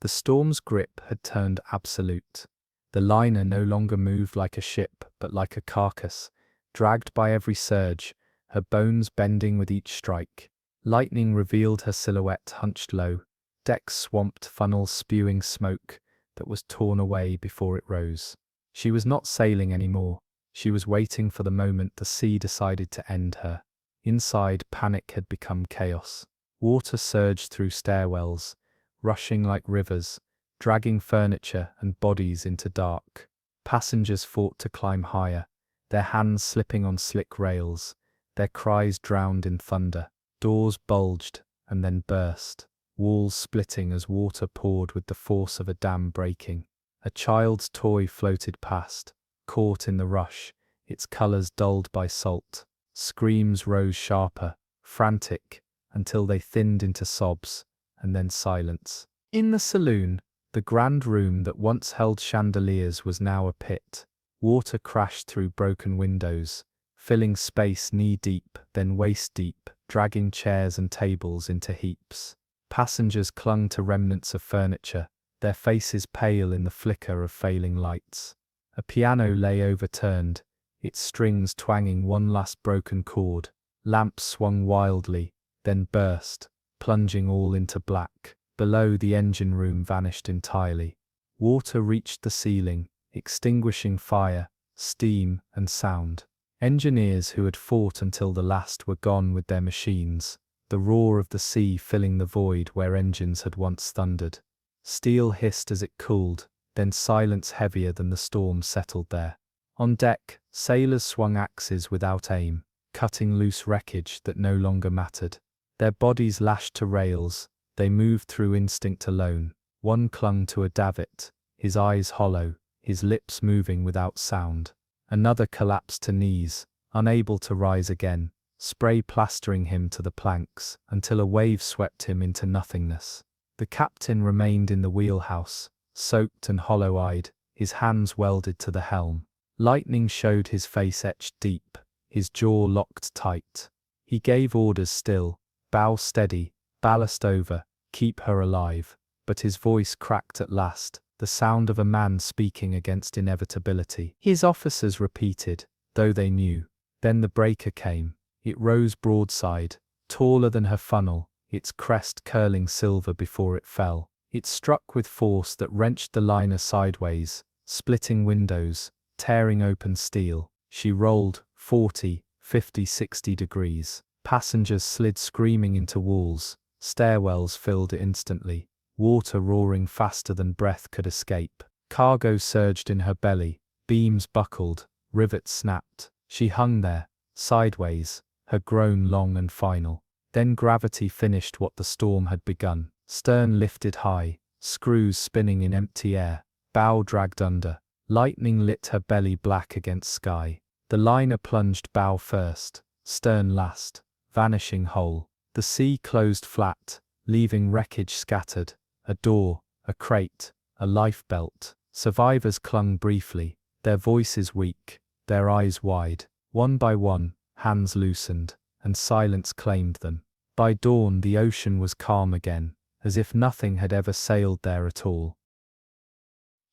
The storm's grip had turned absolute. The liner no longer moved like a ship, but like a carcass, dragged by every surge, her bones bending with each strike. Lightning revealed her silhouette hunched low, decks swamped, funnels spewing smoke that was torn away before it rose. She was not sailing anymore. She was waiting for the moment the sea decided to end her. Inside, panic had become chaos. Water surged through stairwells, rushing like rivers, dragging furniture and bodies into dark. Passengers fought to climb higher, their hands slipping on slick rails, their cries drowned in thunder. Doors bulged and then burst, walls splitting as water poured with the force of a dam breaking. A child's toy floated past, caught in the rush, its colors dulled by salt. Screams rose sharper, frantic, until they thinned into sobs, and then silence. In the saloon, the grand room that once held chandeliers was now a pit. Water crashed through broken windows, filling space knee-deep, then waist-deep, dragging chairs and tables into heaps. Passengers clung to remnants of furniture, their faces pale in the flicker of failing lights. A piano lay overturned, its strings twanging one last broken chord. Lamps swung wildly, then burst, plunging all into black. Below, the engine room vanished entirely. Water reached the ceiling, extinguishing fire, steam, and sound. Engineers who had fought until the last were gone with their machines, the roar of the sea filling the void where engines had once thundered. Steel hissed as it cooled, then silence heavier than the storm settled there. On deck, sailors swung axes without aim, cutting loose wreckage that no longer mattered. Their bodies lashed to rails, they moved through instinct alone. One clung to a davit, his eyes hollow, his lips moving without sound. Another collapsed to knees, unable to rise again, spray plastering him to the planks, until a wave swept him into nothingness. The captain remained in the wheelhouse, soaked and hollow-eyed, his hands welded to the helm. Lightning showed his face etched deep, his jaw locked tight. He gave orders still, bow steady, ballast over, keep her alive. But his voice cracked at last, the sound of a man speaking against inevitability. His officers repeated, though they knew. Then the breaker came. It rose broadside, taller than her funnel, its crest curling silver before it fell. It struck with force that wrenched the liner sideways, splitting windows, tearing open steel. She rolled 40, 50, 60 degrees. Passengers slid screaming into walls, stairwells filled instantly, water roaring faster than breath could escape. Cargo surged in her belly, beams buckled, rivets snapped. She hung there, sideways, her groan long and final. Then gravity finished what the storm had begun. Stern lifted high, screws spinning in empty air, bow dragged under. Lightning lit her belly black against sky. The liner plunged bow first, stern last, vanishing whole. The sea closed flat, leaving wreckage scattered. A door, a crate, a lifebelt. Survivors clung briefly, their voices weak, their eyes wide. One by one, hands loosened, and silence claimed them. By dawn the ocean was calm again, as if nothing had ever sailed there at all.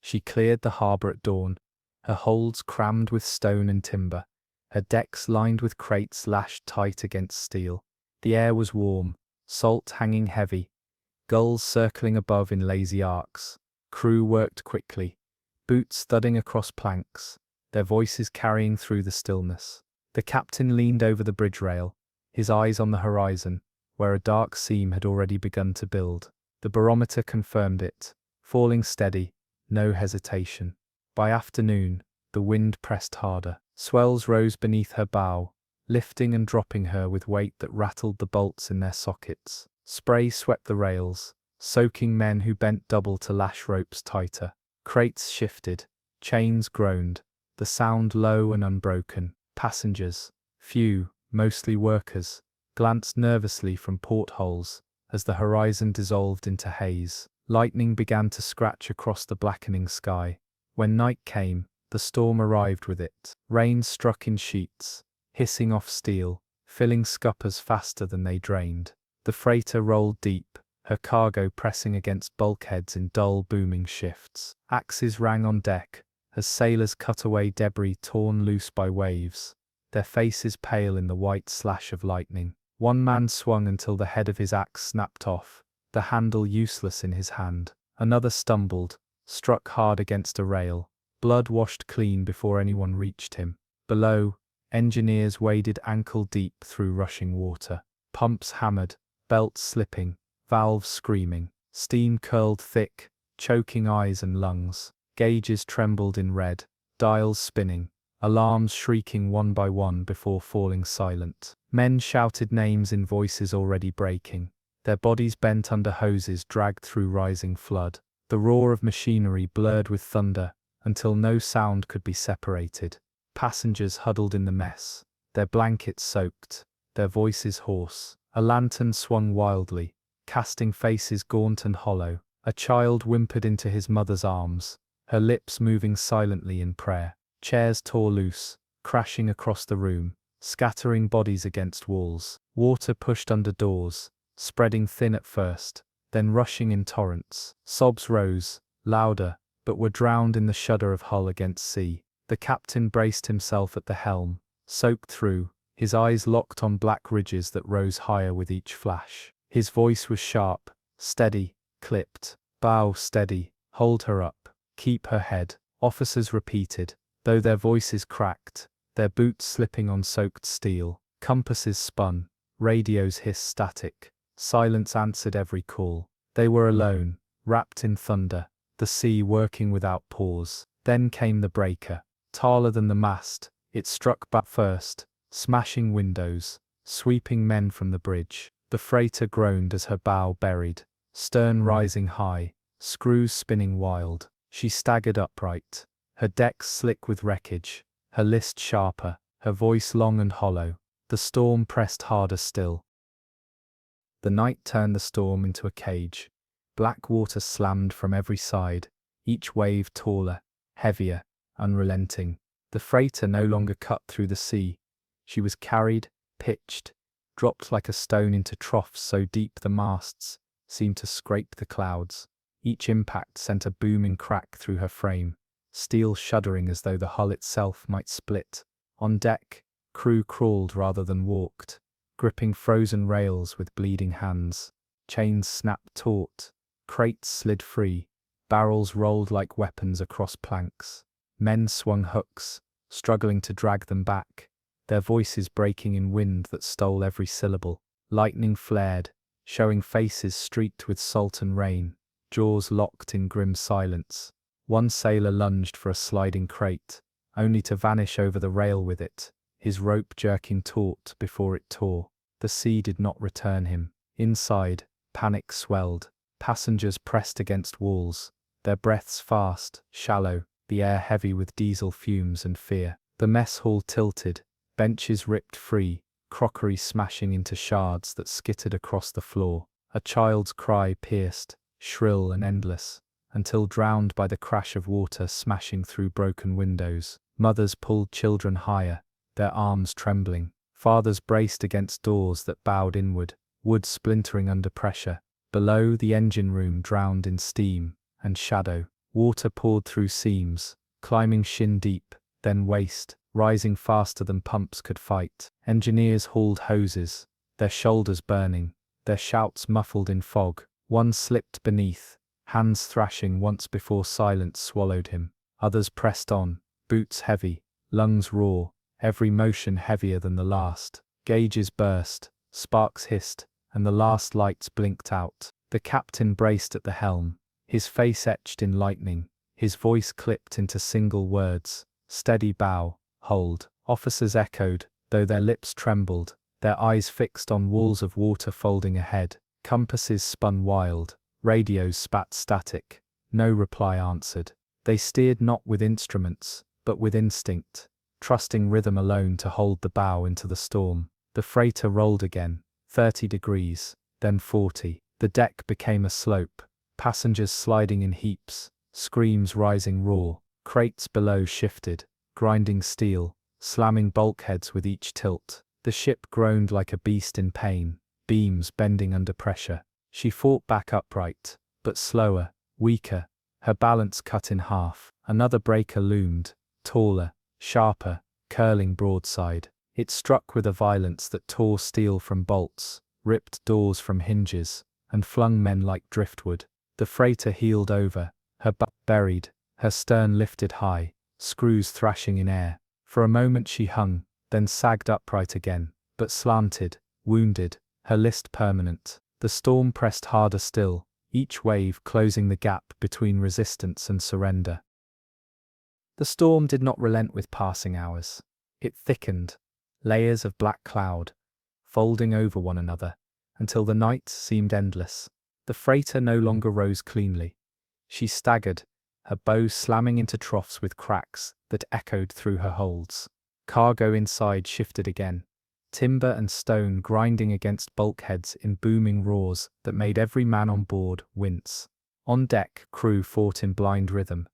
She cleared the harbour at dawn, her holds crammed with stone and timber, her decks lined with crates lashed tight against steel. The air was warm, salt hanging heavy, gulls circling above in lazy arcs. Crew worked quickly, boots thudding across planks, their voices carrying through the stillness. The captain leaned over the bridge rail, his eyes on the horizon, where a dark seam had already begun to build. The barometer confirmed it, falling steady, no hesitation. By afternoon, the wind pressed harder. Swells rose beneath her bow, lifting and dropping her with weight that rattled the bolts in their sockets. Spray swept the rails, soaking men who bent double to lash ropes tighter. Crates shifted, chains groaned, the sound low and unbroken. Passengers, few, mostly workers, glanced nervously from portholes as the horizon dissolved into haze. Lightning began to scratch across the blackening sky. When night came, the storm arrived with it. Rain struck in sheets, hissing off steel, filling scuppers faster than they drained. The freighter rolled deep, her cargo pressing against bulkheads in dull booming shifts. Axes rang on deck, as sailors cut away debris torn loose by waves, their faces pale in the white slash of lightning. One man swung until the head of his axe snapped off, the handle useless in his hand. Another stumbled, struck hard against a rail, blood washed clean before anyone reached him. Below, engineers waded ankle-deep through rushing water. Pumps hammered, belts slipping, valves screaming. Steam curled thick, choking eyes and lungs. Gauges trembled in red, dials spinning, alarms shrieking one by one before falling silent. Men shouted names in voices already breaking, their bodies bent under hoses dragged through rising flood. The roar of machinery blurred with thunder until no sound could be separated. Passengers huddled in the mess, their blankets soaked, their voices hoarse. A lantern swung wildly, casting faces gaunt and hollow. A child whimpered into his mother's arms, her lips moving silently in prayer. Chairs tore loose, crashing across the room, scattering bodies against walls. Water pushed under doors, spreading thin at first, then rushing in torrents. Sobs rose, louder, but were drowned in the shudder of hull against sea. The captain braced himself at the helm, soaked through, his eyes locked on black ridges that rose higher with each flash. His voice was sharp, steady, clipped. Bow steady, hold her up, keep her head. Officers repeated, though their voices cracked, their boots slipping on soaked steel. Compasses spun, radios hissed static. Silence answered every call. They were alone, wrapped in thunder, the sea working without pause. Then came the breaker. Taller than the mast, it struck back first, smashing windows, sweeping men from the bridge. The freighter groaned as her bow buried, stern rising high, screws spinning wild. She staggered upright, her decks slick with wreckage, her list sharper, her voice long and hollow. The storm pressed harder still. The night turned the storm into a cage. Black water slammed from every side, each wave taller, heavier, unrelenting. The freighter no longer cut through the sea. She was carried, pitched, dropped like a stone into troughs so deep the masts seemed to scrape the clouds. Each impact sent a booming crack through her frame, steel shuddering as though the hull itself might split. On deck, crew crawled rather than walked, gripping frozen rails with bleeding hands. Chains snapped taut, crates slid free, barrels rolled like weapons across planks. Men swung hooks, struggling to drag them back, their voices breaking in wind that stole every syllable. Lightning flared, showing faces streaked with salt and rain, jaws locked in grim silence. One sailor lunged for a sliding crate, only to vanish over the rail with it, his rope jerking taut before it tore. The sea did not return him. Inside, panic swelled. Passengers pressed against walls, their breaths fast, shallow, the air heavy with diesel fumes and fear. The mess hall tilted, benches ripped free, crockery smashing into shards that skittered across the floor. A child's cry pierced, shrill and endless, until drowned by the crash of water smashing through broken windows. Mothers pulled children higher, their arms trembling. Fathers braced against doors that bowed inward, wood splintering under pressure. Below, the engine room drowned in steam and shadow. Water poured through seams, climbing shin deep, then waist, rising faster than pumps could fight. Engineers hauled hoses, their shoulders burning, their shouts muffled in fog. One slipped beneath, hands thrashing once before silence swallowed him. Others pressed on, boots heavy, lungs raw, every motion heavier than the last. Gauges burst, sparks hissed, and the last lights blinked out. The captain braced at the helm, his face etched in lightning, his voice clipped into single words: steady bow, hold. Officers echoed, though their lips trembled, their eyes fixed on walls of water folding ahead. Compasses spun wild, radios spat static. No reply answered. They steered not with instruments, but with instinct, trusting rhythm alone to hold the bow into the storm. The freighter rolled again, 30 degrees, then 40. The deck became a slope, passengers sliding in heaps, screams rising raw. Crates below shifted, grinding steel, slamming bulkheads with each tilt. The ship groaned like a beast in pain, beams bending under pressure. She fought back upright, but slower, weaker, her balance cut in half. Another breaker loomed, taller, sharper, curling broadside. It struck with a violence that tore steel from bolts, ripped doors from hinges, and flung men like driftwood. The freighter heeled over, her butt buried, her stern lifted high, screws thrashing in air. For a moment she hung, then sagged upright again, but slanted, wounded, her list permanent. The storm pressed harder still, each wave closing the gap between resistance and surrender. The storm did not relent with passing hours. It thickened, layers of black cloud, folding over one another, until the night seemed endless. The freighter no longer rose cleanly. She staggered, her bow slamming into troughs with cracks that echoed through her holds. Cargo inside shifted again, timber and stone grinding against bulkheads in booming roars that made every man on board wince. On deck, crew fought in blind rhythm.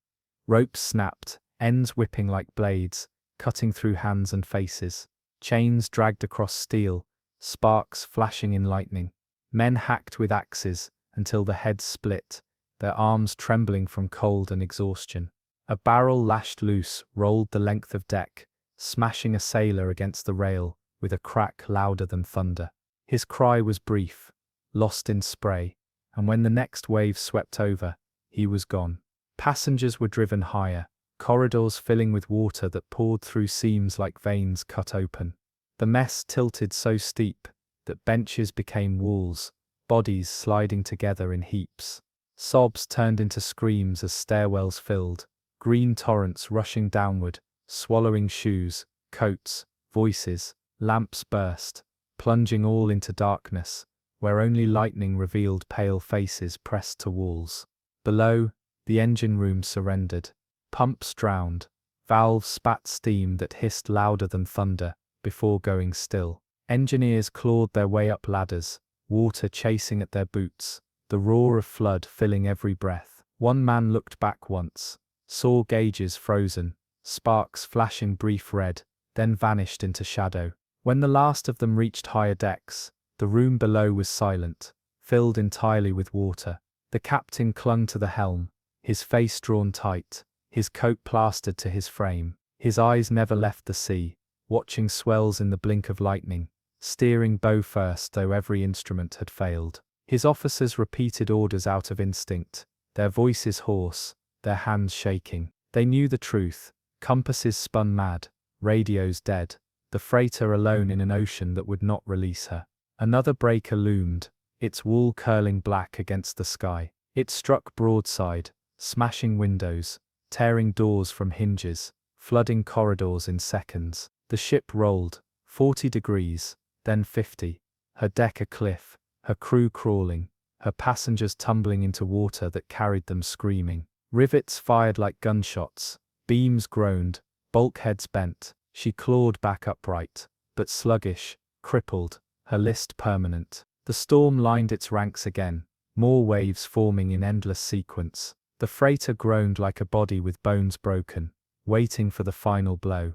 Ropes snapped, ends whipping like blades, cutting through hands and faces. Chains dragged across steel, sparks flashing in lightning. Men hacked with axes until the heads split, their arms trembling from cold and exhaustion. A barrel lashed loose rolled the length of deck, smashing a sailor against the rail with a crack louder than thunder. His cry was brief, lost in spray, and when the next wave swept over, he was gone. Passengers were driven higher, corridors filling with water that poured through seams like veins cut open. The mess tilted so steep that benches became walls, bodies sliding together in heaps. Sobs turned into screams as stairwells filled, green torrents rushing downward, swallowing shoes, coats, voices. Lamps burst, plunging all into darkness, where only lightning revealed pale faces pressed to walls. Below, the engine room surrendered. Pumps drowned, valves spat steam that hissed louder than thunder before going still. Engineers clawed their way up ladders, water chasing at their boots, the roar of flood filling every breath. One man looked back once, saw gauges frozen, sparks flashing brief red, then vanished into shadow. When the last of them reached higher decks, the room below was silent, filled entirely with water. The captain clung to the helm, his face drawn tight, his coat plastered to his frame. His eyes never left the sea, watching swells in the blink of lightning, steering bow first though every instrument had failed. His officers repeated orders out of instinct, their voices hoarse, their hands shaking. They knew the truth, compasses spun mad, radios dead. The freighter alone in an ocean that would not release her. Another breaker loomed, its wall curling black against the sky. It struck broadside, smashing windows, tearing doors from hinges, flooding corridors in seconds. The ship rolled, 40 degrees, then 50, her deck a cliff, her crew crawling, her passengers tumbling into water that carried them screaming. Rivets fired like gunshots, beams groaned, bulkheads bent. She clawed back upright, but sluggish, crippled, her list permanent. The storm lined its ranks again, more waves forming in endless sequence. The freighter groaned like a body with bones broken, waiting for the final blow.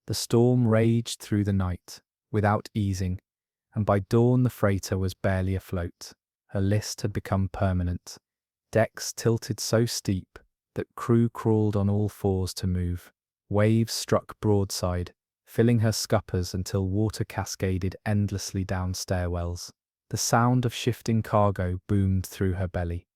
The storm raged through the night, without easing, and by dawn the freighter was barely afloat. Her list had become permanent. Decks tilted so steep that crew crawled on all fours to move. Waves struck broadside, filling her scuppers until water cascaded endlessly down stairwells. The sound of shifting cargo boomed through her belly,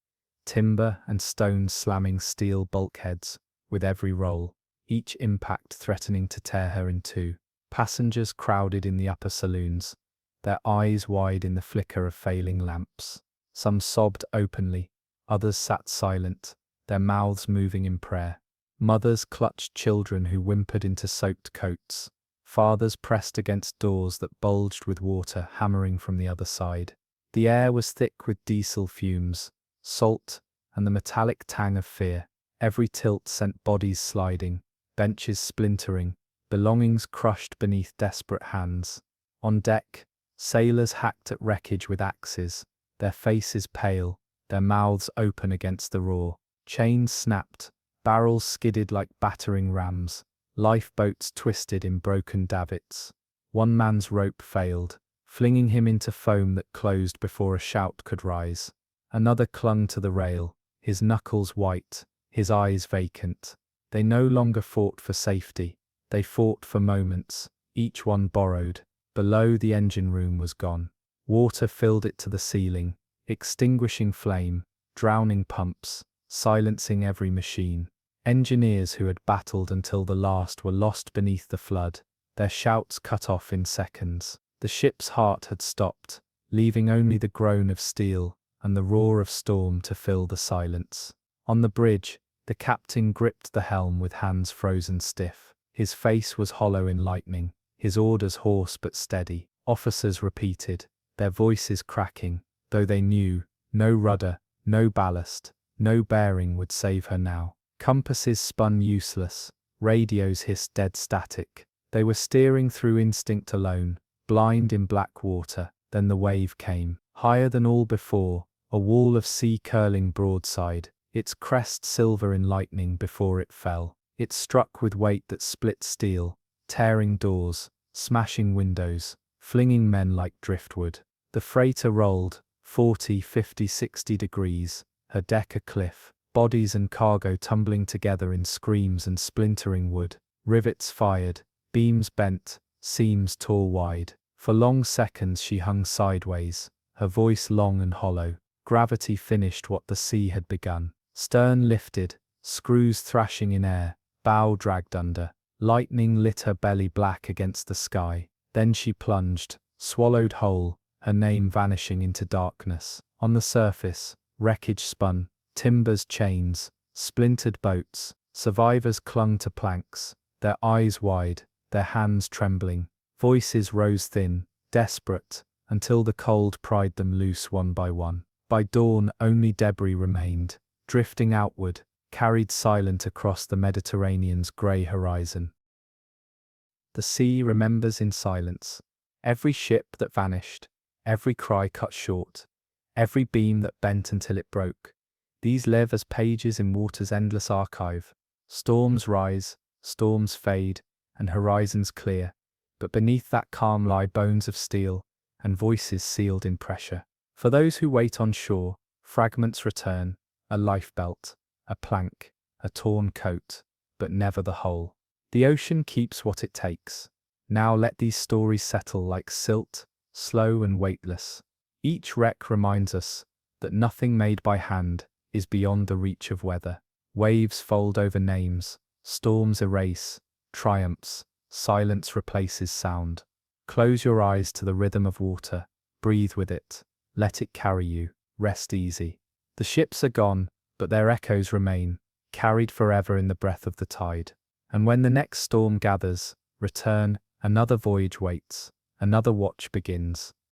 timber and stone slamming steel bulkheads with every roll, each impact threatening to tear her in two. Passengers crowded in the upper saloons, their eyes wide in the flicker of failing lamps. Some sobbed openly, others sat silent, their mouths moving in prayer. Mothers clutched children who whimpered into soaked coats. Fathers pressed against doors that bulged with water hammering from the other side. The air was thick with diesel fumes, salt, and the metallic tang of fear. Every tilt sent bodies sliding, benches splintering, belongings crushed beneath desperate hands. On deck, sailors hacked at wreckage with axes, their faces pale, their mouths open against the roar. Chains snapped, barrels skidded like battering rams, lifeboats twisted in broken davits. One man's rope failed, flinging him into foam that closed before a shout could rise. Another clung to the rail, his knuckles white, his eyes vacant. They no longer fought for safety, they fought for moments, each one borrowed. Below the engine room was gone. Water filled it to the ceiling, extinguishing flame, drowning pumps, silencing every machine. Engineers who had battled until the last were lost beneath the flood, their shouts cut off in seconds. The ship's heart had stopped, leaving only the groan of steel and the roar of storm to fill the silence. On the bridge, the captain gripped the helm with hands frozen stiff. His face was hollow in lightning, his orders hoarse but steady. Officers repeated, their voices cracking, though they knew, no rudder, no ballast, No bearing would save her now. Compasses spun useless, radios hissed dead static. They were steering through instinct alone, blind in black water. Then the wave came, higher than all before, a wall of sea curling broadside, its crest silver in lightning before it fell. It struck with weight that split steel, tearing doors, smashing windows, flinging men like driftwood. The freighter rolled, 40, 50, 60 degrees, her deck a cliff, bodies and cargo tumbling together in screams and splintering wood. Rivets fired, beams bent, seams tore wide. For long seconds she hung sideways, her voice long and hollow. Gravity finished what the sea had begun. Stern lifted, screws thrashing in air, bow dragged under. Lightning lit her belly black against the sky. Then she plunged, swallowed whole, her name vanishing into darkness. On the surface, wreckage spun, timbers chains, splintered boats. Survivors clung to planks, their eyes wide, their hands trembling. Voices rose thin, desperate, until the cold pried them loose one by one. By dawn only debris remained, drifting outward, carried silent across the Mediterranean's grey horizon. The sea remembers in silence. Every ship that vanished, every cry cut short, every beam that bent until it broke. These live as pages in water's endless archive. Storms rise, storms fade, and horizons clear. But beneath that calm lie bones of steel, and voices sealed in pressure. For those who wait on shore, fragments return, a lifebelt, a plank, a torn coat, but never the whole. The ocean keeps what it takes. Now let these stories settle like silt, slow and weightless. Each wreck reminds us that nothing made by hand is beyond the reach of weather. Waves fold over names, storms erase, triumphs. Silence replaces sound. Close your eyes to the rhythm of water, breathe with it, let it carry you, rest easy. The ships are gone, but their echoes remain, carried forever in the breath of the tide. And when the next storm gathers, return, another voyage waits, another watch begins.